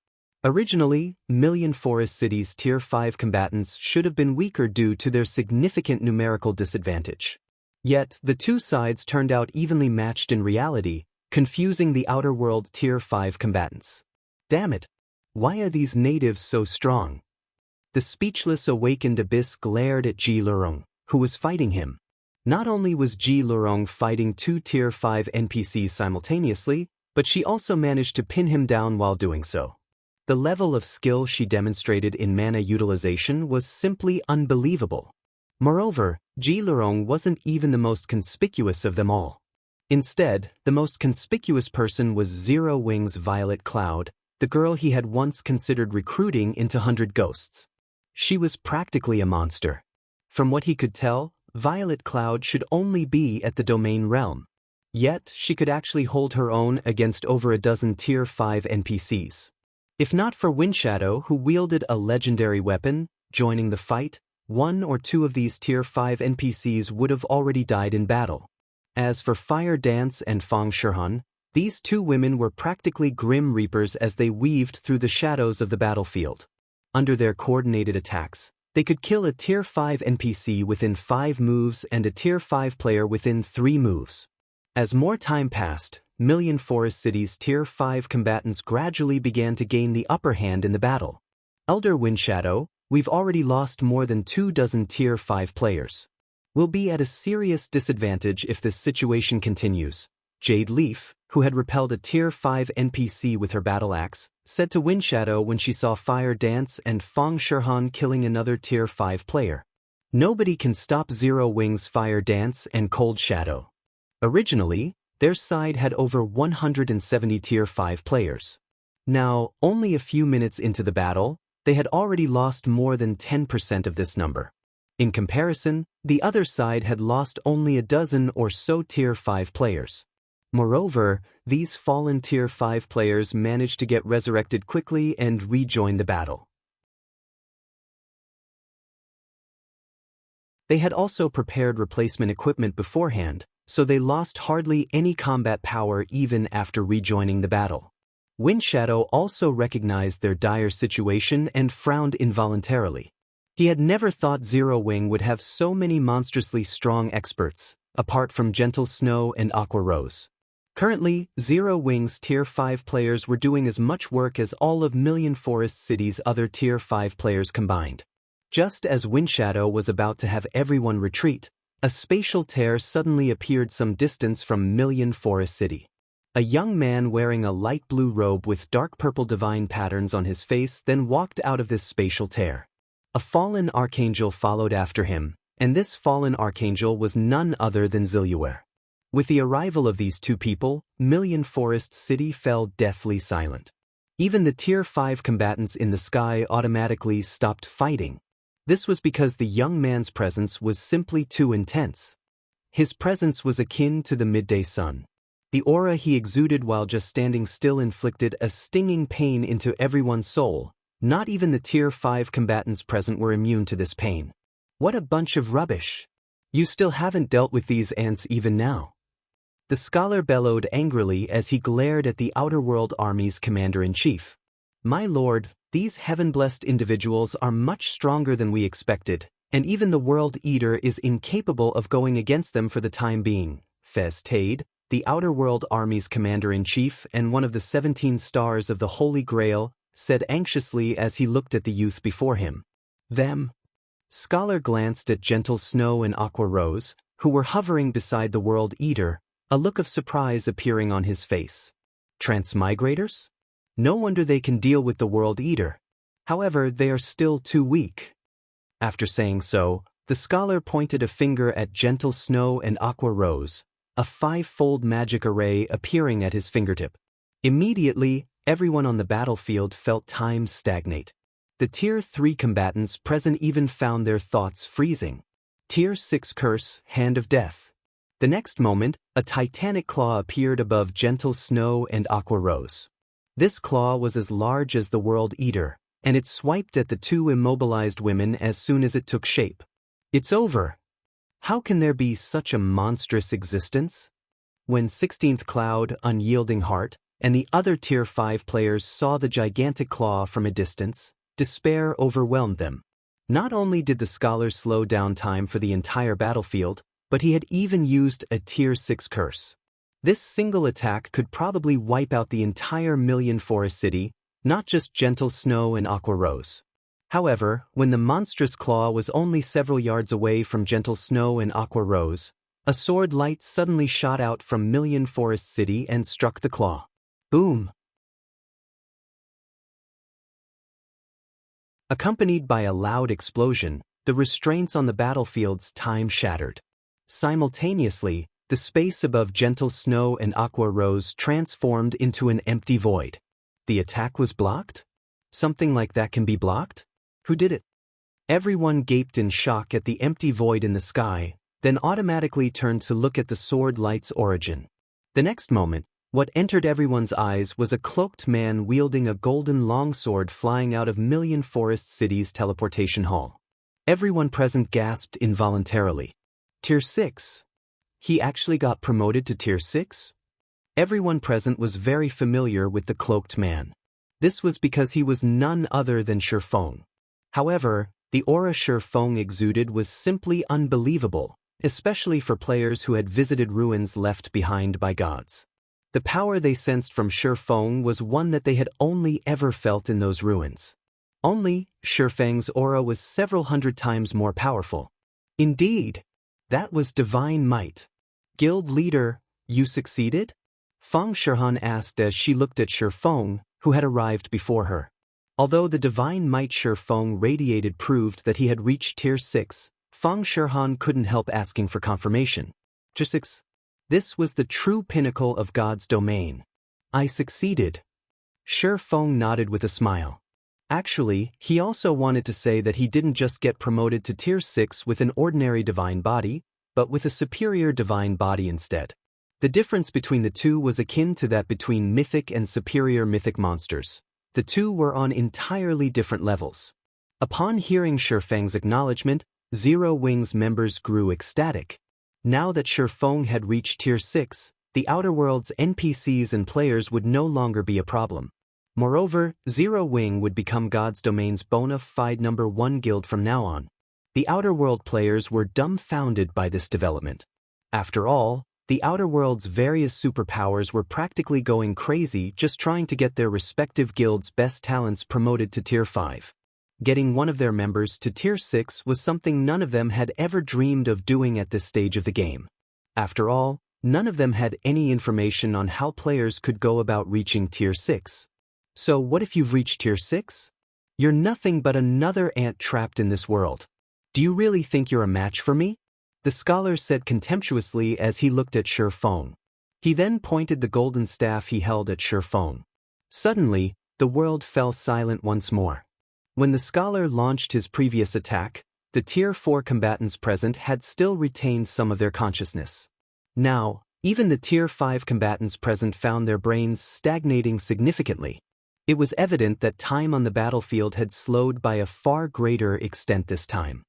Originally, Million Forest City's Tier 5 combatants should have been weaker due to their significant numerical disadvantage. Yet, the two sides turned out evenly matched in reality, confusing the Outer World Tier 5 combatants. Damn it! Why are these natives so strong? The speechless awakened Abyss glared at Ji Lurong, who was fighting him. Not only was Ji Lurong fighting two Tier 5 NPCs simultaneously, but she also managed to pin him down while doing so. The level of skill she demonstrated in mana utilization was simply unbelievable. Moreover, Ji Lurong wasn't even the most conspicuous of them all. Instead, the most conspicuous person was Zero Wing's Violet Cloud, the girl he had once considered recruiting into 100 Ghosts. She was practically a monster. From what he could tell, Violet Cloud should only be at the Domain Realm. Yet, she could actually hold her own against over a dozen Tier 5 NPCs. If not for Windshadow, who wielded a legendary weapon, joining the fight, one or two of these Tier 5 NPCs would have already died in battle. As for Fire Dance and Fang Shihan, these two women were practically Grim Reapers as they weaved through the shadows of the battlefield. Under their coordinated attacks, they could kill a Tier 5 NPC within 5 moves and a Tier 5 player within 3 moves. As more time passed, Million Forest City's Tier 5 combatants gradually began to gain the upper hand in the battle. Elder Windshadow, we've already lost more than 24 Tier 5 players. We'll be at a serious disadvantage if this situation continues, Jade Leaf, who had repelled a Tier 5 NPC with her battle axe, said to Windshadow when she saw Fire Dance and Fang Shihan killing another Tier 5 player. Nobody can stop Zero Wing's Fire Dance and Cold Shadow. Originally, their side had over 170 Tier 5 players. Now, only a few minutes into the battle, they had already lost more than 10% of this number. In comparison, the other side had lost only a dozen or so Tier 5 players. Moreover, these fallen Tier 5 players managed to get resurrected quickly and rejoin the battle. They had also prepared replacement equipment beforehand, so they lost hardly any combat power even after rejoining the battle. Windshadow also recognized their dire situation and frowned involuntarily. He had never thought Zero Wing would have so many monstrously strong experts, apart from Gentle Snow and Aqua Rose. Currently, Zero Wing's Tier 5 players were doing as much work as all of Million Forest City's other Tier 5 players combined. Just as Windshadow was about to have everyone retreat, a spatial tear suddenly appeared some distance from Million Forest City. A young man wearing a light blue robe with dark purple divine patterns on his face then walked out of this spatial tear. A fallen archangel followed after him, and this fallen archangel was none other than Zilluware. With the arrival of these two people, Million Forest City fell deathly silent. Even the Tier 5 combatants in the sky automatically stopped fighting. This was because the young man's presence was simply too intense. His presence was akin to the midday sun. The aura he exuded while just standing still inflicted a stinging pain into everyone's soul. Not even the Tier 5 combatants present were immune to this pain. What a bunch of rubbish! You still haven't dealt with these ants even now. The scholar bellowed angrily as he glared at the Outer World Army's commander-in-chief. My lord, these heaven-blessed individuals are much stronger than we expected, and even the World Eater is incapable of going against them for the time being. Fez Tade, the Outer World Army's commander-in-chief and one of the 17 stars of the Holy Grail, said anxiously as he looked at the youth before him. Them? Scholar glanced at Gentle Snow and Aqua Rose, who were hovering beside the World Eater, a look of surprise appearing on his face. Transmigrators? No wonder they can deal with the World Eater. However, they are still too weak. After saying so, the scholar pointed a finger at Gentle Snow and Aqua Rose, a 5-fold magic array appearing at his fingertip. Immediately, everyone on the battlefield felt time stagnate. The Tier 3 combatants present even found their thoughts freezing. Tier 6 Curse, Hand of Death. The next moment, a titanic claw appeared above Gentle Snow and Aqua Rose. This claw was as large as the World Eater, and it swiped at the two immobilized women as soon as it took shape. It's over. How can there be such a monstrous existence? When 16th Cloud, Unyielding Heart, and the other Tier 5 players saw the gigantic claw from a distance, despair overwhelmed them. Not only did the scholar slow down time for the entire battlefield, but he had even used a Tier 6 curse. This single attack could probably wipe out the entire Million Forest City, not just Gentle Snow and Aqua Rose. However, when the monstrous claw was only several yards away from Gentle Snow and Aqua Rose, a sword light suddenly shot out from Million Forest City and struck the claw. Boom! Accompanied by a loud explosion, the restraints on the battlefield's time shattered. Simultaneously, the space above gentle snow and aqua rose transformed into an empty void. The attack was blocked? Something like that can be blocked? Who did it? Everyone gaped in shock at the empty void in the sky, then automatically turned to look at the sword light's origin. The next moment, what entered everyone's eyes was a cloaked man wielding a golden longsword flying out of Million Forest City's teleportation hall. Everyone present gasped involuntarily. Tier 6. He actually got promoted to Tier 6? Everyone present was very familiar with the cloaked man. This was because he was none other than Shi Feng. However, the aura Shi Feng exuded was simply unbelievable, especially for players who had visited ruins left behind by gods. The power they sensed from Shi Feng was one that they had only ever felt in those ruins. Only, Shi Feng's aura was several hundred times more powerful. Indeed, that was divine might. Guild leader, you succeeded? Feng Shihan asked as she looked at Shi Feng, who had arrived before her. Although the divine might Shi Feng radiated proved that he had reached Tier 6, Feng Shihan couldn't help asking for confirmation. Tier 6? This was the true pinnacle of God's domain. I succeeded. Shi Feng nodded with a smile. Actually, he also wanted to say that he didn't just get promoted to Tier 6 with an ordinary divine body, but with a superior divine body instead. The difference between the two was akin to that between mythic and superior mythic monsters. The two were on entirely different levels. Upon hearing Shi Feng's acknowledgement, Zero Wing's members grew ecstatic. Now that Shi Feng had reached Tier 6, the Outer World's NPCs and players would no longer be a problem. Moreover, Zero Wing would become God's domain's bona fide #1 guild from now on. The Outer World players were dumbfounded by this development. After all, the Outer World's various superpowers were practically going crazy just trying to get their respective guilds' best talents promoted to Tier 5. Getting one of their members to Tier 6 was something none of them had ever dreamed of doing at this stage of the game. After all, none of them had any information on how players could go about reaching Tier 6. So what if you've reached Tier 6? You're nothing but another ant trapped in this world. Do you really think you're a match for me? The scholar said contemptuously as he looked at Shi Feng. He then pointed the golden staff he held at Shi Feng. Suddenly, the world fell silent once more. When the scholar launched his previous attack, the Tier 4 combatants present had still retained some of their consciousness. Now, even the Tier 5 combatants present found their brains stagnating significantly. It was evident that time on the battlefield had slowed by a far greater extent this time.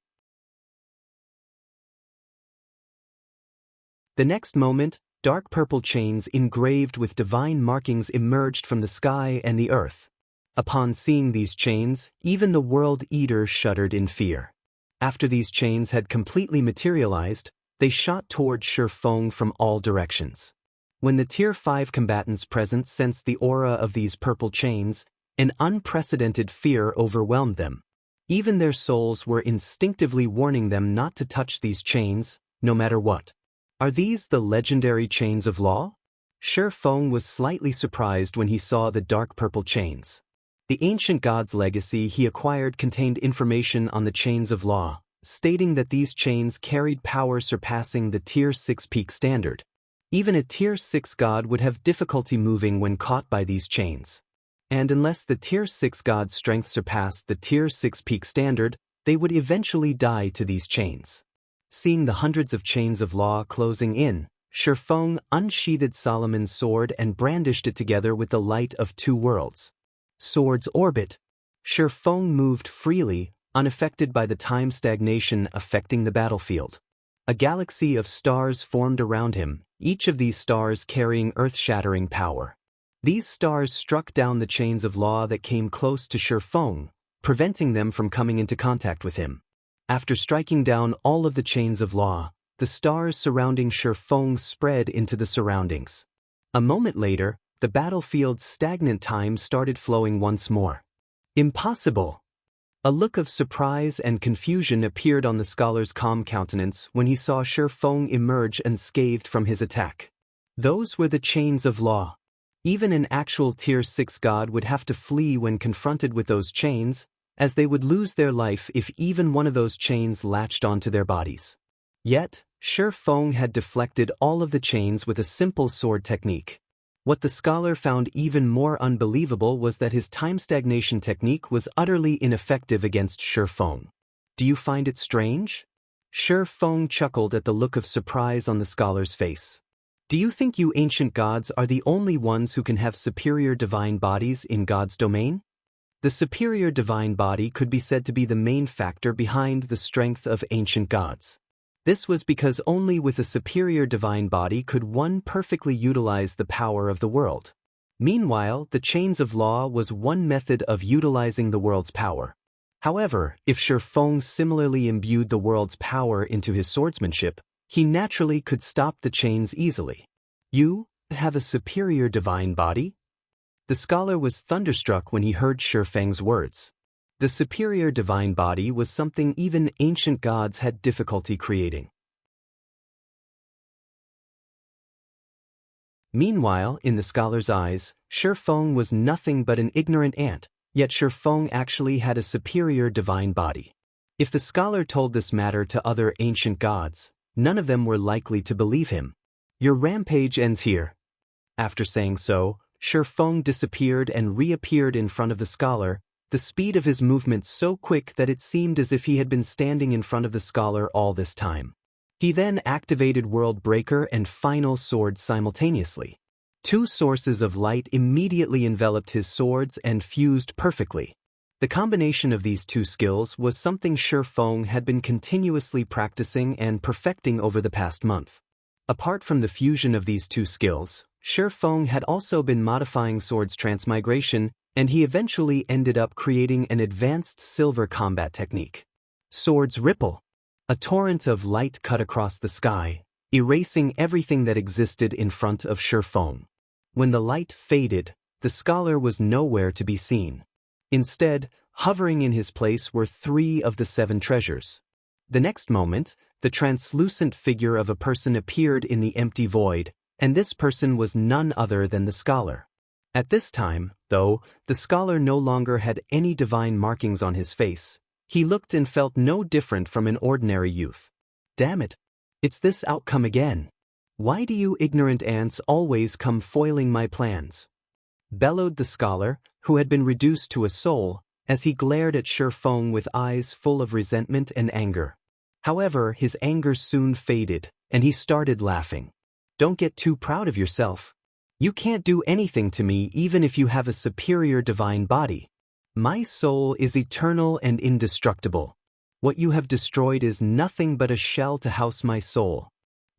The next moment, dark purple chains engraved with divine markings emerged from the sky and the earth. Upon seeing these chains, even the World Eater shuddered in fear. After these chains had completely materialized, they shot toward Shi Feng from all directions. When the Tier 5 combatants present sensed the aura of these purple chains, an unprecedented fear overwhelmed them. Even their souls were instinctively warning them not to touch these chains, no matter what. Are these the legendary chains of law? Shi Feng was slightly surprised when he saw the dark purple chains. The ancient god's legacy he acquired contained information on the chains of law, stating that these chains carried power surpassing the Tier 6 peak standard. Even a Tier 6 god would have difficulty moving when caught by these chains. And unless the Tier 6 god's strength surpassed the Tier 6 peak standard, they would eventually die to these chains. Seeing the hundreds of chains of law closing in, Shi Feng unsheathed Solomon's sword and brandished it together with the light of two worlds. Sword's orbit. Shi Feng moved freely, unaffected by the time stagnation affecting the battlefield. A galaxy of stars formed around him, each of these stars carrying earth-shattering power. These stars struck down the chains of law that came close to Shi Feng, preventing them from coming into contact with him. After striking down all of the chains of law, the stars surrounding Shi Feng spread into the surroundings. A moment later, the battlefield's stagnant time started flowing once more. Impossible! A look of surprise and confusion appeared on the scholar's calm countenance when he saw Shi Feng emerge unscathed from his attack. Those were the chains of law. Even an actual Tier 6 god would have to flee when confronted with those chains, as they would lose their life if even one of those chains latched onto their bodies. Yet, Shi Feng had deflected all of the chains with a simple sword technique. What the scholar found even more unbelievable was that his time stagnation technique was utterly ineffective against Shi Feng. Do you find it strange? Shi Feng chuckled at the look of surprise on the scholar's face. Do you think you ancient gods are the only ones who can have superior divine bodies in God's domain? The superior divine body could be said to be the main factor behind the strength of ancient gods. This was because only with a superior divine body could one perfectly utilize the power of the world. Meanwhile, the chains of law was one method of utilizing the world's power. However, if Shi Feng similarly imbued the world's power into his swordsmanship, he naturally could stop the chains easily. You have a superior divine body? The scholar was thunderstruck when he heard Shi Feng's words. The superior divine body was something even ancient gods had difficulty creating. Meanwhile, in the scholar's eyes, Shi Feng was nothing but an ignorant ant, yet Shi Feng actually had a superior divine body. If the scholar told this matter to other ancient gods, none of them were likely to believe him. Your rampage ends here. After saying so, Shi Feng disappeared and reappeared in front of the scholar, the speed of his movement so quick that it seemed as if he had been standing in front of the scholar all this time. He then activated World Breaker and Final Sword simultaneously. Two sources of light immediately enveloped his swords and fused perfectly. The combination of these two skills was something Shi Feng had been continuously practicing and perfecting over the past month. Apart from the fusion of these two skills, Shi Feng had also been modifying swords transmigration, and he eventually ended up creating an advanced silver combat technique. Swords ripple. A torrent of light cut across the sky, erasing everything that existed in front of Shi Feng. When the light faded, the scholar was nowhere to be seen. Instead, hovering in his place were 3 of the 7 treasures. The next moment, the translucent figure of a person appeared in the empty void, and this person was none other than the scholar. At this time, though, the scholar no longer had any divine markings on his face. He looked and felt no different from an ordinary youth. Damn it! It's this outcome again. Why do you ignorant ants always come foiling my plans? Bellowed the scholar, who had been reduced to a soul, as he glared at Shi Feng with eyes full of resentment and anger. However, his anger soon faded, and he started laughing. Don't get too proud of yourself. You can't do anything to me even if you have a superior divine body. My soul is eternal and indestructible. What you have destroyed is nothing but a shell to house my soul.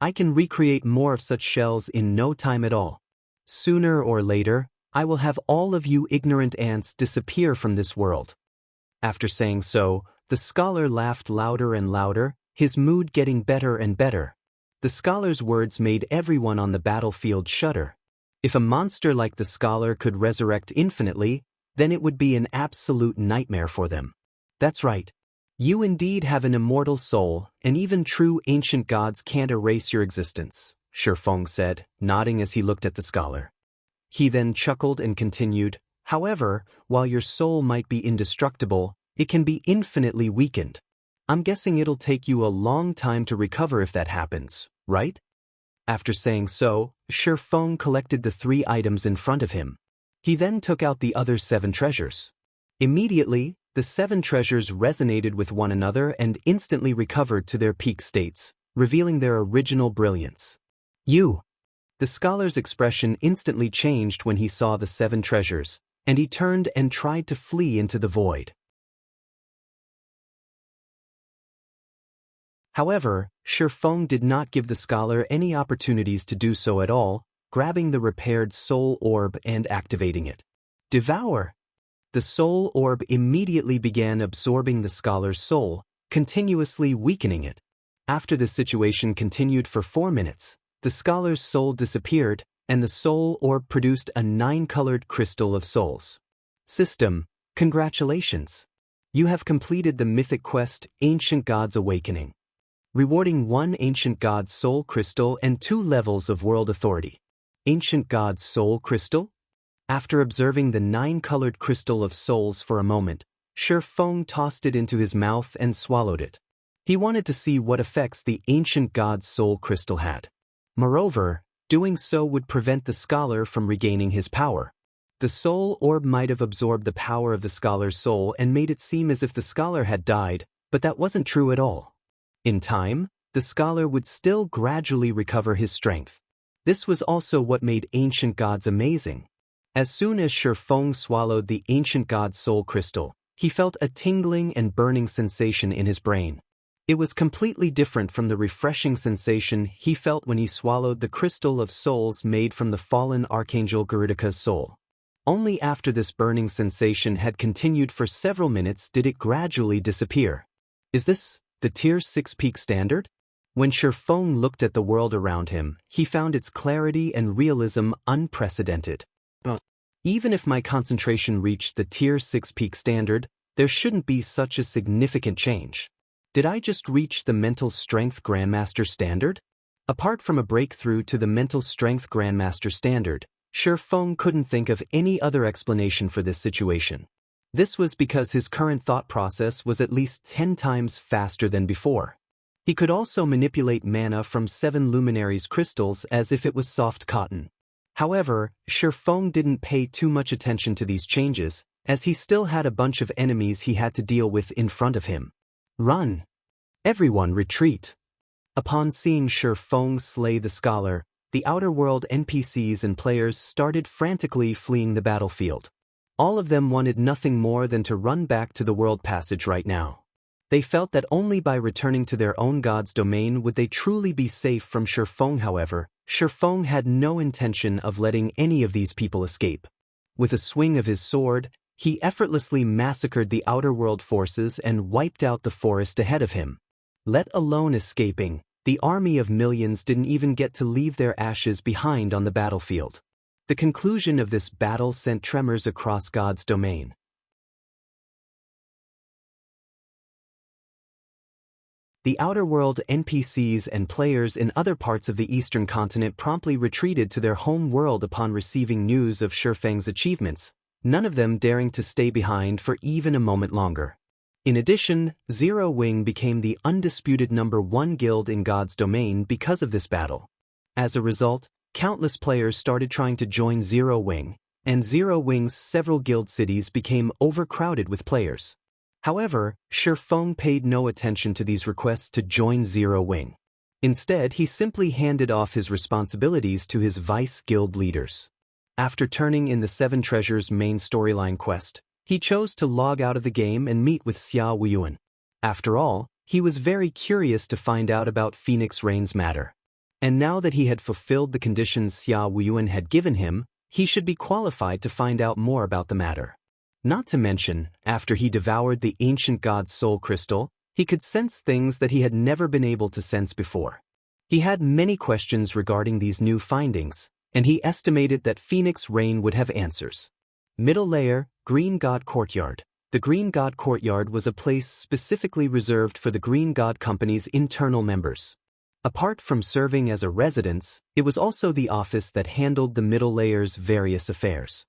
I can recreate more of such shells in no time at all. Sooner or later, I will have all of you ignorant ants disappear from this world. After saying so, the scholar laughed louder and louder, his mood getting better and better. The scholar's words made everyone on the battlefield shudder. If a monster like the scholar could resurrect infinitely, then it would be an absolute nightmare for them. That's right. You indeed have an immortal soul, and even true ancient gods can't erase your existence, Shi Feng said, nodding as he looked at the scholar. He then chuckled and continued, however, while your soul might be indestructible, it can be infinitely weakened. I'm guessing it'll take you a long time to recover if that happens, right? After saying so, Shi Feng collected the 3 items in front of him. He then took out the other 7 treasures. Immediately, the 7 treasures resonated with one another and instantly recovered to their peak states, revealing their original brilliance. You! The scholar's expression instantly changed when he saw the 7 treasures, and he turned and tried to flee into the void. However, Shi Feng did not give the scholar any opportunities to do so at all, grabbing the repaired soul orb and activating it. Devour! The soul orb immediately began absorbing the scholar's soul, continuously weakening it. After the situation continued for 4 minutes, the scholar's soul disappeared, and the soul orb produced a 9-colored crystal of souls. System, congratulations! You have completed the mythic quest, Ancient Gods Awakening, rewarding 1 Ancient God's Soul Crystal and 2 levels of World Authority. Ancient God's Soul Crystal? After observing the 9-colored crystal of souls for a moment, Shi Feng tossed it into his mouth and swallowed it. He wanted to see what effects the ancient god's soul crystal had. Moreover, doing so would prevent the scholar from regaining his power. The soul orb might have absorbed the power of the scholar's soul and made it seem as if the scholar had died, but that wasn't true at all. In time, the scholar would still gradually recover his strength. This was also what made ancient gods amazing. As soon as Shi Feng swallowed the ancient god's soul crystal, he felt a tingling and burning sensation in his brain. It was completely different from the refreshing sensation he felt when he swallowed the crystal of souls made from the fallen Archangel Garudika's soul. Only after this burning sensation had continued for several minutes did it gradually disappear. Is this the Tier 6 peak standard? When Shi Feng looked at the world around him, he found its clarity and realism unprecedented. Even if my concentration reached the Tier 6 peak standard, there shouldn't be such a significant change. Did I just reach the mental strength Grandmaster standard? Apart from a breakthrough to the mental strength Grandmaster standard, Shi Feng couldn't think of any other explanation for this situation. This was because his current thought process was at least 10 times faster than before. He could also manipulate mana from 7 luminaries crystals as if it was soft cotton. However, Shi Feng didn't pay too much attention to these changes, as he still had a bunch of enemies he had to deal with in front of him. Run! Everyone retreat! Upon seeing Shi Feng slay the scholar, the outer world NPCs and players started frantically fleeing the battlefield. All of them wanted nothing more than to run back to the world passage right now. They felt that only by returning to their own god's domain would they truly be safe from Shi Feng. However, Shi Feng had no intention of letting any of these people escape. With a swing of his sword, he effortlessly massacred the outer world forces and wiped out the forest ahead of him. Let alone escaping, the army of millions didn't even get to leave their ashes behind on the battlefield. The conclusion of this battle sent tremors across God's domain. The outer world NPCs and players in other parts of the eastern continent promptly retreated to their home world upon receiving news of Shi Feng's achievements, none of them daring to stay behind for even a moment longer. In addition, Zero Wing became the undisputed #1 guild in God's domain because of this battle. As a result, countless players started trying to join Zero Wing, and Zero Wing's several guild cities became overcrowded with players. However, Shi Feng paid no attention to these requests to join Zero Wing. Instead, he simply handed off his responsibilities to his vice guild leaders. After turning in the 7 Treasures main storyline quest, he chose to log out of the game and meet with Xia Wuyuan. After all, he was very curious to find out about Phoenix Rain's matter. And now that he had fulfilled the conditions Xia Wuyuan had given him, he should be qualified to find out more about the matter. Not to mention, after he devoured the ancient god's soul crystal, he could sense things that he had never been able to sense before. He had many questions regarding these new findings, and he estimated that Phoenix Rain would have answers. Middle layer, Green God Courtyard. The Green God Courtyard was a place specifically reserved for the Green God Company's internal members. Apart from serving as a residence, it was also the office that handled the middle layer's various affairs.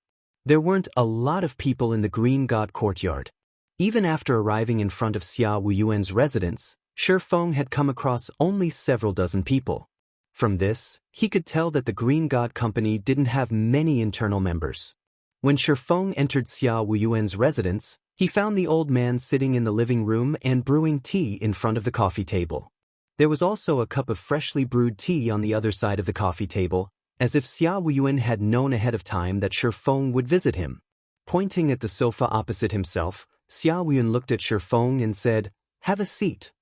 There weren't a lot of people in the Green God Courtyard. Even after arriving in front of Xia Wuyuan's residence, Shi Feng had come across only several dozen people. From this, he could tell that the Green God Company didn't have many internal members. When Shi Feng entered Xia Wuyuan's residence, he found the old man sitting in the living room and brewing tea in front of the coffee table. There was also a cup of freshly brewed tea on the other side of the coffee table, as if Xia Wuyuan had known ahead of time that Shi Feng would visit him. Pointing at the sofa opposite himself, Xia Wuyuan looked at Shi Feng and said, "Have a seat."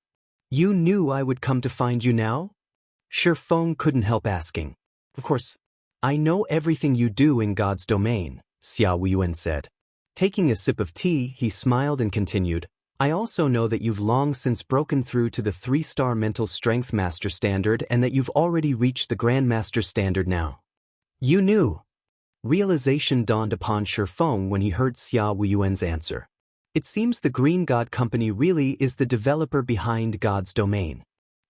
"You knew I would come to find you now?" Shi Feng couldn't help asking. "Of course. I know everything you do in God's domain," Xia Wuyuan said. Taking a sip of tea, he smiled and continued, "I also know that you've long since broken through to the 3-star mental strength master standard and that you've already reached the grandmaster standard now." "You knew." Realization dawned upon Shi Feng when he heard Xia Wuyuan's answer. It seems the Green God Company really is the developer behind God's domain.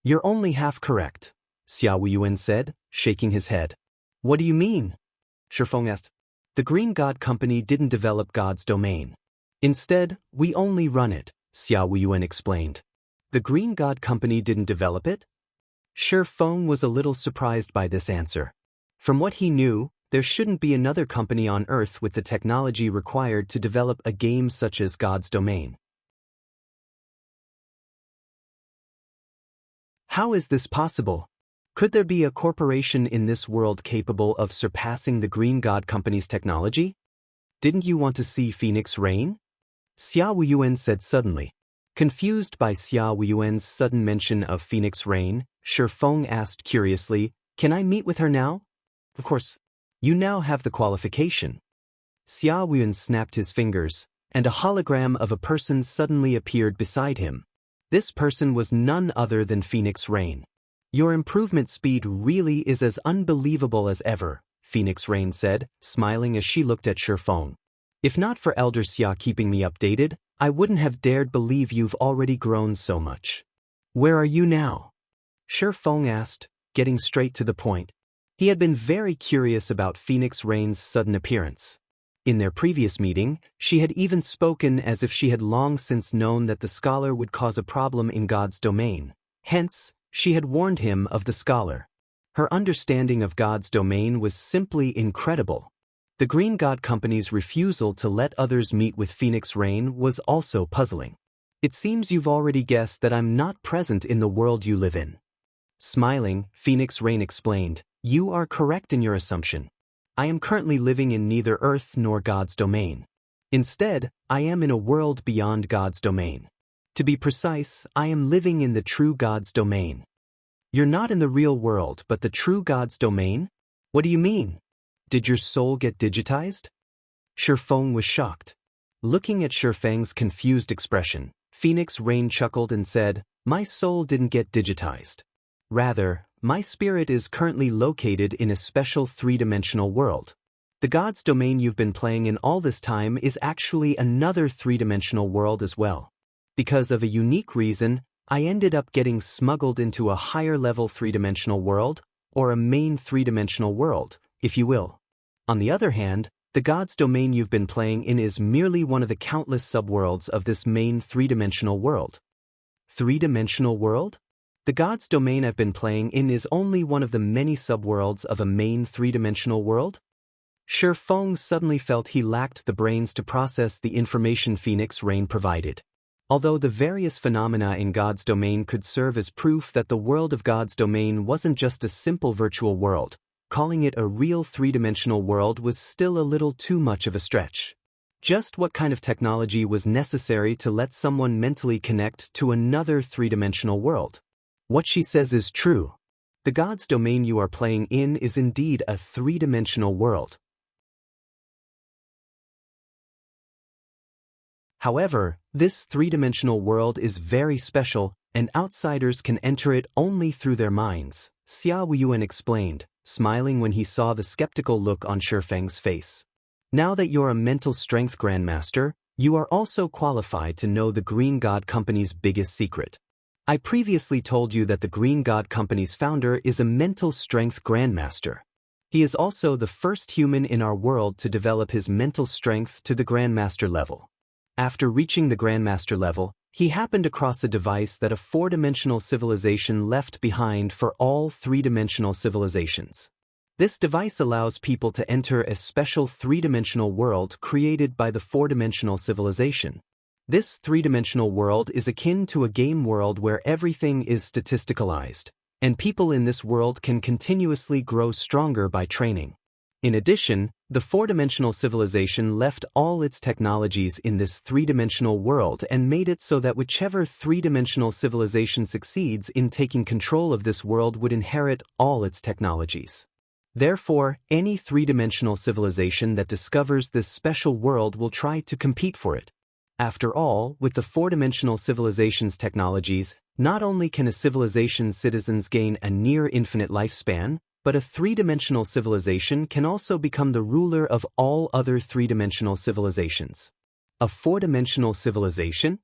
"You're only half correct," Xia Wuyuan said, shaking his head. "What do you mean?" Shi Feng asked. The Green God Company didn't develop God's domain. Instead, we only run it, Xia Wuyuan explained. The Green God Company didn't develop it? Shi Feng was a little surprised by this answer. From what he knew, there shouldn't be another company on Earth with the technology required to develop a game such as God's domain. How is this possible? Could there be a corporation in this world capable of surpassing the Green God Company's technology? Didn't you want to see Phoenix Rain? Xia Wuyuan said suddenly. Confused by Xia Wuyuan's sudden mention of Phoenix Rain, Shi Feng asked curiously, "Can I meet with her now?" "Of course. You now have the qualification." Xia Wuyuan snapped his fingers, and a hologram of a person suddenly appeared beside him. This person was none other than Phoenix Rain. "Your improvement speed really is as unbelievable as ever," Phoenix Rain said, smiling as she looked at Shi Feng. "If not for Elder Xia keeping me updated, I wouldn't have dared believe you've already grown so much." "Where are you now?" Shi Feng asked, getting straight to the point. He had been very curious about Phoenix Rain's sudden appearance. In their previous meeting, she had even spoken as if she had long since known that the scholar would cause a problem in God's domain. Hence, she had warned him of the scholar. Her understanding of God's domain was simply incredible. The Green God Company's refusal to let others meet with Phoenix Rain was also puzzling. "It seems you've already guessed that I'm not present in the world you live in." Smiling, Phoenix Rain explained, "You are correct in your assumption. I am currently living in neither Earth nor God's domain. Instead, I am in a world beyond God's domain. To be precise, I am living in the true God's domain." "You're not in the real world but the true God's domain? What do you mean? Did your soul get digitized?" Shi Feng was shocked. Looking at Shi Feng's confused expression, Phoenix Rain chuckled and said, "My soul didn't get digitized. Rather, my spirit is currently located in a special three-dimensional world. The God's domain you've been playing in all this time is actually another three-dimensional world as well. Because of a unique reason, I ended up getting smuggled into a higher-level three-dimensional world, or a main three-dimensional world, if you will. On the other hand, the God's domain you've been playing in is merely one of the countless subworlds of this main three-dimensional world." Three-dimensional world? The God's domain I've been playing in is only one of the many subworlds of a main three-dimensional world? Shi Feng suddenly felt he lacked the brains to process the information Phoenix Rain provided. Although the various phenomena in God's domain could serve as proof that the world of God's domain wasn't just a simple virtual world, calling it a real three-dimensional world was still a little too much of a stretch. Just what kind of technology was necessary to let someone mentally connect to another three-dimensional world? What she says is true. The God's domain you are playing in is indeed a three-dimensional world. However, this three-dimensional world is very special, and outsiders can enter it only through their minds, Xia Wuyuan explained, smiling when he saw the skeptical look on Shi Feng's face. "Now that you're a mental strength grandmaster, you are also qualified to know the Green God Company's biggest secret. I previously told you that the Green God Company's founder is a mental strength grandmaster. He is also the first human in our world to develop his mental strength to the grandmaster level. After reaching the grandmaster level, he happened across a device that a four-dimensional civilization left behind for all three-dimensional civilizations. This device allows people to enter a special three-dimensional world created by the four-dimensional civilization. This three-dimensional world is akin to a game world where everything is statisticalized, and people in this world can continuously grow stronger by training. In addition, the four-dimensional civilization left all its technologies in this three-dimensional world and made it so that whichever three-dimensional civilization succeeds in taking control of this world would inherit all its technologies. Therefore, any three-dimensional civilization that discovers this special world will try to compete for it. After all, with the four-dimensional civilization's technologies, not only can a civilization's citizens gain a near-infinite lifespan, but a three-dimensional civilization can also become the ruler of all other three-dimensional civilizations. A four-dimensional civilization?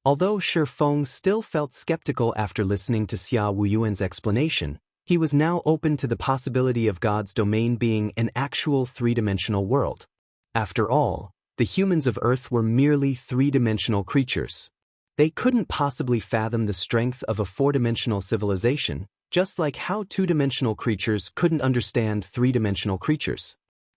Although Shi Feng still felt skeptical after listening to Xia Wuyuan's explanation, He was now open to the possibility of God's domain being an actual three-dimensional world. After all, the humans of Earth were merely three-dimensional creatures. They couldn't possibly fathom the strength of a four-dimensional civilization, just like how two-dimensional creatures couldn't understand three-dimensional creatures.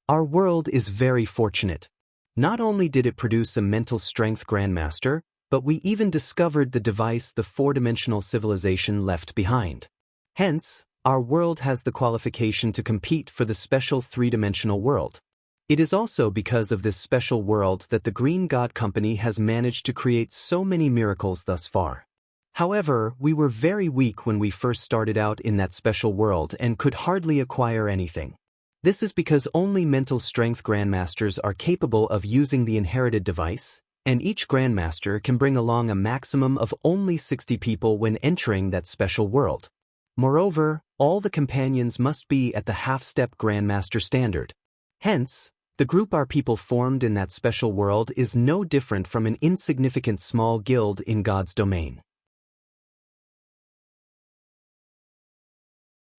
Our world is very fortunate. Not only did it produce a mental strength grandmaster, but we even discovered the device the four-dimensional civilization left behind. Hence, our world has the qualification to compete for the special three-dimensional world. It is also because of this special world that the Green God Company has managed to create so many miracles thus far. However, we were very weak when we first started out in that special world and could hardly acquire anything. This is because only mental strength grandmasters are capable of using the inherited device, and each grandmaster can bring along a maximum of only 60 people when entering that special world. Moreover, all the companions must be at the half-step grandmaster standard. Hence, the group our people formed in that special world is no different from an insignificant small guild in God's domain.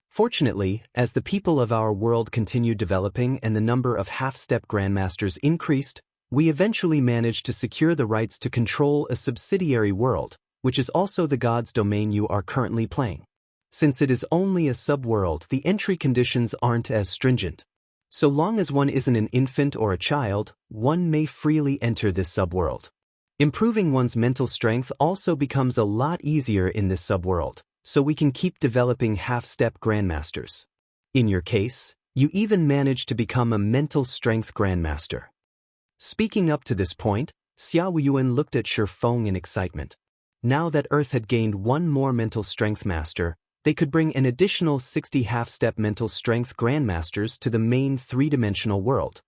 Fortunately, as the people of our world continued developing and the number of half-step grandmasters increased, we eventually managed to secure the rights to control a subsidiary world, which is also the God's domain you are currently playing. Since it is only a sub-world, the entry conditions aren't as stringent. So long as one isn't an infant or a child, one may freely enter this subworld. Improving one's mental strength also becomes a lot easier in this subworld, so we can keep developing half-step grandmasters. In your case, you even managed to become a mental strength grandmaster. Speaking up to this point, Xiao Yuan looked at Shi Feng in excitement. Now that Earth had gained one more mental strength master, they could bring an additional 60 half-step mental strength grandmasters to the main three-dimensional world.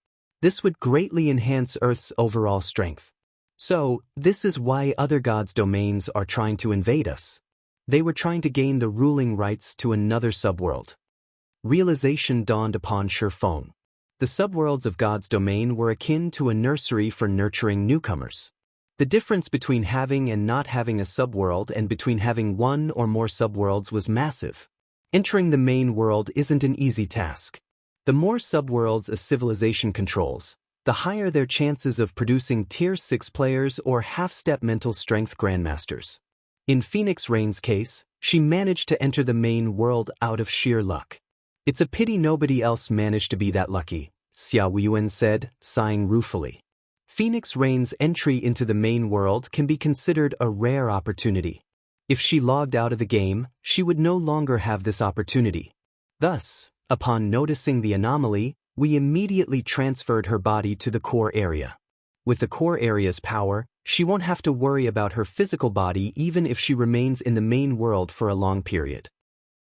This would greatly enhance Earth's overall strength. So, this is why other gods' domains are trying to invade us. They were trying to gain the ruling rights to another subworld. Realization dawned upon Shi Feng. The subworlds of God's domain were akin to a nursery for nurturing newcomers. The difference between having and not having a subworld and between having one or more subworlds was massive. Entering the main world isn't an easy task. The more subworlds a civilization controls, the higher their chances of producing Tier 6 players or half-step mental strength grandmasters. In Phoenix Rain's case, she managed to enter the main world out of sheer luck. It's a pity nobody else managed to be that lucky, Xiao Yuan said, sighing ruefully. Phoenix Rain's entry into the main world can be considered a rare opportunity. If she logged out of the game, she would no longer have this opportunity. Thus, upon noticing the anomaly, we immediately transferred her body to the core area. With the core area's power, she won't have to worry about her physical body even if she remains in the main world for a long period.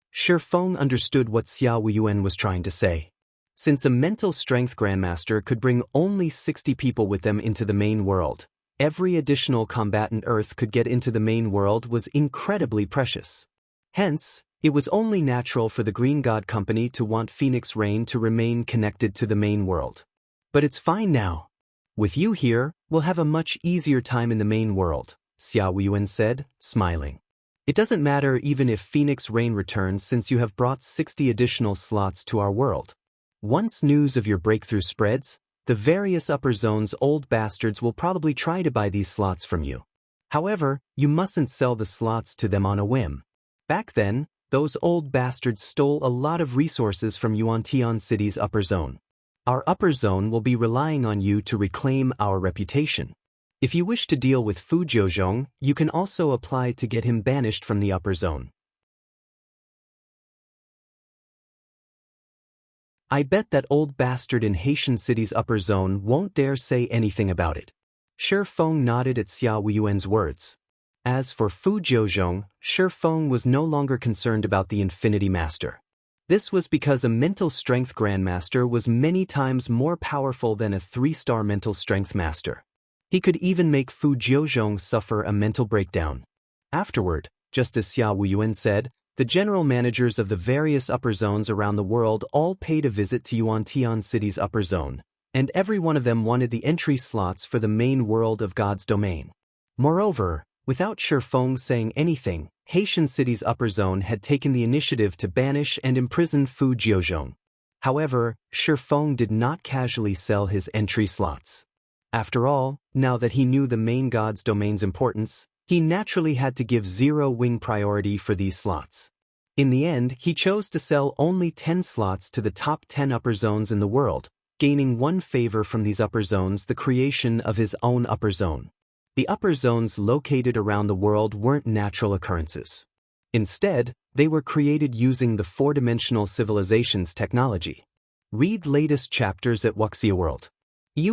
Shi Feng understood what Xiao Yuan was trying to say. Since a mental strength grandmaster could bring only 60 people with them into the main world, every additional combatant Earth could get into the main world was incredibly precious. Hence, it was only natural for the Green God Company to want Phoenix Rain to remain connected to the main world. But it's fine now. With you here, we'll have a much easier time in the main world, Xiao Yuan said, smiling. It doesn't matter even if Phoenix Rain returns since you have brought 60 additional slots to our world. Once news of your breakthrough spreads, the various upper zones old bastards will probably try to buy these slots from you. However, you mustn't sell the slots to them on a whim. Back then, those old bastards stole a lot of resources from Yuantian City's upper zone. Our upper zone will be relying on you to reclaim our reputation. If you wish to deal with Fu Jiuzhong, you can also apply to get him banished from the upper zone. I bet that old bastard in Haitian City's upper zone won't dare say anything about it. Shi Feng nodded at Xiao Yuan's words. As for Fu Jiuzhong, Shi Feng was no longer concerned about the Infinity Master. This was because a mental strength grandmaster was many times more powerful than a 3-star mental strength master. He could even make Fu Jiuzhong suffer a mental breakdown. Afterward, just as Xiao Yuan said, the general managers of the various upper zones around the world all paid a visit to Yuantian City's upper zone, and every one of them wanted the entry slots for the main world of God's domain. Moreover, without Shi Feng saying anything, Haitian City's upper zone had taken the initiative to banish and imprison Fu Jiuzhong. However, Shi Feng did not casually sell his entry slots. After all, now that he knew the main god's domain's importance, he naturally had to give zero-wing priority for these slots. In the end, he chose to sell only 10 slots to the top 10 upper zones in the world, gaining one favor from these upper zones: the creation of his own upper zone. The upper zones located around the world weren't natural occurrences. Instead, they were created using the four-dimensional civilization's technology. Read latest chapters at Wuxia World.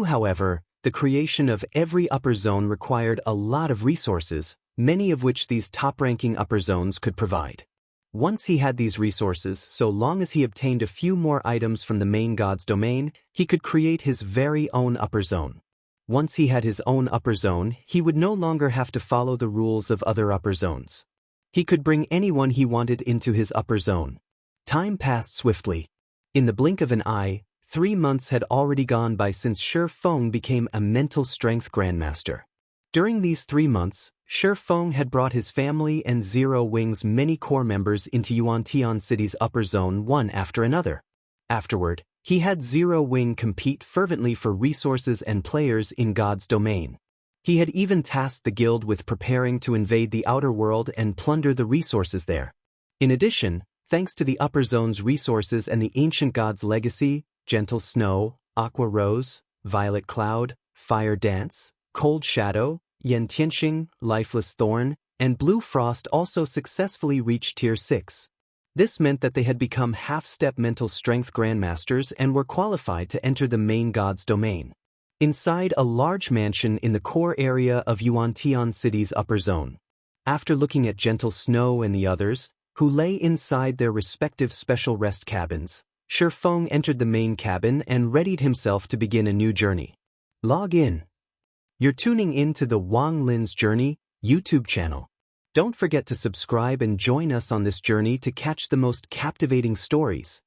However, the creation of every upper zone required a lot of resources, many of which these top-ranking upper zones could provide. Once he had these resources, so long as he obtained a few more items from the main god's domain, he could create his very own upper zone. Once he had his own upper zone, he would no longer have to follow the rules of other upper zones. He could bring anyone he wanted into his upper zone. Time passed swiftly. In the blink of an eye, 3 months had already gone by since Shi Feng became a mental strength grandmaster. During these 3 months, Shi Feng had brought his family and Zero Wing's many core members into Yuantian City's upper zone one after another. Afterward, he had Zero Wing compete fervently for resources and players in God's domain. He had even tasked the guild with preparing to invade the outer world and plunder the resources there. In addition, thanks to the upper zone's resources and the ancient god's legacy, Gentle Snow, Aqua Rose, Violet Cloud, Fire Dance, Cold Shadow, Yen Tianxing, Lifeless Thorn, and Blue Frost also successfully reached Tier 6. This meant that they had become half-step mental strength grandmasters and were qualified to enter the main god's domain. Inside a large mansion in the core area of Yuantian City's upper zone. After looking at Gentle Snow and the others, who lay inside their respective special rest cabins, Shi Feng entered the main cabin and readied himself to begin a new journey. Log in. You're tuning in to the Wang Lin's Journey YouTube channel. Don't forget to subscribe and join us on this journey to catch the most captivating stories.